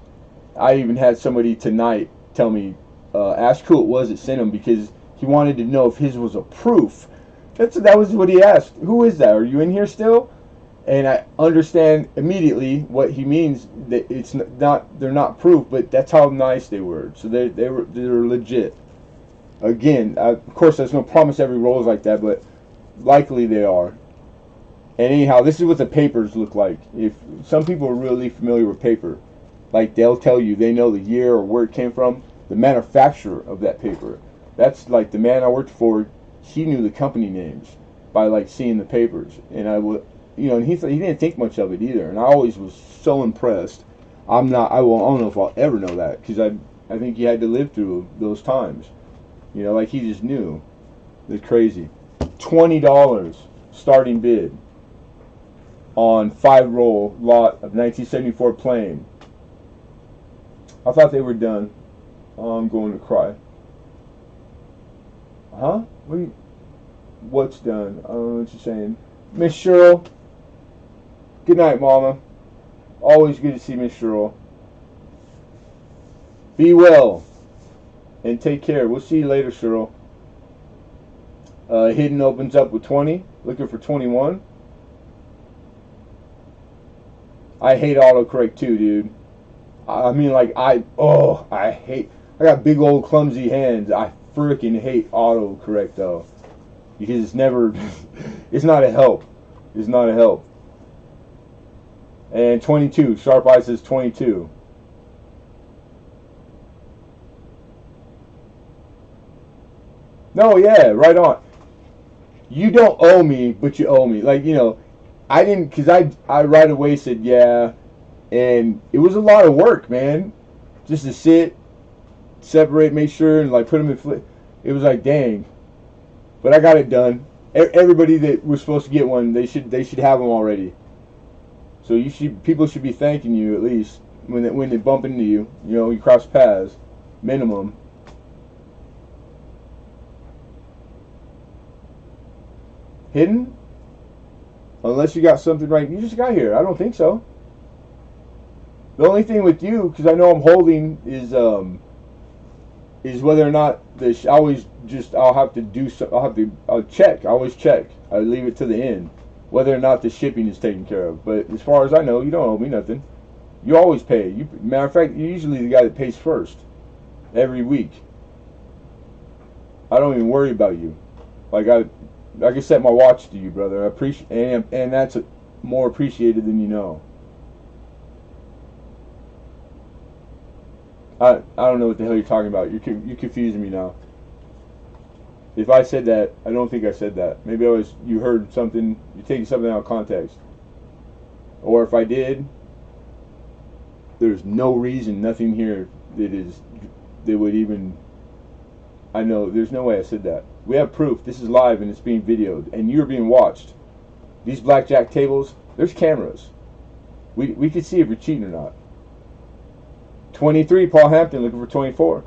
I even had somebody tonight tell me, ask who it was that sent him, because he wanted to know if his was a proof. That was what he asked. Who is that? Are you in here still? And I understand immediately what he means, that it's not, they're not proof, but that's how nice they were. So they're legit. Again, of course, there's no promise every roll is like that, but likely they are. And anyhow, this is what the papers look like. If some people are really familiar with paper, like they'll tell you they know the year or where it came from, the manufacturer of that paper. That's like the man I worked for. He knew the company names by like seeing the papers, and I would, and he didn't think much of it either, and I always was so impressed. I'm not. I don't know if I'll ever know that because I think he had to live through those times. Like he just knew. It's crazy. $20 starting bid on 5-roll lot of 1974 plane. I thought they were done. Oh, I'm going to cry. Huh? What's done? I don't know what you're saying. Miss Cheryl. Good night, Mama. Always good to see Miss Cheryl. Be well. And take care. We'll see you later, Cheryl. Hidden opens up with 20. Looking for 21. I hate autocorrect too, dude. I mean, like, I got big old clumsy hands. I freaking hate autocorrect though. Because it's never, it's not a help. It's not a help. And 22. Sharp Eye says 22. No, yeah, right on. You don't owe me, but you owe me. Like, I didn't, because I right away said, yeah. And it was a lot of work, man. Just to sit, separate, make sure, and like put them in. It was like, dang. But I got it done. Everybody that was supposed to get one, they should have them already. So people should be thanking you at least when they bump into you. You cross paths, minimum. Hidden? Unless you got something right. You just got here. I don't think so. The only thing with you, because I know I'm holding, is whether or not I'll check. I always check. I leave it to the end, whether or not the shipping is taken care of. But as far as I know, you don't owe me nothing. You always pay. Matter of fact, you're usually the guy that pays first every week. I don't even worry about you. Like I can set my watch to you, brother. I appreciate, and that's more appreciated than you know. I don't know what the hell you're talking about. You're confusing me now. If I said that, I don't think I said that. Maybe you heard something. You're taking something out of context. Or if I did, there's no reason, nothing here that would even. I know there's no way I said that. We have proof. This is live and it's being videoed, and you're being watched. These blackjack tables, there's cameras. We can see if you're cheating or not. 23, Paul Hampton looking for 24.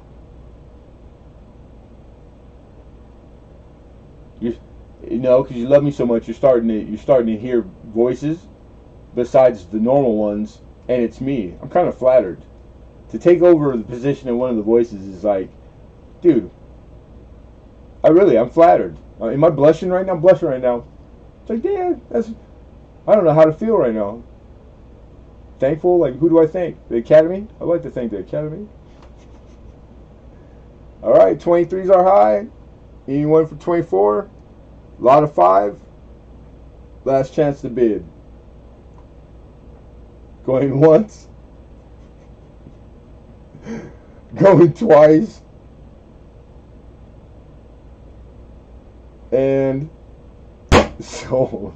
Because you love me so much, you're starting to hear voices besides the normal ones, and it's me. I'm kind of flattered. To take over the position of one of the voices is like, dude, I'm flattered. Am I blushing right now? I'm blushing right now. It's like, damn, I don't know how to feel right now. Thankful? Like, who do I thank? The Academy? I'd like to thank the Academy. Alright, 23's our high. Anyone for 24? Lot of 5. Last chance to bid. Going once. Going twice. And sold.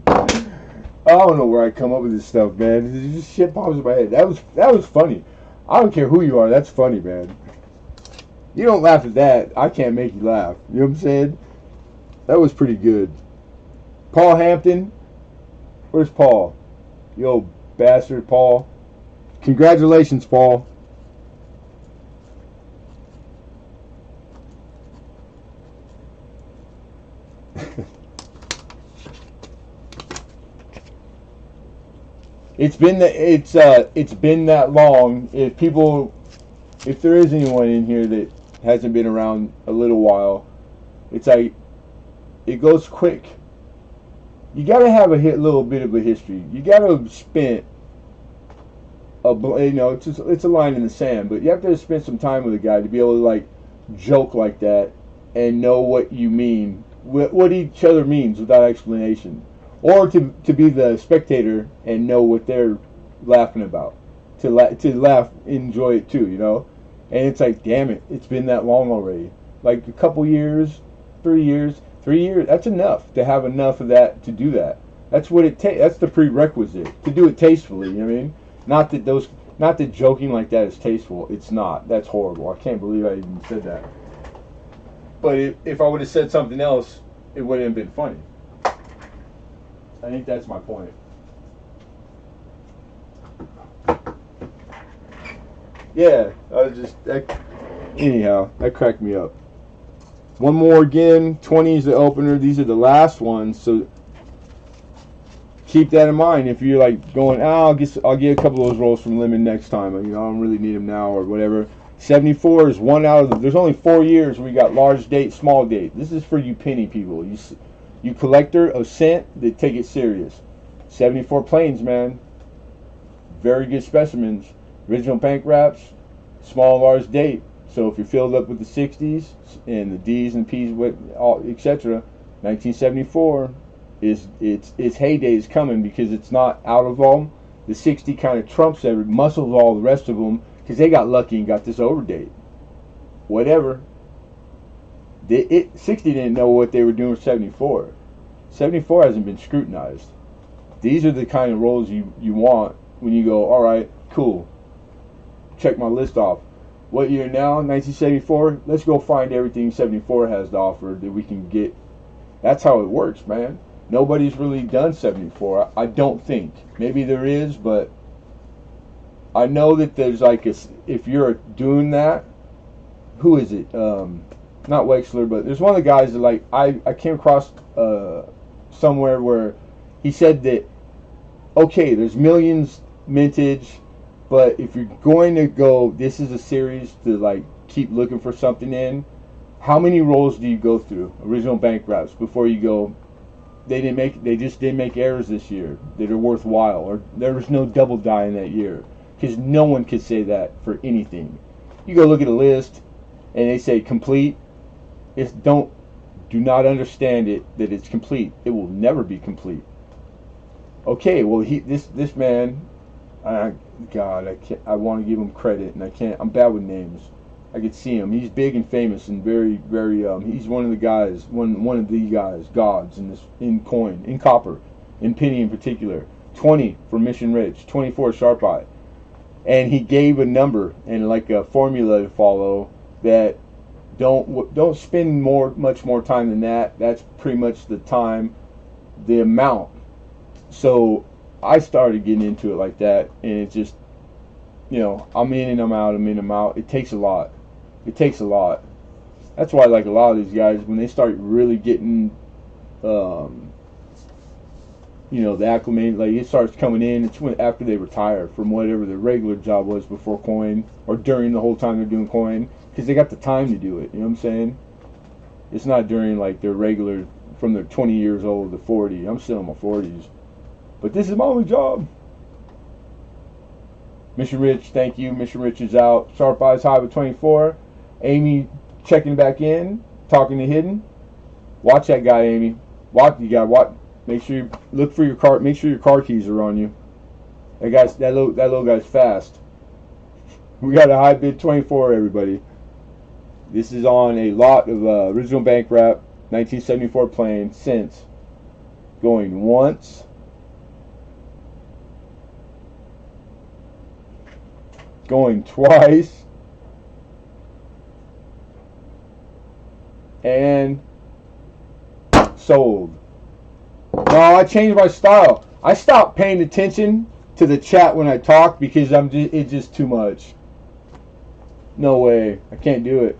I don't know where I come up with this stuff, man. This just shit pops in my head. That was funny. I don't care who you are. That's funny, man. You don't laugh at that, I can't make you laugh. You know what I'm saying? That was pretty good. Paul Hampton. Where's Paul? You old bastard, Paul. Congratulations, Paul. It's been that long. If there is anyone in here that hasn't been around a little while, it's like it goes quick. You gotta have a little bit of a history. You gotta spend it's a line in the sand, but you have to spend some time with a guy to be able to like joke like that and know what you mean, what each other means without explanation. Or to be the spectator and know what they're laughing about, to laugh, enjoy it too, And it's like, damn it, it's been that long already. Like a couple years, 3 years. 3 years, that's enough to have enough of that to do that. That's what it takes. That's the prerequisite to do it tastefully. You know what I mean? Not that joking like that is tasteful. It's not. That's horrible. I can't believe I even said that. But if I would have said something else, it wouldn't have been funny. I think that's my point. Yeah, anyhow, that cracked me up. One more again. 20 is the opener. These are the last ones, so keep that in mind. If you're like going, I'll get a couple of those rolls from Lemon next time. I don't really need them now or whatever. 74 is one out of the. There's only 4 years we got large date, small date. This is for you penny people. You collector of scent that take it serious. 74 planes, man. Very good specimens. Original bank wraps, small and large date. So if you're filled up with the 60s and the D's and P's, etc., 1974 its heyday is coming because it's not out of them. The 60 kind of trumps muscles all the rest of them because they got lucky and got this overdate. Whatever. 60 didn't know what they were doing with 74. 74 hasn't been scrutinized. These are the kind of rolls you want when you go, all right, cool. Check my list off. What year now? 1974? Let's go find everything 74 has to offer that we can get. That's how it works, man. Nobody's really done 74. I don't think. Maybe there is, but I know that there's like if you're doing that, who is it? Not Wexler, but there's one of the guys that like I came across somewhere where he said that okay, there's millions mintage. But if you're going to go, this is a series to like keep looking for something in. How many rolls do you go through? Original bank wraps before you go. They just didn't make errors this year that are worthwhile, or there was no double die in that year, because no one could say that for anything. You go look at a list, and they say complete. Do not understand it that it's complete. It will never be complete. Okay, well this man. God, I want to give him credit, and I can't. I'm bad with names. I could see him. He's big and famous, and very, very. He's one of the guys, one of the guys, gods in coin, in copper, in penny in particular. 20 for Mission Ridge, 24 Sharp Eye, and he gave a number and like a formula to follow that. Don't spend much more time than that. That's pretty much the time, the amount. So I started getting into it like that, and it's just, I'm in and I'm out, I'm in and I'm out. It takes a lot. It takes a lot. That's why I like a lot of these guys, when they start really getting, the acclimate, like it starts coming in, it's after they retire from whatever their regular job was before coin, or during the whole time they're doing coin, because they got the time to do it, you know what I'm saying? It's not during like their regular, from their 20 years old to 40. I'm still in my 40s. But this is my only job. Mission Rich, thank you. Mission Rich is out. Sharp Eyes High with 24. Amy checking back in, talking to Hidden. Watch that guy, Amy. Watch. Make sure you look for your car. Make sure your car keys are on you. That little guy's fast. We got a high bid 24, everybody. This is on a lot of original bank wrap, 1974 plane, cents. Going once. Going twice. And sold. No, I changed my style. I stopped paying attention to the chat when I talk because it's just too much. No way. I can't do it.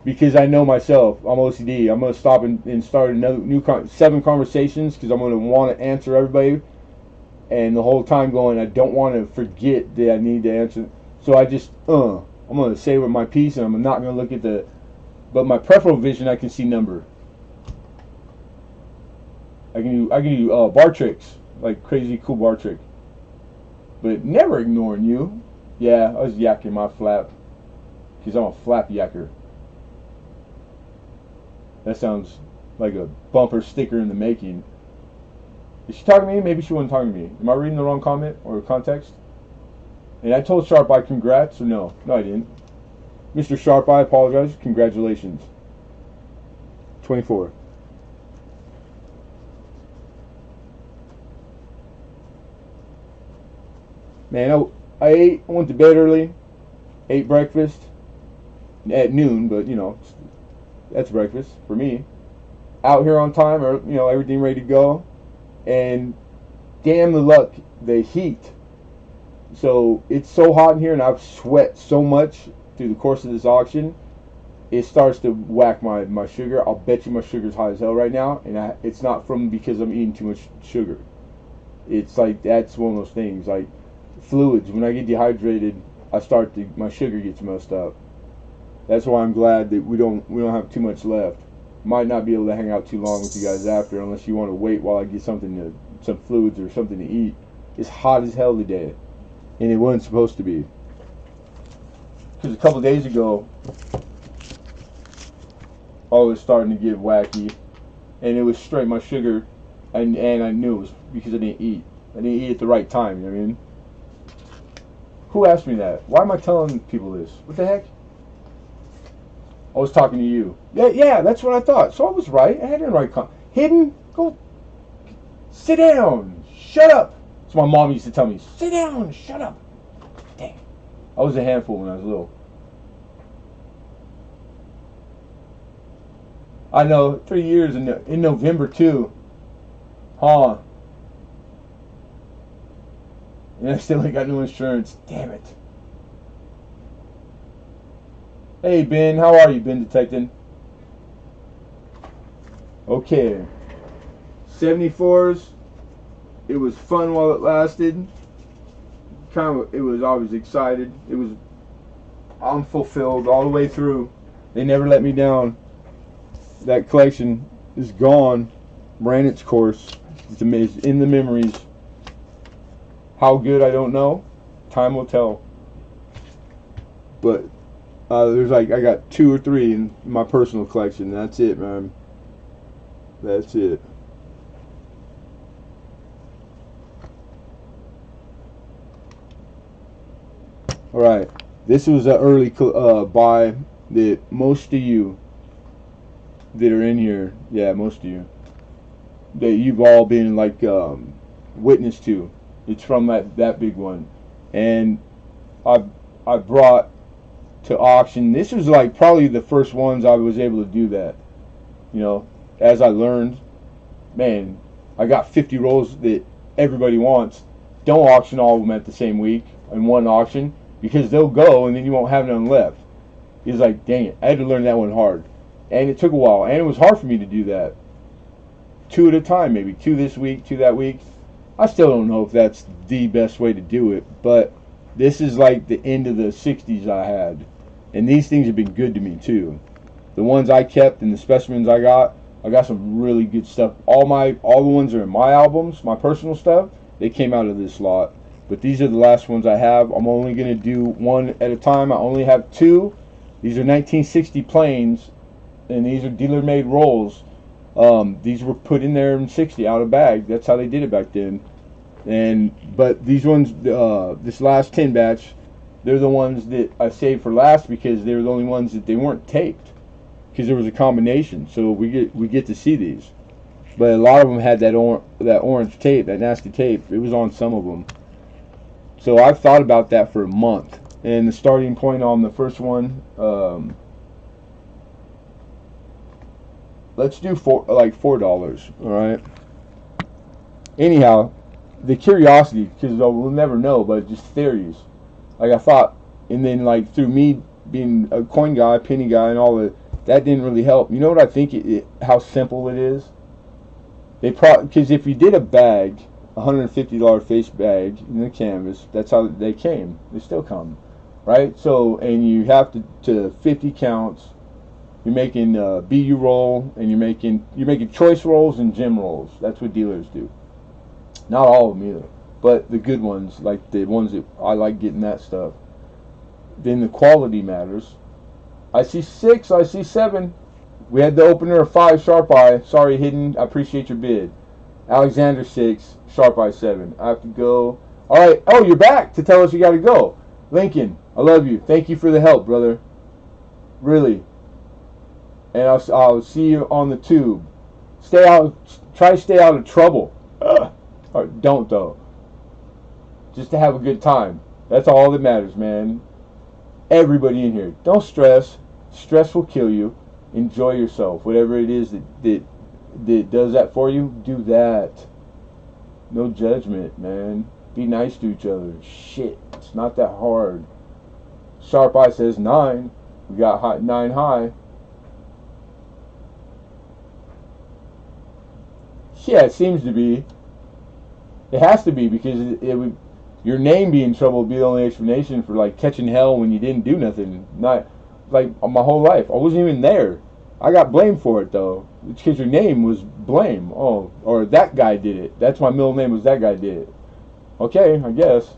Because I know myself. I'm OCD. I'm going to stop and start another 7 conversations because I'm going to want to answer everybody. And the whole time going, I don't want to forget that I need to answer. So I just, I'm going to say with my piece, and I'm not going to look at but my peripheral vision, I can see number. I can do bar tricks, like crazy cool bar trick. But never ignoring you. Yeah, I was yakking my flap, because I'm a flap yacker. That sounds like a bumper sticker in the making. Is she talking to me? Maybe she wasn't talking to me. Am I reading the wrong comment or context? And I told Sharp Eye congrats, or no? No, I didn't. Mr. Sharp Eye, I apologize. Congratulations. 24. Man, I went to bed early, ate breakfast at noon, but you know, that's breakfast for me. Out here on time, or you know, everything ready to go, and damn the luck, the heat. So it's so hot in here, and I've sweat so much through the course of this auction. It starts to whack my sugar. I'll bet you my sugar's high as hell right now, and it's not from because I'm eating too much sugar. It's like that's one of those things. Like fluids, when I get dehydrated, my sugar gets messed up. That's why I'm glad that we don't have too much left. Might not be able to hang out too long with you guys after, unless you want to wait while I get some fluids or something to eat. It's hot as hell today, and it wasn't supposed to be. Because a couple days ago, I was starting to get wacky, and it was straight my sugar, and I knew it was because I didn't eat. I didn't eat at the right time. You know what I mean? Who asked me that? Why am I telling people this? What the heck? I was talking to you. Yeah, that's what I thought. So I was right. I had it in the right Hidden, go sit down. Shut up. So my mom used to tell me, sit down, shut up. Dang. I was a handful when I was little. I know, 3 years in November too. Huh. And I still ain't got no insurance. Damn it. Hey Ben, how are you, Ben Detecting? Okay. 74s. It was fun while it lasted. I was excited. I'm fulfilled all the way through. They never let me down. That collection is gone. Ran its course. It's amazing. In the memories. How good, I don't know. Time will tell. But I got 2 or 3 in my personal collection. That's it, man. That's it. All right. This was an early buy that most of you that are in here, yeah, most of you, that you've all been like witness to. It's from that big one, and I brought to auction. This was like probably the first ones I was able to do that. You know, as I learned, man, I got 50 rolls that everybody wants. Don't auction all of them at the same week in one auction, because they'll go and then you won't have none left. He's like, dang it, I had to learn that one hard. And it took a while, and it was hard for me to do that. 2 at a time, maybe 2 this week, 2 that week. I still don't know if that's the best way to do it, but this is like the end of the 60s I had. And these things have been good to me too. The ones I kept and the specimens I got some really good stuff. All the ones that are in my albums, my personal stuff, they came out of this lot. But these are the last ones I have. I'm only going to do 1 at a time. I only have 2. These are 1960 planes, and these are dealer-made rolls. These were put in there in 60 out of bag. That's how they did it back then. But these ones, this last 10 batch, they're the ones that I saved for last because they were the only ones that they weren't taped, because there was a combination. So we get to see these. But a lot of them had that orange tape, that nasty tape. It was on some of them. So I've thought about that for a month. And the starting point on the first one, let's do $4. All right. Anyhow, the curiosity, because we'll never know, but just theories. Like I thought, and then like through me being a coin guy, penny guy, and all that didn't really help. You know what I think? How simple it is. Because if you did a bag, $150 face bag in the canvas, that's how they came. They still come, right? So, and you have to 50 counts. You're making BU roll, and you're making choice rolls and gem rolls. That's what dealers do. Not all of them either, but the good ones, like the ones that I like getting that stuff. Then the quality matters. I see 6. I see 7. We had the opener of 5 sharp eye. Sorry, Hidden. I appreciate your bid. Alexander 6, sharp eye 7. I have to go. All right. Oh, you're back to tell us you got to go. Lincoln, I love you. Thank you for the help, brother. Really. and I'll see you on the tube. Stay out. Try to stay out of trouble. Or don't though. Just to have a good time. That's all that matters, man. Everybody in here, don't stress. Stress will kill you. Enjoy yourself. Whatever it is that does that for you, do that. No judgment, man. Be nice to each other. Shit, it's not that hard. Sharp Eye says 9. We got 9 high. Yeah, it seems to be. It has to be because it would. Your name being in trouble would be the only explanation for like catching hell when you didn't do nothing. Not like my whole life. I wasn't even there. I got blamed for it though. It's because your name was blame. Oh, or that guy did it. That's my middle name was that guy did it. Okay, I guess.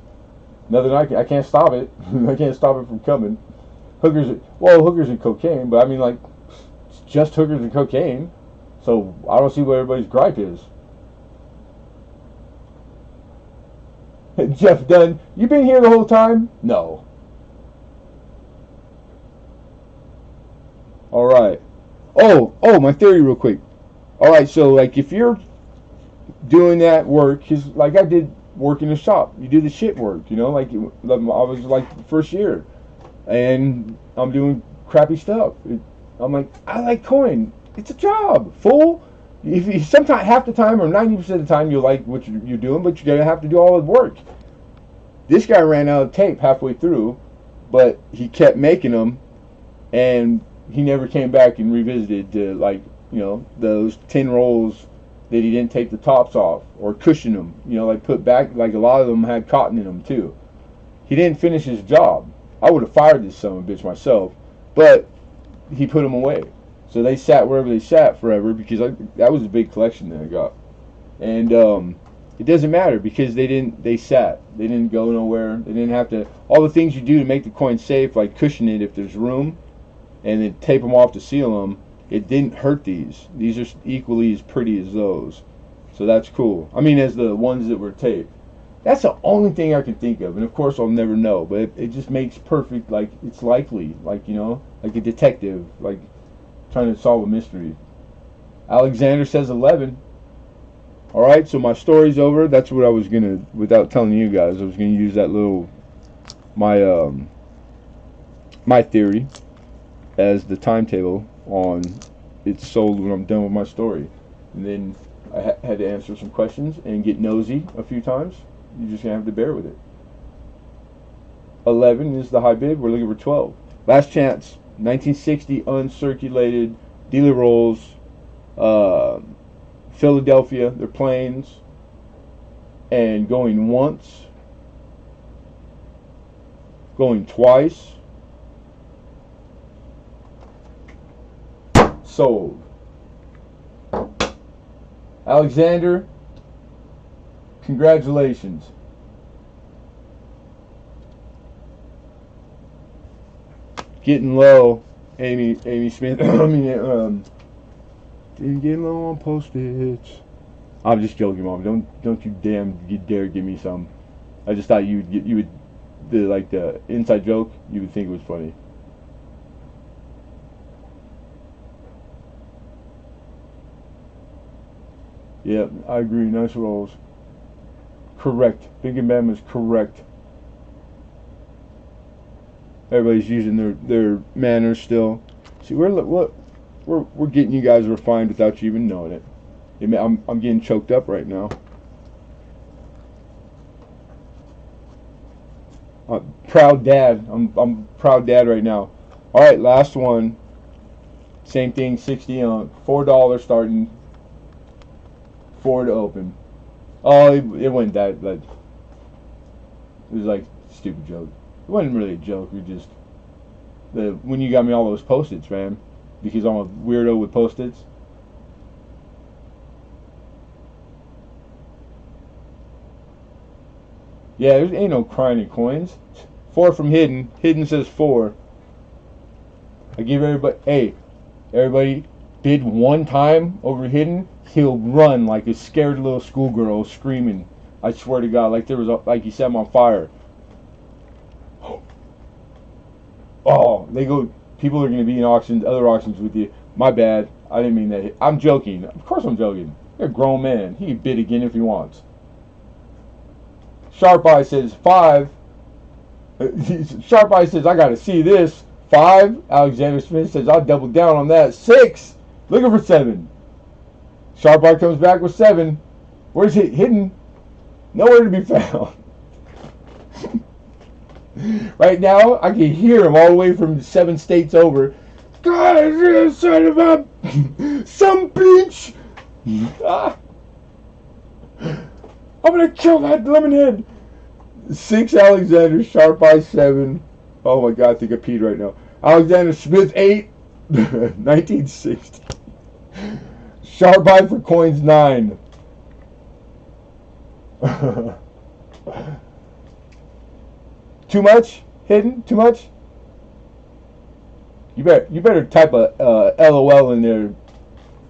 Nothing I can't stop it. I can't stop it from coming. Hookers and cocaine, but I mean like it's just hookers and cocaine. So I don't see what everybody's gripe is. Jeff Dunn, you been here the whole time? No. All right. Oh, my theory real quick. All right, so like if you're doing that work, cause like I did work in the shop, you do the shit work, you know, like I was like the first year, and I'm doing crappy stuff. I'm like, I like coin. It's a job, fool. If you, sometimes half the time or 90% of the time you like what you're doing, but you're gonna have to do all the work. This guy ran out of tape halfway through, but he kept making them, and he never came back and revisited like those 10 rolls that he didn't take the tops off or cushion them. Like put back, like a lot of them had cotton in them too. He didn't finish his job. I would have fired this son of a bitch myself, but he put them away. So they sat wherever they sat forever because that was a big collection that I got. And it doesn't matter because they sat. They didn't go nowhere. They didn't have to, all the things you do to make the coin safe, like cushion it if there's room, and then tape them off to seal them, it didn't hurt these. These are equally as pretty as those. So that's cool. I mean, as the ones that were taped. That's the only thing I can think of. And of course I'll never know, but it just makes perfect, like, it's likely, like, like a detective, like, trying to solve a mystery. Alexander says 11. Alright, so my story's over. That's what I was gonna, without telling you guys, I was gonna use that little, my theory as the timetable on it's sold when I'm done with my story. And then I had to answer some questions and get nosy a few times. You're just gonna have to bear with it. 11 is the high bid. We're looking for 12. Last chance. 1960 uncirculated dealer rolls. Philadelphia, they're planes. And going once. Going twice. Sold. Alexander, congratulations. Getting low, Amy Smith. I mean, didn't get low on Post-its. I'm just joking, Mom. Don't you dare give me some. I just thought you would the inside joke. You would think it was funny. Yeah, I agree. Nice rolls. Correct. Big and Bam is correct. Everybody's using their manners still. See, we're getting you guys refined without you even knowing it. I'm getting choked up right now. Proud dad. I'm proud dad right now. All right, last one. Same thing. 60 on $4 starting. 4 to open. Oh, it wasn't that. Like, it was like a stupid joke. It wasn't really a joke. It was just when you got me all those Post-its, man, because I'm a weirdo with Post-its. Yeah, there ain't no crying in coins. 4 from Hidden. Hidden says 4. I give everybody bid one time over Hidden. He'll run like a scared little schoolgirl screaming. I swear to God, like there was like he set him on fire. Oh, they go. People are going to be in auctions, other auctions with you. My bad. I didn't mean that. I'm joking. Of course I'm joking. You're a grown man. He can bid again if he wants. Sharp Eye says 5. Sharp Eye says, I got to see this. 5. Alexander Smith says, I'll double down on that. 6. Looking for 7. Sharp Eye comes back with 7. Where's it hidden? Nowhere to be found. Right now, I can hear him all the way from 7 states over. God, son of a... some bitch! I'm gonna kill that Lemonhead! 6 Alexander, Sharp Eye 7. Oh my god, I think I peed right now. Alexander Smith 8. 1960. Sharp Eye for coins 9. Too much? Hidden? Too much? You better type a LOL in there,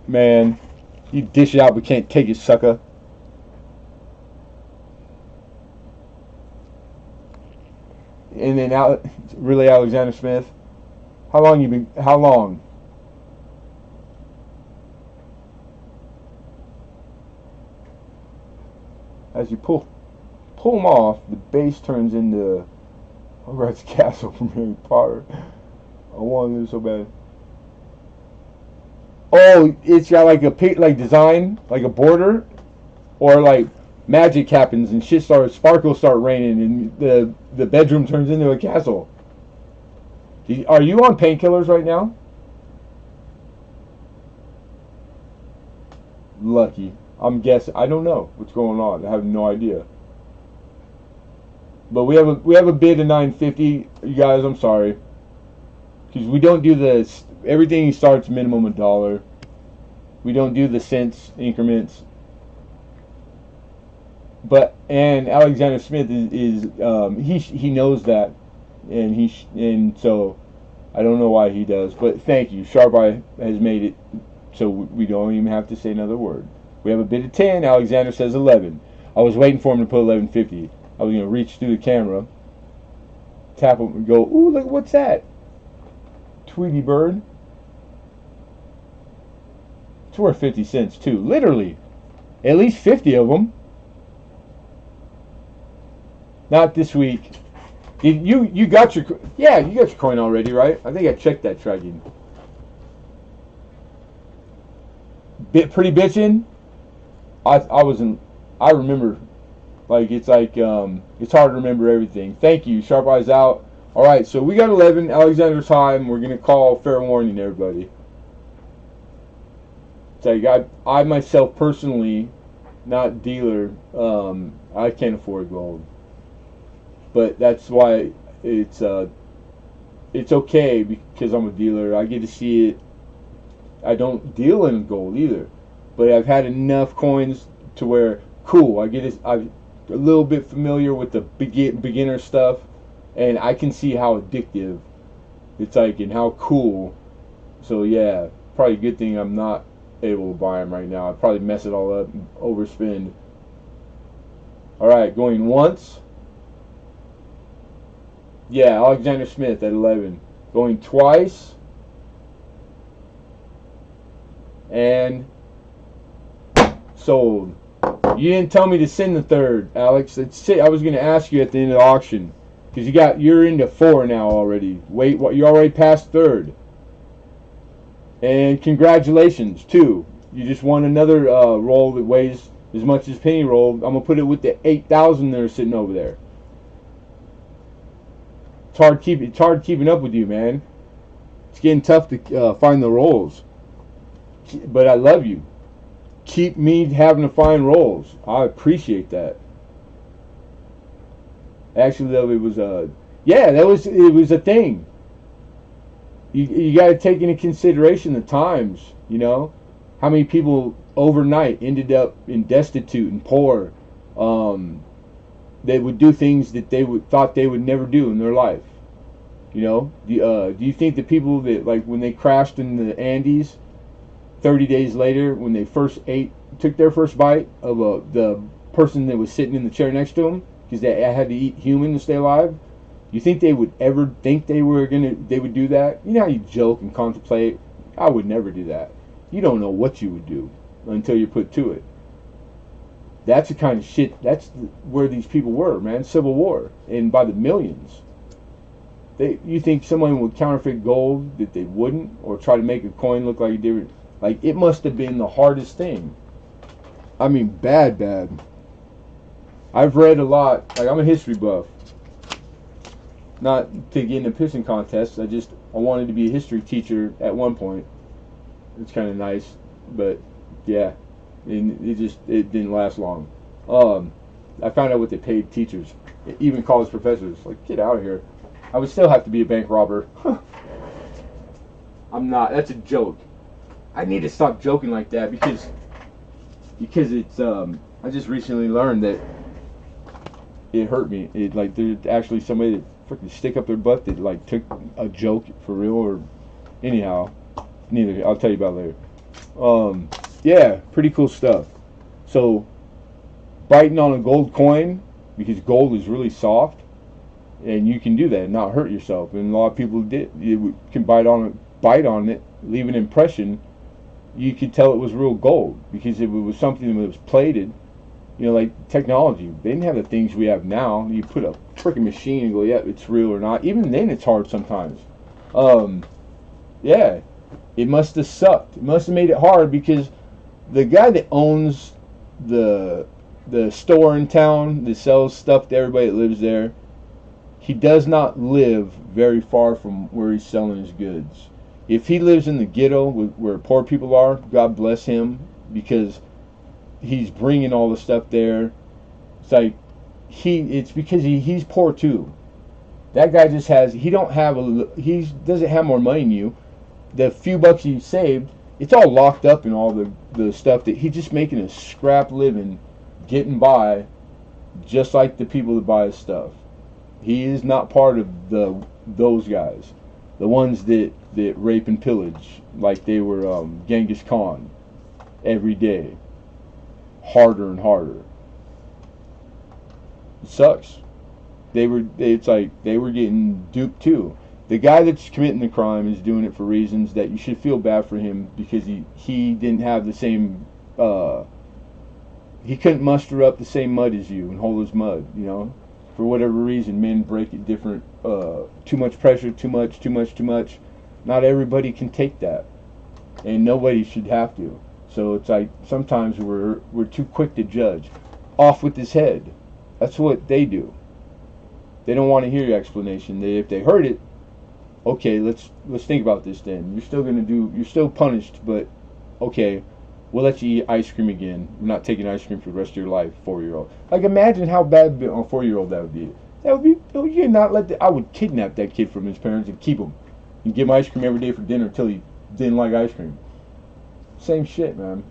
man. You dish it out, we can't take it, sucker. And then really Alexander Smith. How long you been? How long? As you pull them off, the base turns into Hogwarts Castle from Harry Potter. I want it so bad. Oh, it's got like a design, like a border, or like magic happens and sparkles start raining, and the bedroom turns into a castle. Are you on painkillers right now? Lucky. I'm guessing. I don't know what's going on. I have no idea. But we have a bid of 950. You guys, I'm sorry, because we don't do this. Everything starts minimum $1. We don't do the cents increments. And Alexander Smith he knows that, and so I don't know why he does. But thank you, Sharp Eye has made it so we don't even have to say another word. We have a bid of 10. Alexander says 11. I was waiting for him to put 1150. I was gonna reach through the camera, tap him, and go, ooh, look, what's that? Tweety bird. It's worth 50 cents too. Literally, at least 50 of them. Not this week. You got your coin already, right? I think I checked that tracking. Pretty bitchin'. I remember. Like it's hard to remember everything. Thank you. Sharp Eye's out. All right, so we got 11. Alexander's time. We're gonna call fair warning, everybody. It's like I myself personally, not dealer. I can't afford gold. But that's why it's okay because I'm a dealer. I get to see it. I don't deal in gold either, but I've had enough coins to where cool. I'm a little bit familiar with the beginner stuff, and I can see how addictive it's like and how cool. So yeah, probably a good thing I'm not able to buy them right now. I'd probably mess it all up and overspend. All right, going once. Yeah, Alexander Smith at 11. Going twice. And sold. You didn't tell me to send the third, Alex. I was going to ask you at the end of the auction. Because you're into 4 now already. Wait, what? You're already past third. And congratulations, too. You just won another roll that weighs as much as penny roll. I'm going to put it with the 8,000 that are sitting over there. It's hard keeping up with you, man. It's getting tough to find the rolls. But I love you. Keep me having to find rolls. I appreciate that. Actually, though, it was it was a thing. You got to take into consideration the times. You know, how many people overnight ended up in destitute and poor. They would do things that thought they would never do in their life. You know, do you think the people that, like, when they crashed in the Andes, 30 days later, when they took their first bite of the person that was sitting in the chair next to them, because they had to eat human to stay alive, you think they would ever think they would do that? You know how you joke and contemplate I would never do that. You don't know what you would do until you're put to it. That's the kind of shit. That's where these people were, man. Civil War, and by the millions. You think someone would counterfeit gold that they wouldn't, or try to make a coin look like it did? Like, it must have been the hardest thing. I mean, bad, bad. I've read a lot. Like, I'm a history buff. Not to get into pissing contests. I wanted to be a history teacher at one point. It's kind of nice, but yeah, it didn't last long. I found out what they paid teachers, even college professors. Like, get out of here. I would still have to be a bank robber. I'm not. That's a joke. I need to stop joking like that because it's I just recently learned that it hurt me. It, like, there's actually somebody that freaking stick up their butt that, like, took a joke for real, or anyhow. Neither. I'll tell you about it later. Yeah, pretty cool stuff. So, biting on a gold coin, because gold is really soft, and you can do that and not hurt yourself. And a lot of people can bite on it, leave an impression. You could tell it was real gold, because if it was something that was plated, like technology, they didn't have the things we have now. You put a freaking machine and go, yeah, it's real or not. Even then, it's hard sometimes. Yeah, it must have sucked. It must have made it hard, because the guy that owns the store in town that sells stuff to everybody that lives there, he does not live very far from where he's selling his goods. If he lives in the ghetto where poor people are, God bless him, because he's bringing all the stuff there. It's like it's because he's poor too. That guy just he doesn't have more money than you. The few bucks he saved, it's all locked up in all the stuff that he's just making a scrap living, getting by, just like the people that buy his stuff. He is not part of those guys, the ones that rape and pillage like they were Genghis Khan every day, harder and harder. It sucks. It's like they were getting duped too. The guy that's committing the crime is doing it for reasons that you should feel bad for him, because he didn't have the same he couldn't muster up the same mud as you and hold his mud, for whatever reason. Men break it different. Too much pressure, too much. Not everybody can take that, and nobody should have to. So it's like sometimes we're too quick to judge. Off with his head. That's what they do. They don't want to hear your explanation. If they heard it, okay, let's think about this then. You're still punished, but okay, we'll let you eat ice cream again. We're not taking ice cream for the rest of your life, 4-year-old. Like, imagine how bad on a 4-year-old that would be. I would kidnap that kid from his parents and keep him. And give him ice cream every day for dinner until he didn't like ice cream. Same shit, man.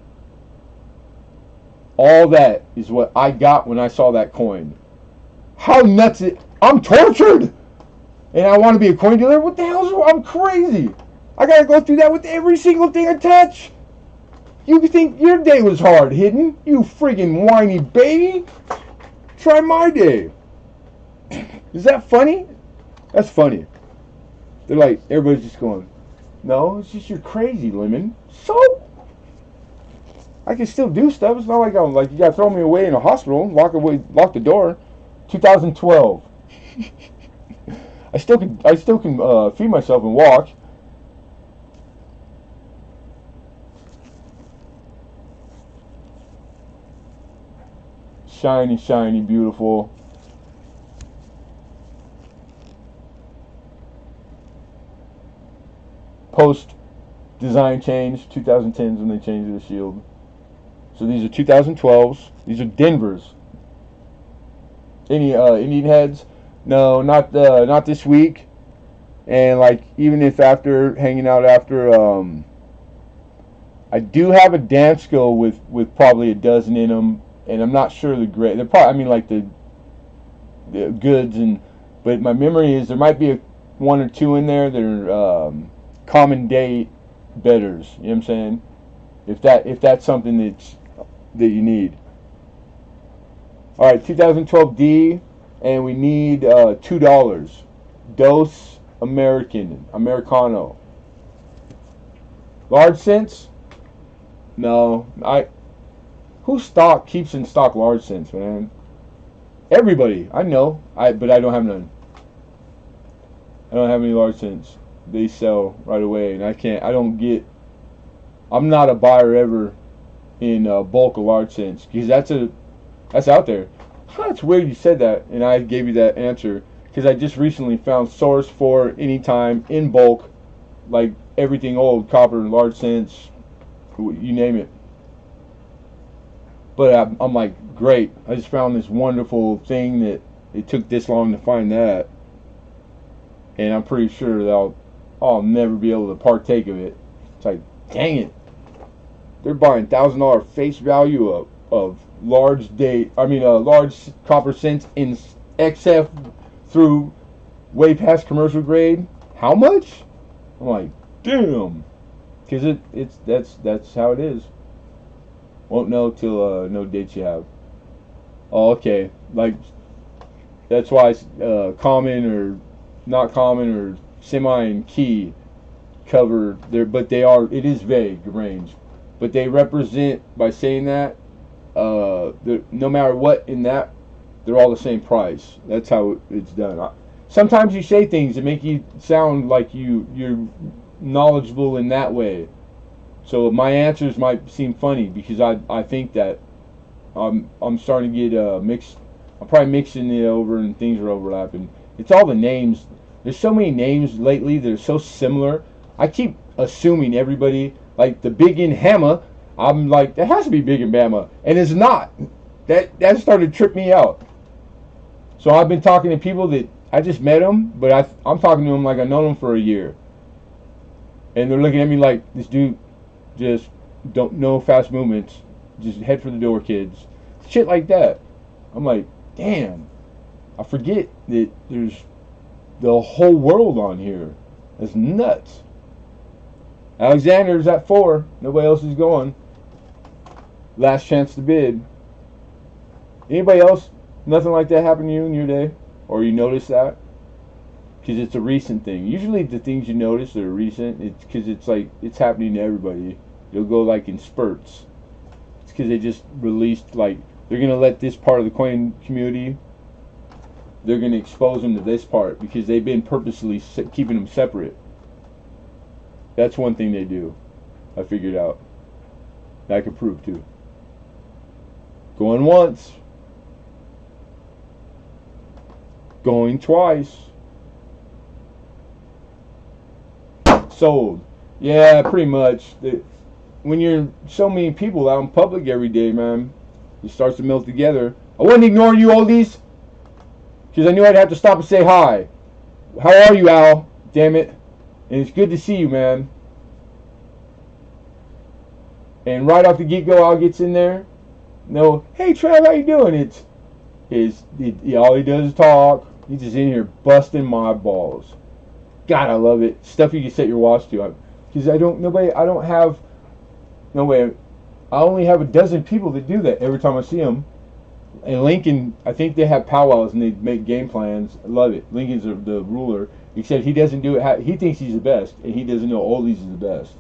All that is what I got when I saw that coin. How nuts I'm tortured! And I want to be a coin dealer? What the hell's wrong? I'm crazy! I gotta go through that with every single thing I touch! You think your day was hard, Hidden? You friggin' whiny baby! Try my day! Is that funny? That's funny. They're like, everybody's just going, no, it's just you're crazy, Lemon. So? I can still do stuff. It's not like you gotta throw me away in a hospital, lock the door. 2012. I still can feed myself and walk. Shiny, shiny, beautiful. Post design change, 2010s when they changed the shield. So these are 2012s. These are Denver's. Any Indian heads? No, not this week. And like, even if hanging out after, I do have a dance go with probably a dozen in them, and I'm not sure the grade. They're probably, like the goods, but my memory is there might be one or two in there that are common date betters. You know what I'm saying? If that's something that you need. All right, 2012 D, and we need $2. Dos Americano. Large cents? No. Who keeps in stock large cents, man? Everybody. I know. But I don't have none. I don't have any large cents. They sell right away, and I'm not a buyer ever in bulk of large cents because that's out there. It's weird you said that, and I gave you that answer because I just recently found source for anytime in bulk, like everything old, copper, large cents, you name it. But I'm like, great! I just found this wonderful thing that it took this long to find that, and I'm pretty sure that I'll never be able to partake of it. It's like, dang it! They're buying $1,000 face value of large copper cents in XF through way past commercial grade. How much? I'm like, damn, because that's how it is. Won't know till no dates you have. Oh, okay, like that's why it's common or not common or semi and key cover there, but it is vague range, but they represent by saying that no matter what in that, they're all the same price. That's how it's done. Sometimes you say things that make you sound like you're knowledgeable in that way. So my answers might seem funny because I think that I'm starting to get mixed. I'm probably mixing it over and things are overlapping. It's all the names. There's so many names lately that are so similar. I keep assuming everybody like the Big in Hammer. I'm like, that has to be Big in Bama, and it's not. That started to trip me out. So I've been talking to people that I just met them, but I'm talking to them like I know them for a year, and they're looking at me like, this dude just don't know fast movements. Just head for the door, kids. Shit like that. I'm like, damn. I forget that there's the whole world on here. That's nuts. Alexander's at 4. Nobody else is going. Last chance to bid. Anybody else? Nothing like that happened to you in your day? Or you notice that? Because it's a recent thing. Usually the things you notice that are recent, it's because it's like, it's happening to everybody. It'll go like in spurts. It's because they just released, like, they're going to let this part of the coin community, they're going to expose them to this part because they've been purposely keeping them separate. That's one thing they do. I figured out. I can prove too. Going once. Going twice. Sold. Yeah, pretty much. When you're so many people out in public every day, man, it starts to melt together. I wasn't ignoring you, oldies, because I knew I'd have to stop and say hi. How are you, Al? Damn it. And it's good to see you, man. And right off the get-go, Al gets in there. No, hey, Trav, how you doing? All he does is talk. He's just in here busting my balls. God, I love it. Stuff you can set your watch to. Because I only have a dozen people that do that every time I see them. And Lincoln, I think they have powwows and they make game plans. I love it. Lincoln's the ruler. Except he doesn't do it. He thinks he's the best, and he doesn't know oldies is the best.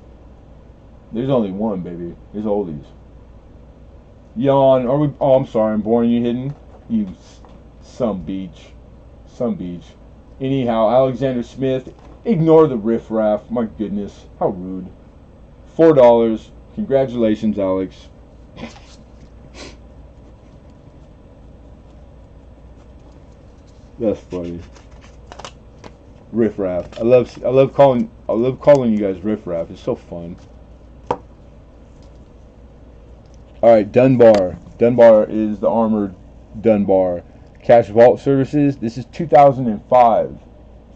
There's only one, baby. There's oldies. Yawn. I'm sorry. I'm boring you, Hidden. You some beach. Anyhow, Alexander Smith. Ignore the riffraff. My goodness. How rude. $4. Congratulations, Alex. That's funny. Riffraff. I love calling you guys riffraff. It's so fun. Alright, Dunbar. Dunbar is the armored Dunbar. Cash Vault Services. This is 2005.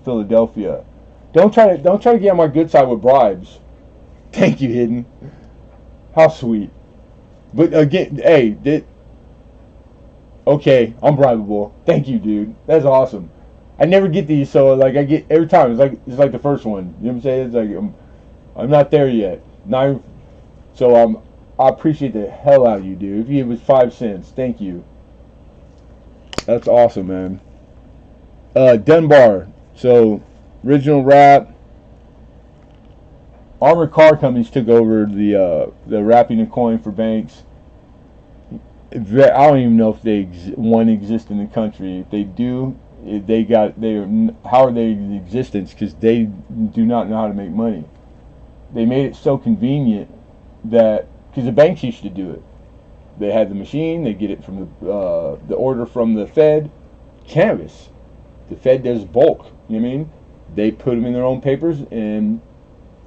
Philadelphia. Don't try to get on my good side with bribes. Thank you, Hidden. How sweet. But again, hey, okay, I'm bribable. Thank you, dude. That's awesome. I never get these, so like I get every time. It's like the first one. You know what I'm saying? It's like I'm not there yet. So I appreciate the hell out of you, dude. If it was 5 cents, thank you. That's awesome, man. Dunbar. So original rap. armored car companies took over the wrapping of coin for banks. I don't even know if one exist in the country. If they do, how are they in existence? Because they do not know how to make money. They made it so convenient that because the banks used to do it. They had the machine. They get it from the order from the Fed. Canvas. The Fed does bulk. You know what I mean? They put them in their own papers and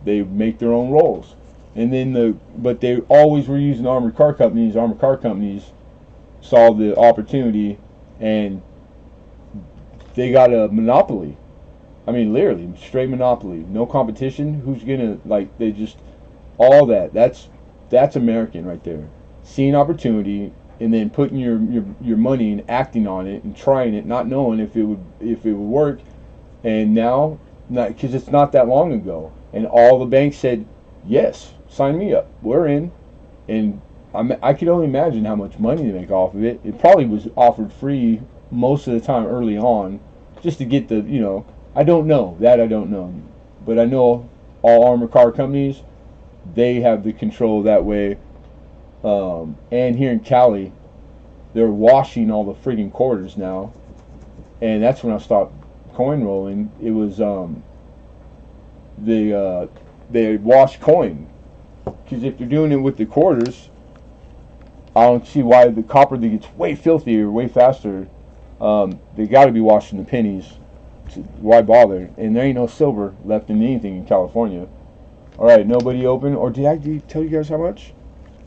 they make their own rolls. And then but they always were using armored car companies. Armored car companies saw the opportunity and they got a monopoly. I mean, literally, straight monopoly. No competition. Who's gonna They just all that. That's American right there. Seeing opportunity and then putting your money and acting on it and trying it, not knowing if it would work. And now, not because it's not that long ago, and all the banks said, yes, sign me up. We're in, and I could only imagine how much money they make off of it. It probably was offered free most of the time early on, just to get I don't know. That I don't know. But I know all armored car companies, they have the control that way. And here in Cali, they're washing all the freaking quarters now. And that's when I stopped coin rolling. It was, they wash coin. Because if you're doing it with the quarters, I don't see why the copper that gets way filthier, way faster, they got to be washing the pennies. Why bother? And there ain't no silver left in anything in California. All right, nobody open. Or did I tell you guys how much?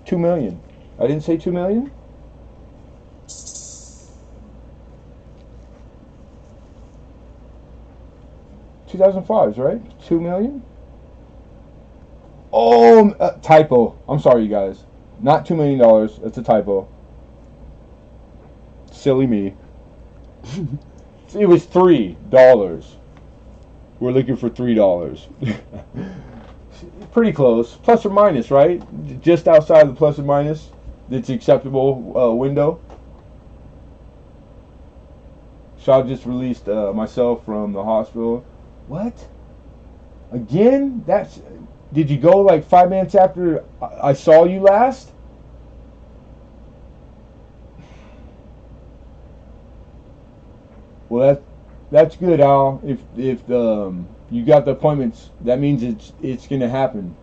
2 million. I didn't say 2 million. 2005s, right? 2 million. Oh, typo. I'm sorry, you guys. Not $2 million. That's a typo. Silly me. It was $3. We're looking for $3. Pretty close. Plus or minus, right? Just outside the plus or minus. That's acceptable window. So I just released myself from the hospital. What? Again? Did you go like 5 minutes after I saw you last? Well, that's good, Al. If you got the appointments, that means it's gonna happen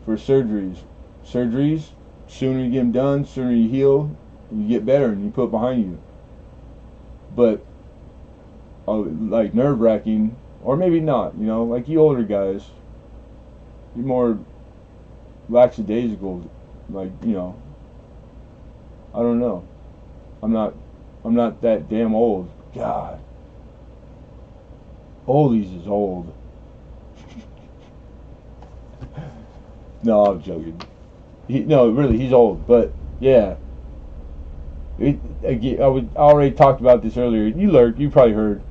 for surgeries. Surgeries, sooner you get them done, sooner you heal, you get better, and you put it behind you. But like nerve wracking, or maybe not. Like you older guys, you're more lackadaisical. Like I don't know. I'm not that damn old. God. Oldies is old. No, I'm joking. No, really, he's old. But, yeah. I already talked about this earlier. You probably heard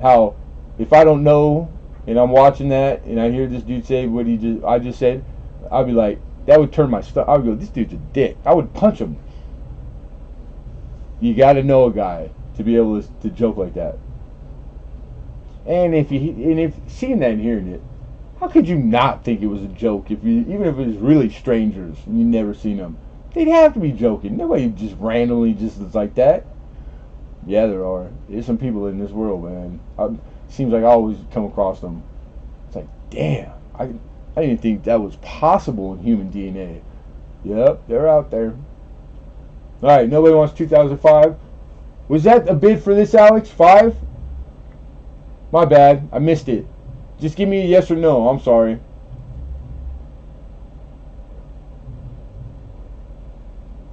how if I don't know and I'm watching that and I hear this dude say what I just said, I'd be like, that would turn my stomach. I would go, this dude's a dick. I would punch him. You got to know a guy to be able to joke like that. And if seeing that and hearing it, how could you not think it was a joke? Even if it was really strangers and you never seen them, they'd have to be joking. Nobody just randomly just is like that. Yeah, there are. There's some people in this world, man. Seems like I always come across them. It's like, damn, I didn't think that was possible in human DNA. Yep, they're out there. All right, nobody wants 2005. Was that a bid for this, Alex? 5? My bad. I missed it. Just give me a yes or no. I'm sorry.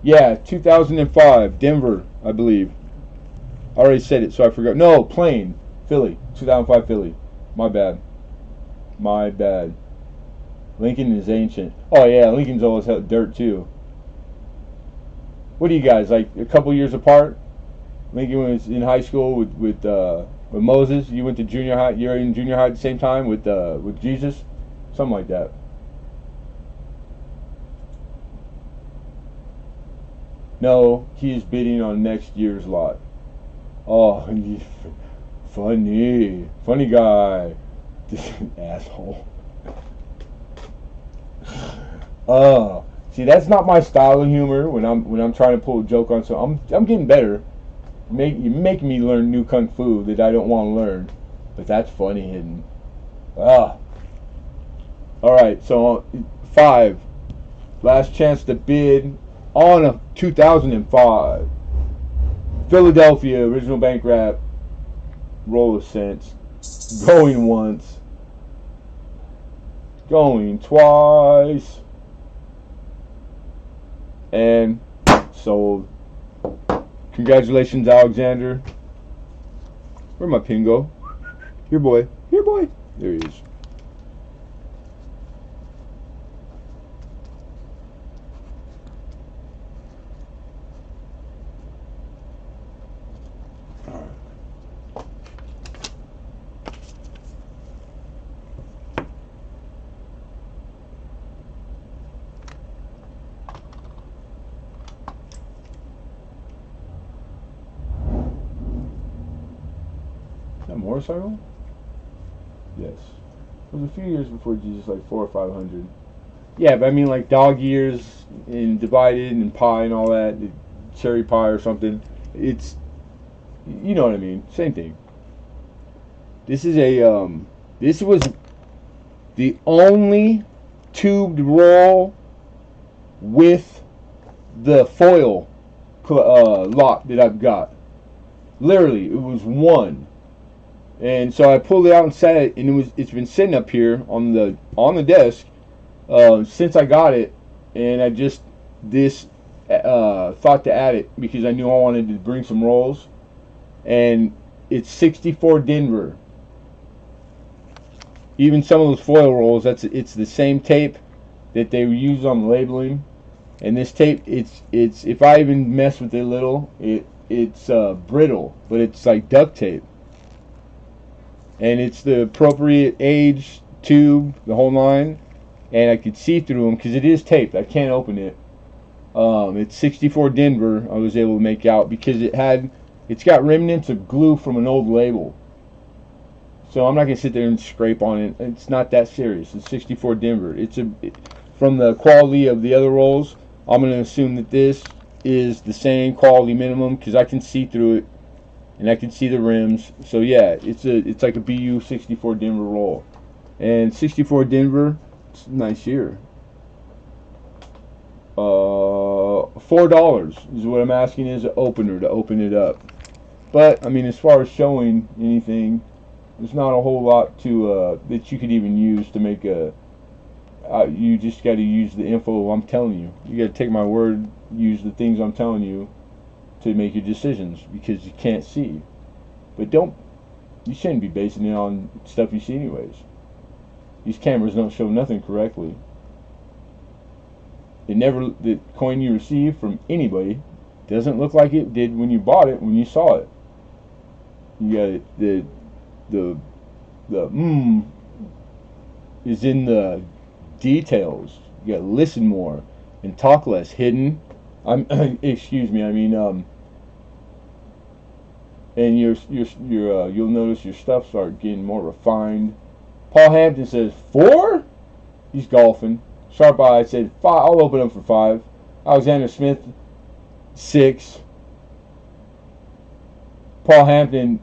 Yeah, 2005. Denver, I believe. I already said it, so I forgot. No, Plain. Philly. 2005 Philly. My bad. My bad. Lincoln is ancient. Oh, yeah, Lincoln's always had dirt, too. What do you guys, like a couple years apart? Lincoln was in high school with Moses. You went to junior high. You're in junior high at the same time with Jesus, something like that. No, he's bidding on next year's lot. Oh, funny guy, this asshole. See, that's not my style of humor. When I'm trying to pull a joke on something, I'm getting better. You're making me learn new kung fu that I don't want to learn, but that's funny hidden. Ah. All right, so 5. Last chance to bid on a 2005 Philadelphia original bank wrap roll of cents. Going once. Going twice. And sold. Congratulations, Alexander. Where'd my pin go? Here, boy. Here, boy. There he is. That motorcycle? Yes. It was a few years before Jesus, like 400 or 500. Yeah, but I mean like dog ears and divided and pie and all that, cherry pie or something. It's, you know what I mean. Same thing. This is this was the only tubed roll with the foil lot that I've got. Literally, it was one. And so I pulled it out and set it, and it's been sitting up here on the desk since I got it, and I just thought to add it because I knew I wanted to bring some rolls, and it's 64 Denver. Even some of those foil rolls, it's the same tape that they use on the labeling, and this tape it's if I even mess with it a little, it's brittle, but it's like duct tape. And it's the appropriate age, tube, the whole nine. And I could see through them because it is taped. I can't open it. It's 64 Denver. I was able to make out because it's got remnants of glue from an old label. So I'm not gonna sit there and scrape on it. It's not that serious. It's 64 Denver. From the quality of the other rolls, I'm gonna assume that this is the same quality minimum because I can see through it. And I can see the rims. So yeah, it's like a BU 64 Denver roll. And 64 Denver, it's a nice year. $4 is what I'm asking as an opener to open it up. But I mean, as far as showing anything, there's not a whole lot to that you could even use to make a. You just got to use the info I'm telling you. You got to take my word, use the things I'm telling you to make your decisions because you can't see. But you shouldn't be basing it on stuff you see anyways. These cameras don't show nothing correctly. The coin you receive from anybody doesn't look like it did when you bought it, when you saw it. You got the is in the details. You got to listen more and talk less. Hidden. Excuse me. I mean and you'll notice your stuff start getting more refined. Paul Hampton says 4. He's golfing. Sharp Eye said 5. I'll open them for 5. Alexander Smith 6. Paul Hampton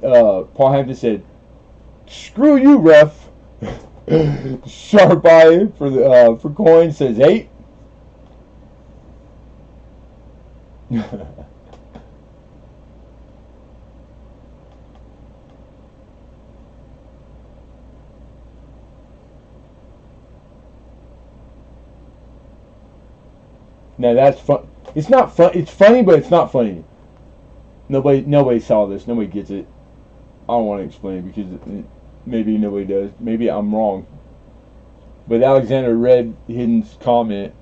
said, "Screw you, ref." Sharp Eye for coin says 8. Now that's fun. It's not fun. It's funny, but it's not funny. Nobody saw this. Nobody gets it. I don't want to explain it because maybe nobody does. Maybe I'm wrong. But Alexander read Hidden's comment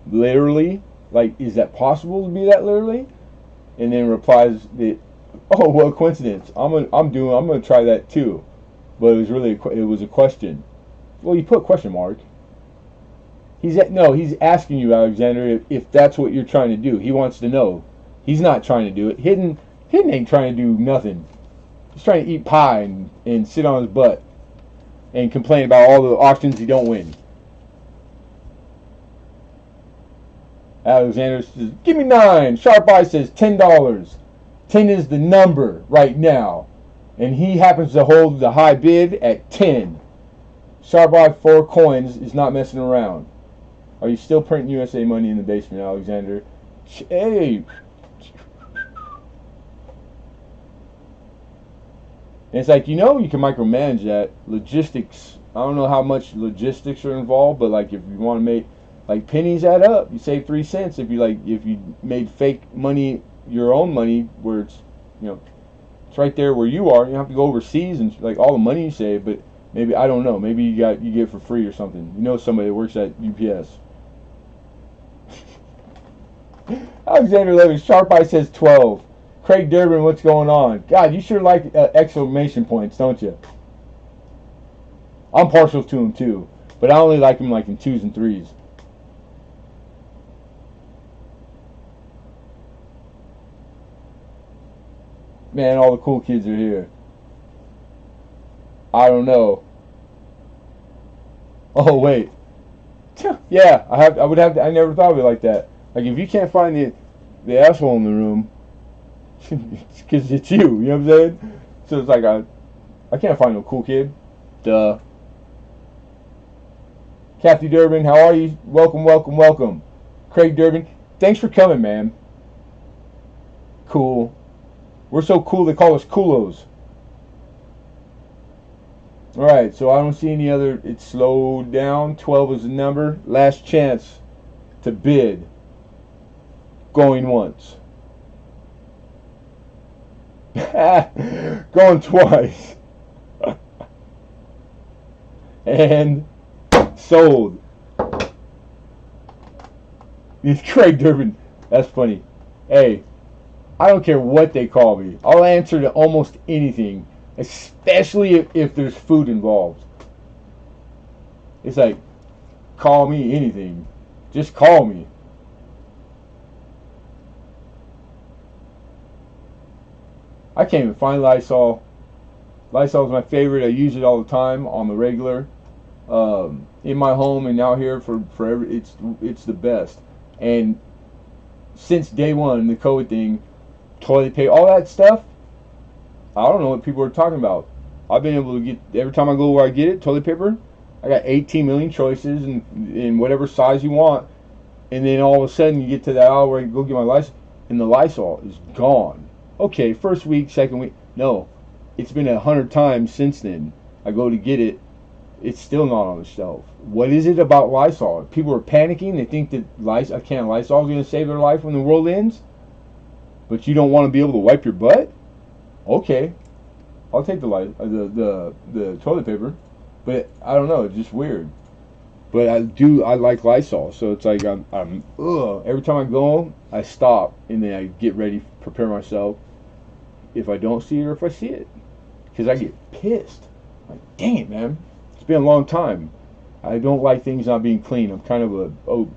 literally. Like, is that possible to be that literally? And then replies that, "Oh, what a coincidence! I'm gonna try that too." But it was a question. Well, you put question mark. He's asking you, Alexander, if that's what you're trying to do. He wants to know. He's not trying to do it. Hidden ain't trying to do nothing. He's trying to eat pie and sit on his butt and complain about all the auctions he don't win. Alexander says, give me 9. Sharp Eye says $10. 10 is the number right now. And he happens to hold the high bid at 10. Sharp Eye 4 coins is not messing around. Are you still printing USA money in the basement, Alexander? Hey. And it's like, you can micromanage that. Logistics, I don't know how much logistics are involved, but like if you want to make, like pennies add up. You save 3 cents if you made fake money, your own money, where it's, it's right there where you are. You don't have to go overseas and like all the money you save, but maybe, I don't know, maybe you get it for free or something. Somebody that works at UPS. Alexander Levin, Sharp Eye says 12. Craig Durbin, what's going on? God, you sure like exclamation points, don't you? I'm partial to them too, but I only like them like in 2s and 3s. Man, all the cool kids are here. I don't know. Oh wait. Yeah, I would have to, I never thought of it like that. Like if you can't find the asshole in the room, it's because it's you. You know what I'm saying? So it's like I can't find no cool kid. Duh. Kathy Durbin, how are you? Welcome, welcome, welcome. Craig Durbin, thanks for coming, man. Cool. We're so cool they call us Coolos. Alright, so I don't see any other. It's slowed down. 12 is the number. Last chance to bid. Going once. Going twice. And sold. It's Craig Durbin. That's funny. Hey, I don't care what they call me. I'll answer to almost anything, especially if there's food involved. It's like, call me anything. Just call me. I can't even find Lysol. Lysol is my favorite. I use it all the time on the regular. In my home and out here forever. It's the best. And since day one, the COVID thing, toilet paper, all that stuff, I don't know what people are talking about. I've been able to get, every time I go where I get it, toilet paper, I got 18 million choices in whatever size you want. And then all of a sudden you get to that aisle where I go get my Lysol, and the Lysol is gone. Okay, first week, second week, no. It's been 100 times since then. I go to get it, it's still not on the shelf. What is it about Lysol? People are panicking. They think that a can of Lysol is going to save their life when the world ends. But you don't want to be able to wipe your butt? Okay, I'll take the toilet paper. But I don't know. It's just weird. But I like Lysol. So it's like I'm every time I go, I stop and then I get ready, prepare myself. If I don't see it or if I see it, because I get pissed. Like, dang it, man. It's been a long time. I don't like things not being clean. I'm kind of a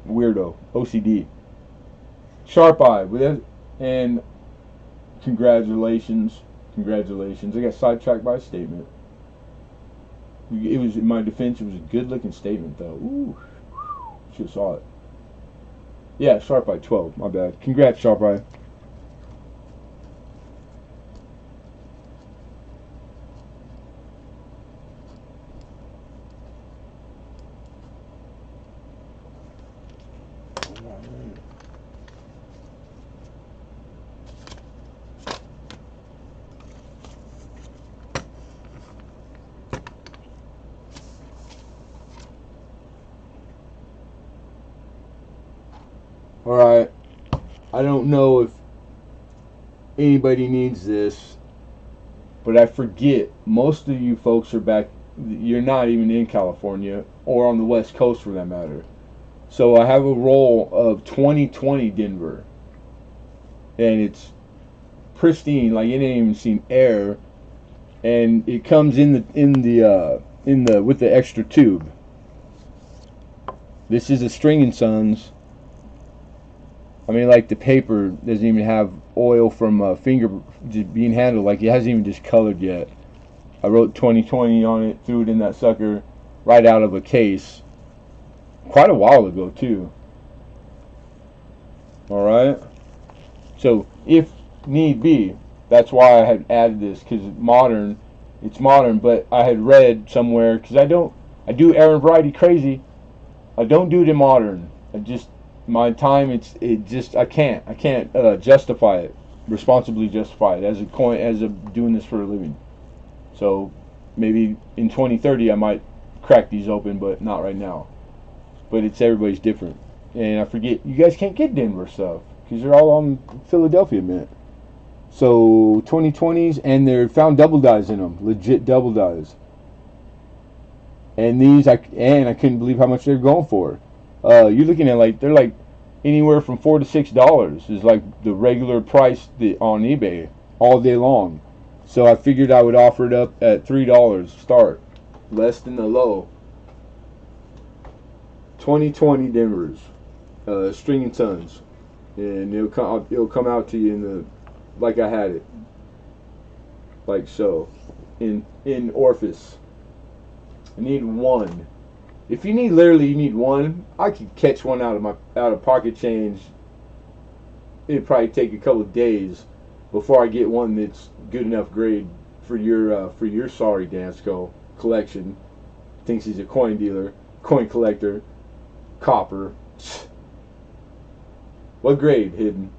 weirdo. OCD. Sharp Eye. And congratulations. Congratulations. I got sidetracked by a statement. It was, in my defense, it was a good looking statement, though. Ooh. Should have saw it. Yeah, Sharp Eye 12. My bad. Congrats, Sharp Eye. Alright, I don't know if anybody needs this, but I forget, most of you folks are back, you're not even in California, or on the West Coast for that matter. So I have a roll of 2020 Denver, and it's pristine, like it ain't even seen air, and it comes in the with the extra tube. This is a String & Sons. I mean, like, the paper doesn't even have oil from finger just being handled. Like, it hasn't even discolored yet. I wrote 2020 on it, threw it in that sucker right out of a case. Quite a while ago, too. All right. So if need be, that's why I had added this because modern. It's modern, but I had read somewhere because I do Aaron Variety crazy. I don't do it in modern. I just my time. I can't justify it responsibly justify it as a coin as a doing this for a living. So maybe in 2030 I might crack these open, but not right now. But it's everybody's different, and I forget you guys can't get Denver stuff because they're all on Philadelphia mint. So 2020s, and they're found double dies in them, legit double dies. And I couldn't believe how much they're going for. You're looking at they're like anywhere from $4 to $6 is like the regular price on eBay all day long. So I figured I would offer it up at $3 start, less than the low. 2020 Denver's, string and tons, and it'll come out to you in the like I had it, like so, in Orphis. I need one. If you need one, I could catch one out of pocket change. It'd probably take a couple of days before I get one that's good enough grade for your sorry Dansko collection. Thinks he's a coin dealer, coin collector, copper. What grade hidden?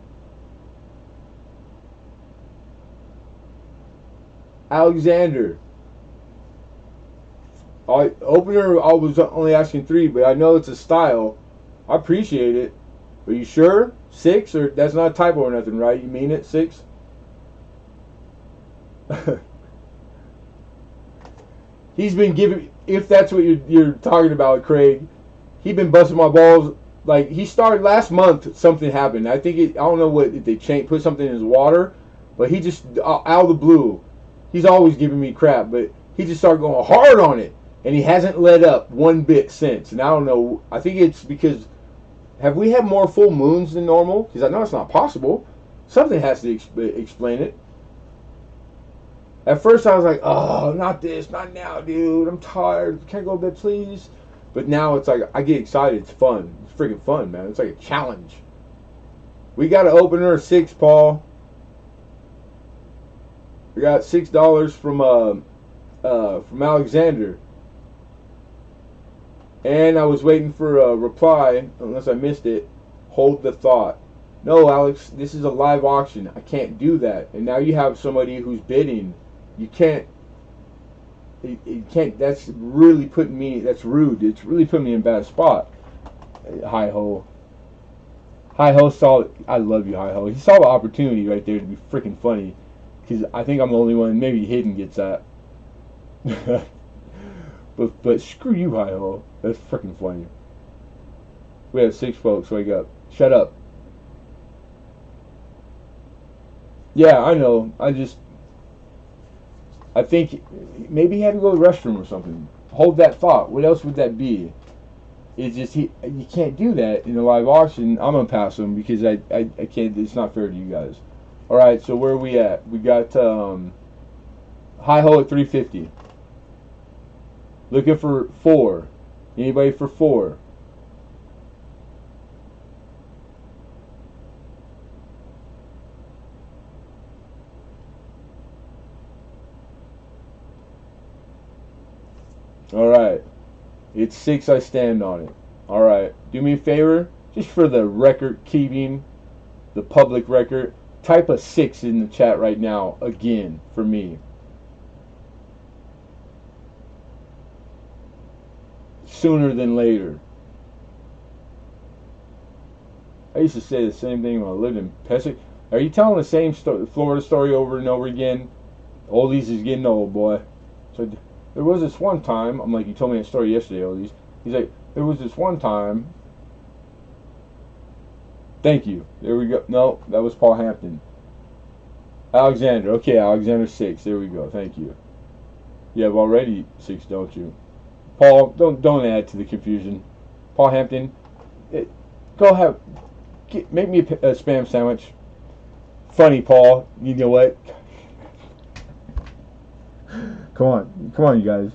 Alexander. Opener, I was only asking 3, but I know it's a style. I appreciate it. Are you sure? 6? Or that's not a typo or nothing, right? You mean it? 6? He's been giving, if that's what you're talking about, Craig, he's been busting my balls. Like, he started last month, something happened. I don't know what, if they put something in his water, but he just, out of the blue, he's always giving me crap, but he just started going hard on it. And he hasn't let up one bit since. And I don't know. I think it's because have we had more full moons than normal? Because I know it's not possible. Something has to explain it. At first I was like, oh, not this, not now, dude. I'm tired. Can't go to bed, please. But now it's like I get excited. It's fun. It's freaking fun, man. It's like a challenge. We got an opener of 6, Paul. We got $6 from Alexander. And I was waiting for a reply, unless I missed it. Hold the thought. No, Alex, this is a live auction. I can't do that. And now you have somebody who's bidding. You can't. You can't. That's really putting me. That's rude. It's really putting me in a bad spot. Hi ho. Hi ho saw. I love you, Hi ho. He saw the opportunity right there to be freaking funny. Because I think I'm the only one. Maybe Hidden gets that. But screw you, Hi ho. That's freaking funny. We have 6 folks. Wake up. Shut up. Yeah, I know. I think maybe he had to go to the restroom or something. Hold that thought. What else would that be? It's just you can't do that in a live auction. I'm gonna pass him because I can't. It's not fair to you guys. All right, so where are we at? We got Hi ho at 350. Looking for 4. Anybody for 4? Alright. It's 6, I stand on it. Alright. Do me a favor, just for the record keeping, the public record, type a 6 in the chat right now, again, for me. Sooner than later. I used to say the same thing when I lived in Pesach. Are you telling the same Florida story over and over again? Oldies is getting old, boy. So there was this one time. I'm like, you told me that story yesterday, Oldies. He's like, there was this one time. Thank you. There we go. No, that was Paul Hampton. Alexander. Okay, Alexander 6. There we go. Thank you. You have already 6, don't you? Paul, don't add to the confusion. Paul Hampton, go make me a spam sandwich. Funny, Paul. You know what? Come on, you guys.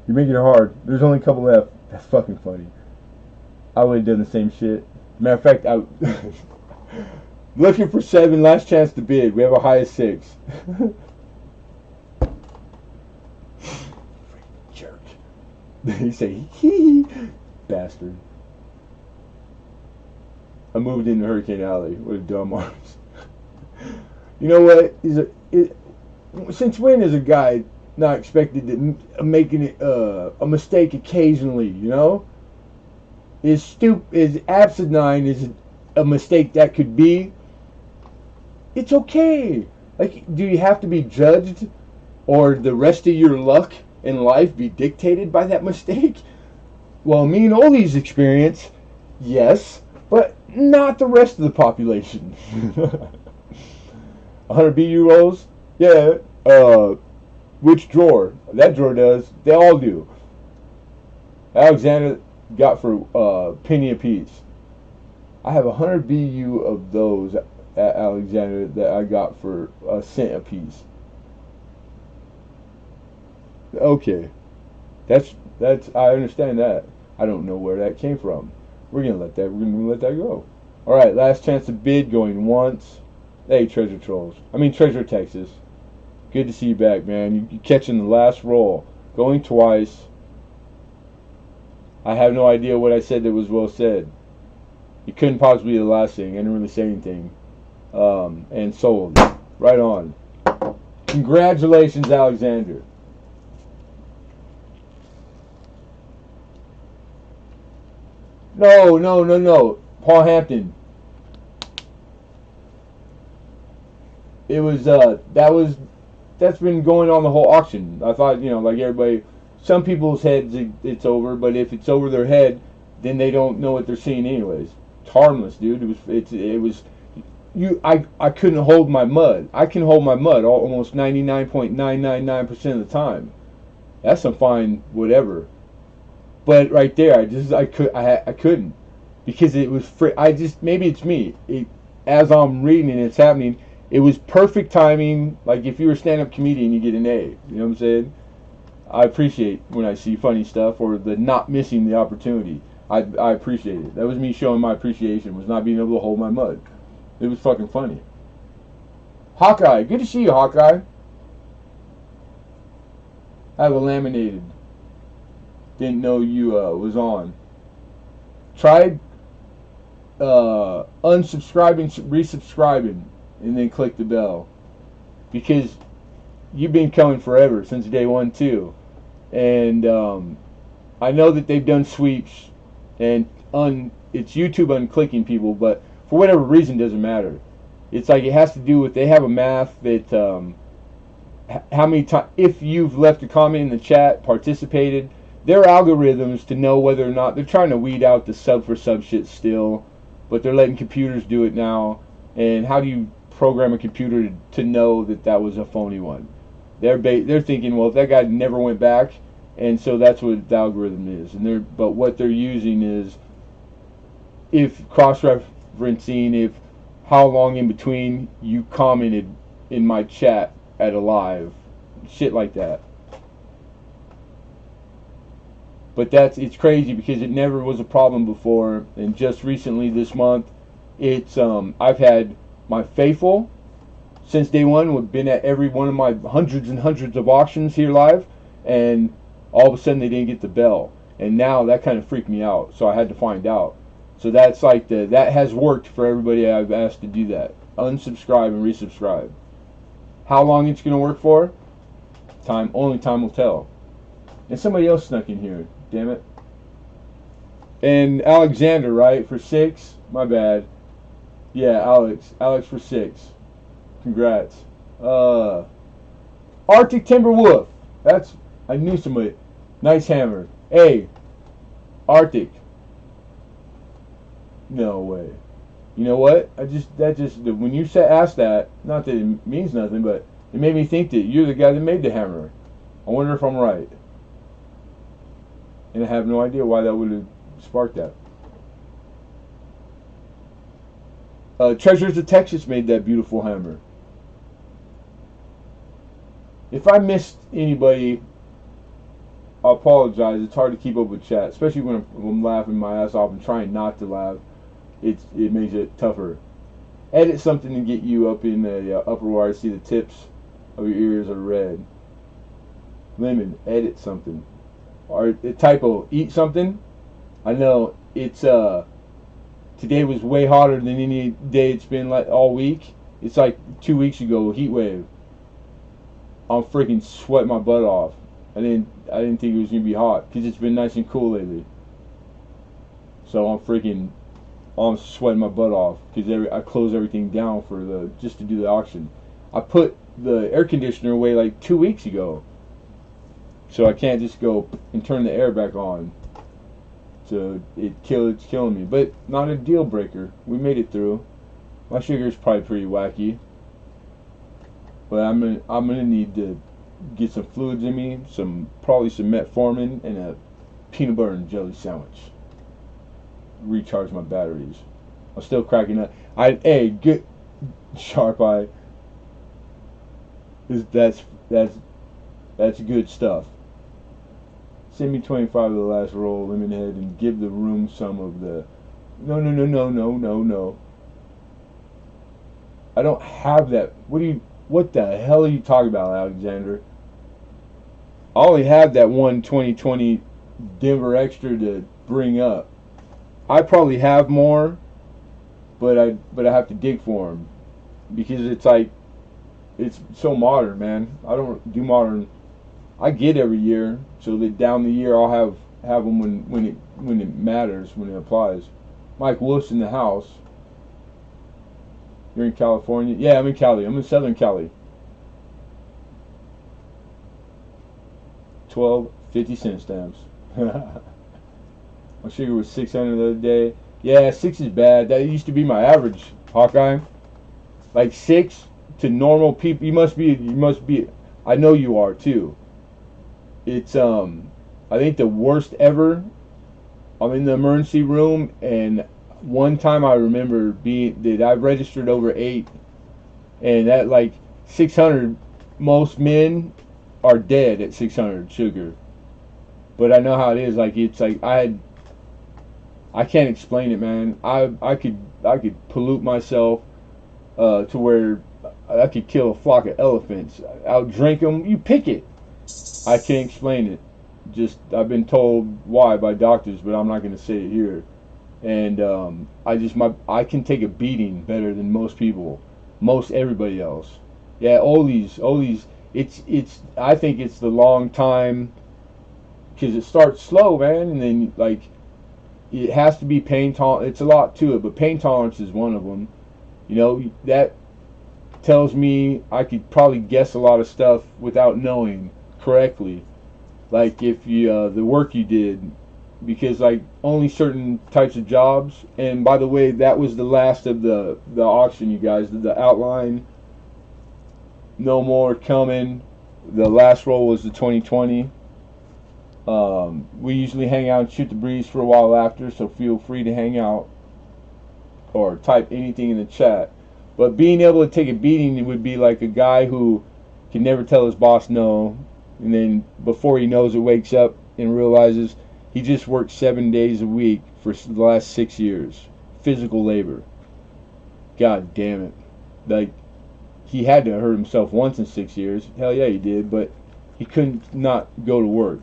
You're making it hard. There's only a couple left. That's fucking funny. I would have done the same shit. Matter of fact, I looking for 7. Last chance to bid. We have a high of 6. Jerk. You say hee bastard. I moved into Hurricane Alley. What a dumb arse. You know what? Since when is a guy not expected to making it a mistake occasionally? You know, as asinine as a mistake that could be, it's okay. Like, do you have to be judged, or the rest of your luck in life be dictated by that mistake? Well, me and Ollie's experience, yes, but not the rest of the population. 100 BU rolls? Yeah. Which drawer? That drawer does. They all do. Alexander got for penny apiece. I have 100 BU of those at Alexander that I got for a cent apiece. Okay. That's I understand that. I don't know where that came from. We're gonna let that go. Alright, last chance to bid going once. Hey, Treasure Trolls. Treasure Texas. Good to see you back, man. You catching the last roll. Going twice. I have no idea what I said that was well said. It couldn't possibly be the last thing. I didn't really say anything. And sold. Right on. Congratulations, Alexander. No. Paul Hampton. It was that's been going on the whole auction. I thought, like everybody, some people's heads it's over, but if it's over their head, then they don't know what they're seeing anyways. It's harmless, dude. I couldn't hold my mud. I can hold my mud almost 99.999% of the time. That's some fine whatever. But right there, I couldn't, because it was maybe it's me. As I'm reading and it's happening, it was perfect timing. Like if you were a stand-up comedian, you get an A. You know what I'm saying? I appreciate when I see funny stuff, or the not missing the opportunity. I appreciate it. That was me showing my appreciation, was not being able to hold my mud. It was fucking funny. Hawkeye, good to see you, Hawkeye. I have a laminated. Didn't know you was on. Tried unsubscribing, resubscribing, and then click the bell, because you've been coming forever, since day one too. And I know that they've done sweeps, and it's YouTube unclicking people, but for whatever reason, doesn't matter. It's like it has to do with, they have a math that how many times, if you've left a comment in the chat, participated, their algorithms to know whether or not, they're trying to weed out the sub for sub shit still, but they're letting computers do it now. And how do you program a computer to know that was a phony one? They're thinking, well, if that guy never went back, and so that's what the algorithm is. But what they're using is, if cross-referencing, if how long in between you commented in my chat at a live, shit like that. But it's crazy, because it never was a problem before, and just recently this month, it's I've had my faithful since day one, who have been at every one of my hundreds and hundreds of auctions here live, and all of a sudden they didn't get the bell, and now that kind of freaked me out, so I had to find out. So that's like that has worked for everybody I've asked to do that. Unsubscribe and resubscribe. How long it's gonna work for? Only time will tell. And somebody else snuck in here. Damn it. And Alexander, right, for 6? My bad. Yeah, Alex for 6. Congrats. Arctic Timber Wolf. I knew somebody. Nice hammer. Hey, Arctic. No way. You know what? When you asked that, not that it means nothing, but it made me think that you're the guy that made the hammer. I wonder if I'm right. And I have no idea why that would have sparked that. Treasures of Texas made that beautiful hammer. If I missed anybody, I apologize. It's hard to keep up with chat, especially when I'm laughing my ass off and trying not to laugh. it makes it tougher. Edit something to get you up in the upper where I see the tips of your ears are red. Lemon, edit something. Or typo, eat something. I know it's today was way hotter than any day it's been like all week. It's like 2 weeks ago, heat wave. I'm freaking sweating my butt off. I didn't think it was gonna be hot because it's been nice and cool lately. So I'm sweating my butt off because I close everything down for just to do the auction. I put the air conditioner away like 2 weeks ago, so I can't just go and turn the air back on. So it's killing me, but not a deal breaker. We made it through. My sugar's probably pretty wacky, but I'm gonna need to get some fluids in me, probably some metformin and a peanut butter and jelly sandwich. Recharge my batteries. I'm still cracking up. Good sharp eye. That's good stuff. Send me 25 of the last roll, Lemonhead, and give the room some of the. No. I don't have that. What the hell are you talking about, Alexander? I only have that one 2020 Denver Extra to bring up. I probably have more, but I have to dig for them because it's so modern, man. I don't do modern. I get every year, so that down the year I'll have them when it matters, when it applies. Mike Wolf's in the house. You're in California? Yeah, I'm in Cali. I'm in Southern Cali. 12 50-cent stamps. My sugar was 600 the other day. Yeah, 6 is bad. That used to be my average, Hawkeye. Like 6 to normal people. You must be. I know you are too. It's I think the worst ever. I'm in the emergency room, and one time I remember that I registered over 8, and that like 600. Most men are dead at 600 sugar, but I know how it is. Like it's like I can't explain it, man. I could pollute myself to where I could kill a flock of elephants. I'll drink them. You pick it. I can't explain it. Just I've been told why by doctors, but I'm not going to say it here. And I can take a beating better than most people, most everybody else. Yeah, all these. It's. I think it's the long time because it starts slow, man, and then like it has to be pain tolerant. It's a lot to it, but pain tolerance is one of them. You know that tells me I could probably guess a lot of stuff without knowing correctly, like if you the work you did, because like only certain types of jobs. And by the way, that was the last of the auction, you guys. The outline, no more coming. The last roll was the 2020. We usually hang out and shoot the breeze for a while after, so feel free to hang out or type anything in the chat. But being able to take a beating, it would be like a guy who can never tell his boss no, and then before he knows it, wakes up and realizes he just worked 7 days a week for the last 6 years. Physical labor. God damn it. Like, he had to hurt himself once in 6 years. Hell yeah, he did, but he couldn't not go to work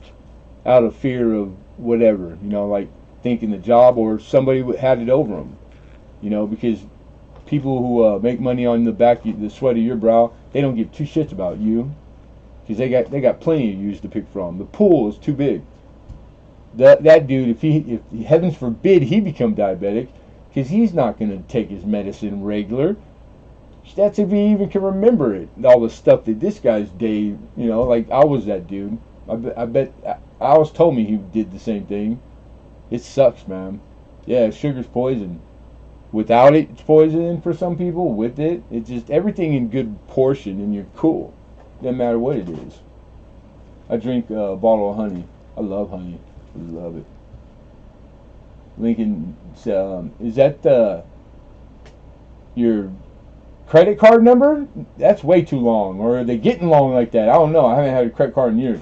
out of fear of whatever, you know, like thinking the job or somebody had it over him, you know, because people who make money on the sweat of your brow, they don't give two shits about you, because they got plenty of yous to pick from. The pool is too big. That dude, if heavens forbid he become diabetic, because he's not going to take his medicine regular. That's if he even can remember it. All the stuff that this guy's day, you know, like I was that dude. I bet I was told me he did the same thing. It sucks, man. Yeah, sugar's poison. Without it, it's poison for some people. With it, it's just everything in good portion, and you're cool. Doesn't matter what it is. I drink a bottle of honey. I love honey. I love it. Lincoln, is that your credit card number? That's way too long. Or are they getting long like that? I don't know. I haven't had a credit card in years.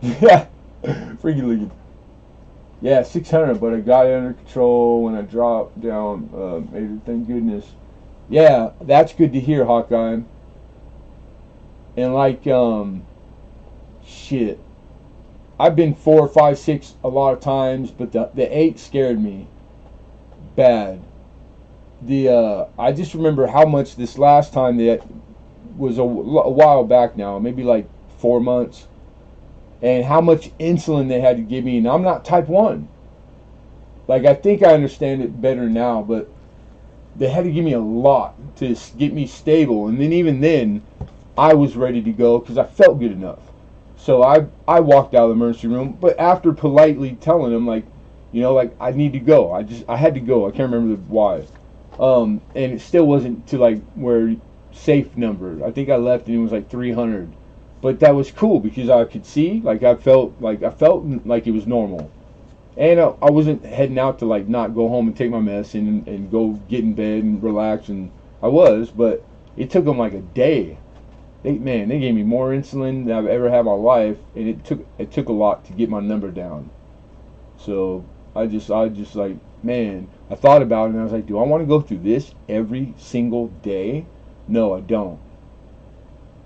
Yeah. Freaking Lincoln. Yeah, 600, but I got it under control when I dropped down. Thank goodness. Yeah, that's good to hear, Hawkeye. And like, shit, I've been 4, 5, 6 a lot of times, but the 8 scared me bad. I just remember how much this last time that was a while back now, maybe like 4 months, and how much insulin they had to give me. And I'm not type 1. Like, I think I understand it better now, but they had to give me a lot to get me stable. And then even then, I was ready to go because I felt good enough. So I walked out of the emergency room, but after politely telling them, like, like, I need to go. I had to go. I can't remember why. And it still wasn't to like where safe number. I think I left and it was like 300. But that was cool because I could see, like, I felt like it was normal. And I wasn't heading out to like not go home and take my medicine and go get in bed and relax, and I was, but it took them like a day. They gave me more insulin than I've ever had in my life, and it took a lot to get my number down. So I just like, man, I thought about it and I was like, do I want to go through this every single day? No, I don't.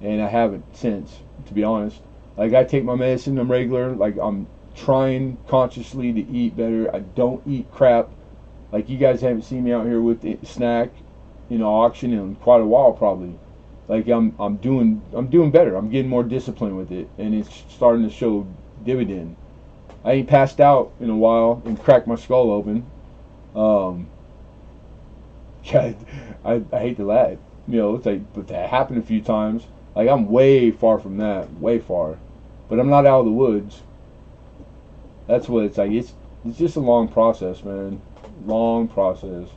And I haven't since, to be honest. Like, I take my medicine, I'm regular, like, I'm trying consciously to eat better. I don't eat crap. Like, you guys haven't seen me out here with the snack, auction in quite a while probably. Like, I'm doing better. I'm getting more disciplined with it, and it's starting to show dividend. I ain't passed out in a while and cracked my skull open. God, I hate to laugh. It's like, but that happened a few times. Like, I'm way far from that, way far. But I'm not out of the woods. That's what it's like. It's just a long process, man. Long process.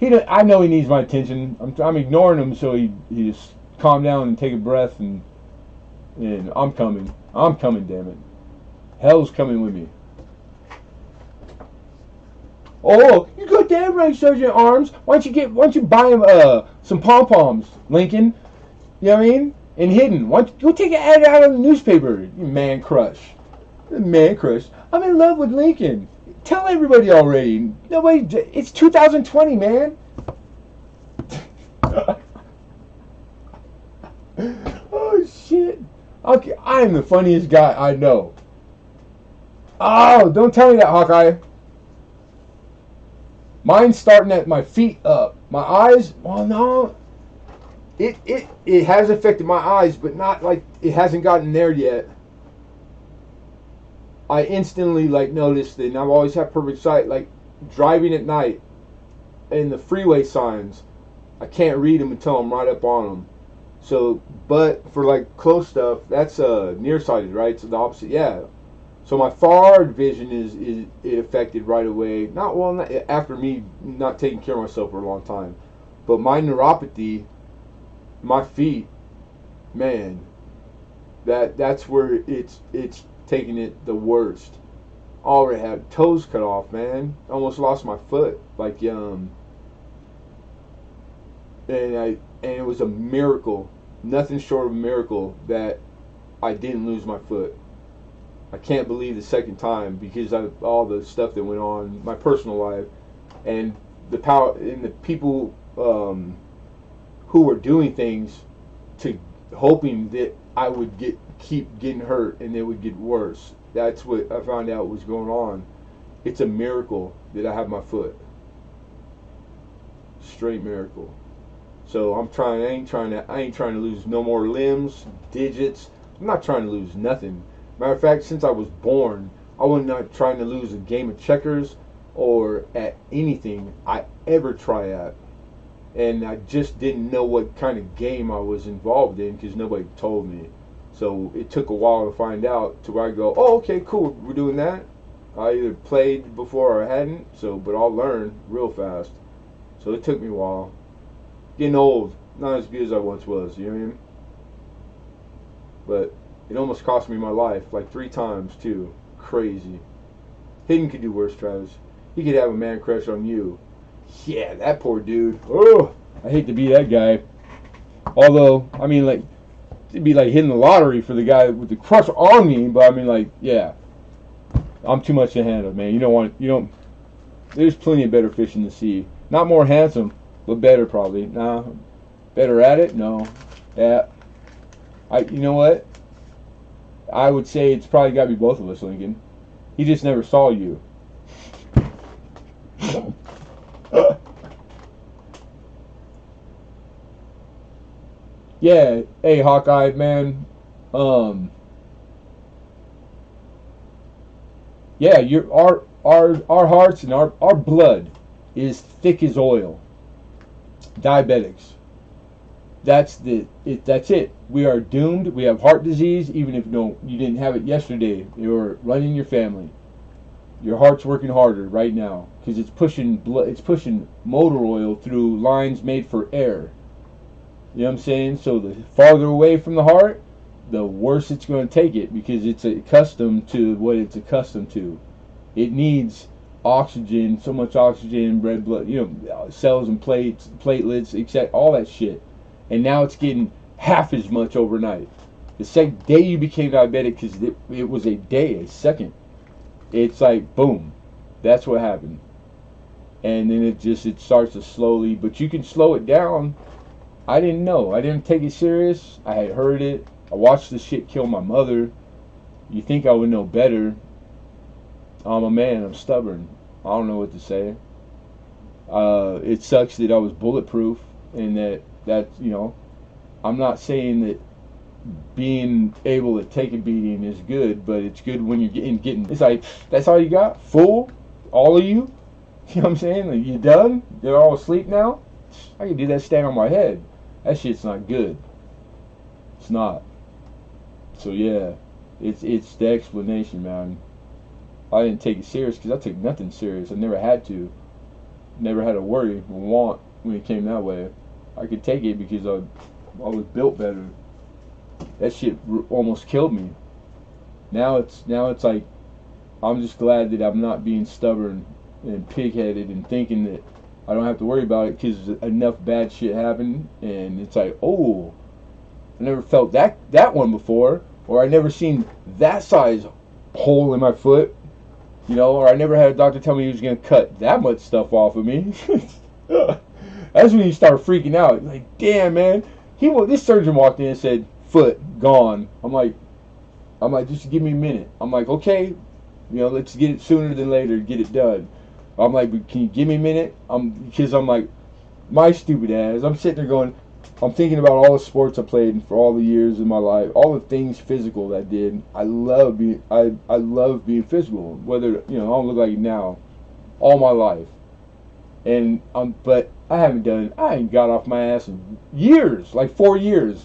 I know he needs my attention. I'm ignoring him so he just calm down and take a breath, and I'm coming. I'm coming, damn it. Hell's coming with me. Oh, you got damn right, Sergeant Arms. Why don't you buy him some pom poms, Lincoln? You know what I mean? And hidden. Why don't you go take an ad out on the newspaper, you man crush. Man crush. I'm in love with Lincoln. Tell everybody already. Nobody. It's 2020, man. Oh shit. Okay, I am the funniest guy I know. Oh, don't tell me that, Hawkeye. Mine's starting at my feet up. My eyes, well, no. It has affected my eyes, but not like it hasn't gotten there yet. I instantly like noticed it, and I've always had perfect sight. Like driving at night, and the freeway signs, I can't read them until I'm right up on them. So, but for like close stuff, that's nearsighted, right? So the opposite, yeah. So my far vision is it affected right away. Not after me not taking care of myself for a long time, but my neuropathy, my feet, man, that's where it's taking it the worst. Already had toes cut off, man. Almost lost my foot, like and it was a miracle, nothing short of a miracle that I didn't lose my foot. I can't believe the second time because of all the stuff that went on in my personal life, and the power and the people who were doing things to hoping that I would keep getting hurt and it would get worse. That's what I found out was going on. It's a miracle that I have my foot. Straight miracle. So I ain't trying to lose no more limbs, digits. I'm not trying to lose nothing. Matter of fact, since I was born, I was not trying to lose a game of checkers or at anything I ever try at. And I just didn't know what kind of game I was involved in because nobody told me. So it took a while to find out to where I go, oh, okay, cool, we're doing that. I either played before or I hadn't, but I'll learn real fast. So it took me a while. Getting old, not as good as I once was, you know what I mean? But it almost cost me my life, like 3 times, too. Crazy. Hidden could do worse, Travis. He could have a man crush on you. Yeah, that poor dude. Oh, I hate to be that guy. Although, I mean, like, it'd be like hitting the lottery for the guy with the crush on me, but I mean, like, yeah. I'm too much to handle, man. You don't. There's plenty of better fish in the sea. Not more handsome, but better probably. Nah, better at it. No, yeah. You know what? I would say it's probably got to be both of us, Lincoln. He just never saw you. Yeah. Hey, Hawkeye, man. Um. Yeah. Our hearts and our blood is thick as oil. Diabetics. That's it. We are doomed. We have heart disease, even if no, you didn't have it yesterday. You're running your family. Your heart's working harder right now because it's pushing blood. It's pushing motor oil through lines made for air. You know what I'm saying? So the farther away from the heart, the worse it's going to take it because it's accustomed to what it's accustomed to. It needs oxygen, so much oxygen, red blood, cells and platelets, except all that shit. And now it's getting half as much overnight. The second day you became diabetic, because it was a second. It's like boom, that's what happened. And then it starts to slowly, but you can slow it down. I didn't know. I didn't take it serious. I had heard it. I watched this shit kill my mother. You think I would know better? I'm a man. I'm stubborn. I don't know what to say. It sucks that I was bulletproof and that I'm not saying that being able to take a beating is good, but it's good when you're getting. It's like that's all you got, fool. All of you. You know what I'm saying? Like, you done? They're all asleep now. I can do that stand on my head. That shit's not good. It's not. So yeah, it's the explanation, man. I didn't take it serious because I took nothing serious. I never had to. Never had to worry or want when it came that way. I could take it because I was built better. That shit almost killed me. Now it's like I'm just glad that I'm not being stubborn and pig-headed and thinking that I don't have to worry about it because enough bad shit happened, and it's like, oh, I never felt that one before, or I never seen that size hole in my foot, or I never had a doctor tell me he was gonna cut that much stuff off of me. That's when you start freaking out. Like, damn, man. This surgeon walked in and said, foot gone. I'm like, just give me a minute. I'm like, okay, let's get it sooner than later. Get it done. I'm like, but can you give me a minute? Because I'm like, my stupid ass. I'm sitting there going, I'm thinking about all the sports I played for all the years of my life, all the things physical that I did. I love being physical. Whether I don't look like it now, all my life, and but I ain't got off my ass in years, like 4 years.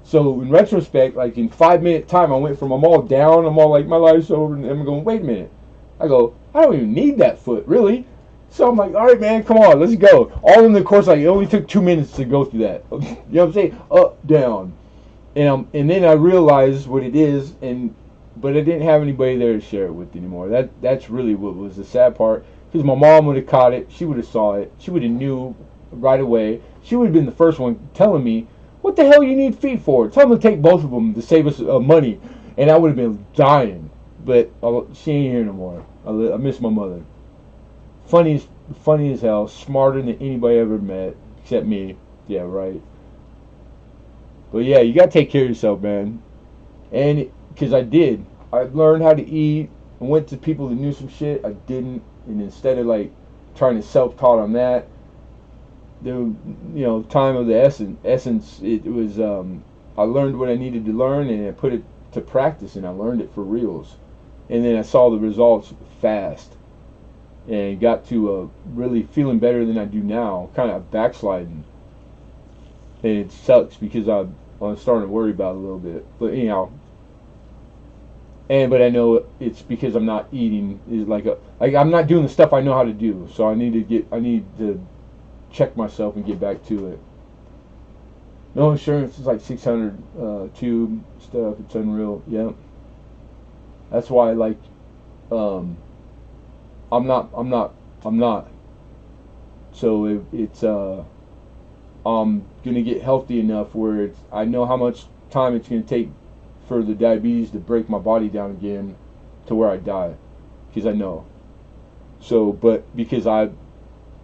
So in retrospect, like in 5 minute time, I went from I'm all down, I'm all like my life's over, and I'm going, wait a minute. I go, I don't even need that foot, really. So I'm like, all right, man, come on, let's go. All in the course, like it only took 2 minutes to go through that. You know what I'm saying? Up, down, and then I realized what it is, but I didn't have anybody there to share it with anymore. That's really what was the sad part. Because my mom would have caught it, she would have saw it, she would have knew right away. She would have been the first one telling me, what the hell you need feet for? Tell them to take both of them to save us money, and I would have been dying. But she ain't here no more. I miss my mother. Funny as hell, smarter than anybody ever met, except me. Yeah, right. But yeah, you gotta take care of yourself, man. And because I did, I learned how to eat. I went to people that knew some shit. I didn't, and instead of like trying to self-taught on that, time of the essence. It was I learned what I needed to learn, and I put it to practice, and I learned it for reals. And then I saw the results fast, and got to really feeling better than I do now. Kind of backsliding, and it sucks because I'm starting to worry about it a little bit. But anyhow, but I know it's because I'm not eating. Is like I'm not doing the stuff I know how to do. So I need to check myself and get back to it. No insurance is like 600 tube stuff. It's unreal. Yeah. That's why I'm not. So it's I'm gonna get healthy enough where I know how much time it's gonna take for the diabetes to break my body down again to where I die. because I know. So, but because I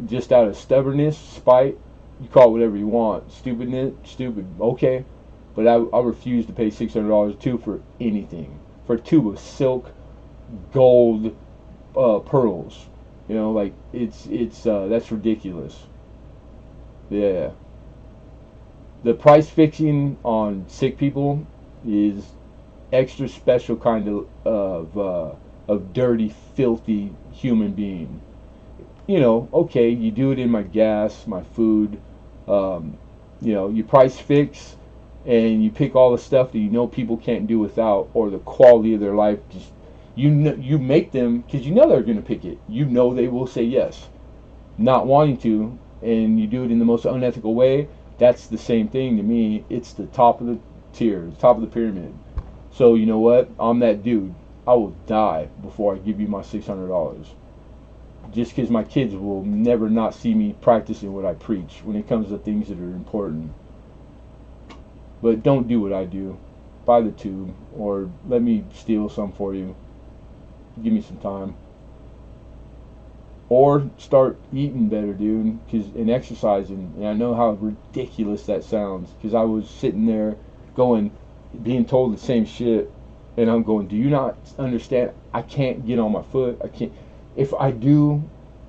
just out of stubbornness, spite, you call it whatever you want, stupidness, stupid, okay, but I refuse to pay $600 too for anything, for a tube of silk, gold, pearls. You know, like it's that's ridiculous. Yeah, the price fixing on sick people is extra special kind of dirty, filthy human being. You know, okay, you do it in my gas, my food. You know, you price fix, and you pick all the stuff that you know people can't do without, or the quality of their life. Just you make them because you know they're going to pick it. You know they will say yes, not wanting to, and you do it in the most unethical way. That's the same thing to me. It's the top of the tier, the top of the pyramid. So you know what? I'm that dude. I will die before I give you my $600. Just because my kids will never not see me practicing what I preach when it comes to things that are important. But don't do what I do. Buy the tube, or let me steal some for you. Give me some time. Or start eating better, dude, and exercising. And I know how ridiculous that sounds, because I was sitting there going, being told the same shit, and I'm going, do you not understand? I can't get on my foot. I can't. If I do,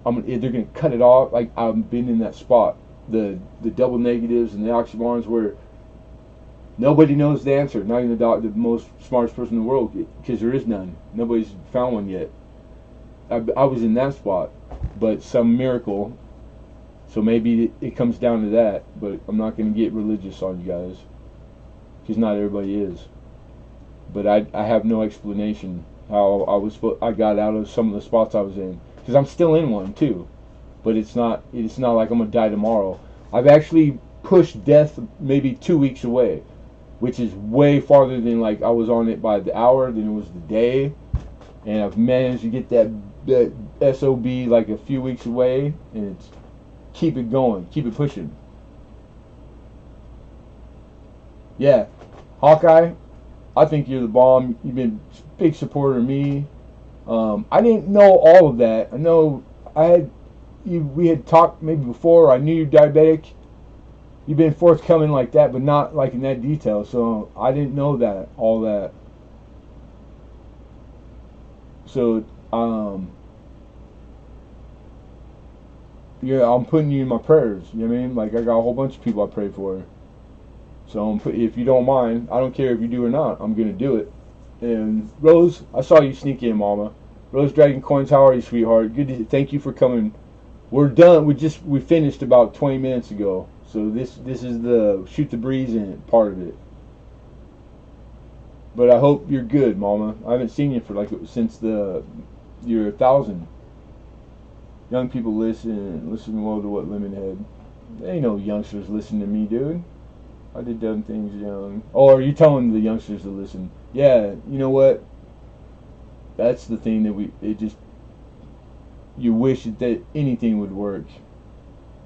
they're gonna cut it off. Like, I've been in that spot, the double negatives and the oxymorons, where nobody knows the answer. Not even the most smartest person in the world, because there is none. Nobody's found one yet. I was in that spot, but some miracle. So maybe it comes down to that. But I'm not gonna get religious on you guys, because not everybody is. But I have no explanation how I got out of some of the spots I was in, because I'm still in one too, but it's not like I'm gonna die tomorrow. I've actually pushed death maybe 2 weeks away, which is way farther than, like, I was on it by the hour, than it was the day, and I've managed to get that SOB like a few weeks away, and it's keep it going, keep it pushing. Yeah, Hawkeye, I think you're the bomb. You've been a big supporter of me. I didn't know all of that. I know we had talked maybe before. I knew you're diabetic. You've been forthcoming like that, but not like in that detail. So I didn't know all that. So yeah, I'm putting you in my prayers. You know what I mean? Like, I got a whole bunch of people I pray for. So if you don't mind, I don't care if you do or not, I'm gonna do it. And Rose, I saw you sneak in, Mama. Rose Dragon Coins, how are you, sweetheart? Thank you for coming. We're done. We finished about 20 minutes ago. So this is the shoot the breeze in part of it. But I hope you're good, Mama. I haven't seen you for since you're 1,000. Young people listen well to what Lemonhead. There ain't no youngsters listening to me, dude. I did dumb things young. Oh, are you telling the youngsters to listen? Yeah, you know what? That's the thing that you wish that anything would work.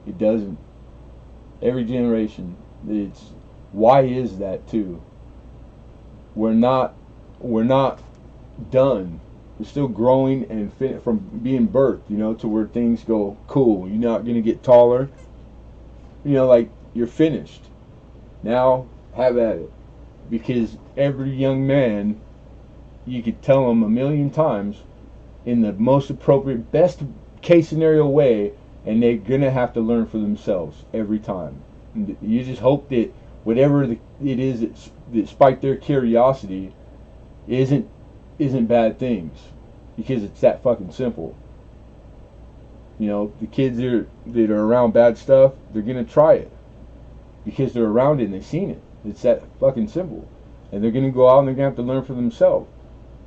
It doesn't. Every generation, why is that too? We're not done. We're still growing and from being birthed, to where things go cool. You're not gonna get taller. Like, you're finished. Now, have at it. Because every young man, you could tell them a million times in the most appropriate, best case scenario way, and they're going to have to learn for themselves every time. And you just hope that whatever it is that spiked their curiosity isn't bad things. Because it's that fucking simple. The kids that are around bad stuff, they're going to try it. Because they're around it and they've seen it. It's that fucking simple. And they're going to go out and they're going to have to learn for themselves.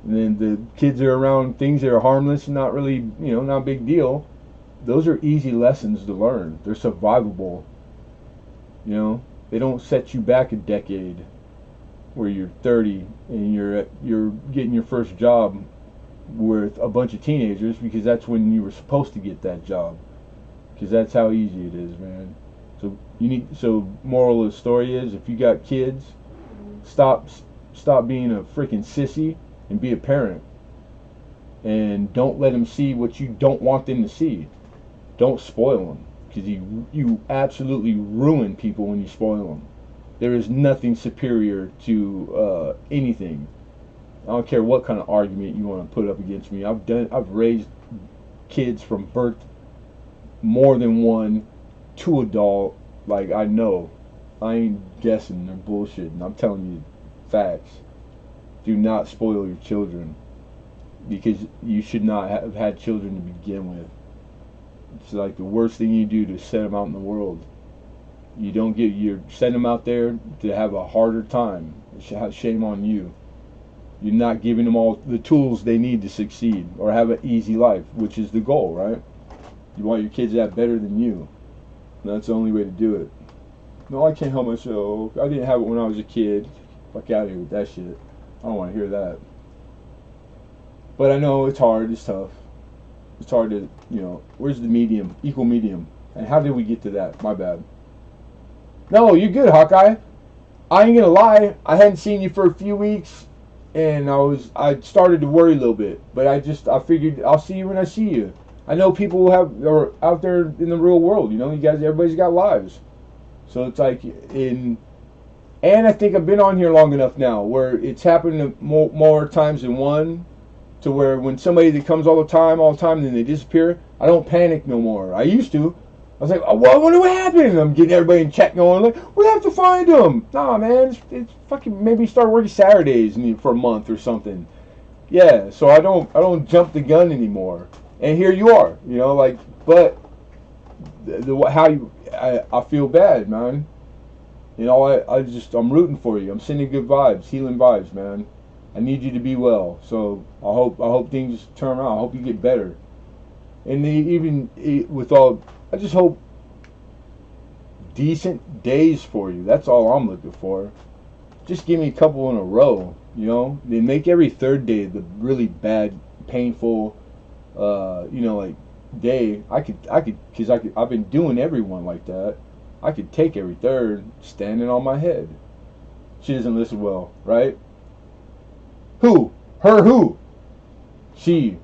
And then the kids that are around things that are harmless and not really, not a big deal. Those are easy lessons to learn. They're survivable. They don't set you back a decade where you're 30 and you're getting your first job with a bunch of teenagers, because that's when you were supposed to get that job. Because that's how easy it is, man. So moral of the story is, if you got kids, stop being a freaking sissy and be a parent. and don't let them see what you don't want them to see. Don't spoil them, because you absolutely ruin people when you spoil them. There is nothing superior to anything. I don't care what kind of argument you want to put up against me. I've raised kids from birth, more than one, to adult. Like, I know. I ain't guessing or bullshitting. I'm telling you facts. Do not spoil your children, because you should not have had children to begin with. It's like the worst thing you do to set them out in the world. You're setting them out there to have a harder time. Shame on you. You're not giving them all the tools they need to succeed or have an easy life, which is the goal, right? You want your kids to have better than you. And that's the only way to do it. No, I can't help myself. I didn't have it when I was a kid. Fuck out of here with that shit. I don't want to hear that. But I know it's hard. It's tough. It's hard to, where's the medium? Equal medium. And how did we get to that? My bad. No, you're good, Hawkeye. I ain't gonna lie. I hadn't seen you for a few weeks, and I started to worry a little bit. But I figured I'll see you when I see you. I know people are out there in the real world. You guys, everybody's got lives. So it's like and I think I've been on here long enough now where it's happened more times than one, to where when somebody that comes all the time, then they disappear, I don't panic no more. I used to. I was like, oh, well, I wonder what happened. I'm getting everybody in chat going, like, we have to find them. Nah, man, it's fucking, maybe start working Saturdays for a month or something. Yeah, so I don't jump the gun anymore. And here you are, but I feel bad, man. I'm rooting for you. I'm sending good vibes, healing vibes, man. I need you to be well. So I hope things turn around. I hope you get better. And I just hope decent days for you. That's all I'm looking for. Just give me a couple in a row, Then make every third day the really bad, painful, day. I've been doing everyone like that. I could take every third standing on my head. She doesn't listen well, right? Who? Her who? She.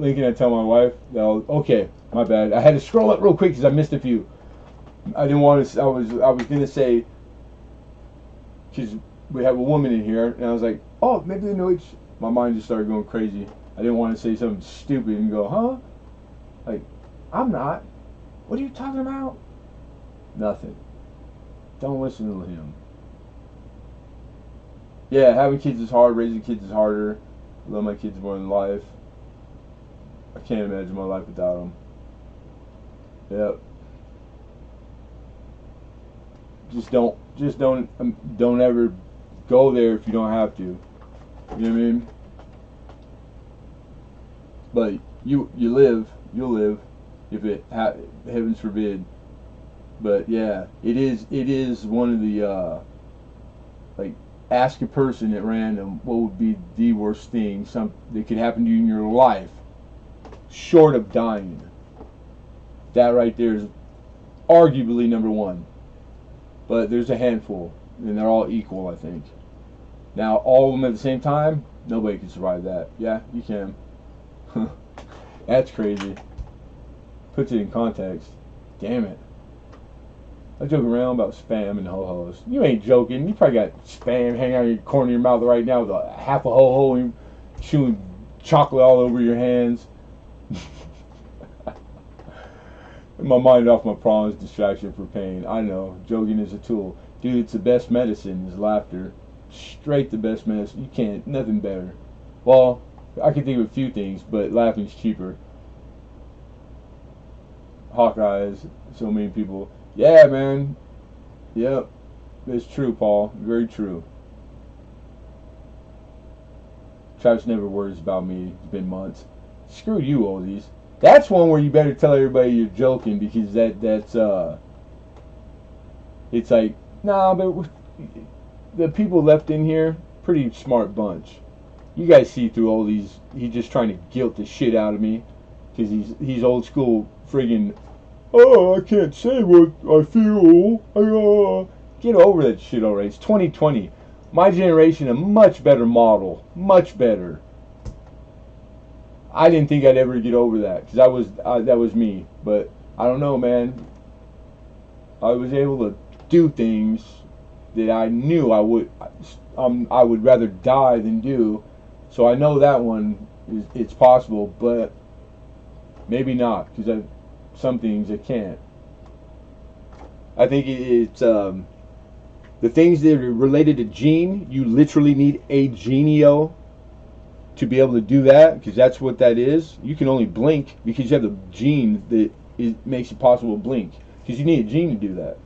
Lincoln, I tell my wife, okay, my bad. I had to scroll up real quick because I missed a few. I didn't want to, I was going to say, because we have a woman in here, and I was like, oh, maybe they know each. My mind just started going crazy. I didn't want to say something stupid and go, huh? Like, I'm not. What are you talking about? Nothing. Don't listen to him. Yeah, having kids is hard. Raising kids is harder. I love my kids more than life. I can't imagine my life without them. Yep. Just don't ever go there if you don't have to. You know what I mean? But you'll live, if heavens forbid. But yeah, it is one of the ask a person at random what would be the worst thing that could happen to you in your life, short of dying. That right there is arguably number one. But there's a handful, and they're all equal, I think. Now, all of them at the same time, nobody can survive that. Yeah, you can. That's crazy. Puts it in context. Damn it. I joke around about spam and ho-hos. You ain't joking. You probably got spam hanging out in the corner of your mouth right now with half a ho-ho and chewing chocolate all over your hands. My mind off my problems, distraction for pain. I know. Joking is a tool. Dude, it's the best medicine is laughter. Straight the best medicine. You can't. Nothing better. Well, I can think of a few things, but laughing's cheaper. Hawkeyes. So many people. Yeah, man. Yep. It's true, Paul. Very true. Travis never worries about me. It's been months. Screw you, oldies. That's one where you better tell everybody you're joking, because that's it's like, nah, but the people left in here, pretty smart bunch. You guys see through all these. He's just trying to guilt the shit out of me, because he's old school friggin'. Oh, I can't say what I feel. Get over that shit already. It's 2020. My generation, a much better model, much better. I didn't think I'd ever get over that because that was me. But I don't know, man. I was able to do things that I knew I would rather die than do. So I know that one it's possible, but maybe not because some things I can't. I think it's the things that are related to gene. You literally need a genio to be able to do that because that's what that is. You can only blink because you have the gene that makes it possible to blink because you need a gene to do that.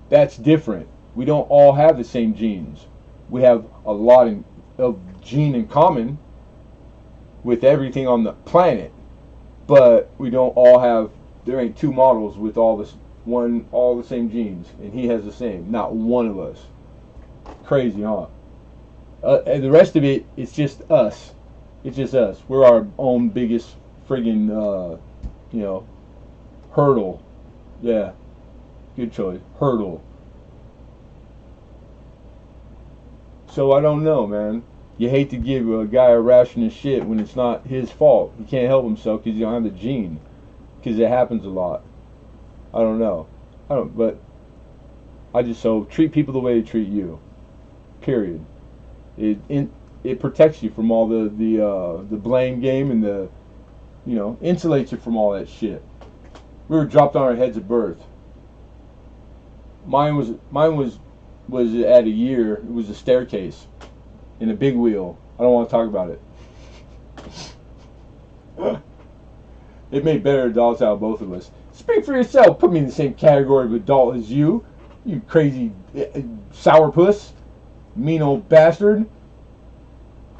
That's different. We don't all have the same genes. We have a lot of gene in common with everything on the planet, but we don't all have. There ain't two models with all the same genes, and he has the same. Not one of us. Crazy, huh? And the rest of it, it's just us. It's just us. We're our own biggest friggin', hurdle. Yeah, good choice. Hurdle. So I don't know, man. You hate to give a guy a ration of shit when it's not his fault. He can't help himself because you don't have the gene. Because it happens a lot. I don't know. But I just treat people the way they treat you. Period. It protects you from all the blame game and insulates you from all that shit. We were dropped on our heads at birth. Mine was at a year. It was a staircase in a big wheel. I don't want to talk about it. It made better adults out of both of us. Speak for yourself. Put me in the same category of adult as you crazy sourpuss, mean old bastard.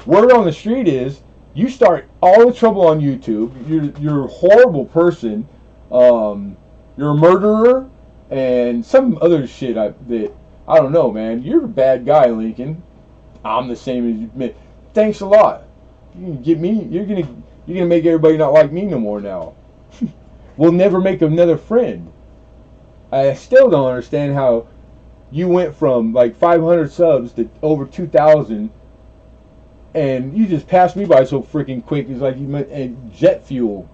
Word on the street is you start all the trouble on YouTube. You're a horrible person. You're a murderer and some other shit that I don't know, man. You're a bad guy, Lincoln. I'm the same as you. Thanks a lot. You can get me. You're gonna make everybody not like me no more now. We'll never make another friend. I still don't understand how you went from like 500 subs to over 2,000, and you just passed me by so freaking quick. It's like you meant jet fuel.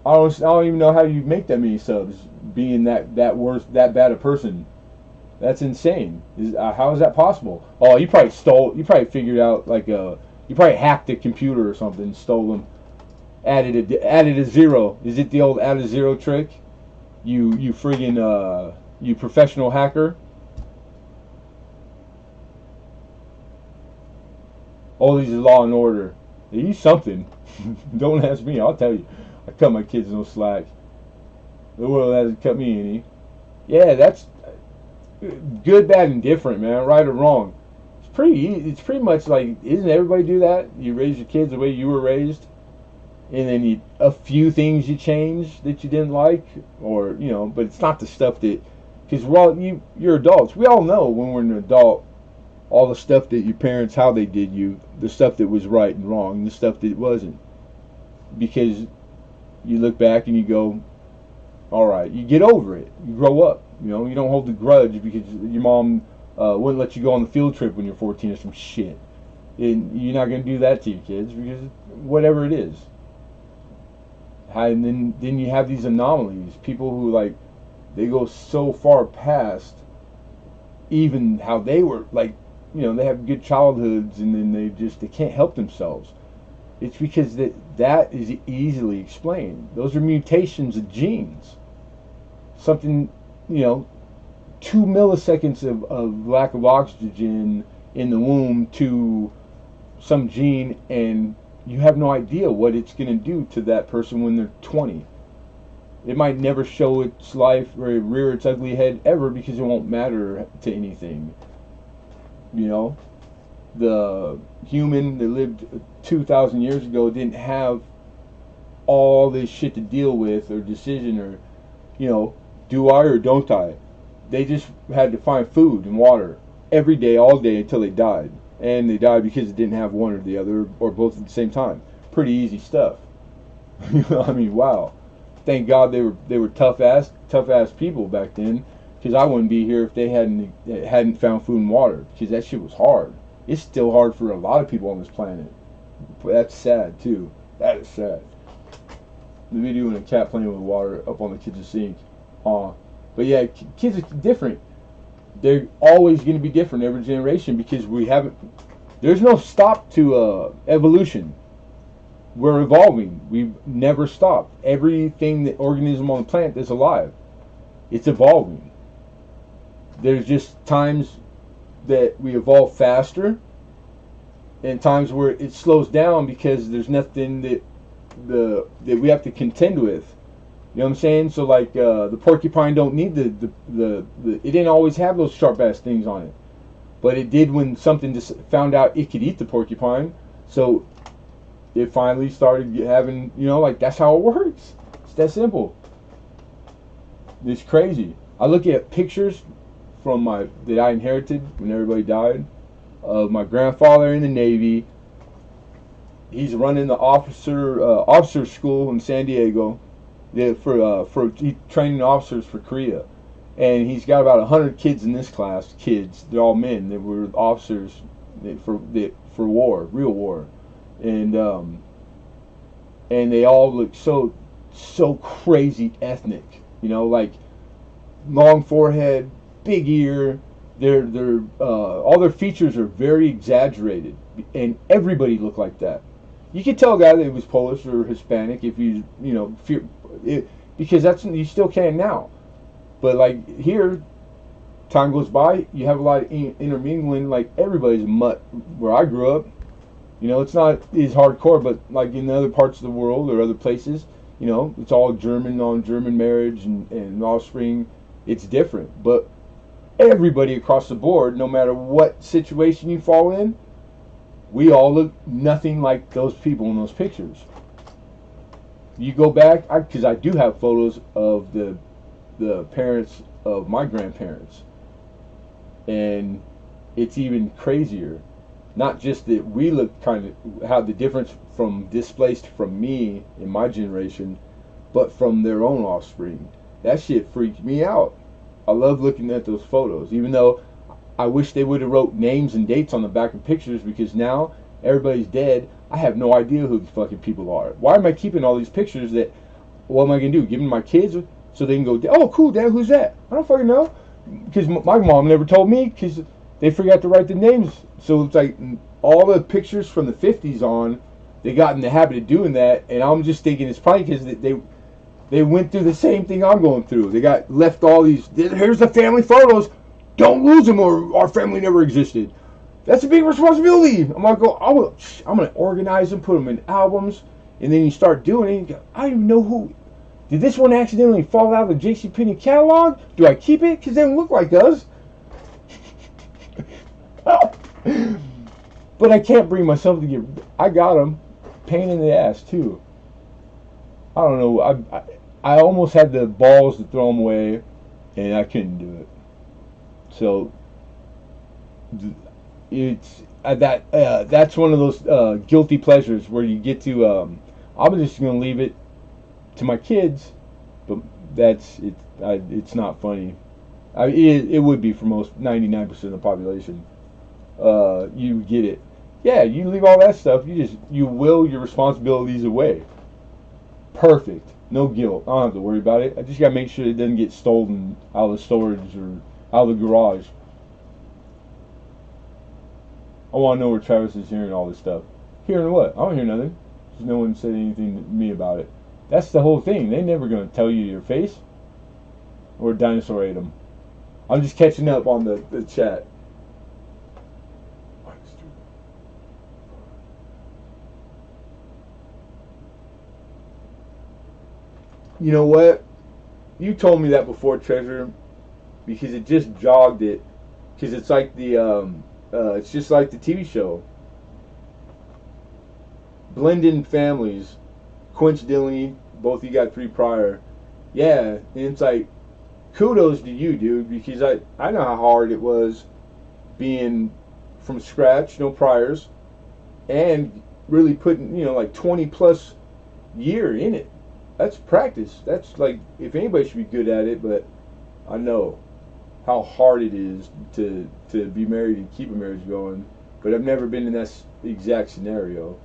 I don't even know how you make that many subs, being that bad a person. That's insane. How is that possible? Oh, you probably figured out you probably hacked a computer or something, stole them, added a zero. Is it the old add a zero trick? You friggin' you professional hacker. Oh, these is Law and Order. He's something. Don't ask me. I'll tell you. I cut my kids no slack. The world hasn't cut me any. Yeah, that's good, bad, and different, man. Right or wrong. It's pretty much like, isn't everybody do that? You raise your kids the way you were raised, and then a few things you change that you didn't like, or but it's not the stuff that, because you're adults. We all know when we're an adult, all the stuff that your parents, how they did you, the stuff that was right and wrong, the stuff that wasn't, because you look back and you go, all right, you get over it, you grow up, you don't hold the grudge because your mom wouldn't let you go on the field trip when you're 14 or some shit. And you're not going to do that to your kids because whatever it is. And then you have these anomalies. People who they go so far past even how they were they have good childhoods and then they can't help themselves. It's because that is easily explained. Those are mutations of genes. Something, 2 milliseconds of lack of oxygen in the womb to some gene, and you have no idea what it's going to do to that person when they're 20. It might never show its life or rear its ugly head ever because it won't matter to anything. The human that lived 2,000 years ago didn't have all this shit to deal with or decision or, do I or don't I? They just had to find food and water every day, all day until they died. And they died because they didn't have one or the other or both at the same time. Pretty easy stuff. I mean, wow. Thank God they were tough ass people back then. because I wouldn't be here if they hadn't found food and water, because that shit was hard. It's still hard for a lot of people on this planet. But that's sad too. That is sad. The video and a cat playing with water up on the kitchen sink. But yeah, kids are different. They're always going to be different every generation because we haven't. There's no stop to evolution. We're evolving. We've never stopped. Everything, the organism on the planet is alive. It's evolving. There's just times that we evolve faster, and times where it slows down because there's nothing that we have to contend with. You know what I'm saying? So like the porcupine don't need the it didn't always have those sharp ass things on it, but it did when something just found out it could eat the porcupine. So it finally started having, like that's how it works. It's that simple. It's crazy. I look at pictures from that I inherited when everybody died of my grandfather in the Navy. He's running the officer school in San Diego. For training officers for Korea, and he's got about 100 kids in this class. Kids, they're all men that were officers for war, real war, and they all look so crazy ethnic. Like long forehead, big ear. They're all their features are very exaggerated, and everybody looked like that. You could tell a guy that he was Polish or Hispanic if because you still can now. But like here, time goes by, you have a lot of intermingling. Like everybody's a mutt where I grew up. It's not as hardcore, but like in other parts of the world or other places, it's all German on German marriage and offspring. It's different, but everybody across the board, no matter what situation you fall in, we all look nothing like those people in those pictures. You go back, because I do have photos of the parents of my grandparents, and it's even crazier. Not just that we look kind of how the difference from displaced from me in my generation, but from their own offspring. That shit freaked me out. I love looking at those photos, even though I wish they would have wrote names and dates on the back of pictures, because now everybody's dead. I have no idea who these fucking people are. Why am I keeping all these pictures that, what am I going to do? Give them to my kids so they can go, oh, cool, Dad, who's that? I don't fucking know. Because my mom never told me because they forgot to write the names. So it's like all the pictures from the 50s on, they got in the habit of doing that. And I'm just thinking it's probably because they went through the same thing I'm going through. They got left all these, here's the family photos. Don't lose them or our family never existed. That's a big responsibility. I'm going to organize them, put them in albums, and then you start doing it. And you go, I don't even know who. Did this one accidentally fall out of the JCPenney catalog? Do I keep it? Because they don't look like us. But I can't bring myself to get. I got them. Pain in the ass, too. I don't know. I almost had the balls to throw them away, and I couldn't do it. So it's that's one of those guilty pleasures where you get to. I'm just gonna leave it to my kids, but that's it. It's not funny. It would be for most 99% of the population. You get it. Yeah, you leave all that stuff. You will your responsibilities away. Perfect. No guilt. I don't have to worry about it. I just gotta make sure it doesn't get stolen out of the storage or out of the garage. I want to know where Travis is hearing all this stuff. Hearing what? I don't hear nothing. Because no one said anything to me about it. That's the whole thing. They're never going to tell you to your face. Or a dinosaur ate them. I'm just catching up on the chat. You know what? You told me that before, Treasure. Because it just jogged it. Because it's like it's just like the TV show. Blended families. Coincidentally, both you got 3 prior. Yeah, and it's like, kudos to you, dude, because I know how hard it was being from scratch, no priors, and really putting, like 20 plus year in it. That's practice. That's like, if anybody should be good at it, but I know. how hard it is to be married and keep a marriage going, but I've never been in that exact scenario.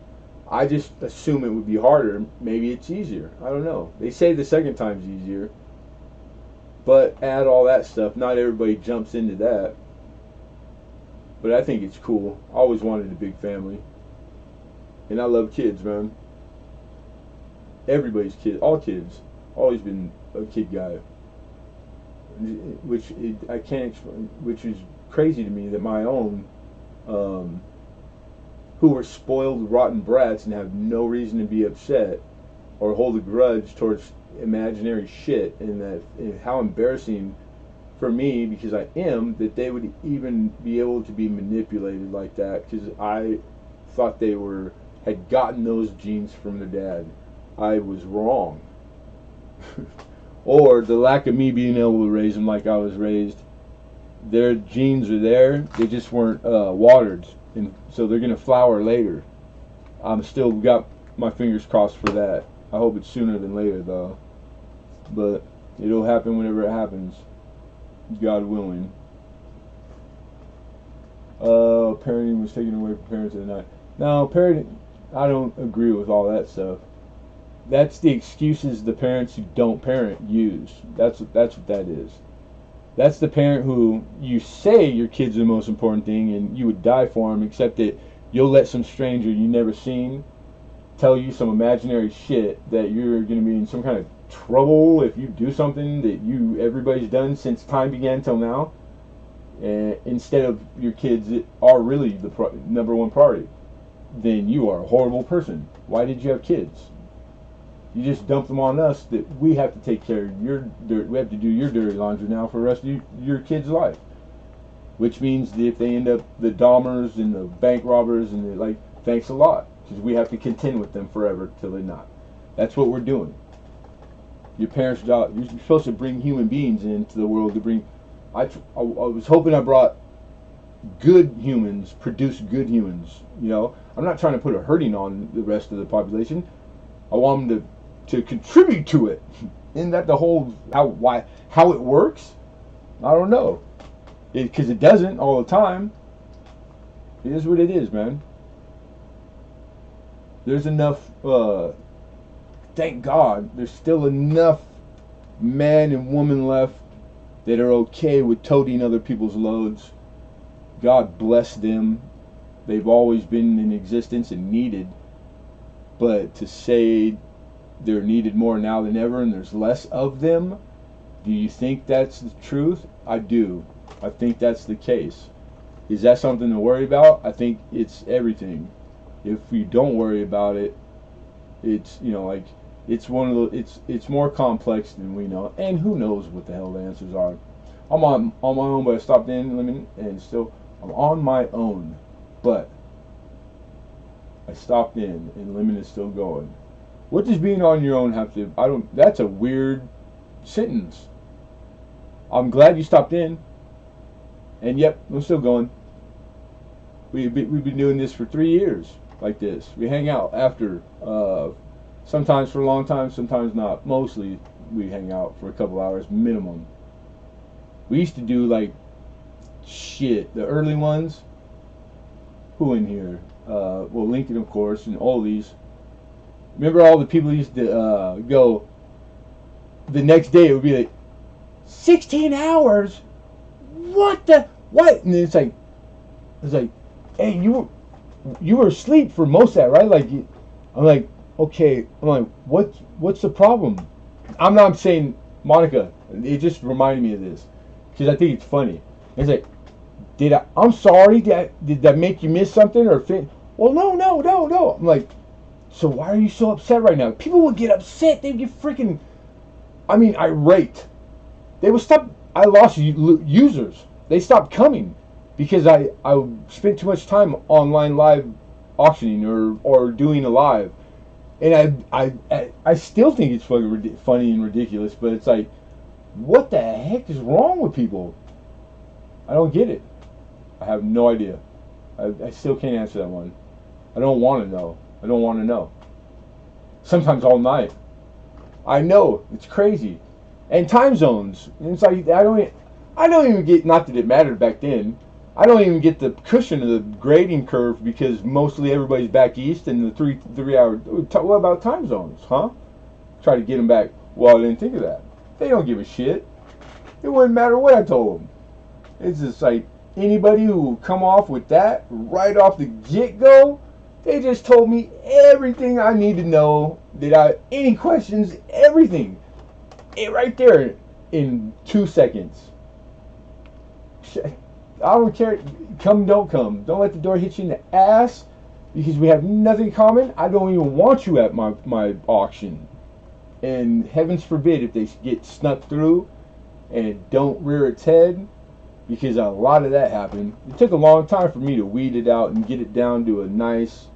I just assume it would be harder. Maybe it's easier. I don't know. They say the second time's easier, but add all that stuff. Not everybody jumps into that. But I think it's cool. I always wanted a big family. And I love kids, man. Everybody's kid, all kids. Always been a kid guy. I can't explain, which is crazy to me that my own, who were spoiled, rotten brats and have no reason to be upset or hold a grudge towards imaginary shit, and how embarrassing for me, because I am, that they would even be able to be manipulated like that, because I thought they had gotten those genes from their dad. I was wrong. Or the lack of me being able to raise them like I was raised. Their genes are there, they just weren't watered, and so they're gonna flower later. I'm still got my fingers crossed for that. I hope it's sooner than later though, but it'll happen whenever it happens, God willing. Parenting was taken away from parents at night. Now, parenting, I don't agree with all that stuff. That's the excuses the parents who don't parent use. That's what that is. That's the parent who you say your kid's the most important thing and you would die for them, except that you'll let some stranger you never seen tell you some imaginary shit that you're going to be in some kind of trouble if you do something that everybody's done since time began till now, instead of your kids that are really the number one priority. Then you are a horrible person. Why did you have kids? You just dump them on us that we have to take care of your dirt. We have to do your dirty laundry now for the rest of your kid's life. Which means that if they end up the Dahmers and the bank robbers and thanks a lot, because we have to contend with them forever till they're not. That's what we're doing. Your parents' job. You're supposed to bring human beings into the world to bring. I was hoping I brought good humans, produce good humans. You know, I'm not trying to put a hurting on the rest of the population. I want them to contribute to it. Isn't that the whole how it works? I don't know, because it doesn't all the time. It is what it is, man. There's enough. Thank God, there's still enough man and woman left that are okay with toting other people's loads. God bless them. They've always been in existence and needed. But to say they're needed more now than ever and there's less of them, do you think that's the truth? I do. I think that's the case. Is that something to worry about? I think it's everything. If you don't worry about it, it's, it's one of the, it's more complex than we know, and who knows what the hell the answers are. I'm on my own, but I stopped in Lemon, and still I'm on my own, but I stopped in, and Lemon is still going. What does being on your own have to? That's a weird sentence. I'm glad you stopped in, and yep, I'm still going. We've been doing this for 3 years like this. We hang out after, sometimes for a long time, sometimes not. Mostly we hang out for a couple hours minimum. We used to do the early ones. Who in here? Well, Lincoln, of course, and Ollie's. Remember all the people used to go. The next day it would be 16 hours. What? And it's like, hey, you were asleep for most of that, right? I'm like, okay. I'm like, what's the problem? I'm not saying Monica. It just reminded me of this because I think it's funny. It's like, I'm sorry. Did that make you miss something or fit? Well, no. I'm like, so why are you so upset right now? People would get upset. They'd get freaking, irate. They would stop. I lost users. They stopped coming because I spent too much time online live auctioning or doing a live, and I still think it's fucking funny and ridiculous. But it's like, what the heck is wrong with people? I don't get it. I have no idea. I still can't answer that one. I don't want to know. I don't want to know. Sometimes all night. I know it's crazy, and time zones. And it's like I don't even get, not that it mattered back then, I don't even get the cushion of the grading curve because mostly everybody's back east and the 3 hour. What about time zones, huh? Try to get them back. Well, I didn't think of that. They don't give a shit. It wouldn't matter what I told them. It's just like anybody who will come off with that right off the get go, they just told me everything I need to know. Any questions, everything. Right there in 2 seconds. I don't care. Come, don't come. Don't let the door hit you in the ass because we have nothing in common. I don't even want you at my auction. And heavens forbid if they get snuck through and it don't rear its head, because a lot of that happened. It took a long time for me to weed it out and get it down to a nice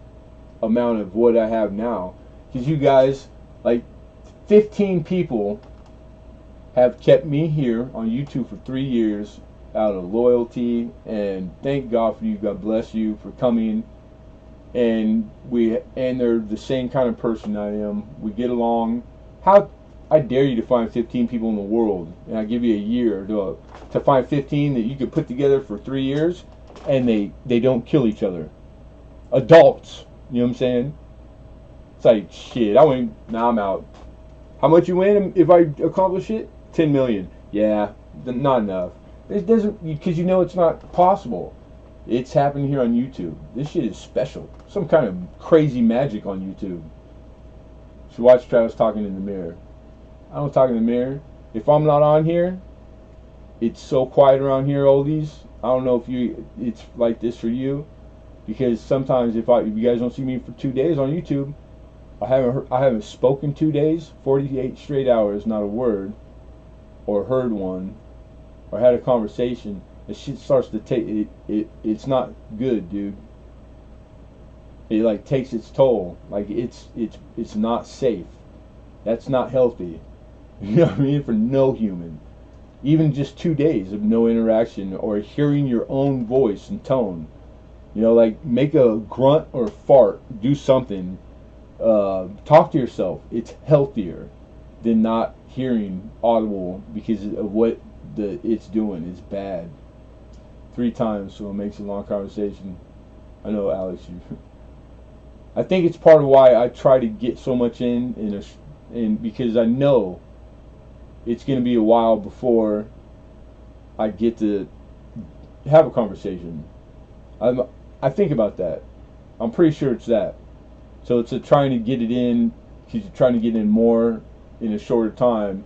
amount of what I have now. Because you guys, like 15 people have kept me here on YouTube for 3 years out of loyalty, and thank God for you. God bless you for coming. And they're the same kind of person I am. We get along. How I dare you to find 15 people in the world, and I give you a year to find 15 that you could put together for 3 years, and they don't kill each other. Adults, you know what I'm saying? It's like shit. Now I'm out. How much you win if I accomplish it? 10 million. Yeah, not enough. It doesn't, because you know it's not possible. It's happening here on YouTube. This shit is special. Some kind of crazy magic on YouTube. So watch Travis talking in the mirror. I don't talk in the mirror. If I'm not on here, it's so quiet around here, oldies. I don't know if it's like this for you, because sometimes if you guys don't see me for 2 days on YouTube, I haven't spoken 2 days, 48 straight hours, not a word, or heard one, or had a conversation. The shit starts to take it's not good, dude. It like takes its toll. Like it's not safe. That's not healthy. You know what I mean? For no human. Even just 2 days of no interaction or hearing your own voice and tone. You know, like make a grunt or a fart, do something. Talk to yourself. It's healthier than not hearing audible because of what it's doing. It's bad. 3 times, so it makes a long conversation. I know, Alex, you. I think it's part of why I try to get so much in because I know it's going to be a while before I get to have a conversation. I think about that. I'm pretty sure it's that. So it's trying to get it in, because you're trying to get in more in a shorter time,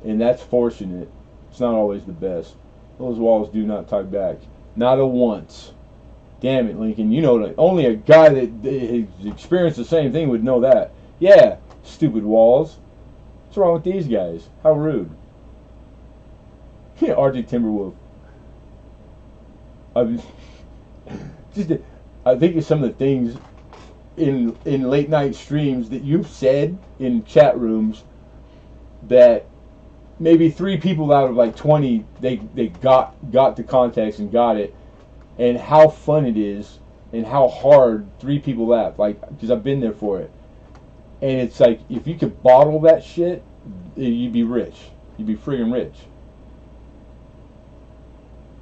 and that's forcing it. It's not always the best. Those walls do not talk back. Not a once. Damn it, Lincoln. You know that only a guy that has experienced the same thing would know that. Yeah, stupid walls. What's wrong with these guys? How rude. Yeah, RJ Timberwolf. I think of some of the things in late night streams that you've said in chat rooms that maybe 3 people out of like 20 they got the context and got it, and how fun it is and how hard 3 people laugh, like, because I've been there for it. And it's like, if you could bottle that shit, you'd be rich. You'd be friggin' rich.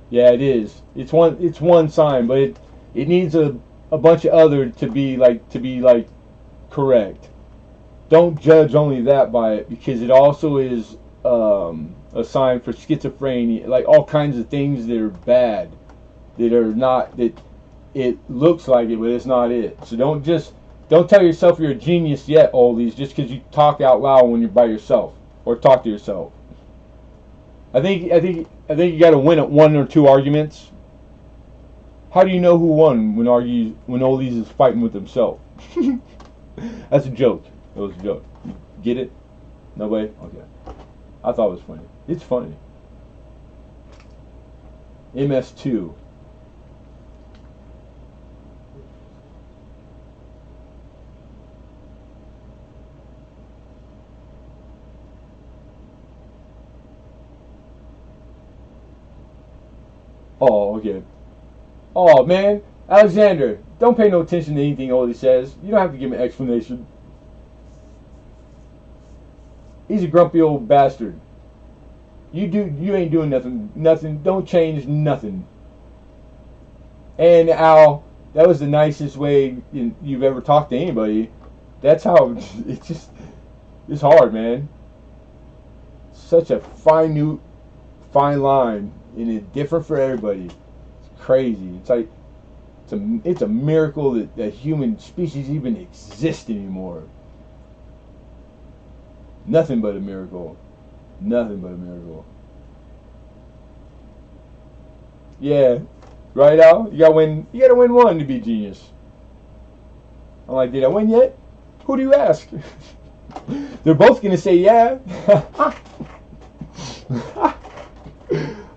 Yeah, it is. It's one sign, but it needs a bunch of other to be like correct. Don't judge only that by it, because it also is a sign for schizophrenia, like all kinds of things that are bad, that are not, that it looks like it, but it's not it. So don't tell yourself you're a genius yet, oldies, just because you talk out loud when you're by yourself or talk to yourself. I think you got to win at 1 or 2 arguments. How do you know who won when oldies is fighting with himself? That's a joke. It was a joke. You get it? Nobody? Okay. I thought it was funny. It's funny. MS2. Oh, okay. Oh, man. Alexander, don't pay no attention to anything Oldie says. You don't have to give me an explanation. He's a grumpy old bastard. You ain't doing nothing. Nothing. Don't change nothing. And Al, that was the nicest way you've ever talked to anybody. That's how it's just. It's hard, man. Such a fine line, and it's different for everybody. It's crazy. It's like it's a miracle that human species even exist anymore. Nothing but a miracle. Nothing but a miracle. Yeah, right, Al. You gotta win one to be a genius. I'm like, did I win yet? Who do you ask? They're both gonna say yeah.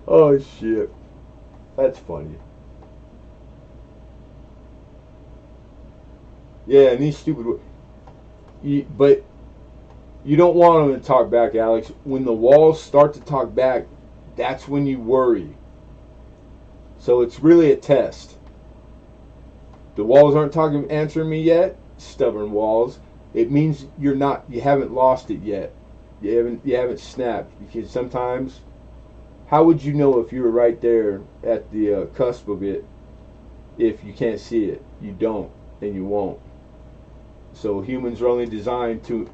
Oh shit, that's funny. Yeah, and these stupid. But you don't want them to talk back, Alex. When the walls start to talk back, that's when you worry. So it's really a test. The walls aren't answering me yet. Stubborn walls. It means you haven't lost it yet. You haven't snapped, because sometimes, how would you know if you were right there at the cusp of it if you can't see it? You don't, and you won't. So humans are only designed to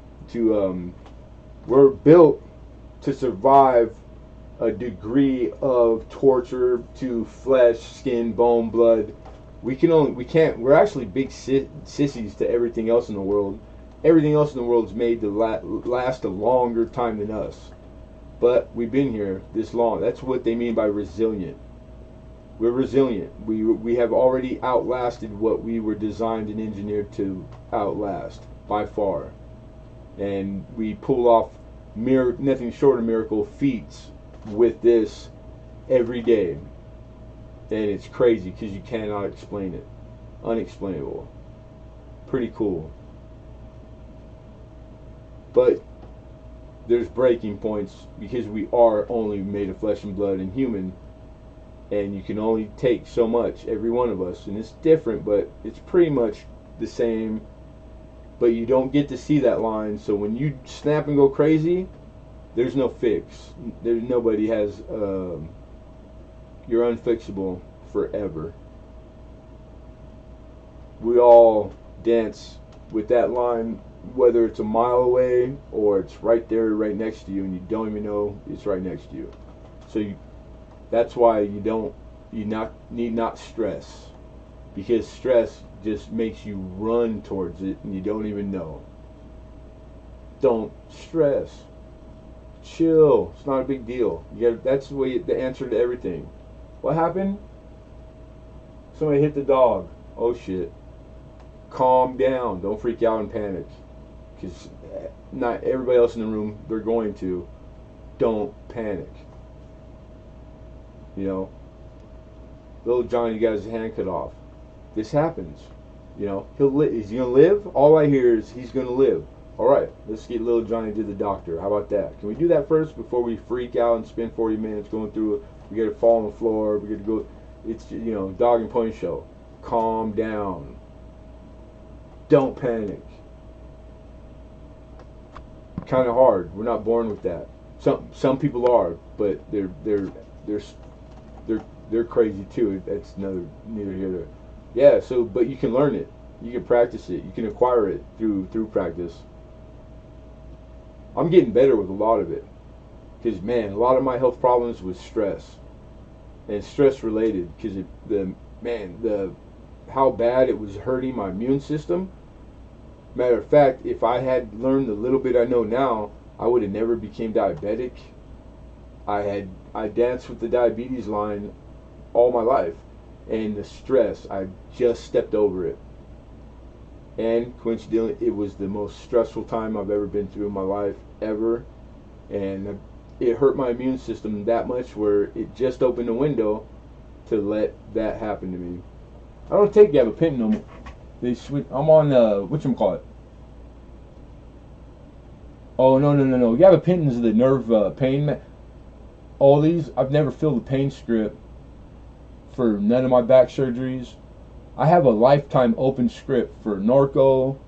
we're built to survive a degree of torture to flesh, skin, bone, blood. We're actually big sissies to everything else in the world. Everything else in the world is made to last a longer time than us. But we've been here this long. That's what they mean by resilient. We're resilient. We have already outlasted what we were designed and engineered to outlast by far. And we pull off nothing short of miracle feats with this every day. And it's crazy because you cannot explain it. Unexplainable. Pretty cool. But there's breaking points because we are only made of flesh and blood and human. And you can only take so much, every one of us. And it's different, but it's pretty much the same. But you don't get to see that line. So when you snap and go crazy, there's no fix. Nobody has. You're unfixable forever. We all dance with that line, whether it's a mile away or it's right there, right next to you, and you don't even know it's right next to you. So that's why you need not stress, because stress just makes you run towards it and you don't even know. Don't stress. Chill. It's not a big deal. That's the answer to everything. What happened? Somebody hit the dog. Oh shit. Calm down. Don't freak out and panic, because not everybody else in the room, they're going to. Don't panic. You know, little Johnny got his hand cut off. This happens. You know, is he gonna live? All I hear is he's gonna live. All right, let's get little Johnny to the doctor. How about that? Can we do that first before we freak out and spend 40 minutes going through it? We gotta fall on the floor. We gotta go. It's dog and pony show. Calm down. Don't panic. Kind of hard. We're not born with that. Some people are, but they're crazy too. That's neither here nor there. Yeah. So, but you can learn it. You can practice it. You can acquire it through practice. I'm getting better with a lot of it, because man, a lot of my health problems was stress, and stress related, because how bad it was hurting my immune system. Matter of fact, if I had learned the little bit I know now, I would have never became diabetic. I danced with the diabetes line all my life, and the stress, I just stepped over it. And coincidentally, it was the most stressful time I've ever been through in my life, ever. And it hurt my immune system that much where it just opened a window to let that happen to me. I don't take gabapentin no more. I'm on whatchamacallit. Oh, no. Gabapentin is the nerve pain. All these, I've never filled a pain script for none of my back surgeries. I have a lifetime open script for Norco.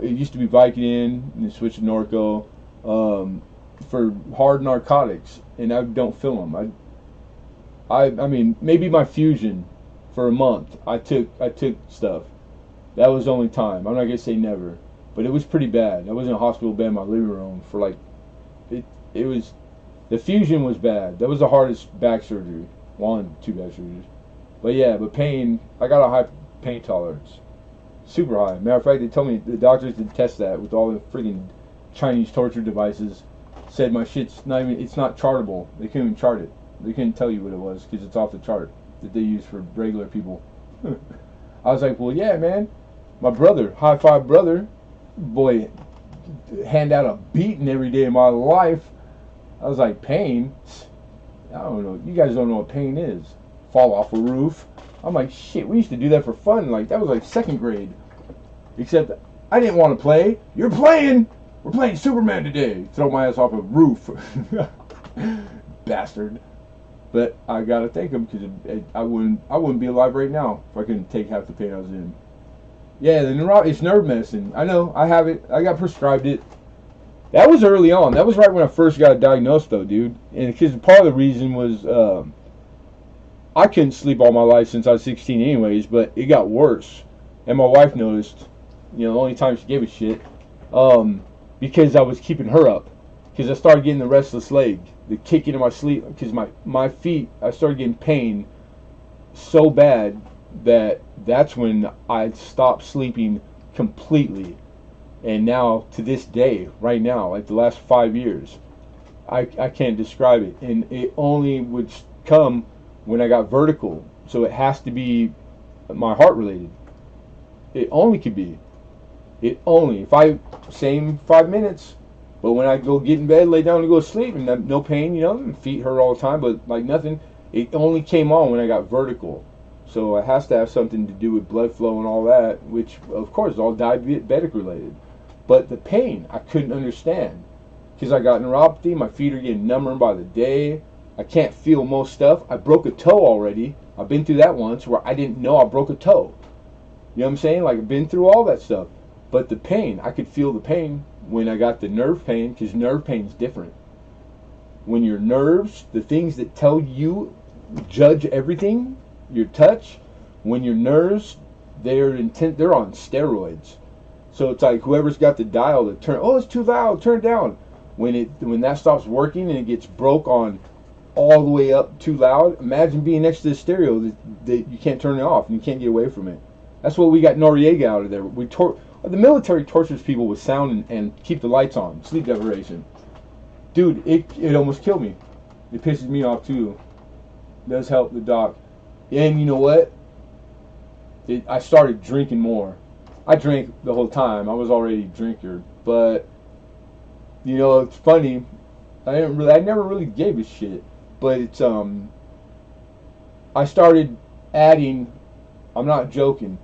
It used to be Vicodin, and then switched to Norco. for hard narcotics, and I don't feel them. I mean, maybe my fusion for a month. I took stuff. That was the only time. I'm not gonna say never, but it was pretty bad. I was in a hospital bed in my living room for like, it was, the fusion was bad. That was the hardest back surgery. One, two back surgeries. But yeah, but pain, I got a high pain tolerance. Super high. Matter of fact, they told me, the doctors did test that with all the friggin' Chinese torture devices. Said my shit's not even, it's not chartable. They couldn't even chart it. They couldn't tell you what it was because it's off the chart that they use for regular people. I was like, well, yeah, man. My brother, high five brother, boy, hand out a beating every day of my life. I was like, pain? I don't know. You guys don't know what pain is. Fall off a roof. I'm like, shit, we used to do that for fun. Like, that was like second grade. Except I didn't want to play. You're playing. We're playing Superman today. Throw my ass off a roof. Bastard. But I gotta thank him because I wouldn't be alive right now if I couldn't take half the pain I was in. Yeah, it's nerve medicine. I know. I have it. I got prescribed it. That was early on. That was right when I first got diagnosed, though, dude. And because part of the reason was I couldn't sleep all my life since I was 16 anyways, but it got worse. And my wife noticed, the only time she gave a shit, because I was keeping her up. Because I started getting the restless leg, the kicking in my sleep. Because my feet, I started getting pain so bad that's when I stopped sleeping completely. And now, to this day, right now, like the last 5 years, I can't describe it. And it only would come when I got vertical. So it has to be my heart related. It only could be. Same 5 minutes. But when I go get in bed, lay down and go to sleep, and no pain, feet hurt all the time, but like nothing. It only came on when I got vertical. So it has to have something to do with blood flow and all that, which, of course, is all diabetic related. But the pain, I couldn't understand. Because I got neuropathy, my feet are getting number by the day. I can't feel most stuff. I broke a toe already. I've been through that once where I didn't know I broke a toe. You know what I'm saying? Like, I've been through all that stuff. But the pain, I could feel the pain when I got the nerve pain, because nerve pain is different. When your nerves, the things that tell you, judge everything, your touch, when your nerves, they're on steroids. So it's like whoever's got the dial to turn, it's too loud, turn it down. When that stops working and it gets broke on all the way up too loud, imagine being next to the stereo that you can't turn it off and you can't get away from it. That's what we got Noriega out of there. The military tortures people with sound and keep the lights on, sleep deprivation. Dude, it almost killed me. It pisses me off too. It does help the doc. And you know what? I started drinking more. I drank the whole time. I was already a drinker, but it's funny. I never really gave a shit, but it's I started adding. I'm not joking.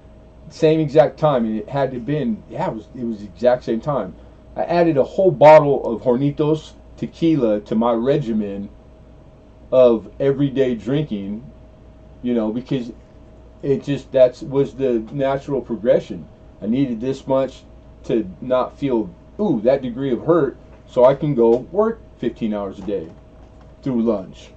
Same exact time, and it had to been. Yeah, it was the exact same time. I added a whole bottle of Hornitos tequila to my regimen of everyday drinking. Because that was the natural progression. I needed this much to not feel that degree of hurt, so I can go work 15 hours a day through lunch.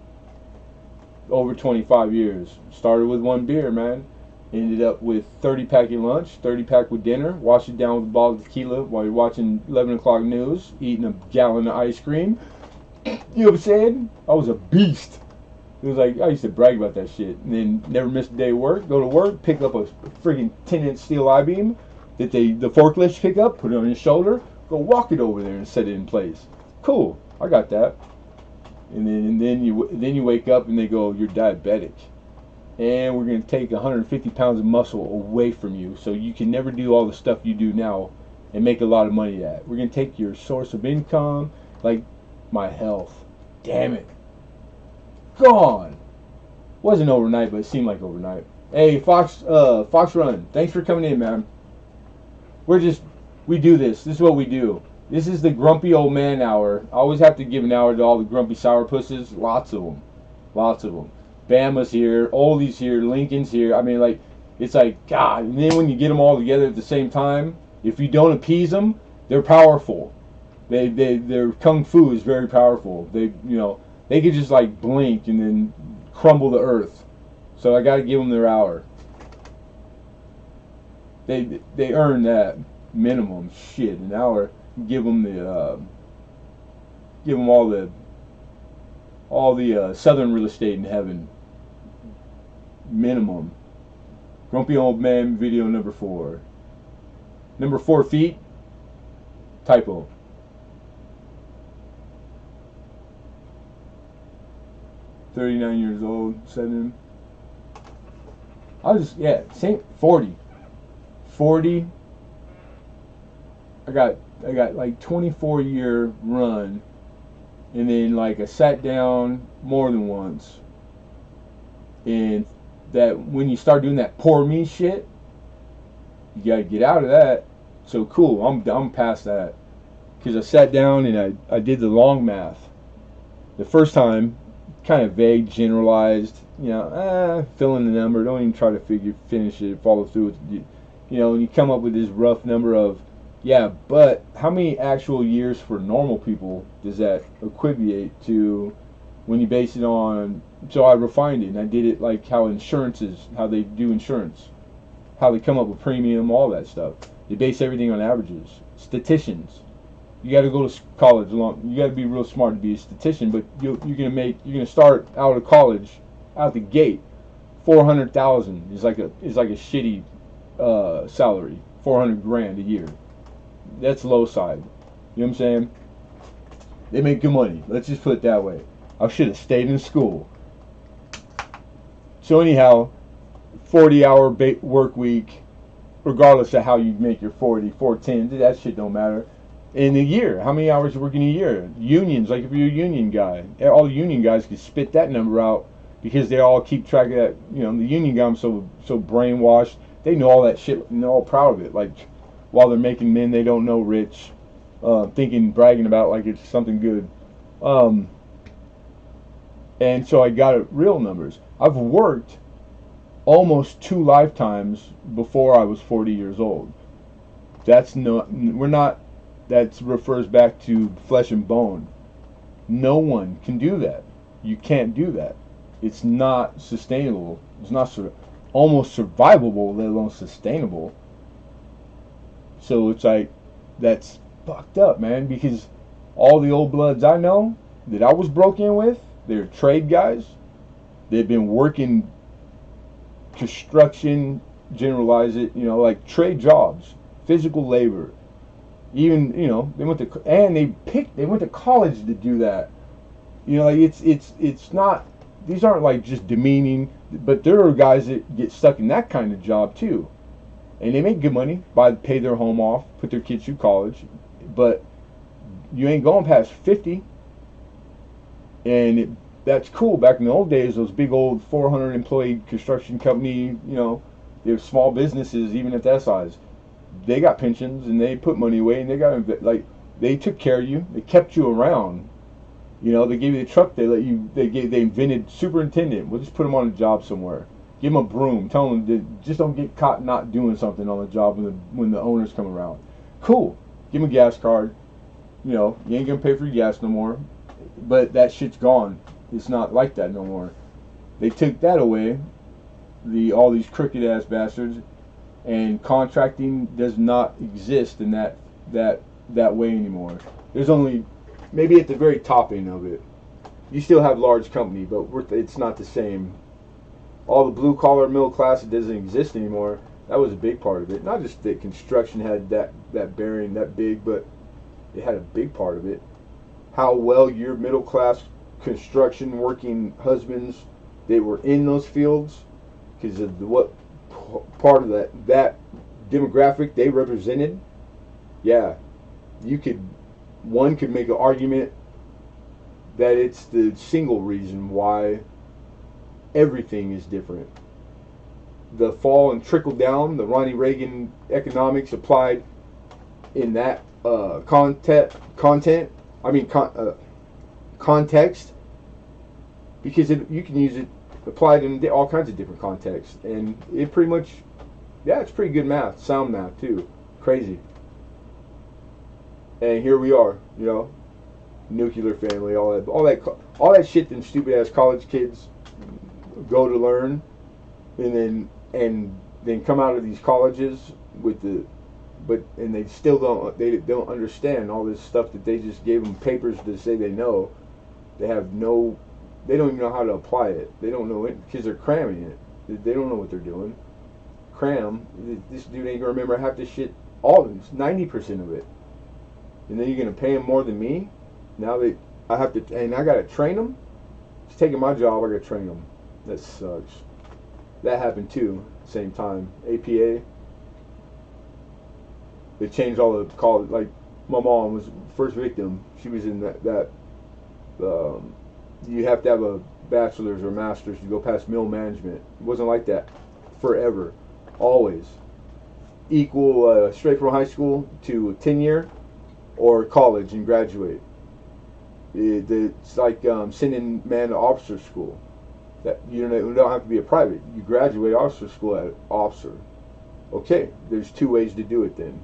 Over 25 years. Started with one beer, man. Ended up with 30-pack at lunch, 30-pack with dinner, wash it down with a bottle of tequila while you're watching 11 o'clock news, eating a gallon of ice cream. You know what I'm saying? I was a beast. It was like, I used to brag about that shit. And then never miss a day of work, go to work, pick up a friggin' 10-inch steel I-beam that the forklifts pick up, put it on your shoulder, go walk it over there and set it in place. Cool, I got that. And then you wake up and they go, you're diabetic. And we're going to take 150 pounds of muscle away from you so you can never do all the stuff you do now and make a lot of money at. We're going to take your source of income, like my health. Damn it. Gone. Wasn't overnight, but it seemed like overnight. Hey, Fox Run, thanks for coming in, man. We do this. This is what we do. This is the grumpy old man hour. I always have to give an hour to all the grumpy sourpusses. Lots of them. Bama's here, Oldie's here, Lincoln's here. I mean, it's like, God. And then when you get them all together at the same time, if you don't appease them, they're powerful. Their kung fu is very powerful. They could just like blink and then crumble the earth. So I got to give them their hour. They earn that minimum shit an hour. Give them all the southern real estate in heaven. Minimum. Grumpy old man video number 4. Number 4 feet. Typo. 39 years old. 7. I was same 40. 40. I got like 24-year run, and then like I sat down more than once, and that when you start doing that poor me shit, you gotta get out of that. So cool, I'm past that, because I sat down and I did the long math. The first time, kind of vague, generalized, fill in the number, don't even try to finish it, follow through with it. And you come up with this rough number of, but how many actual years for normal people does that equivocate to when you base it on? So I refined it and I did it like how they do insurance, how they come up with premium, all that stuff. They base everything on averages. Statisticians, you got to go to college. You got to be real smart to be a statistician, but you're gonna start out of college, out the gate, 400,000 is like a shitty salary, 400 grand a year. That's low side. You know what I'm saying? They make good money. Let's just put it that way. I should have stayed in school. So anyhow, 40-hour work week, regardless of how you make your 40, 410, that shit don't matter. In a year, how many hours you work in a year? Unions, like if you're a union guy, all the union guys can spit that number out because they all keep track of that. The union guys so brainwashed. They know all that shit and they're all proud of it. Like, while they're making men they don't know rich, bragging about like it's something good. And so I got real numbers. I've worked almost 2 lifetimes before I was 40 years old. That refers back to flesh and bone. No one can do that. You can't do that. It's not sustainable. It's not almost survivable, let alone sustainable. So it's like, that's fucked up, man, because all the old bloods I know that I was broke in with, they're trade guys. They've been working construction, generalize it, like trade jobs, physical labor. Even, they went to college to do that. It's not, these aren't like just demeaning, but there are guys that get stuck in that kind of job too. And they make good money, pay their home off, put their kids through college, but you ain't going past 50. And that's cool. Back in the old days, those big old 400 employee construction company, they're small businesses, even at that size. They got pensions and they put money away and they took care of you. They kept you around. They gave you the truck. They invented superintendent. We'll just put them on a job somewhere. Give them a broom. Tell them to just don't get caught not doing something on the job when the owners come around. Cool. Give them a gas card. You ain't gonna pay for your gas no more. But that shit's gone. It's not like that no more. They took that away. All these crooked ass bastards, and contracting does not exist in that way anymore. There's only maybe at the very top end of it. You still have large company, but it's not the same. All the blue collar middle class, it doesn't exist anymore. That was a big part of it. Not just that construction had that bearing that big, but it had a big part of it. How well your middle class construction working husbands, they were in those fields because of what part of that demographic they represented. Yeah, one could make an argument that it's the single reason why everything is different. The fall and trickle down, the Ronnie Reagan economics applied in that context, because you can use it applied in all kinds of different contexts, and it pretty much, it's pretty good math, sound math too, crazy. And here we are, you know, nuclear family, all that shit. Them stupid ass college kids go to learn, and then come out of these colleges with the, and they still don't understand all this stuff that they just gave them papers to say they know. They have no, they don't even know how to apply it. They don't know it because they're cramming it. They don't know what they're doing. Cram. This dude ain't gonna remember half the shit. All 90% of it. And then you're gonna pay him more than me. Now that I have to, and I gotta train him. He's taking my job. I gotta train him. That sucks. That happened too. Same time. APA. They changed all the college. Like my mom was the first victim. She was in that. You have to have a bachelor's or master's to go past middle management. It wasn't like that forever. Always equal, straight from high school to tenure or college and graduate. It's like sending man to officer school. That you don't have to be a private. You graduate officer school at officer. Okay, there's two ways to do it. Then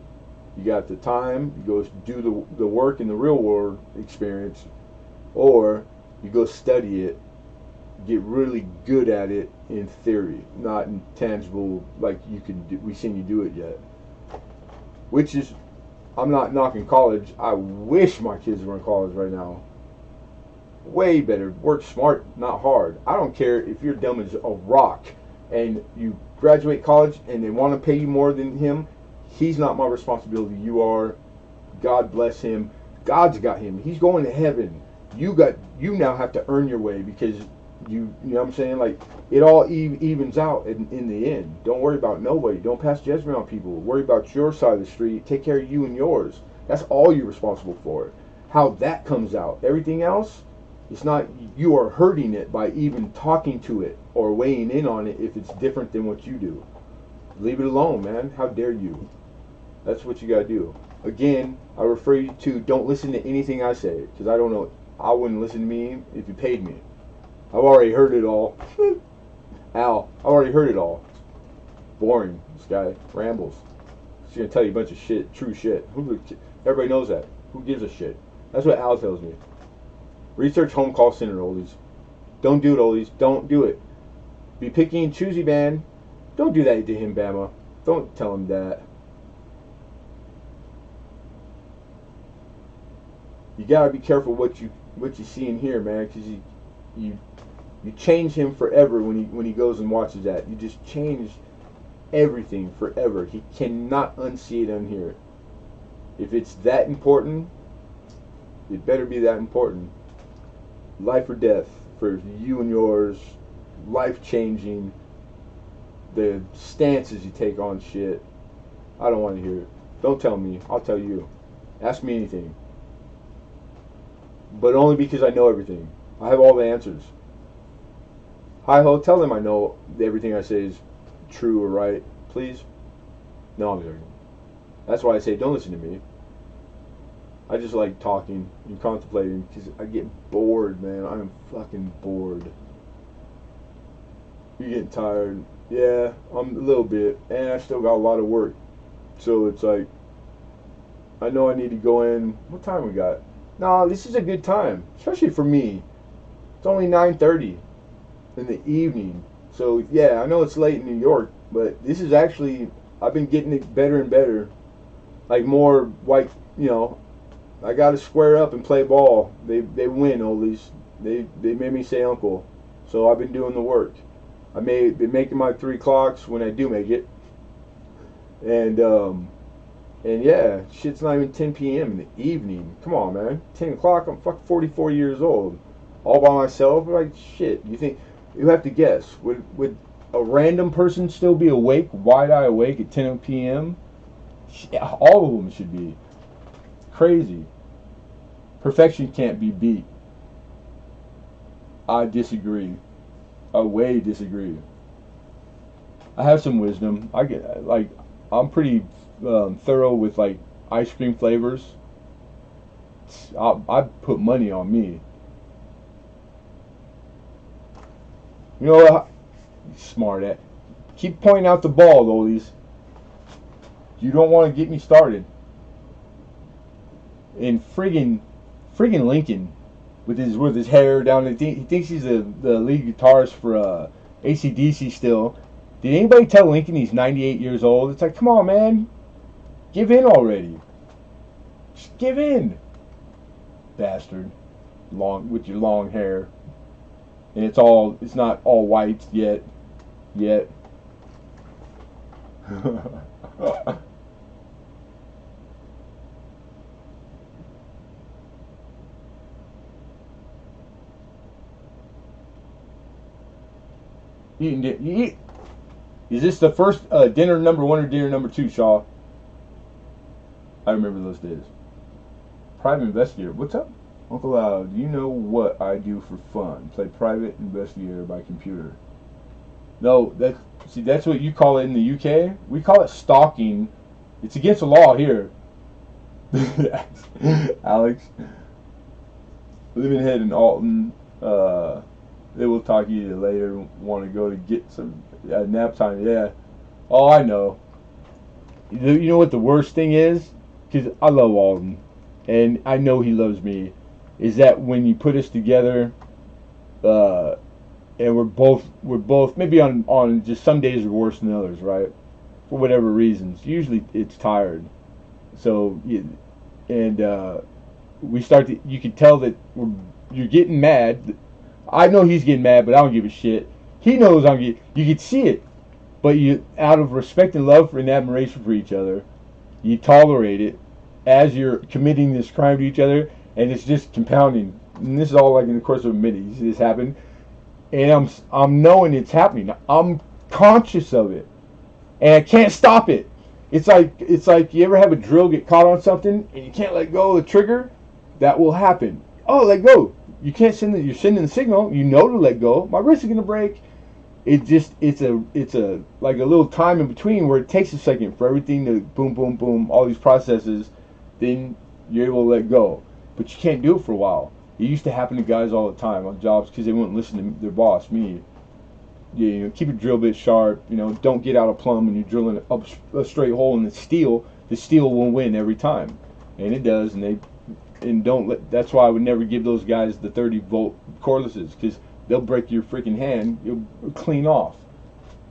you got the time. You go do the work in the real world experience, or you go study it, get really good at it in theory, not in tangible like you can do. We've seen you do it yet. Which is, I'm not knocking college. I wish my kids were in college right now. Way better. Work smart, not hard. I don't care if you're dumb as a rock and you graduate college and they want to pay you more than him. He's not my responsibility. You are. God bless him. God's got him. He's going to heaven. You now have to earn your way because you know what I'm saying? Like, it all evens out in the end. Don't worry about nobody. Don't pass judgment on people. Worry about your side of the street. Take care of you and yours. That's all you're responsible for. How that comes out. Everything else, it's not, you are hurting it by even talking to it or weighing in on it if it's different than what you do. Leave it alone, man. How dare you? That's what you gotta do. Again, I refer you to, don't listen to anything I say because I don't know. I wouldn't listen to me if you paid me. I've already heard it all. Al, I've already heard it all. Boring. This guy rambles. He's gonna tell you a bunch of shit, true shit. Everybody knows that. Who gives a shit? That's what Al tells me. Research home call center, oldies. Don't do it, oldies. Don't do it. Be picky and choosy, man. Don't do that to him, Bama. Don't tell him that. You gotta be careful what you see and hear, man, because you change him forever when he goes and watches that. You just change everything forever. He cannot unsee it, unhear it. If it's that important, it better be that important. Life or death for you and yours. Life changing. The stances you take on shit. I don't want to hear it. Don't tell me. I'll tell you. Ask me anything. But only because I know everything. I have all the answers. Hi-ho, tell them I know everything I say is true or right. Please? No, I'm joking. That's why I say don't listen to me. I just like talking and contemplating because I get bored, man. I am fucking bored. You're getting tired. Yeah, I'm a little bit. And I still got a lot of work. So it's like, I know I need to go in. What time we got? No, this is a good time. Especially for me. It's only 9:30 in the evening. So yeah, I know it's late in New York. But this is actually, I've been getting it better and better. Like more white, you know. I got to square up and play ball. They win, oldies. They made me say uncle. So I've been doing the work. I may been making my 3 o'clocks when I do make it. And yeah, shit's not even 10 p.m. in the evening. Come on, man. 10 o'clock, I'm fucking 44 years old. All by myself? Like, shit. You think, you have to guess. Would a random person still be awake, wide-eye awake at 10 p.m.? All of them should be. Crazy. Perfection can't be beat. I disagree. I way disagree. I have some wisdom. I'm pretty thorough with like ice cream flavors. I put money on me. You know what? Smart at. Keep pointing out the ball, lolies. You don't want to get me started. And friggin' Lincoln with his hair down. He thinks he's the lead guitarist for AC/DC still. Did anybody tell Lincoln he's 98 years old? It's like, come on, man, give in already. Just give in, bastard. Long with your long hair, and it's not all white yet. You eat. Is this the first dinner number 1 or dinner number 2, Shaw? I remember those days. Private investigator. What's up? Uncle Al, do you know what I do for fun? Play private investigator by computer. No, that's what you call it in the UK. We call it stalking. It's against the law here. Alex. Lemonhead and Alton. They will talk to you later. Want to go to get some nap time? Yeah. Oh, I know. You know what the worst thing is? Because I love Alton, and I know he loves me. Is that when you put us together, and we're both maybe on just some days are worse than others, right? For whatever reasons. Usually it's tired. So we start to. You can tell that you're getting mad. I know he's getting mad, but I don't give a shit. He knows I'm getting. You can see it, but you, out of respect and love and admiration for each other, you tolerate it as you're committing this crime to each other, and it's just compounding. And this is all like in the course of a minute. You see this happen, and I'm knowing it's happening. I'm conscious of it, and I can't stop it. It's like you ever have a drill get caught on something and you can't let go of the trigger. That will happen. Oh, let go. You can't you're sending the signal. You know to let go. My wrist is gonna break. It's a like a little time in between where it takes a second for everything to boom, boom, boom, all these processes. Then you're able to let go, but you can't do it for a while. It used to happen to guys all the time on jobs because they wouldn't listen to their boss, me. You know, keep your drill bit sharp. You know, don't get out of plumb when you're drilling up a straight hole in the steel. The steel will win every time, and it does. And don't let. That's why I would never give those guys the 30-volt cordlesses because they'll break your freaking hand. You'll clean off.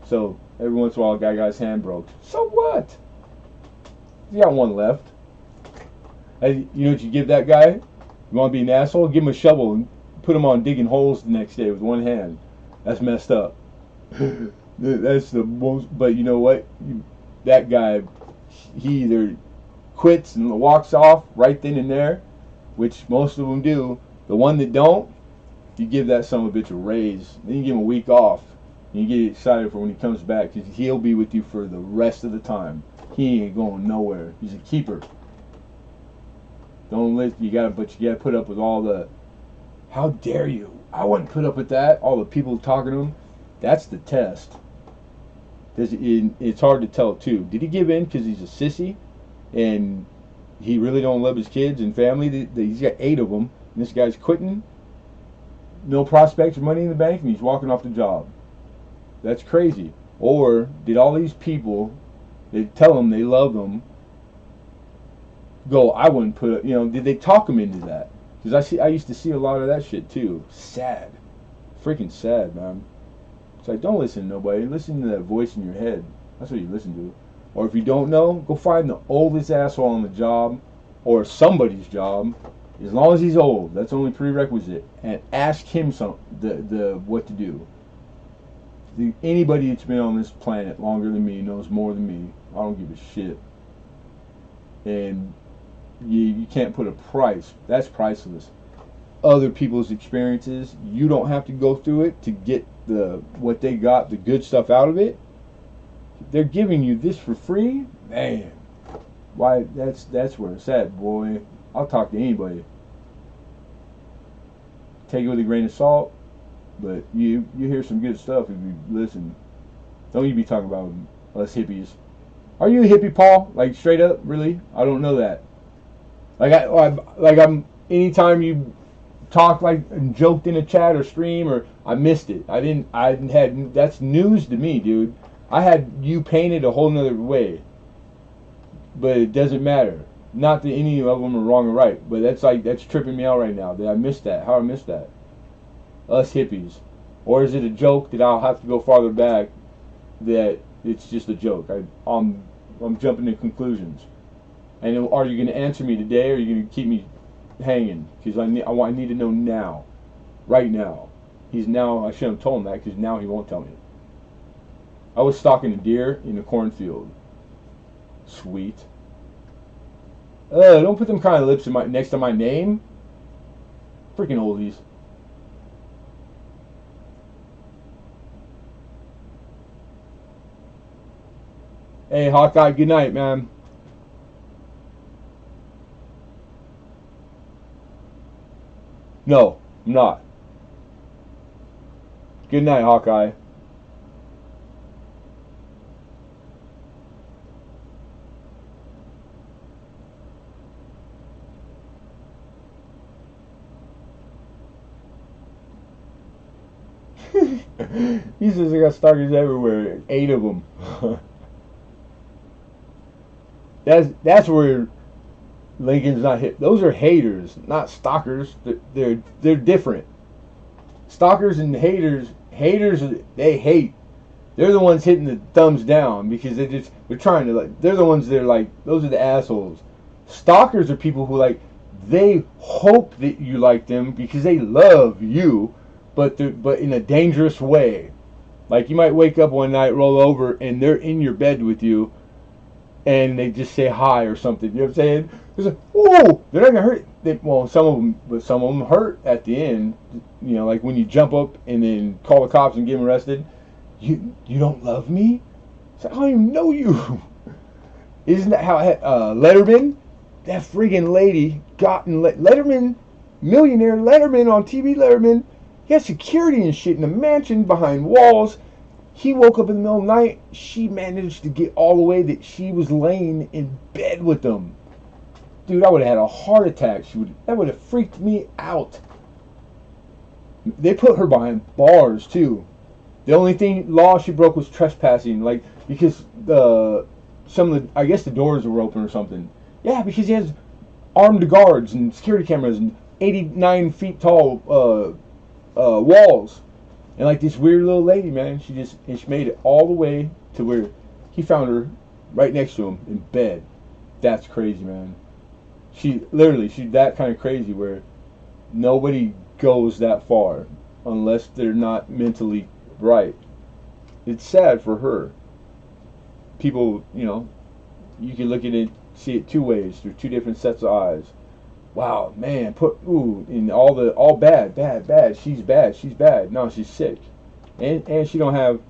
So every once in a while, a guy's hand broke. So what? You got one left. Hey, you know what you give that guy? You want to be an asshole? Give him a shovel and put him on digging holes the next day with one hand. That's messed up. That's the most. But you know what? That guy, he either quits and walks off right then and there, which most of them do. The one that don't, you give that son of a bitch a raise. Then you give him a week off. And you get excited for when he comes back because he'll be with you for the rest of the time. He ain't going nowhere. He's a keeper. Don't let you gotta put up with all the. How dare you? I wouldn't put up with that. All the people talking to him. That's the test. It's hard to tell too. Did he give in because he's a sissy, and he really don't love his kids and family? He's got 8 of them, and this guy's quitting. No prospects, money in the bank, and he's walking off the job. That's crazy. Or did all these people, they tell him they love him, go, I wouldn't put it, did they talk him into that? Because I used to see a lot of that shit too. Sad. Freaking sad, man. It's like, don't listen to nobody. Listen to that voice in your head. That's what you listen to. Or if you don't know, go find the oldest asshole on the job or somebody's job. As long as he's old, that's the only prerequisite. And ask him what to do. Anybody that's been on this planet longer than me knows more than me. I don't give a shit. And you can't put a price. That's priceless. Other people's experiences, you don't have to go through it to get what they got, the good stuff out of it. They're giving you this for free, man. Why? That's where it's at, boy. I'll talk to anybody. Take it with a grain of salt, but you hear some good stuff if you listen. Don't you be talking about us hippies. Are you a hippie, Paul? Like straight up, really? I don't know that. I'm. Anytime you talk and joked in a chat or stream, or I missed it. I didn't had. That's news to me, dude. I had you painted a whole nother way. But it doesn't matter. Not that any of them are wrong or right, but that's tripping me out right now. That I missed that. How I missed that? Us hippies, or is it a joke that I'll have to go farther back? That it's just a joke. I'm jumping to conclusions. And are you going to answer me today, or are you going to keep me hanging? Because I need to know now, right now. I shouldn't have told him that because now he won't tell me. I was stalking a deer in a cornfield. Sweet. Don't put them kind of lips next to my name. Freaking oldies. Hey, Hawkeye, good night, man. No, I'm not. Good night, Hawkeye. He says I got stalkers everywhere. 8 of them. That's where Lincoln's not hit. Those are haters, not stalkers. They're different. Stalkers and haters. Haters, they hate. They're the ones hitting the thumbs down because they're trying to like. They're the ones that are like, those are the assholes. Stalkers are people who like, they hope that you like them because they love you, but in a dangerous way. Like you might wake up one night, roll over, and they're in your bed with you, and they just say hi or something. You know what I'm saying? It's like, whoa, they're not gonna hurt. Some of them hurt at the end. You know, like when you jump up and then call the cops and get them arrested. You don't love me? It's like, I don't even know you. Isn't that how Letterman? That friggin' lady got in Letterman, millionaire Letterman on TV. Letterman, he had security and shit in a mansion behind walls. He woke up in the middle of the night. She managed to get all the way that she was laying in bed with them. Dude, I would have had a heart attack. That would have freaked me out. They put her behind bars too. The only law she broke was trespassing, like because I guess the doors were open or something. Yeah, because he has armed guards and security cameras and 89 feet tall walls. And like this weird little lady, man, she made it all the way to where he found her right next to him in bed. That's crazy, man. She's that kind of crazy where nobody goes that far unless they're not mentally right. It's sad for her. People, you can look at it, see it two ways, through two different sets of eyes. Wow, man, and all bad. She's bad. No, she's sick, and she don't have.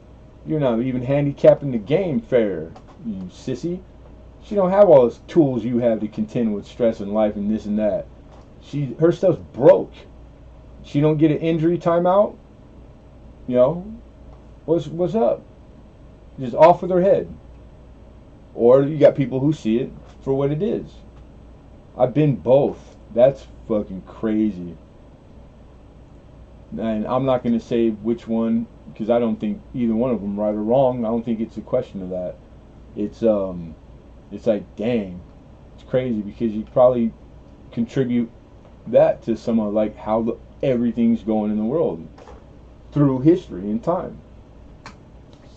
You're not even handicapping the game fair, you sissy. She don't have all those tools you have to contend with stress in life and this and that. Her stuff's broke. She don't get an injury timeout. What's up? Just off with her head. Or you got people who see it for what it is. I've been both. That's fucking crazy. And I'm not going to say which one because I don't think either one of them right or wrong. I don't think it's a question of that. It's like, dang, it's crazy because you probably contribute that to some of like how everything's going in the world through history and time.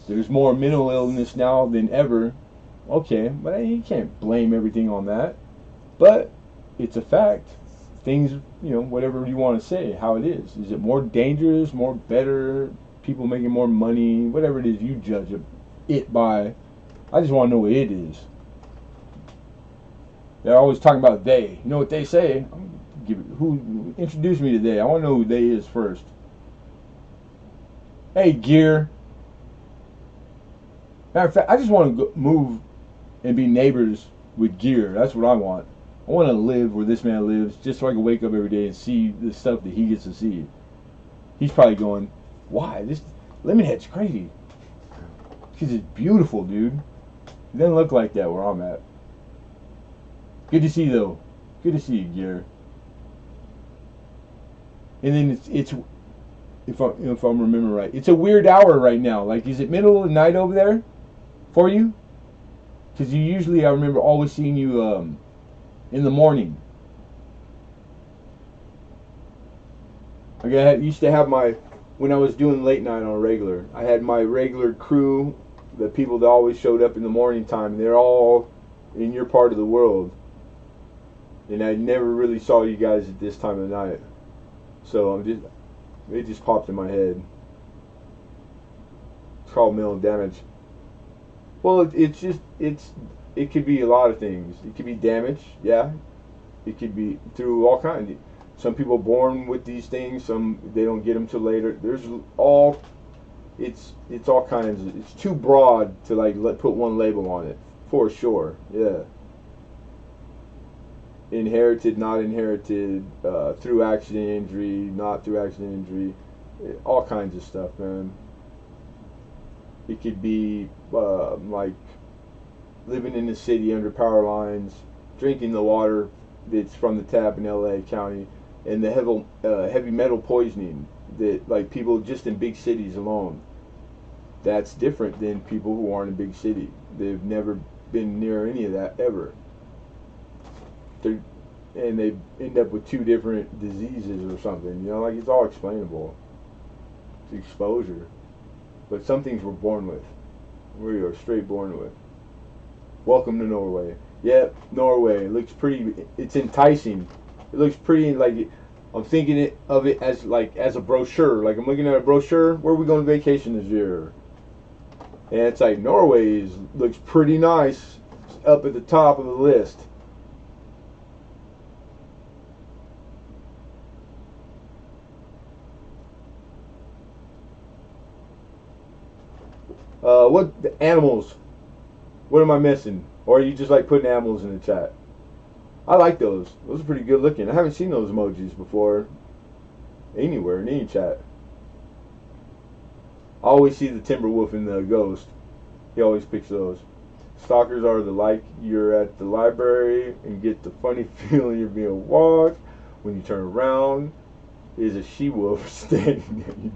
There's more mental illness now than ever. Okay, but you can't blame everything on that. But it's a fact. Things, whatever you want to say, how it is. Is it more dangerous, more better, people making more money, whatever it is you judge it by. I just want to know what it is. They're always talking about they. You know what they say? Who introduced me to they? I want to know who they is first. Hey, Gear. Matter of fact, I just want to move and be neighbors with Gear. That's what I want. I want to live where this man lives just so I can wake up every day and see the stuff that he gets to see. He's probably going, why? This Lemonhead's crazy. Because it's beautiful, dude. It doesn't look like that where I'm at. Good to see you, though. Good to see you, Gear. And then it's if I'm remembering right, it's a weird hour right now. Like, is it middle of the night over there for you? Because I remember always seeing you in the morning. Like I used to have my, when I was doing late night on a regular, I had my regular crew, the people that always showed up in the morning time, and they're all in your part of the world. And I never really saw you guys at this time of the night. So it just popped in my head. It's called mental damage. Well, it could be a lot of things. It could be damage, yeah. It could be through all kinds. Some people are born with these things. Some they don't get them till later. There's all. It's all kinds. It's too broad to like put one label on it, for sure. Yeah. Inherited, not inherited, through accident, injury, not through accident, injury, all kinds of stuff, man. It could be like living in the city under power lines, drinking the water that's from the tap in LA County, and the heavy metal poisoning that like people just in big cities alone. That's different than people who aren't in a big city. They've never been near any of that ever. They're, and they end up with two different diseases or something. You know, like it's all explainable. It's exposure. But some things we're born with. We are straight born with. Welcome to Norway. Yep, Norway. It looks pretty. It's enticing. It looks pretty like. I'm thinking of it as like as a brochure. Like I'm looking at a brochure. Where are we going on vacation this year? And it's like Norway looks pretty nice. It's up at the top of the list. What animals? What am I missing? Or are you just like putting animals in the chat? I like those. Those are pretty good looking. I haven't seen those emojis before anywhere in any chat. I always see the timber wolf and the ghost. He always picks those. Stalkers are the like you're at the library and get the funny feeling you're being watched. When you turn around, is a she wolf standing at you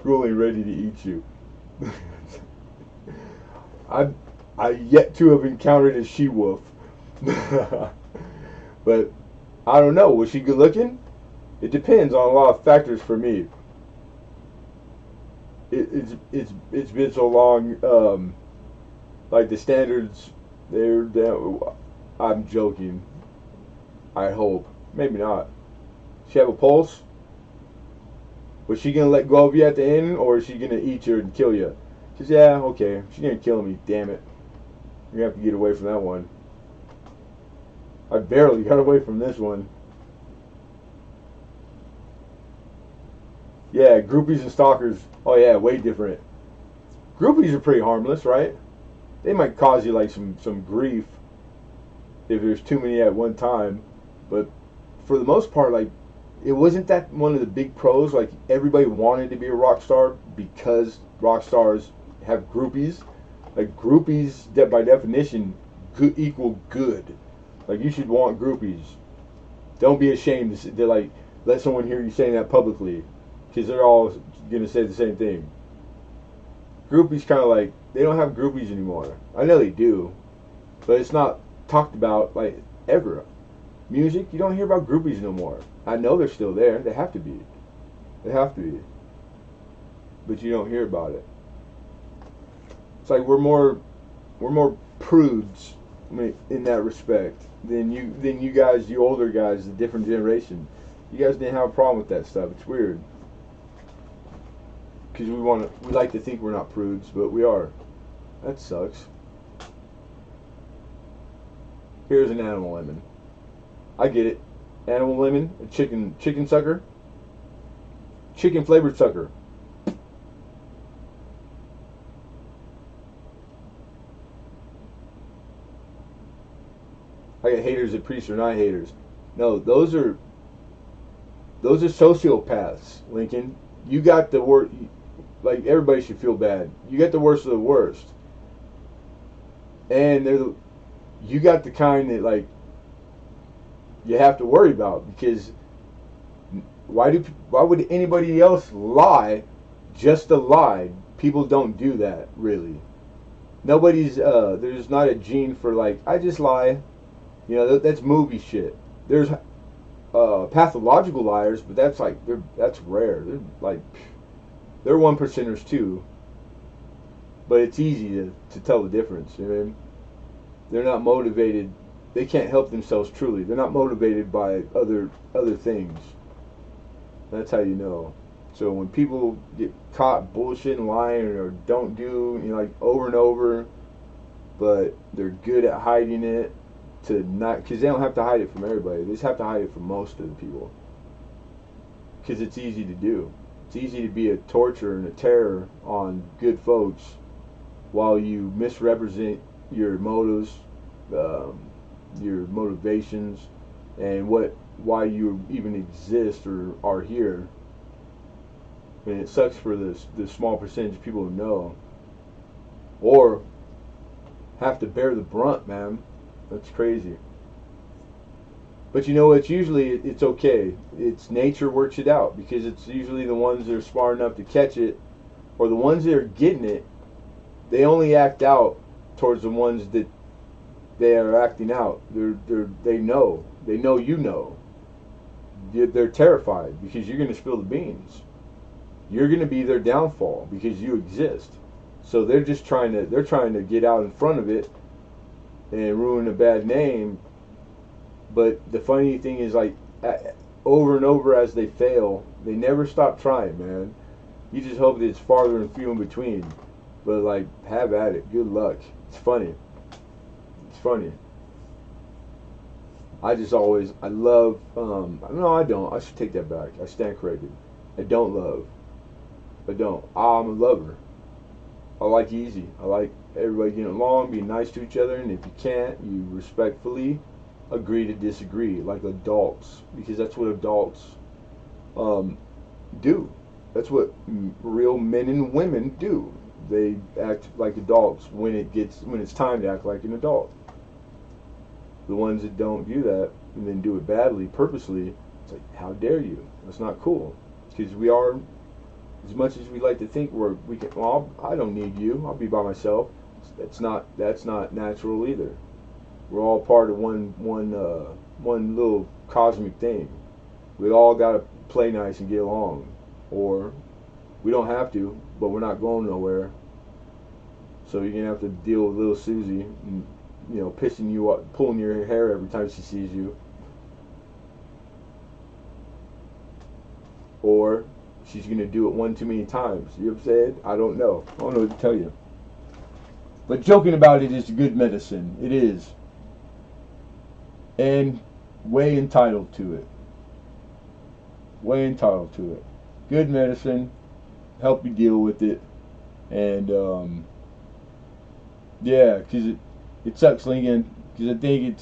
drooling, ready to eat you. I yet to have encountered a she wolf, but I don't know. Was she good looking? It depends on a lot of factors for me. It's been so long. Like the standards, they're down. I'm joking. I hope. Maybe not. She have a pulse? Was she gonna let go of you at the end, or is she gonna eat you and kill you? She says, yeah, okay. She's gonna kill me. Damn it. You're gonna have to get away from that one. I barely got away from this one. Yeah, groupies and stalkers. Oh yeah, way different. Groupies are pretty harmless, right? They might cause you like some grief if there's too many at one time, but for the most part, like it wasn't that one of the big pros. Like everybody wanted to be a rock star because rock stars have groupies. Like groupies, that by definition, equal good. Like you should want groupies. Don't be ashamed to like let someone hear you saying that publicly, because they're all gonna say the same thing. Groupies kind of like they don't have groupies anymore. I know they do, but it's not talked about like ever. Music, you don't hear about groupies no more. I know they're still there. They have to be. They have to be. But you don't hear about it. It's like we're more prudes, I mean, in that respect than you guys, you older guys, the different generation. You guys didn't have a problem with that stuff. It's weird. Because we like to think we're not prudes, but we are. That sucks. Here's an animal lemon. I get it. Animal lemon, a chicken sucker, chicken flavored sucker. I get haters that priests are not haters. No, those are sociopaths, Lincoln. You got the worst. Like everybody should feel bad. You got the worst of the worst, and you got the kind that like you have to worry about, because why would anybody else lie just to lie? People don't do that, really. Nobody's there's not a gene for like I just lie. You know, that's movie shit. There's pathological liars, but that's rare. They're one percenters too, but it's easy to tell the difference. You know what I mean? They're not motivated. They can't help themselves truly. They're not motivated by other things. That's how you know. So when people get caught bullshitting, lying, or don't do, you know, like over and over, but they're good at hiding it to not, because they don't have to hide it from everybody. They just have to hide it from most of the people. Because it's easy to do. It's easy to be a torturer and a terror on good folks while you misrepresent your motives, your motivations, and why you even exist or are here. And it sucks for the small percentage of people who know, or have to bear the brunt, man. That's crazy. But you know, it's okay. It's nature works it out, because it's usually the ones that are smart enough to catch it, or the ones that are getting it. They only act out towards the ones that they are acting out. They know you know. They're terrified because you're going to spill the beans. You're going to be their downfall because you exist. So they're trying to get out in front of it and ruin a bad name. But the funny thing is, like, over and over as they fail, they never stop trying, man. You just hope that it's farther and few in between. But, like, have at it. Good luck. It's funny. It's funny. I love, no, I don't. I should take that back. I stand corrected. I don't love. I don't. I'm a lover. I like easy. I like everybody getting along, being nice to each other, and if you can't, you respectfully agree to disagree, like adults, because that's what adults do. That's what real men and women do. They act like adults when it's time to act like an adult. The ones that don't do that and then do it badly, purposely, it's like, how dare you? That's not cool. Because we are, as much as we like to think we can. Well, I don't need you. I'll be by myself. That's not natural either. We're all part of one little cosmic thing. We all got to play nice and get along, or we don't have to, but we're not going nowhere. So you're gonna have to deal with little Susie, and, you know, pissing you up, pulling your hair every time she sees you, or she's gonna do it one too many times. You know what I'm saying? I don't know. I don't know what to tell you. But joking about it is good medicine. It is. And way entitled to it. Way entitled to it. Good medicine. Help you deal with it. And, yeah, because it sucks, Lincoln. Because I think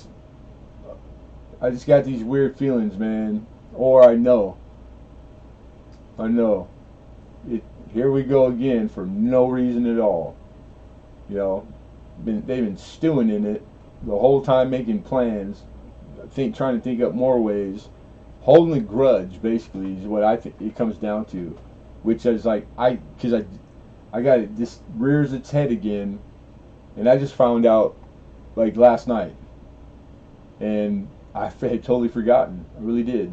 I just got these weird feelings, man. Or I know. Here we go again for no reason at all. You know, they've been stewing in it the whole time, making plans, trying to think up more ways, holding a grudge. Basically, is what I think it comes down to. Which is like I got it. This rears its head again, and I just found out like last night, and I had totally forgotten. I really did.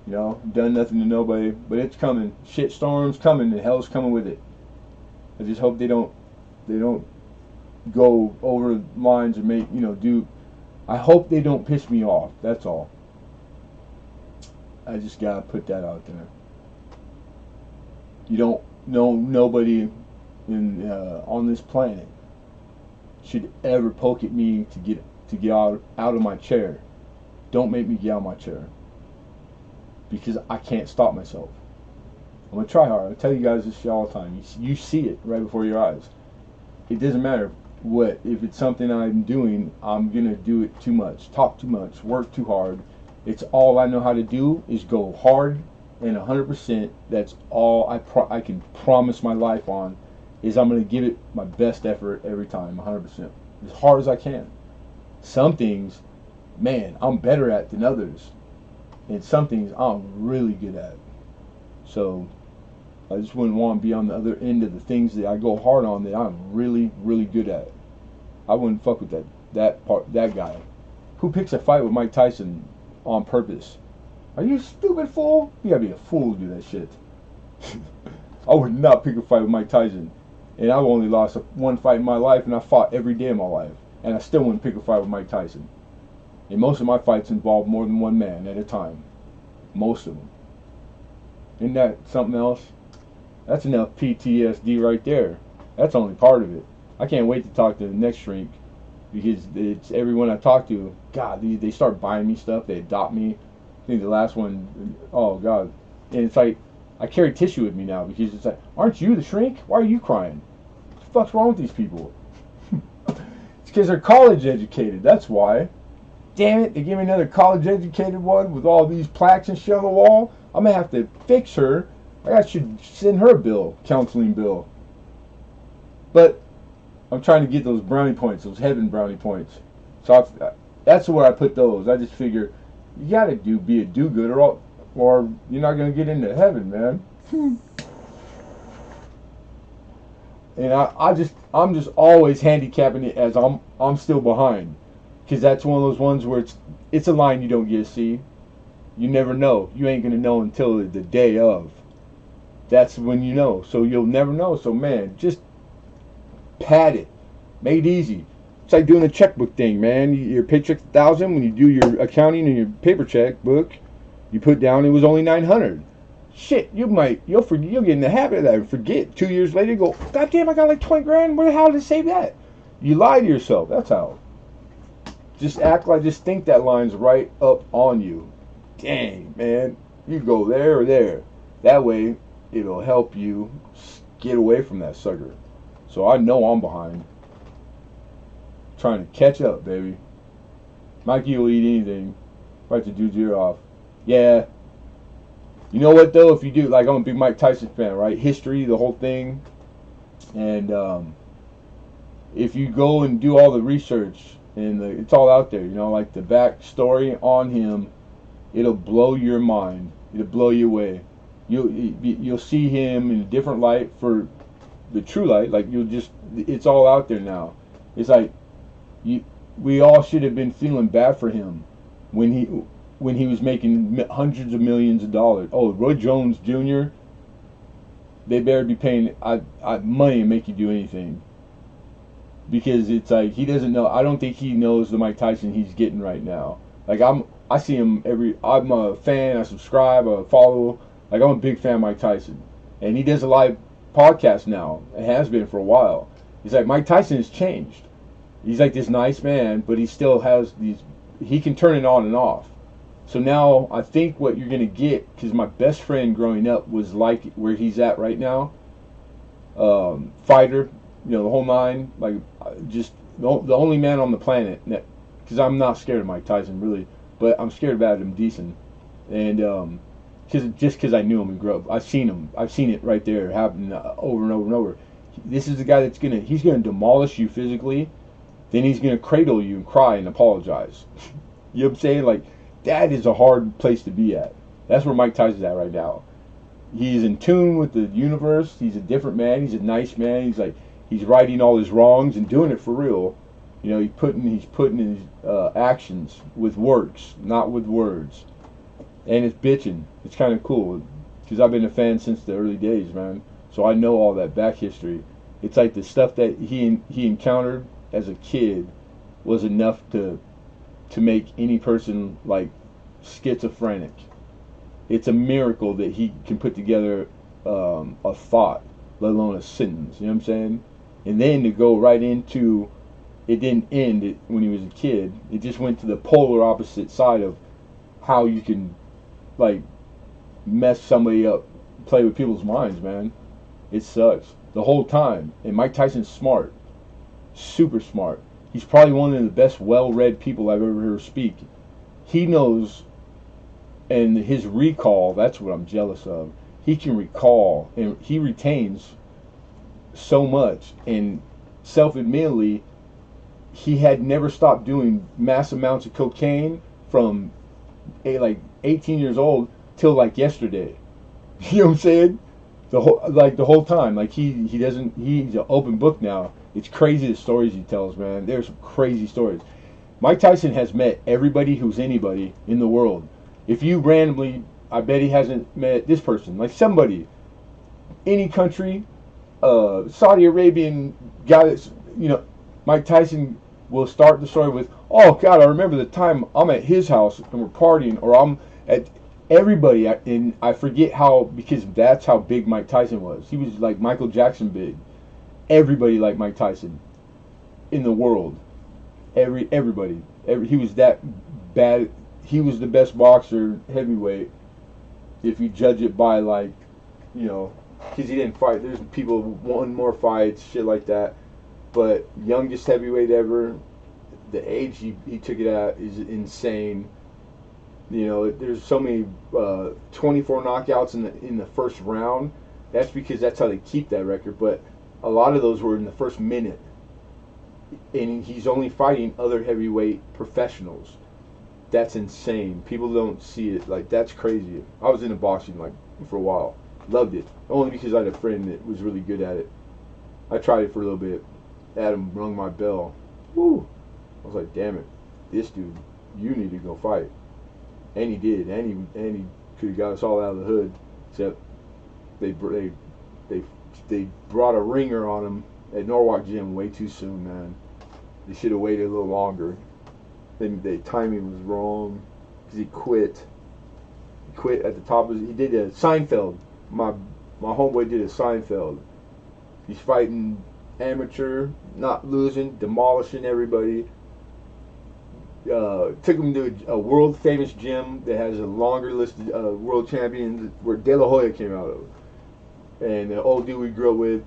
You know, done nothing to nobody, but it's coming. Shit storm's coming, and hell's coming with it. I just hope they don't go over lines and make, do. I hope they don't piss me off. That's all. I just gotta put that out there. You don't know, nobody on this planet should ever poke at me to get out of my chair. Don't make me get out of my chair, because I can't stop myself. I'm gonna try hard. I tell you guys this shit all the time. You see it right before your eyes. It doesn't matter what. If it's something I'm doing, I'm gonna do it too much, talk too much, work too hard. It's all I know how to do is go hard and 100%. That's all I can promise my life on. Is I'm gonna give it my best effort every time, 100%, as hard as I can. Some things, man, I'm better at than others, and some things I'm really good at. So I just wouldn't want to be on the other end of the things that I go hard on that I'm really, really good at. I wouldn't fuck with that guy. Who picks a fight with Mike Tyson on purpose? Are you a stupid fool? You gotta be a fool to do that shit. I would not pick a fight with Mike Tyson. And I've only lost one fight in my life, and I fought every day of my life. And I still wouldn't pick a fight with Mike Tyson. And most of my fights involve more than one man at a time. Most of them. Isn't that something else? That's enough PTSD right there. That's only part of it. I can't wait to talk to the next shrink, because it's everyone I talk to, God, they start buying me stuff. They adopt me. I think the last one, oh God. And it's like, I carry tissue with me now, because it's like, aren't you the shrink? Why are you crying? What the fuck's wrong with these people? It's because they're college educated. That's why. Damn it, they give me another college educated one with all these plaques and shit on the wall. I'm going to have to fix her. I should send her a bill, counseling bill. But I'm trying to get those brownie points, those heaven brownie points. So that's where I put those. I just figure you got to be a do-gooder, or you're not going to get into heaven, man. And I'm just always handicapping it as I'm still behind, because that's one of those ones where it's a line you don't get to see. You never know. You ain't gonna know until the day of. That's when you know. So you'll never know. So man, just pad it. Make it easy. It's like doing a checkbook thing, man. Your paycheck 1,000. When you do your accounting and your paper check book, you put down it was only 900. Shit, you'll get in the habit of that and forget. 2 years later, you go, God damn, I got like 20 grand. Where the hell did I save that? You lie to yourself. That's how. Just think that line's right up on you. Dang, man. You go there or there. That way, it'll help you get away from that sucker. So I know I'm behind. Trying to catch up, baby. Mikey will eat anything. Fight the dude's ear off. Yeah. You know what, though? If you do, like, I'm a big Mike Tyson fan, right? History, the whole thing. And if you go and do all the research, and it's all out there, you know, like the backstory on him, it'll blow your mind. It'll blow you away. You'll see him in a different light, for the true light. Like, it's all out there now. It's like we all should have been feeling bad for him when he was making hundreds of millions of dollars. Oh, Roy Jones Jr., they better be paying money to make you do anything. Because it's like, he doesn't know. I don't think he knows the Mike Tyson he's getting right now. Like, I see him I'm a fan, I subscribe, I follow. Like, I'm a big fan of Mike Tyson. And he does a live podcast now. It has been for a while. He's like, Mike Tyson has changed. He's like this nice man, but he still has he can turn it on and off. So now, I think what you're going to get, because my best friend growing up was like where he's at right now. Fighter, you know, the whole nine. Like, just the only man on the planet. Because I'm not scared of Mike Tyson, really. But I'm scared of Adam Deason. And because I knew him and grew up. I've seen it right there happen over and over and over. This is the guy that's he's gonna demolish you physically, then he's gonna cradle you and cry and apologize. You know what I'm saying? Like, that is a hard place to be at. That's where Mike Tyson's at right now. He's in tune with the universe. He's a different man. He's a nice man. He's righting all his wrongs and doing it for real. You know, he's putting his actions with works, not with words. And it's bitching. It's kind of cool, because I've been a fan since the early days, man. So I know all that back history. It's like the stuff that he encountered as a kid was enough to make any person like schizophrenic. It's a miracle that he can put together a thought, let alone a sentence. You know what I'm saying? And then to go right into, it didn't end when he was a kid. It just went to the polar opposite side of how you can, like, mess somebody up, play with people's minds, man. It sucks the whole time. And Mike Tyson's smart, super smart. He's probably one of the best well-read people I've ever heard speak. He knows, and his recall, that's what I'm jealous of. He can recall, and he retains so much. And self-admittedly, he had never stopped doing mass amounts of cocaine from like 18 years old till like yesterday. You know what I'm saying? The whole time. Like, he's an open book now. It's crazy the stories he tells, man. There's some crazy stories. Mike Tyson has met everybody who's anybody in the world. If you randomly, I bet he hasn't met this person, like somebody, any country, Saudi Arabian guy that's, Mike Tyson will start the story with, oh God, I remember the time I'm at his house and we're partying, or I'm at everybody, and I forget how, because that's how big Mike Tyson was. He was like Michael Jackson big. Everybody liked Mike Tyson in the world. Everybody. He was that bad. He was the best boxer, heavyweight, if you judge it by, like, because he didn't fight. There's people who won more fights, shit like that. But youngest heavyweight ever, the age he took it at is insane. There's so many 24 knockouts in the first round. That's because that's how they keep that record. But a lot of those were in the first minute. And he's only fighting other heavyweight professionals. That's insane. People don't see it. Like, that's crazy. I was into boxing, like, for a while. Loved it. Only because I had a friend that was really good at it. I tried it for a little bit. Adam rung my bell. Woo! I was like, damn it. This dude, you need to go fight. And he did. And he could have got us all out of the hood. Except they brought a ringer on him at Norwalk Gym way too soon, man. They should have waited a little longer. The timing was wrong because he quit. He quit at the top of. He did a Seinfeld. My homeboy did a Seinfeld. He's fighting amateur, not losing, demolishing everybody. Took him to a world famous gym that has a longer list of world champions where De La Hoya came out of. And the old dude we grew up with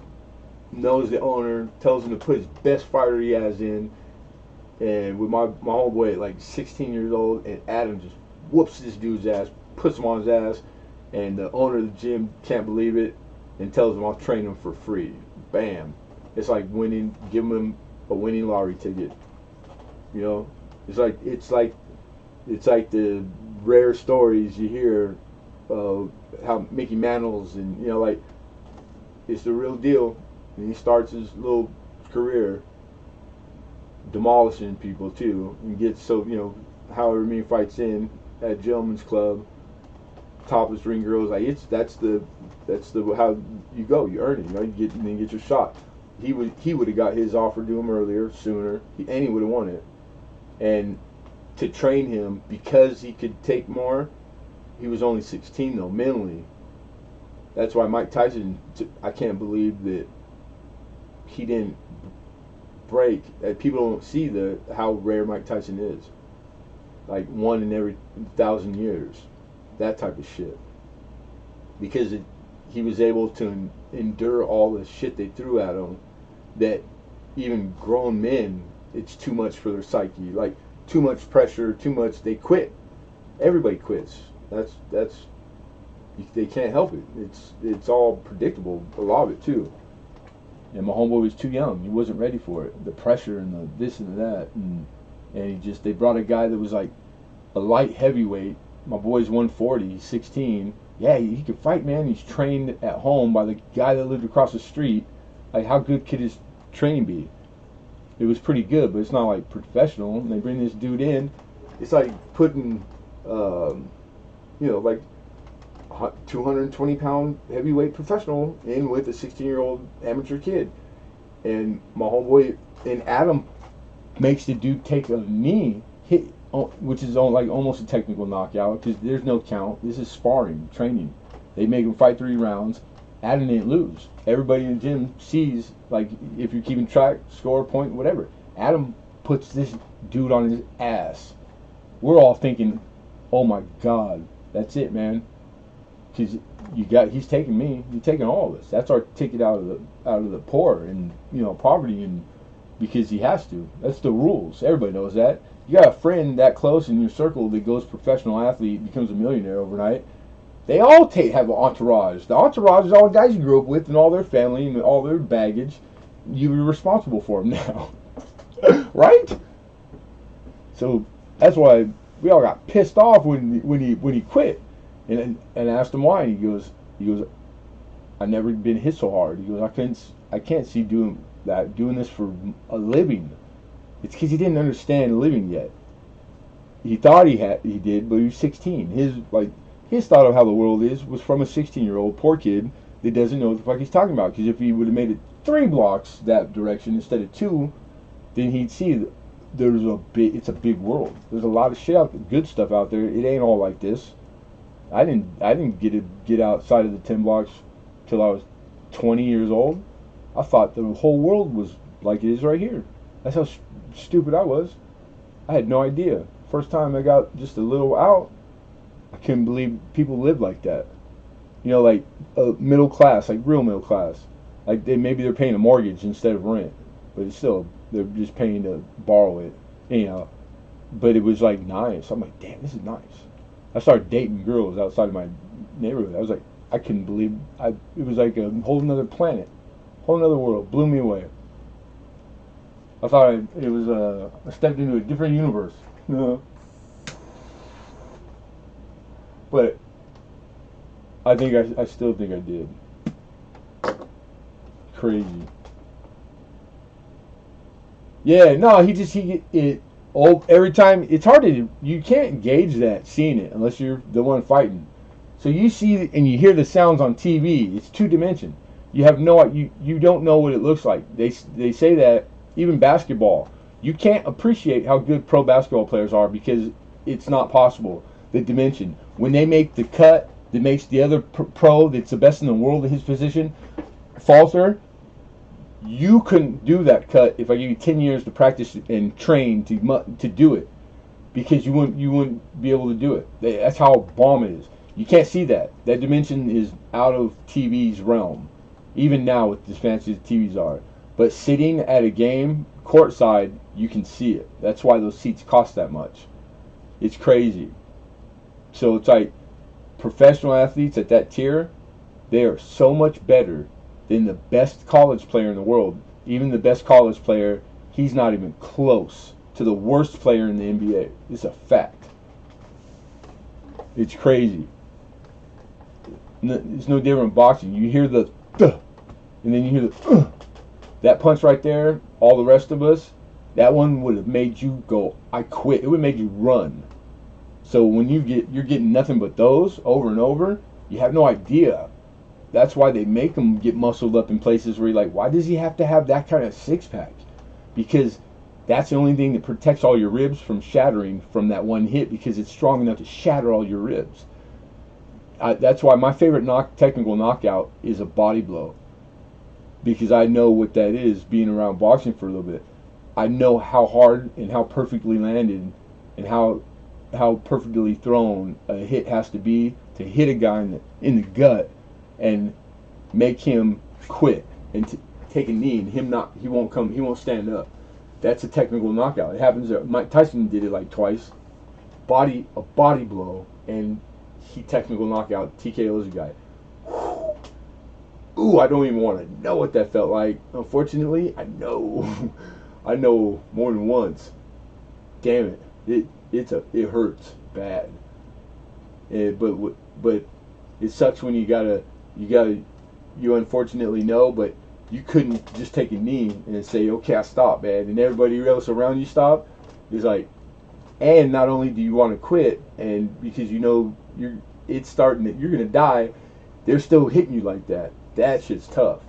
knows the owner, tells him to put his best fighter he has in. And with my homeboy at like 16 years old, and Adam just whoops this dude's ass, puts him on his ass, and the owner of the gym can't believe it and tells him I'll train him for free. Bam. It's like winning, giving him a winning lottery ticket. It's like the rare stories you hear of how Mickey Mantle's, and like, it's the real deal. And he starts his little career demolishing people too, and gets however many fights in at Gentleman's Club, topless ring girls. Like, that's the how you go. You earn it. You get your shot. He would have got his offer to him earlier, sooner, and he would have won it. And to train him, because he could take more, he was only 16 though, mentally. That's why Mike Tyson, I can't believe that he didn't break. People don't see how rare Mike Tyson is. Like, one in every 1,000 years. That type of shit. Because he was able to endure all the shit they threw at him, that even grown men, it's too much for their psyche. Like, too much pressure, too much, they quit. Everybody quits. That's they can't help it. It's all predictable, a lot of it too. And my homeboy was too young. He wasn't ready for it. The pressure and the this and that, and they brought a guy that was like a light heavyweight. My boy's 140. He's 16. Yeah, he could fight, man. He's trained at home by the guy that lived across the street. Like, how good could his training be? It was pretty good, but it's not like professional. And they bring this dude in. It's like putting, like 220-pound heavyweight professional in with a 16-year-old amateur kid. And my homeboy and Adam makes the dude take a knee hit, which is like almost a technical knockout because there's no count. This is sparring, training. They make him fight 3 rounds. Adam didn't lose. Everybody in the gym sees, like, if you're keeping track, score, point, whatever. Adam puts this dude on his ass. We're all thinking, oh my God, that's it, man. Because he's taking me, he's taking all of us. That's our ticket out of the poor and poverty, and because he has to. That's the rules. Everybody knows that. You got a friend that close in your circle that goes professional athlete, becomes a millionaire overnight. They all have an entourage. The entourage is all the guys you grew up with and all their family and all their baggage. You're responsible for them now, right? So that's why we all got pissed off when he quit. And asked him why. And he goes, I've never been hit so hard. He goes, I can't see doing this for a living. It's because he didn't understand living yet. He thought he did, but he was 16. His thought of how the world is was from a 16-year-old poor kid that doesn't know what the fuck he's talking about. Because if he would have made it 3 blocks that direction instead of 2, then he'd see that it's a big world. There's a lot of shit out there, good stuff out there. It ain't all like this. I didn't get outside of the 10 blocks till I was 20 years old. I thought the whole world was like it is right here. That's how stupid I was. I had no idea. First time I got just a little out, I couldn't believe people lived like that. You know, like middle class, like real middle class. Like maybe they're paying a mortgage instead of rent, but it's still they're just paying to borrow it. Anyhow, but it was like nice. I'm like, damn, this is nice. I started dating girls outside of my neighborhood. I was like, I couldn't believe it was like a whole another planet, whole another world. Blew me away. I thought it was I stepped into a different universe. But I still think I did. Crazy. Yeah, no, every time it's hard to you can't gauge that seeing it unless you're the one fighting. So you see and you hear the sounds on TV. It's 2 dimension. You don't know what it looks like. They say that even basketball, you can't appreciate how good pro basketball players are because it's not possible. The dimension when they make the cut that makes the other pro that's the best in the world in his position falter. You couldn't do that cut if I give you 10 years to practice and train to do it, because you wouldn't be able to do it. That's how bomb it is. You can't see that. That dimension is out of TV's realm, even now with as fancy as TVs are. But sitting at a game courtside, you can see it. That's why those seats cost that much. It's crazy. So it's like professional athletes at that tier, they are so much better than the best college player in the world. Even the best college player, he's not even close to the worst player in the NBA. It's a fact. It's crazy. It's no different in boxing. You hear the and then you hear the that punch right there. All the rest of us, that one would have made you go, I quit. It would have made you run. So when you're getting nothing but those over and over, you have no idea. That's why they make them get muscled up in places where you're like, why does he have to have that kind of six-pack? Because that's the only thing that protects all your ribs from shattering from that one hit, because it's strong enough to shatter all your ribs. That's why my favorite technical knockout is a body blow, because I know what that is, being around boxing for a little bit. I know how hard and how perfectly landed and how perfectly thrown a hit has to be to hit a guy in the gut and make him quit and take a knee, and he won't stand up. That's a technical knockout. It happens there. Mike Tyson did it like twice. A body blow, and he technical knockout, TKO's a guy. Ooh, I don't even want to know what that felt like. Unfortunately, I know. I know more than once. Damn it. It hurts bad. But it sucks when you unfortunately know, but you couldn't just take a knee and say, okay, I stop, man, and everybody else around you stop. It's like, and not only do you want to quit, and because you know it's starting that you're gonna die, they're still hitting you like that. That shit's tough.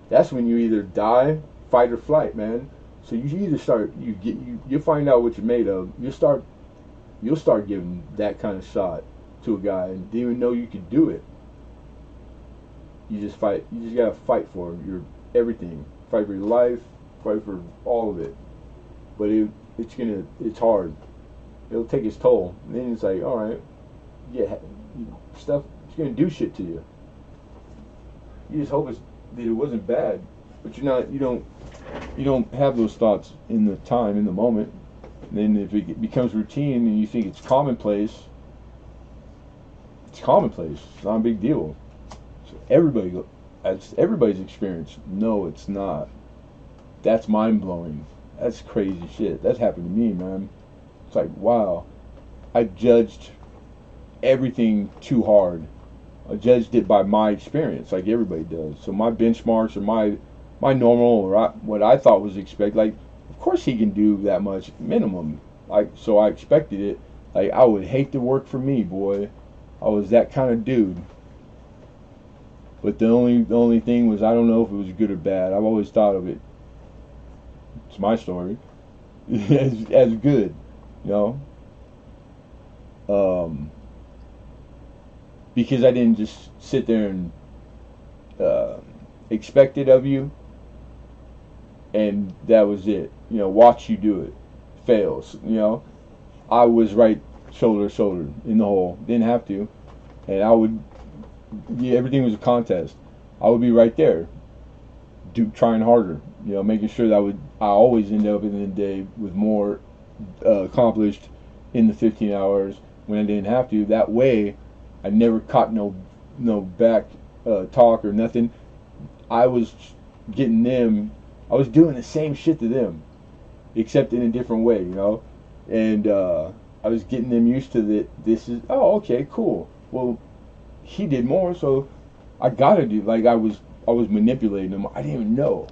That's when you either die, fight or flight, man. So you either start, you find out what you're made of. You'll start giving that kind of shot to a guy and didn't even know you could do it. You just fight. You just gotta fight for your everything. Fight for your life. Fight for all of it. But it's hard. It'll take its toll. And then it's like, all right, yeah, stuff. It's gonna do shit to you. You just hope that it wasn't bad, but you don't have those thoughts in the time, in the moment. And then if it becomes routine and you think it's commonplace, it's commonplace. It's not a big deal. So everybody's experience. No, it's not. That's mind blowing. That's crazy shit. That's happened to me, man. It's like, wow, I judged everything too hard. I judged it by my experience, like everybody does. So my benchmarks or my normal, or what I thought was expected. Like, of course he can do that much minimum. Like, so I expected it. Like, I would hate to work for me, boy. I was that kind of dude. But the only thing was, I don't know if it was good or bad. I've always thought of it. It's my story. as good, you know. Because I didn't just sit there and expect it of you, and that was it. You know, watch you do it. Fails. You know, I was right shoulder to shoulder in the hole. Didn't have to, and I would. Yeah, everything was a contest. I would be right there, trying harder. You know, making sure that I always end up in the day with more accomplished in the 15 hours when I didn't have to. That way, I never caught no back talk or nothing. I was getting them. I was doing the same shit to them, except in a different way, you know. And I was getting them used to that. This is okay, cool. Well, he did more, so I gotta do. Like I was manipulating them. I didn't even know,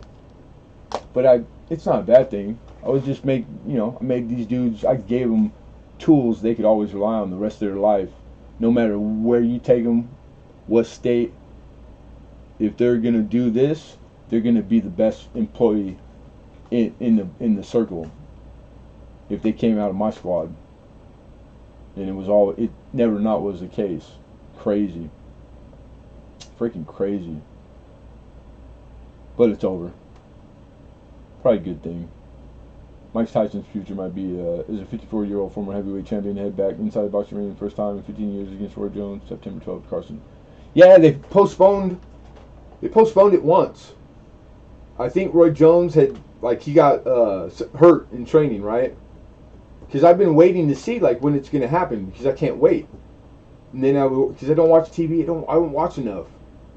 but it's not a bad thing. I was just I made these dudes. I gave them tools they could always rely on the rest of their life, no matter where you take them, what state. If they're gonna do this, they're gonna be the best employee in the circle. If they came out of my squad, and it never not was the case. Crazy, freaking crazy. But it's over. Probably a good thing. Mike Tyson's future might be as a 54-year-old former heavyweight champion head back inside the boxing ring the first time in 15 years against Roy Jones, September 12th, Carson. Yeah, they postponed it once. I think Roy Jones he got hurt in training, right? Because I've been waiting to see when it's going to happen because I can't wait. And then because I don't watch TV, I don't watch enough.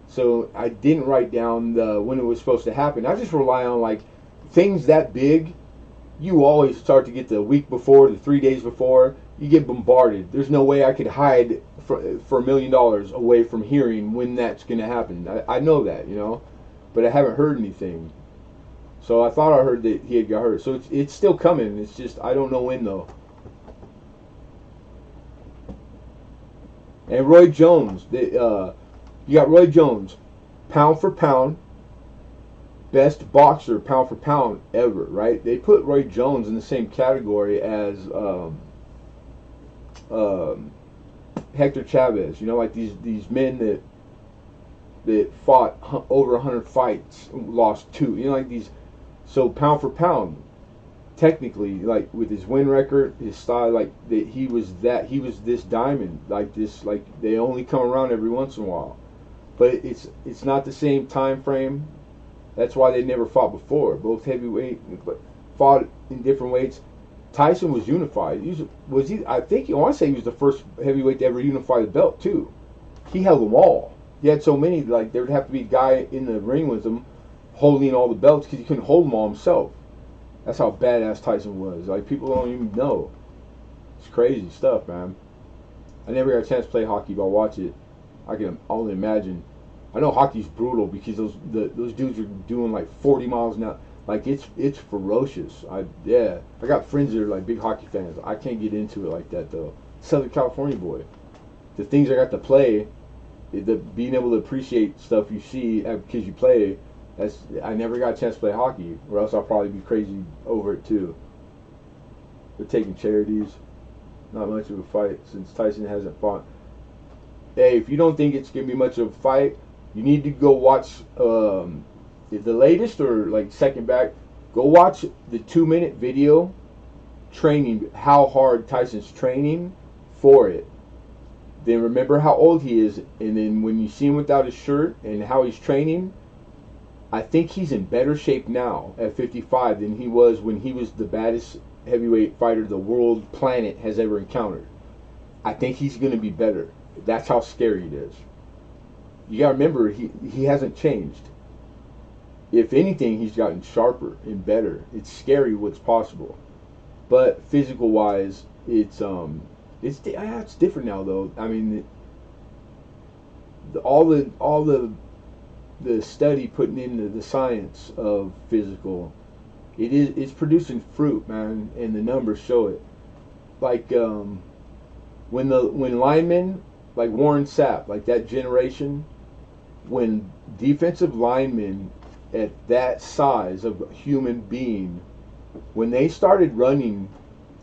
So I didn't write down when it was supposed to happen. I just rely on things that big. You always start to get the week before, the 3 days before. You get bombarded. There's no way I could hide for $1 million away from hearing when that's going to happen. I know that, but I haven't heard anything. So I thought I heard that he had got hurt. So it's still coming. It's just I don't know when though. And Roy Jones, you got Roy Jones, pound for pound, best boxer pound for pound ever, right? They put Roy Jones in the same category as Hector Chavez. These men that fought over 100 fights, lost 2. These. So pound for pound, technically, with his win record, his style, he was this diamond, they only come around every once in a while, but it's not the same time frame. That's why they never fought before. Both heavyweight, but fought in different weights. Tyson was unified. I want to say he was the first heavyweight to ever unify the belt too. He held them all. He had so many, there would have to be a guy in the ring with him, holding all the belts because he couldn't hold them all himself. That's how badass Tyson was. People don't even know. It's crazy stuff, man. I never got a chance to play hockey, but I'll watch it. I can only imagine. I know hockey's brutal because those dudes are doing 40 miles an hour. It's ferocious. I got friends that are big hockey fans. I can't get into it like that though. Southern California boy. The things I got to play, being able to appreciate stuff you see because you play. I never got a chance to play hockey, or else I'll probably be crazy over it too. They're taking charities. Not much of a fight since Tyson hasn't fought. Hey, if you don't think it's gonna be much of a fight, you need to go watch the latest or second back. Go watch the 2-minute video training how hard Tyson's training for it. Then remember how old he is, and then when you see him without his shirt and how he's training. I think he's in better shape now at 55 than he was when he was the baddest heavyweight fighter the world planet has ever encountered. I think he's going to be better. That's how scary it is. You got to remember, he hasn't changed. If anything, he's gotten sharper and better. It's scary what's possible. But physical wise, it's different now though. I mean, all the study putting into the science of physical It's producing fruit, man, and the numbers show it. Like when linemen like Warren Sapp, like that generation, when defensive linemen at that size of human being, when they started running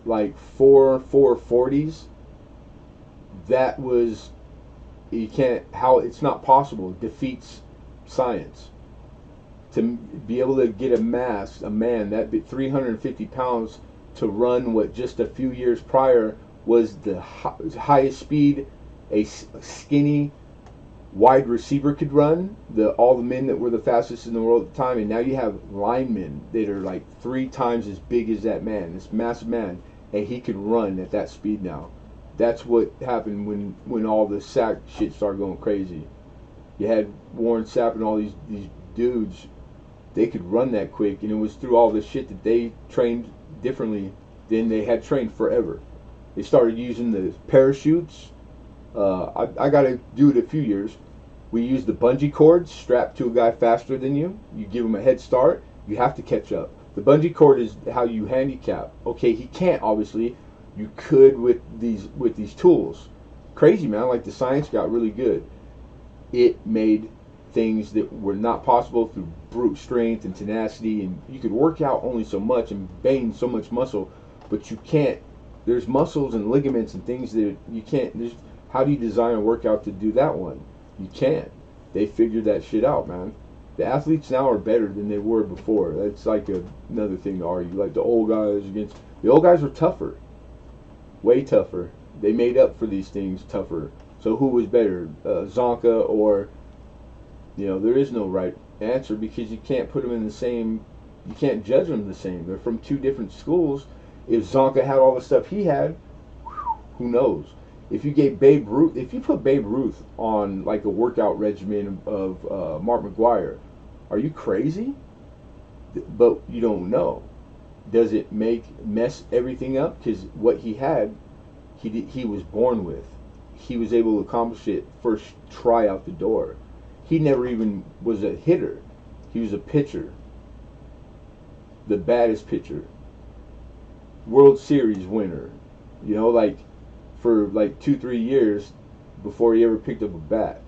like 4.40s, that was, you can't, how, it's not possible. It defeats science. To be able to get a man that 350 pounds to run what just a few years prior was the highest speed a skinny wide receiver could run, all the men that were the fastest in the world at the time, and now you have linemen that are like 3 times as big as that man, this massive man, and he could run at that speed now. That's what happened when all the sack shit started going crazy. You had Warren Sapp and all these dudes, they could run that quick, and it was through all the shit that they trained differently than they had trained forever. They started using the parachutes. I got to do it a few years. We use the bungee cords strapped to a guy faster than you. You give him a head start. You have to catch up. The bungee cord is how you handicap. Okay, he can't, obviously. You could with these tools. Crazy, man. Like, the science got really good. It made things that were not possible through brute strength and tenacity, and you could work out only so much and gain so much muscle, but you can't. There's muscles and ligaments and things that you can't. How do you design a workout to do that one? You can't. They figured that shit out, man. The athletes now are better than they were before. That's like another thing to argue. Like the old guys were tougher, way tougher. They made up for these things tougher. So who was better, Zonka or, there is no right answer because you can't put them in the same. You can't judge them the same. They're from 2 different schools. If Zonka had all the stuff he had, who knows? If you put Babe Ruth on like a workout regimen of Mark McGuire, are you crazy? But you don't know. Does it mess everything up? Because what he had, he was born with. He was able to accomplish it first try out the door. He never even was a hitter. He was a pitcher. The baddest pitcher. World Series winner. For like 2-3 years before he ever picked up a bat,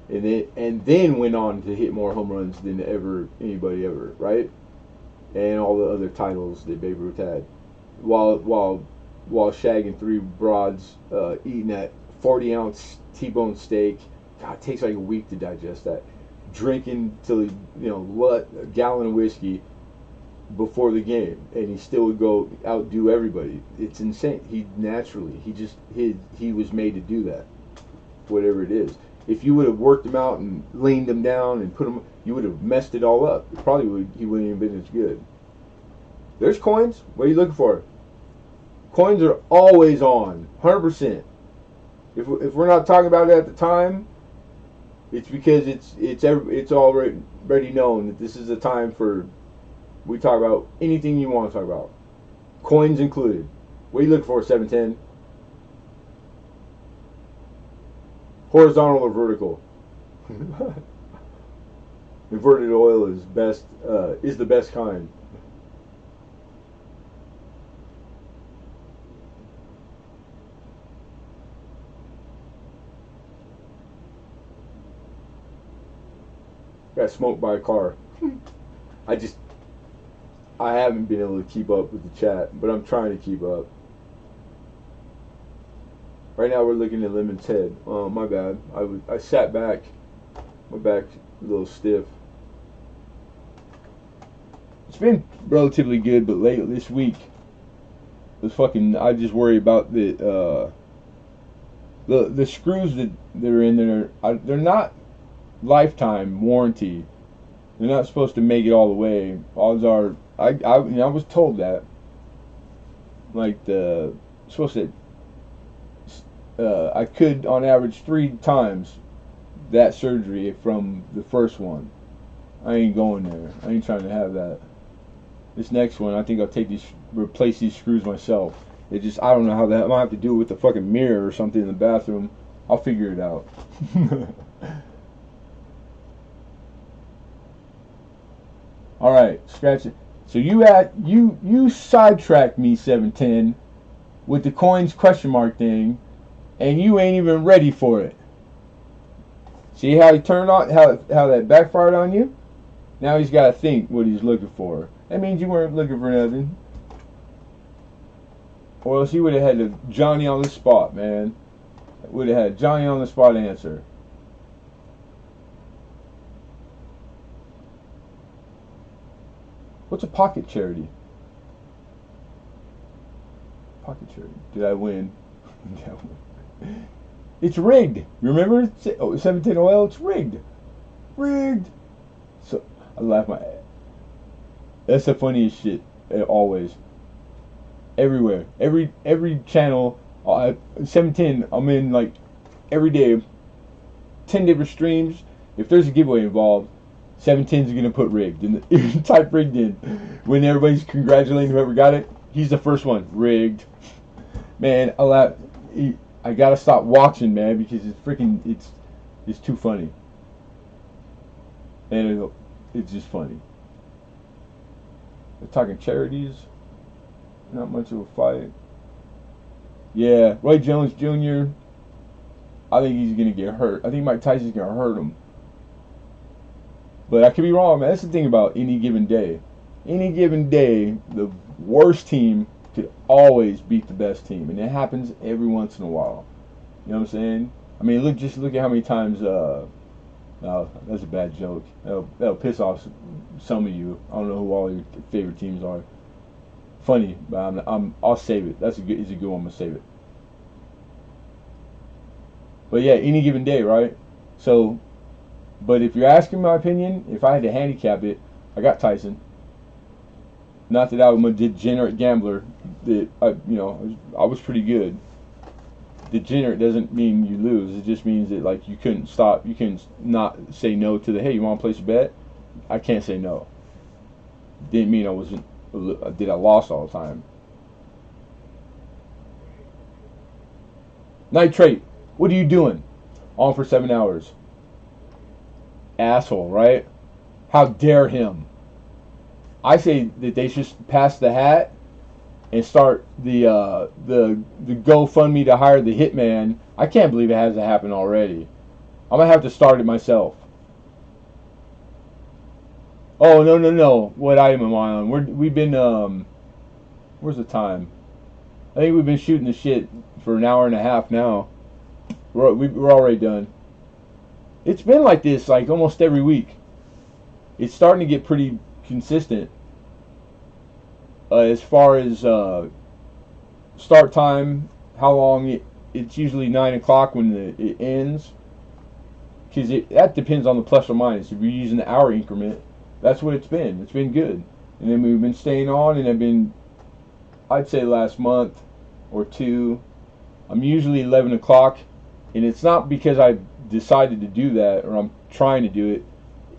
and then went on to hit more home runs than anybody ever, right? And all the other titles that Babe Ruth had, while shagging 3 broads, eating that 40-ounce T-bone steak. God, it takes like a week to digest that. Drinking till a gallon of whiskey before the game, and he still would go outdo everybody. It's insane. He was made to do that, whatever it is. If you would have worked him out and leaned him down and put him, you would have messed it all up. He wouldn't even been as good. There's coins. What are you looking for? Coins are always on, 100%. If we're not talking about it at the time, it's because it's already known that this is a time for. We talk about anything you want to talk about. Coins included. What are you looking for, 710? Horizontal or vertical? Inverted oil is the best kind. Got smoked by a car. I haven't been able to keep up with the chat, but I'm trying to keep up. Right now we're looking at Lemonhead. Oh, my bad. I sat back. My back's a little stiff. It's been relatively good, but this week was fucking. I just worry about the screws that are in there. They're not lifetime warranty. They're not supposed to make it all the way. Odds are, I was told that. Like supposed to. I could on average 3 times that surgery from the first one. I ain't going there. I ain't trying to have that. This next one, I think I'll replace these screws myself. I don't know how that. I might have to do it with the fucking mirror or something in the bathroom. I'll figure it out. All right, scratch it. So you sidetracked me 710 with the coins question mark thing, and you ain't even ready for it. See how he turned on how that backfired on you? Now he's got to think what he's looking for. That means you weren't looking for nothing. Or else you would have had a Johnny on the spot, man. Would have had Johnny on the spot answer. What's a pocket charity? Pocket charity. Did I win? It's rigged. Remember? 17 oil? It's rigged. Rigged. So I laugh my ass. That's the funniest shit. Always. Everywhere. Every channel. 17. I'm in like every day. 10 different streams. If there's a giveaway involved, 17's gonna put rigged and type rigged in. When everybody's congratulating whoever got it, he's the first one. Rigged. Man, I gotta stop watching, man, because it's too funny. And it's just funny. They're talking charities. Not much of a fight. Yeah, Roy Jones Jr. I think he's gonna get hurt. I think Mike Tyson's gonna hurt him. But I could be wrong, man. That's the thing about any given day. Any given day, the worst team could always beat the best team, and it happens every once in a while. You know what I'm saying? I mean, look at how many times. No, that's a bad joke. That'll piss off some of you. I don't know who all your favorite teams are. Funny, but I'll save it. It's a good one. I'm gonna save it. But yeah, any given day, right? So, but if you're asking my opinion, if I had to handicap it, I got Tyson. Not that I'm a degenerate gambler. That I was pretty good. Degenerate doesn't mean you lose. It just means that like you couldn't stop. You can not say no to the hey. You want to place a bet? I can't say no. Didn't mean I wasn't. Did I lost all the time? Nitrate. What are you doing? On for 7 hours. Asshole, right? How dare him? I say that they should pass the hat and start the GoFundMe to hire the hitman. I can't believe it hasn't happened already. I'm gonna have to start it myself. Oh no! What item am I on? We've been where's the time? I think we've been shooting the shit for an hour and a half now. We're already done. It's been like this like almost every week. It's starting to get pretty consistent. As far as start time, how long it's usually 9 o'clock when it ends. Because that depends on the plus or minus. If you're using the hour increment, that's what it's been. It's been good. And then we've been staying on, and I'd say last month or two, I'm usually 11 o'clock. And it's not because I decided to do that or I'm trying to do it.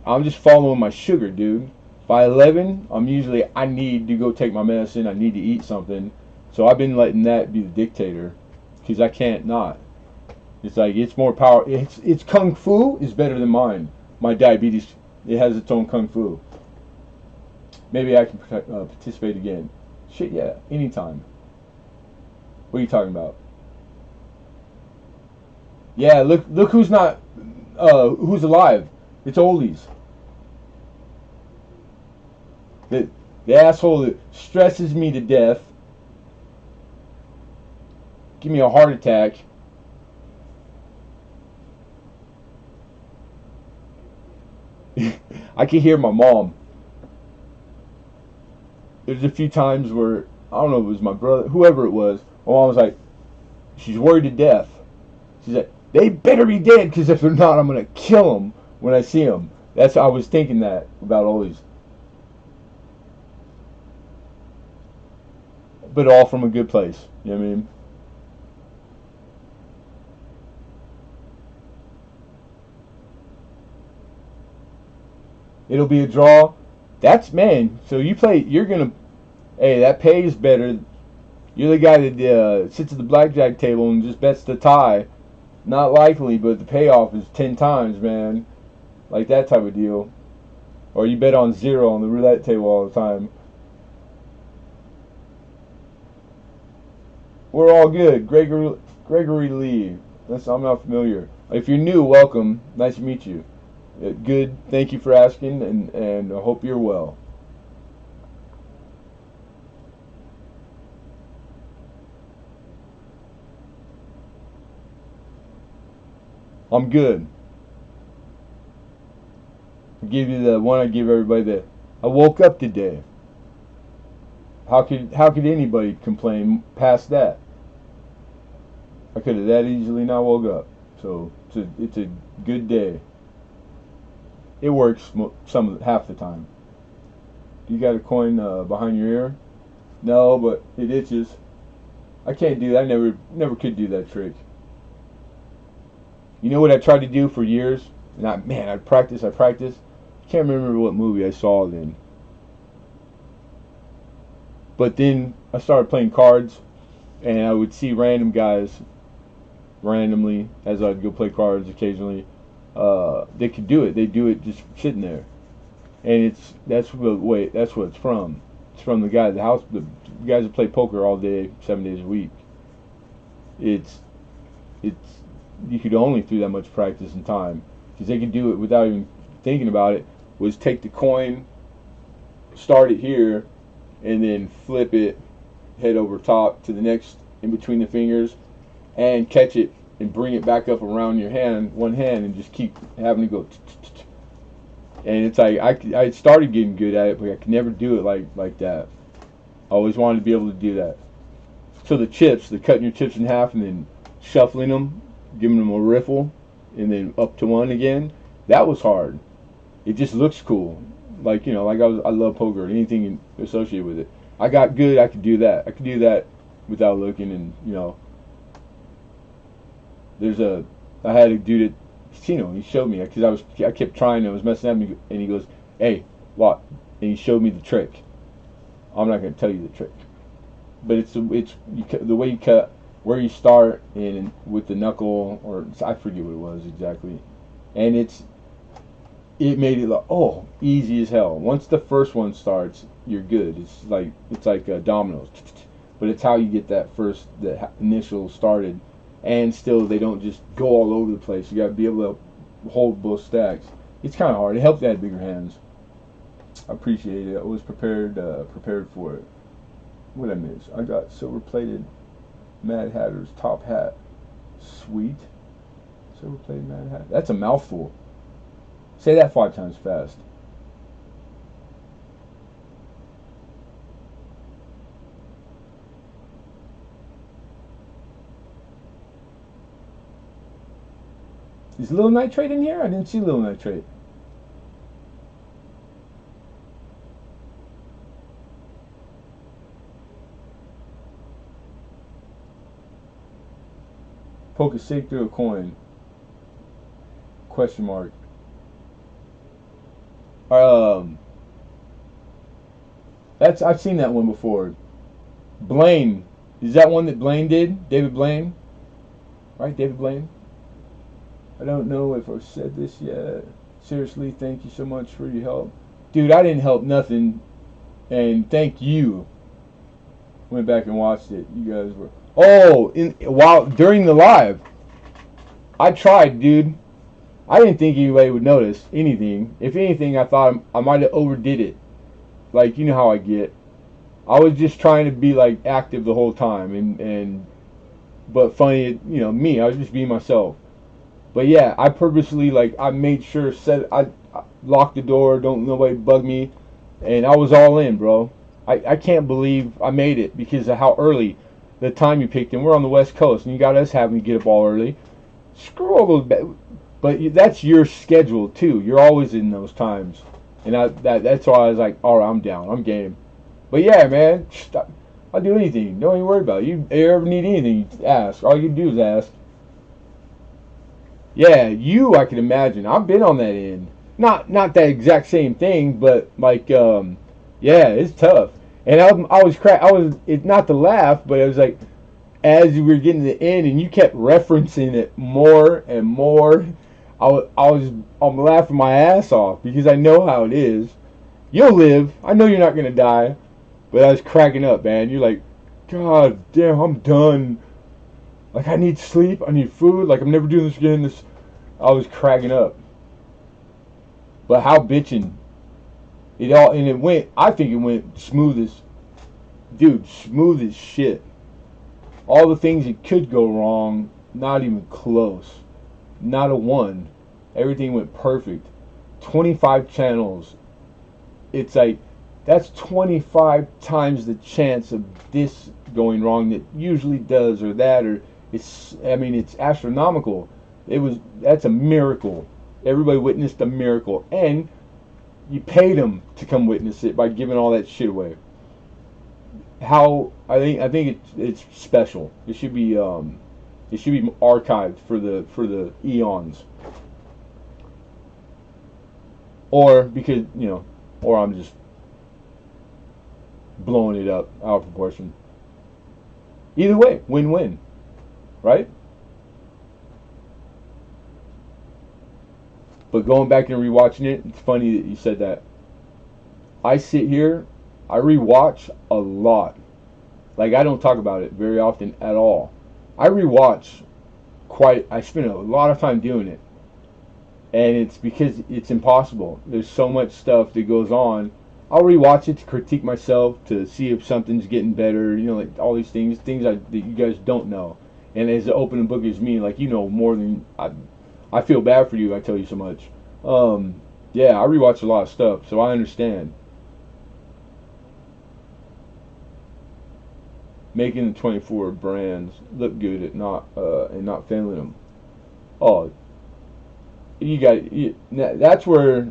I'm just following my sugar, dude. By 11, I need to go take my medicine. I need to eat something. So I've been letting that be the dictator. Because I can't not. It's like, it's more power. It's kung fu is better than mine. My diabetes, it has its own kung fu. Maybe I can participate again. Shit, yeah, anytime. What are you talking about? Yeah, look who's not, who's alive. It's oldies. The asshole that stresses me to death. Give me a heart attack. I can hear my mom. There's a few times where, I don't know if it was my brother, whoever it was, my mom was like, she's worried to death. She's like, they better be dead, because if they're not, I'm going to kill them when I see them. I was thinking that about all these. But all from a good place. You know what I mean? It'll be a draw. That's, man. So you're going to, hey, that pays better. You're the guy that sits at the blackjack table and just bets the tie. Not likely, but the payoff is 10 times, man. Like that type of deal. Or you bet on zero on the roulette table all the time. We're all good. Gregory Lee. I'm not familiar. If you're new, welcome. Nice to meet you. Good. Thank you for asking, and I hope you're well. I'm good. I give you the one I give everybody that I woke up today. How could anybody complain past that? I could have that easily not woke up. So it's a good day. It works half the time. You got a coin behind your ear? No, but it itches. I can't do that. I never could do that trick. You know what I tried to do for years? And I practice. Can't remember what movie I saw then. But then I started playing cards, and I would see random guys randomly as I'd go play cards occasionally. They could do it. They do it just sitting there, and that's what it's from. It's from the guys the guys that play poker all day, 7 days a week. It's you could only through that much practice and time, because they could do it without even thinking about it. Was take the coin, start it here, and then flip it head over top to the next in between the fingers, and catch it and bring it back up around your one hand, and just keep having to go. And it's like I started getting good at it, but I could never do it like that. I always wanted to be able to do that. So the cutting your chips in half and then shuffling them, giving them a riffle, and then up to one again. That was hard. It just looks cool. Like I love poker and anything associated with it. I got good. I could do that. I could do that without looking, and I had a dude at casino. He showed me because I kept trying. I was messing up, and he goes, "Hey, what?" And he showed me the trick. I'm not going to tell you the trick, but it's the way you cut, where you start, and with the knuckle, or I forget what it was exactly, and it made it like easy as hell. Once the first one starts, you're good. It's like dominoes, but it's how you get that initial started. And still, they don't just go all over the place. You got to be able to hold both stacks. It's kind of hard. It helps to have bigger hands. I appreciate it. I was prepared for it. What did I miss? I got silver-plated Mad Hatter's top hat. Sweet. Silver-plated Mad Hatter. That's a mouthful. Say that 5 times fast. Is Lil Nitrate in here? I didn't see Lil Nitrate. Poke a stake through a coin. Question mark. I've seen that one before. Blaine. Is that one that Blaine did? David Blaine? Right, David Blaine? I don't know if I've said this yet. Seriously, thank you so much for your help. Dude, I didn't help nothing. And thank you. Went back and watched it. You guys were... during the live. I tried, dude. I didn't think anybody would notice anything. If anything, I thought I might have overdid it. Like, you know how I get. I was just trying to be, like, active the whole time. But funny, me. I was just being myself. But yeah, I purposely, I made sure, I locked the door, don't nobody bug me, and I was all in, bro. I can't believe I made it because of how early, the time you picked, and we're on the West Coast, and you got us having to get up all early. Screw all those, but that's your schedule too. You're always in those times, and that's why I was like, all right, I'm down, I'm game. But yeah, man, I'll do anything. Don't even worry about it. You ever need anything, you ask. All you do is ask. Yeah, I can imagine. I've been on that end. Not that exact same thing, but yeah, it's tough. And it's not to laugh, but it was like, as we were getting to the end, and you kept referencing it more and more, I'm laughing my ass off because I know how it is. You'll live. I know you're not gonna die, but I was cracking up, man. You're like, God damn, I'm done. Like, I need sleep, I need food, like, I'm never doing this again. I was cracking up. But how bitching. And it went, I think it went smooth as shit. All the things that could go wrong, not even close. Not a one. Everything went perfect. 25 channels. It's like, that's 25 times the chance of this going wrong that usually does, or that, or it's astronomical. That's a miracle. Everybody witnessed a miracle, and you paid them to come witness it by giving all that shit away. I think it's special. It should be archived for the eons. Or because, or I'm just blowing it up out of proportion. Either way, win-win, right? But going back and rewatching it, it's funny that you said that. I sit here, I rewatch a lot. Like, I don't talk about it very often at all. I rewatch I spend a lot of time doing it. And it's because it's impossible. There's so much stuff that goes on. I'll rewatch it to critique myself, to see if something's getting better, like all these things that you guys don't know. And as an open book as me, like, more than I feel bad for you, I tell you so much. Yeah, I rewatch a lot of stuff, so I understand. Making the 24 brands look good and not failing them. Oh, that's where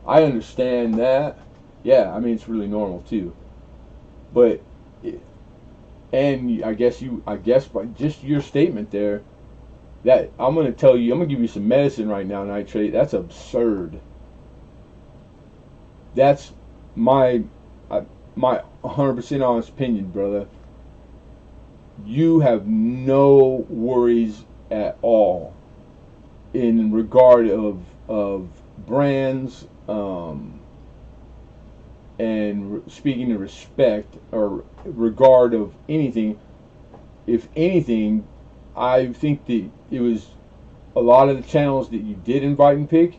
I understand that. Yeah, it's really normal too. But and I guess by just your statement there, that I'm gonna give you some medicine right now, Nitrate. That's absurd. That's my 100% honest opinion, brother. You have no worries at all in regard of brands, and speaking of respect or regard of anything. If anything, I think that it was a lot of the channels that you did invite and pick,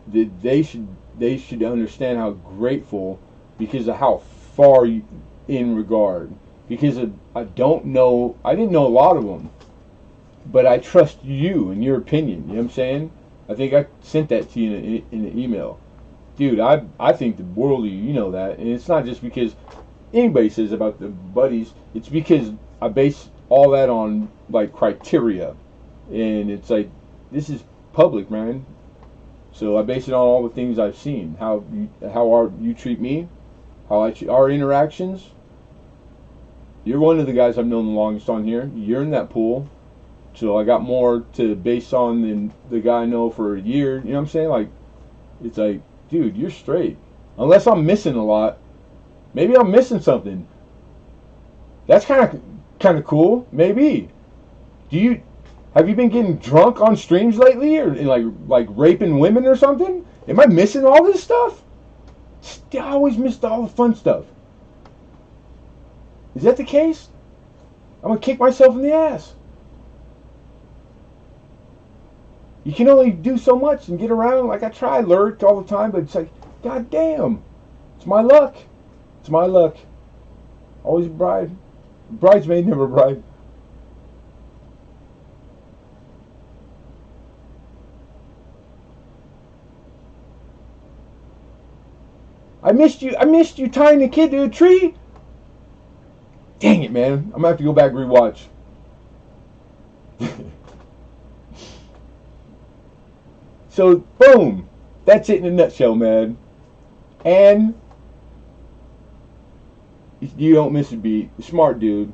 that they should understand how grateful, because of how far you in regard. Because I didn't know a lot of them, but I trust you and your opinion. You know what I'm saying? I think I sent that to you in an email. Dude, I think the world of you, that. And it's not just because anybody says about the buddies. It's because I base all that on, like, criteria. And it's like, this is public, man. So I base it on all the things I've seen. How you treat me. How our interactions. You're one of the guys I've known the longest on here. You're in that pool. So I got more to base on than the guy I know for a year. You know what I'm saying? Like, it's like, dude, you're straight. Unless I'm missing a lot. Maybe I'm missing something. That's kind of cool. Maybe. Have you been getting drunk on streams lately, or like raping women or something? Am I missing all this stuff? I always missed all the fun stuff. Is that the case? I'm gonna kick myself in the ass. You can only do so much and get around. Like, I try, lurk all the time, but it's like, god damn, it's my luck. It's my luck. Always a bride. Bridesmaid, never a bride. I missed you tying the kid to a tree. Dang it, man. I'm gonna have to go back and rewatch. So, boom. That's it in a nutshell, man. And you don't miss a beat. Smart dude.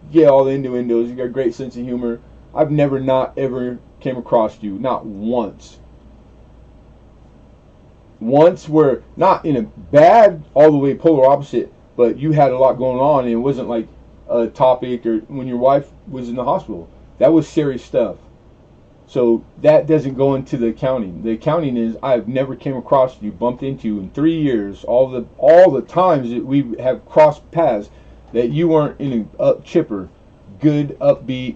Yeah, all the innuendos. You got a great sense of humor. I've never not ever came across you. Not once. Once where, not in a bad, all the way polar opposite, but you had a lot going on, and it wasn't like a topic, or when your wife was in the hospital. That was serious stuff. So that doesn't go into the accounting. The accounting is, I've never came across you, bumped into you in 3 years, all the times that we have crossed paths. that you weren't in a chipper, good, upbeat,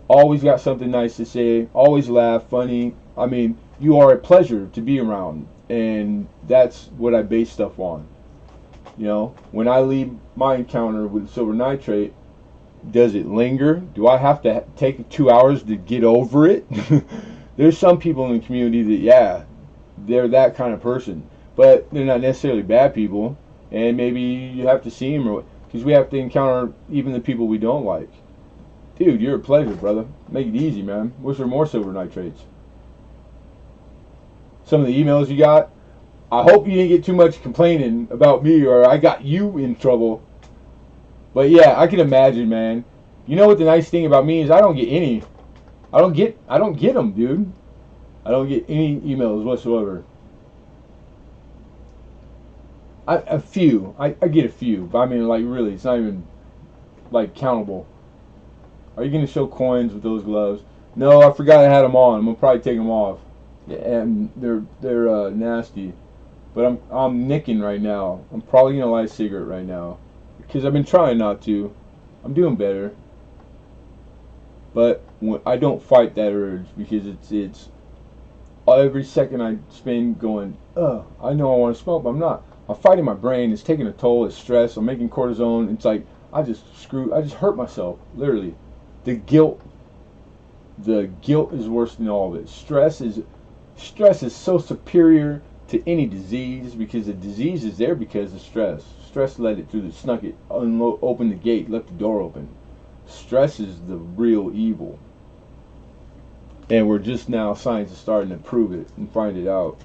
always got something nice to say, always laugh, funny. I mean, you are a pleasure to be around, and that's what I base stuff on. You know, when I leave my encounter with silver nitrate, does it linger? Do I have to take 2 hours to get over it? There's some people in the community that, yeah, they're that kind of person, but they're not necessarily bad people, and maybe you have to see them, because we have to encounter even the people we don't like. Dude, you're a pleasure, brother. Make it easy, man. Wish there were more silver nitrates. Some of the emails you got, I hope you didn't get too much complaining about me or I got you in trouble. But yeah, I can imagine, man. You know what the nice thing about me is I don't get any. I don't get them, dude. I don't get any emails whatsoever. A few. I get a few. But I mean, like, really, it's not even, like, countable. Are you going to show coins with those gloves? No, I forgot I had them on. I'm going to probably take them off. Yeah, and they're nasty. But I'm nicking right now. I'm probably going to light a cigarette right now. Because I've been trying not to. I'm doing better. But I don't fight that urge because it's every second I spend going, I know I want to smoke, but I'm not. I'm fighting my brain. It's taking a toll. It's stress. I'm making cortisone. It's like I just hurt myself, literally. The guilt is worse than all of it. Stress is so superior to any disease because the disease is there because of stress. Stress let it through, snuck it, opened the gate, left the door open. Stress is the real evil. And we're just now, science is starting to prove it and find it out.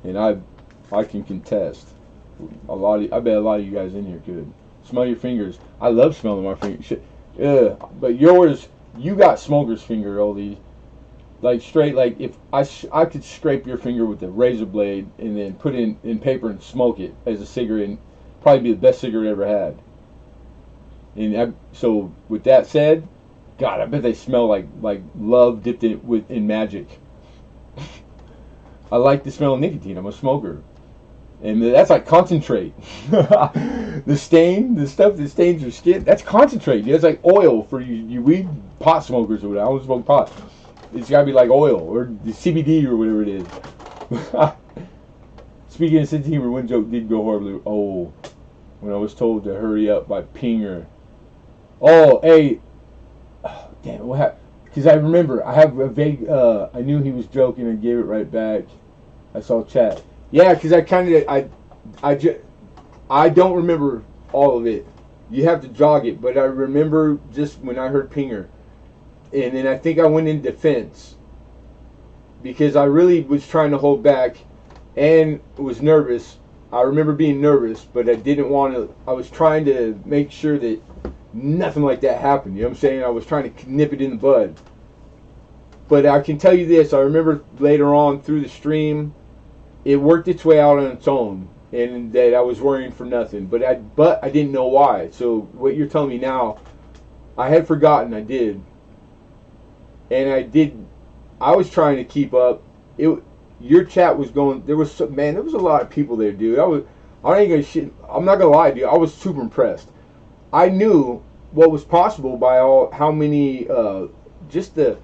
And I can contest. I bet a lot of you guys in here could. Smell your fingers. I love smelling my fingers. But yours, you got smoker's finger, Oldie. Like straight, like if I could scrape your finger with a razor blade and then put it in paper and smoke it as a cigarette, and probably be the best cigarette I ever had. And so with that said, God, I bet they smell like love dipped in magic. I like the smell of nicotine. I'm a smoker, and that's like concentrate. The stuff that stains your skin, that's concentrate. It's like oil for you weed pot smokers or whatever. I don't smoke pot. It's got to be like oil or the CBD or whatever it is. Speaking of September, one joke did go horribly. Oh, when I was told to hurry up by Pinger. Oh, hey. Oh, damn it, what happened? Because I remember, I have a vague, I knew he was joking and gave it right back. I saw chat. Yeah, because I don't remember all of it. You have to jog it, but I remember just when I heard Pinger. And then I think I went in defense because I really was trying to hold back and was nervous. I remember being nervous, but I didn't want to. I was trying to make sure that nothing like that happened. You know what I'm saying? I was trying to nip it in the bud. But I can tell you this. I remember later on through the stream, it worked its way out on its own, and that I was worrying for nothing. But I didn't know why. So what you're telling me now, I had forgotten. I did. And I was trying to keep up. Your chat was going. There was a lot of people there, dude. I'm not gonna lie, dude. I was super impressed. I knew what was possible by how many just the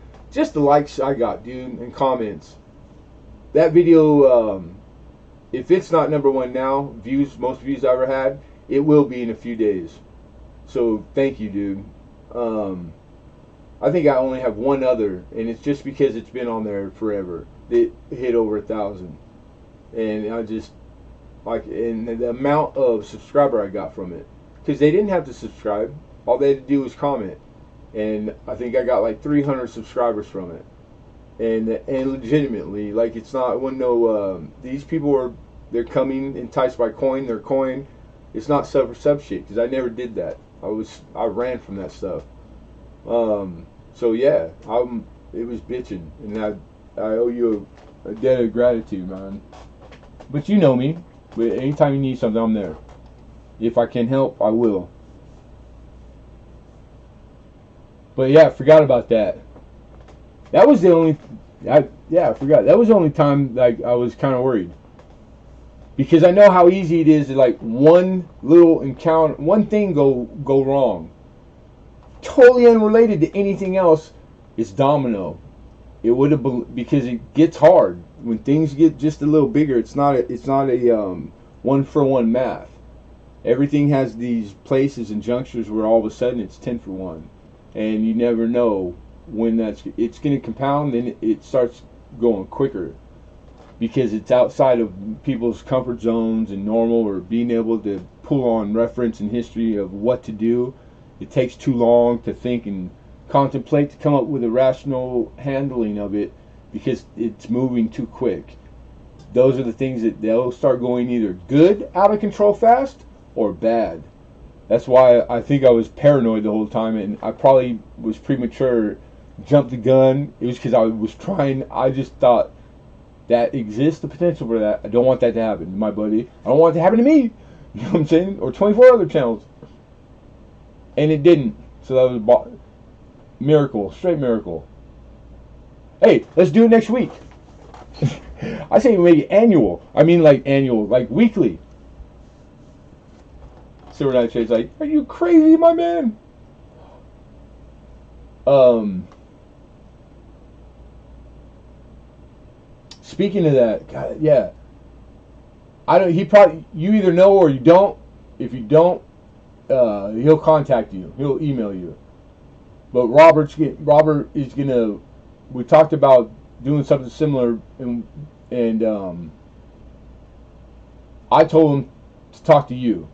likes I got, dude, and comments. That video, if it's not #1 now, most views I ever had, it will be in a few days. So thank you, dude. I think I only have one other, and it's just because it's been on there forever. It hit over 1,000, and I just and the amount of subscriber I got from it, because they didn't have to subscribe. All they had to do was comment, and I think I got like 300 subscribers from it, and legitimately, like it's not. These people they're coming enticed by their coin. It's not sub shit because I never did that. I ran from that stuff. So yeah, it was bitching, and I owe you a debt of gratitude, man. But you know me. But anytime you need something, I'm there. If I can help, I will. But yeah, I forgot about that. That was the only. I forgot. That was the only time like I was kind of worried. because I know how easy it is to like one little encounter, one thing go wrong, totally unrelated to anything else. It's domino. It would have been, because it gets hard when things get just a little bigger. It's not a one for one math. Everything has these places and junctures where all of a sudden it's 10 for 1, and you never know when it's going to compound, and it starts going quicker because it's outside of people's comfort zones and normal, or being able to pull on reference and history of what to do. It takes too long to think and contemplate to come up with a rational handling of it because it's moving too quick. Those are the things that they'll start going either good, out of control fast, or bad. That's why I think I was paranoid the whole time, and I probably was premature, jumped the gun. It was because I was trying. I just thought that exists the potential for that. I don't want that to happen to my buddy. I don't want it to happen to me. You know what I'm saying? Or 24 other channels. And it didn't. So that was a miracle, straight miracle. Hey, let's do it next week. I say maybe annual. I mean like annual, like weekly. Silver Night Shade's like, are you crazy, my man? Speaking of that, God, yeah. I don't. He probably, you either know or you don't. If you don't, he'll contact you. He'll email you. But Robert is gonna. We talked about doing something similar, and I told him to talk to you.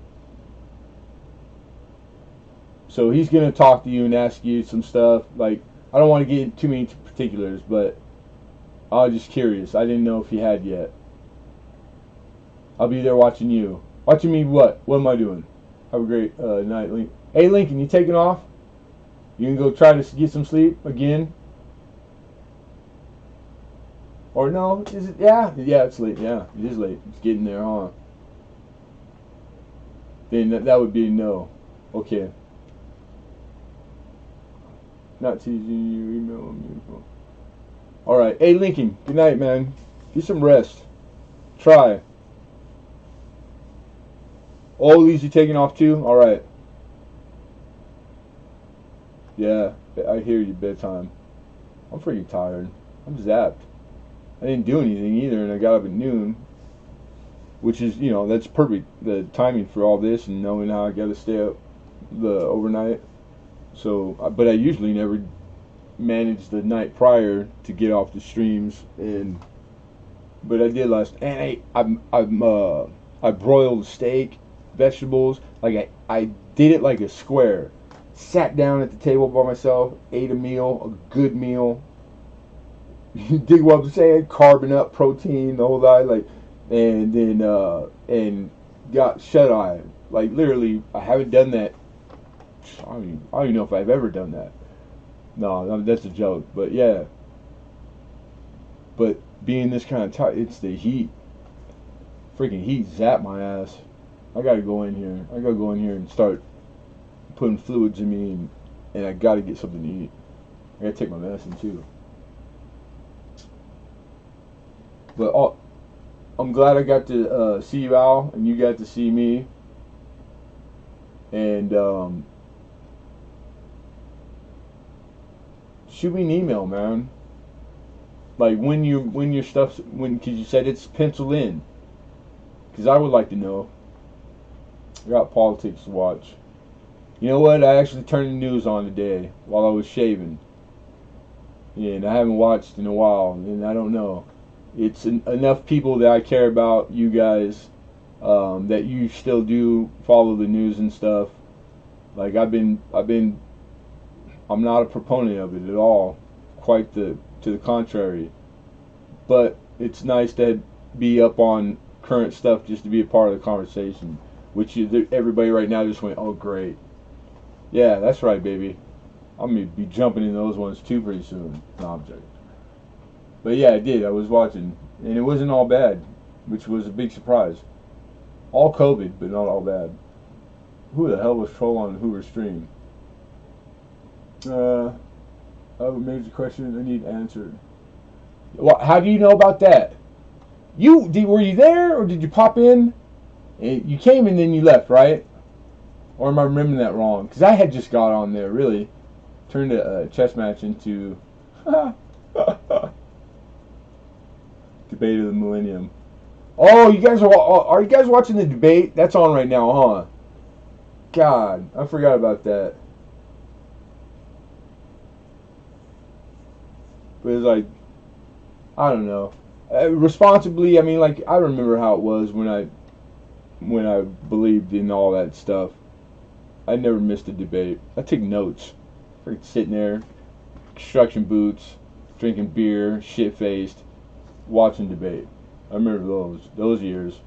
So he's gonna talk to you and ask you some stuff. Like, I don't want to get into too many particulars, but I was just curious. I didn't know if he had yet. I'll be there watching you. Watching me what? What am I doing? Have a great night, Lincoln. Hey, Lincoln, you taking off? You can go try to get some sleep again? Or no? Is it? Yeah. Yeah, it's late. Yeah, it is late. It's getting there, huh? Then that would be a no. Okay. Not teasing you. Email me. Alright. Hey, Lincoln. Good night, man. Get some rest. Try. Oh, Lise, you taking off too? Alright. Yeah, I hear you, bedtime. I'm freaking tired. I'm zapped. I didn't do anything either, and I got up at noon. Which is, you know, that's perfect. The timing for all this, and knowing how I got to stay up the overnight. So, but I usually never manage the night prior to get off the streams, but I did last. And I broiled steak, vegetables. Like I did it like a square. Sat down at the table by myself, ate a meal, a good meal. You dig what I'm saying? Carbon up, protein, the whole lot. Like, and then and got shut eye. Like literally, I haven't done that. I don't even know if I've ever done that. No, that's a joke. But yeah. But being this kind of tight, it's the heat. Freaking heat zapped my ass. I gotta go in here. I gotta go in here and start putting fluids in me, and I gotta get something to eat. I gotta take my medicine too. But I'm glad I got to see you, Al, and you got to see me. And shoot me an email, man. Like when your stuff's because you said it's penciled in. Because I would like to know. I got politics to watch. You know what? I actually turned the news on today while I was shaving. Yeah, and I haven't watched in a while, and I don't know. It's enough people that I care about, you guys, that you still do follow the news and stuff. Like I'm not a proponent of it at all. Quite to the contrary. But it's nice to be up on current stuff just to be a part of the conversation. Which everybody right now just went, oh great. Yeah, that's right, baby. I'm going to be jumping in those ones too pretty soon. No, I'm joking. But yeah, I did. I was watching. And it wasn't all bad, which was a big surprise. All COVID, but not all bad. Who the hell was troll on Hoover's stream? I have a major question I need answered. Well, how do you know about that? Were you there, or did you pop in? You came and then you left, right? Or am I remembering that wrong? Because I had just got on there, really. Turned a chess match into debate of the millennium. Oh, are you guys watching the debate? That's on right now, huh? God, I forgot about that. But it's like, I don't know. Responsibly, I mean, like, I remember how it was when I believed in all that stuff. I never missed a debate. I took notes. Freaking sitting there, construction boots, drinking beer, shit faced, watching debate. I remember those years.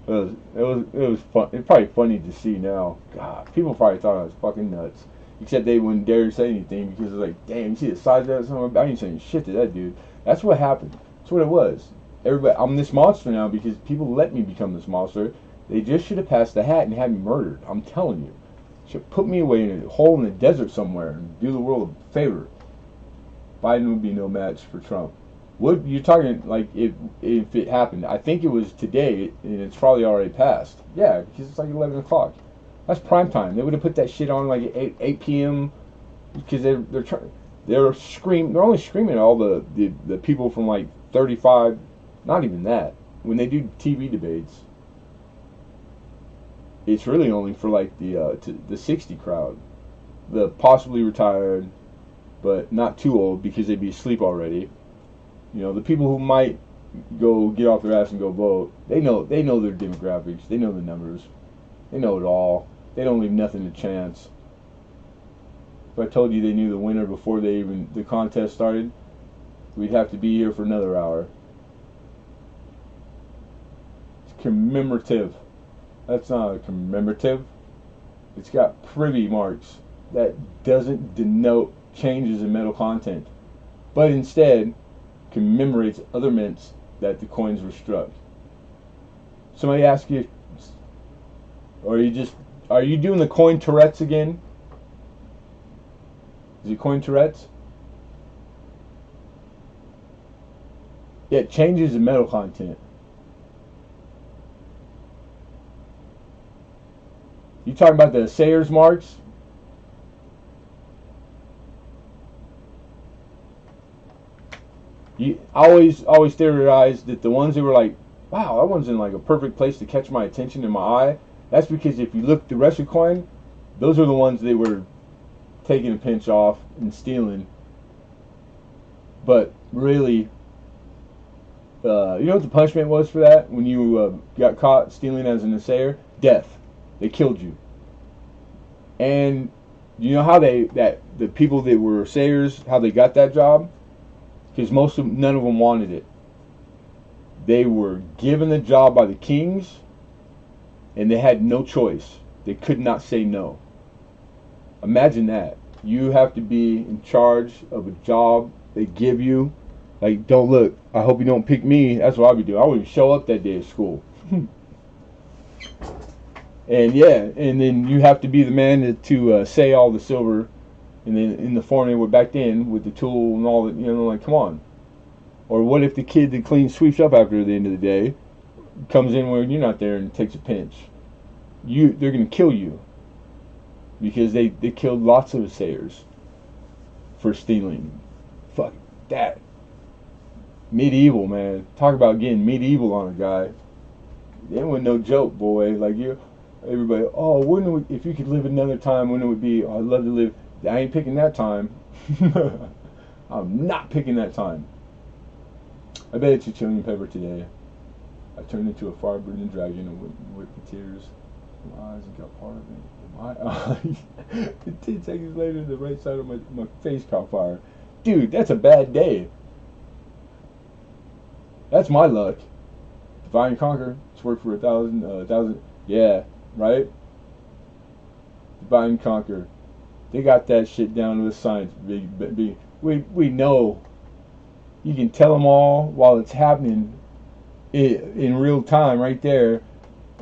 It was fun. It's probably funny to see now. God, people probably thought I was fucking nuts. Except they wouldn't dare say anything because it's like, damn, you see the size of that? I ain't saying shit to that dude. That's what happened. That's what it was. Everybody, I'm this monster now because people let me become this monster. They just should have passed the hat and had me murdered. I'm telling you. Should put me away in a hole in the desert somewhere and do the world a favor. Biden would be no match for Trump. What you're talking like if it happened? I think it was today, and it's probably already passed. Yeah, because it's like 11 o'clock. That's prime time. They would have put that shit on like at 8 p.m. because they're screaming. They're only screaming at all the people from like 35. Not even that. When they do TV debates, it's really only for like the 60 crowd, the possibly retired, but not too old because they'd be asleep already. You know, the people who might go get off their ass and go vote, they know their demographics, they know the numbers, they know it all. They don't leave nothing to chance. If I told you they knew the winner before the contest started, we'd have to be here for another hour. It's commemorative. That's not a commemorative. It's got privy marks. That doesn't denote changes in metal content, but instead commemorates other mints that the coins were struck. Somebody asked you, or are you doing the coin Tourette's again? Is it coin Tourette's? Yeah, it changes the metal content. You talking about the Sayers marks? I always theorized that the ones that were like, wow, that one's in like a perfect place to catch my attention in my eye. That's because if you look at the rest of the coin, those are the ones they were taking a pinch off and stealing. But really, you know what the punishment was for that when you got caught stealing as an assayer? Death. They killed you. And you know how the people that were assayers, how they got that job? Because none of them wanted it. They were given the job by the kings, and they had no choice. They could not say no. Imagine that. You have to be in charge of a job they give you. Like, don't look. I hope you don't pick me. That's what I would do. I wouldn't show up that day at school. And yeah, and then you have to be the man to say all the silver. And then in the form they were back then with the tool and all that, you know, like, come on. Or what if the kid that sweeps up after the end of the day comes in when you're not there and takes a pinch? They're going to kill you. Because they killed lots of assayers for stealing. Fuck that. Medieval, man. Talk about getting medieval on a guy. That wasn't no joke, boy. Like, everybody, oh, if you could live another time, when it would be? Oh, I'd love to live. I ain't picking that time. I'm not picking that time. I bet it's a chili pepper today. I turned into a fire-breathing dragon and whipped the tears from my eyes and got part of it in my eyes. And 10 seconds later, the right side of my face caught fire. Dude, that's a bad day. That's my luck. Divide and conquer. It's worked for 1,000. Yeah, right? Divide and conquer. They got that shit down to a science. We know. You can tell them all while it's happening in real time right there,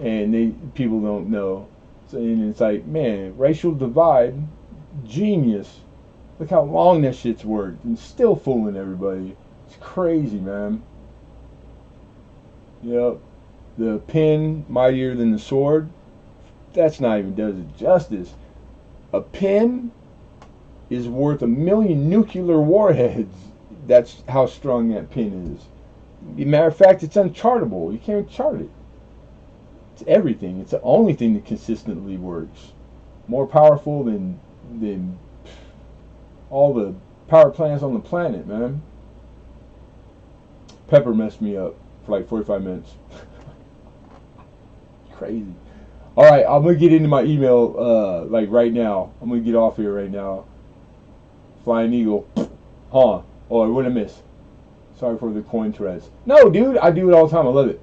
and people don't know. So, and it's like, man, racial divide, genius. Look how long that shit's worked, and still fooling everybody. It's crazy, man. Yep. The pen mightier than the sword. That's not even does it justice. A pen is worth 1,000,000 nuclear warheads. That's how strong that pen is. Matter of fact, it's unchartable. You can't chart it. It's everything. It's the only thing that consistently works. More powerful than all the power plants on the planet, man. Pepper messed me up for like 45 minutes. Crazy. All right, I'm gonna get into my email like right now. I'm gonna get off here right now. Flying Eagle, huh? Oh, what I miss? Sorry for the coin threads. No, dude, I do it all the time. I love it.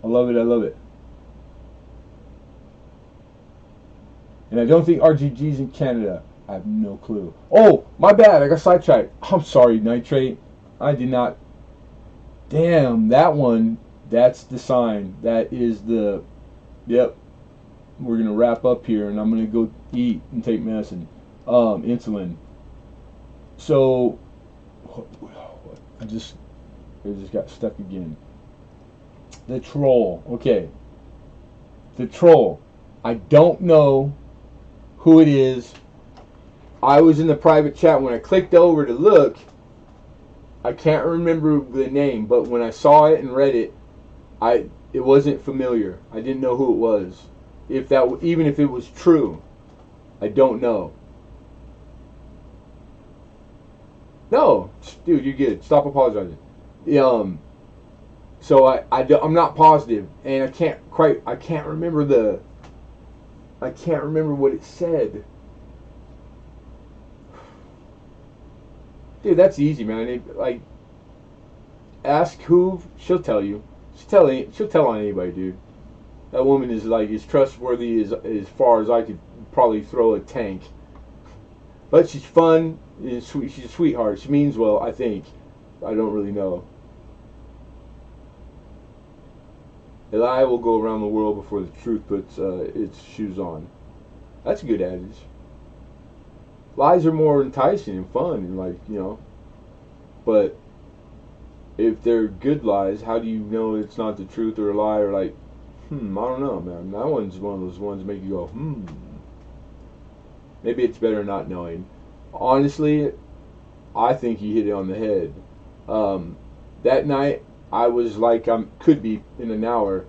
I love it. I love it. And I don't think RGG's in Canada. I have no clue. Oh, my bad. I got sidetracked. I'm sorry, Nitrate. I did not. Damn, that one. That's the sign. That is the. Yep. We're gonna wrap up here, and I'm gonna go eat and take medicine. Insulin. So, I just got stuck again. The troll. Okay. The troll. I don't know who it is. I was in the private chat when I clicked over to look. I can't remember the name, but when I saw it and read it, it wasn't familiar. I didn't know who it was. Even if it was true, I don't know. No, dude, you're good. Stop apologizing. So I'm not positive, and I can't remember what it said. Dude, that's easy, man. Ask who, she'll tell you. She'll tell on anybody, dude. That woman is as trustworthy as far as I could probably throw a tank. But she's fun, and sweet. She's a sweetheart. She means well, I think. I don't really know. A lie will go around the world before the truth puts its shoes on. That's a good adage. Lies are more enticing and fun, and but if they're good lies, how do you know it's not the truth or a lie, or I don't know, man. That one's one of those ones that make you go, Maybe it's better not knowing. Honestly, I think you hit it on the head. That night, I was like, could be in an hour.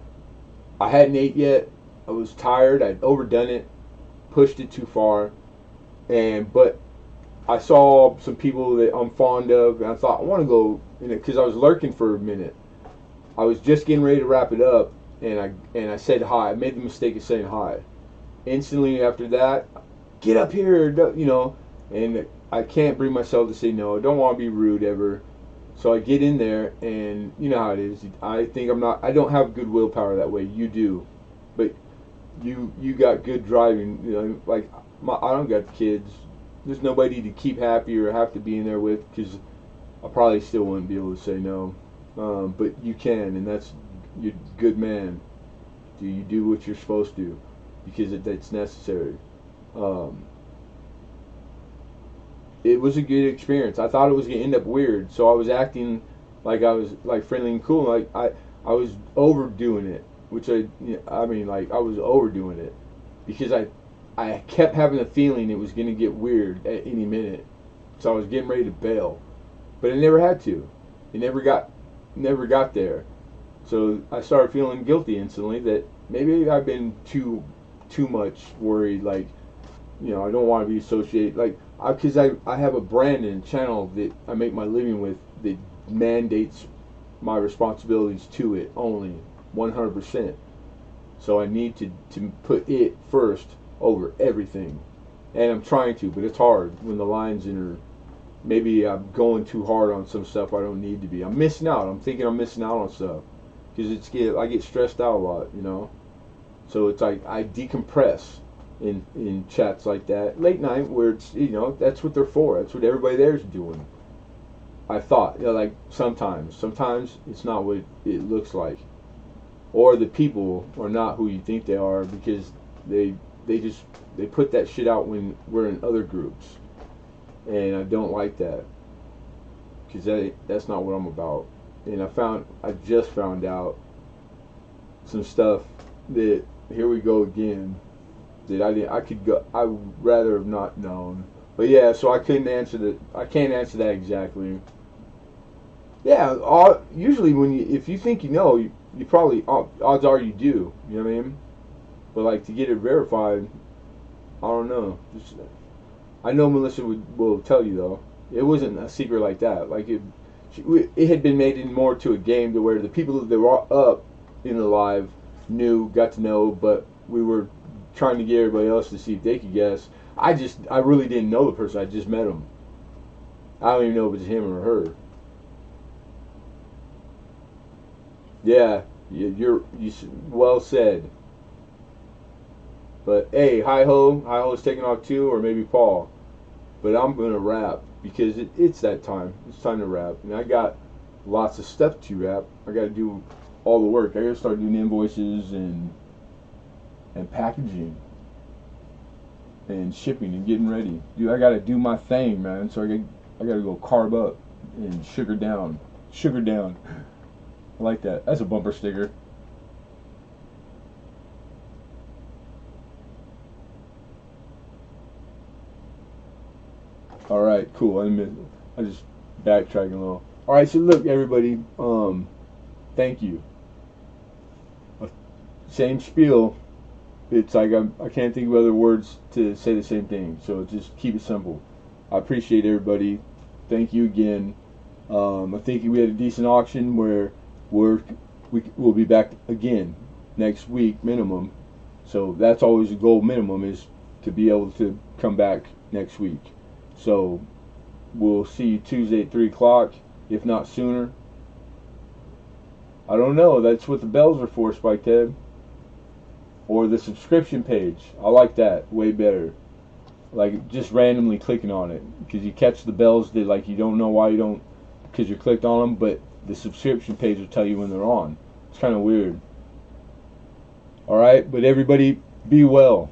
I hadn't ate yet. I was tired. I'd overdone it, pushed it too far, but I saw some people that I'm fond of, and I thought I want to go in it because I was lurking for a minute. I was just getting ready to wrap it up, and I said hi. I made the mistake of saying hi. Instantly after that, get up here, and I can't bring myself to say no. I don't want to be rude ever. So I get in there, and you know how it is. I don't have good willpower that way. You do, but you got good driving. I don't got kids. There's nobody to keep happy or have to be in there with, because I probably still wouldn't be able to say no. But you can, and you're a good man. You do what you're supposed to, because it's necessary. It was a good experience. I thought it was gonna end up weird, so I was acting like I was friendly and cool. I was overdoing it, which I was overdoing it because I kept having a feeling it was gonna get weird at any minute, so I was getting ready to bail, but it never had to. It never got there. So I started feeling guilty instantly that maybe I've been too much worried. I don't want to be associated because I have a brand and channel that I make my living with that mandates my responsibilities to it only 100%. So I need to put it first over everything, and I'm trying to, but it's hard when the lines are. Maybe I'm going too hard on some stuff I don't need to be. I'm missing out. I'm thinking I'm missing out on stuff because I get stressed out a lot, So it's like I decompress in chats like that late night, where it's that's what they're for. That's what everybody there is doing. I thought sometimes it's not what it looks like, or the people are not who you think they are, because they put that shit out when we're in other groups, and I don't like that, because that's not what I'm about. and I just found out some stuff that, here we go again, that I would rather have not known. But yeah, so I can't answer that exactly. Yeah, usually if you think you know, you probably, odds are you do. You know what I mean? But like to get it verified, I don't know. I know Melissa will tell you though. It wasn't a secret like that. Like it had been made in more to a game to where the people that were up in the live got to know, but we were trying to get everybody else to see if they could guess. I really didn't know the person. I just met him. I don't even know if it's him or her. Yeah, you well said. But hey, hi ho's taking off too, or maybe Paul. But I'm gonna rap because it's that time. It's time to rap, and I got lots of stuff to rap. I got to do all the work. I got to start doing invoices and packaging and shipping and getting ready. Dude, I got to do my thing, man. So I got to go carb up and sugar down. Sugar down. I like that. That's a bumper sticker. All right, cool. I just backtracking a little. All right, so look, everybody. Thank you. Same spiel. It's like I can't think of other words to say the same thing. So just keep it simple. I appreciate everybody. Thank you again. I think we had a decent auction where we'll be back again next week minimum. So that's always the goal minimum, is to be able to come back next week. So we'll see you Tuesday at 3 o'clock, if not sooner. I don't know. That's what the bells are for, Spike Ted. Or the subscription page. I like that way better. Like just randomly clicking on it, because you catch the bells that like you don't know why you don't, because you clicked on them, but the subscription page will tell you when they're on. It's kind of weird. All right, but everybody be well.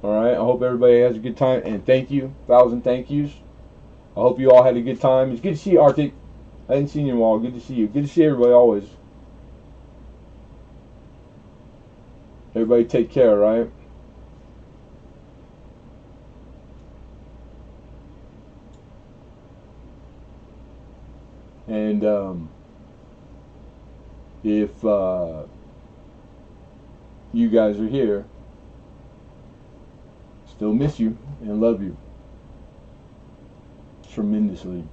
All right, I hope everybody has a good time, and thank you, 1,000 thank yous. I hope you all had a good time. It's good to see you, Arctic. I hadn't seen you in a while. Good to see you. Good to see everybody always. Everybody take care, right? And if you guys are here, still miss you and love you tremendously.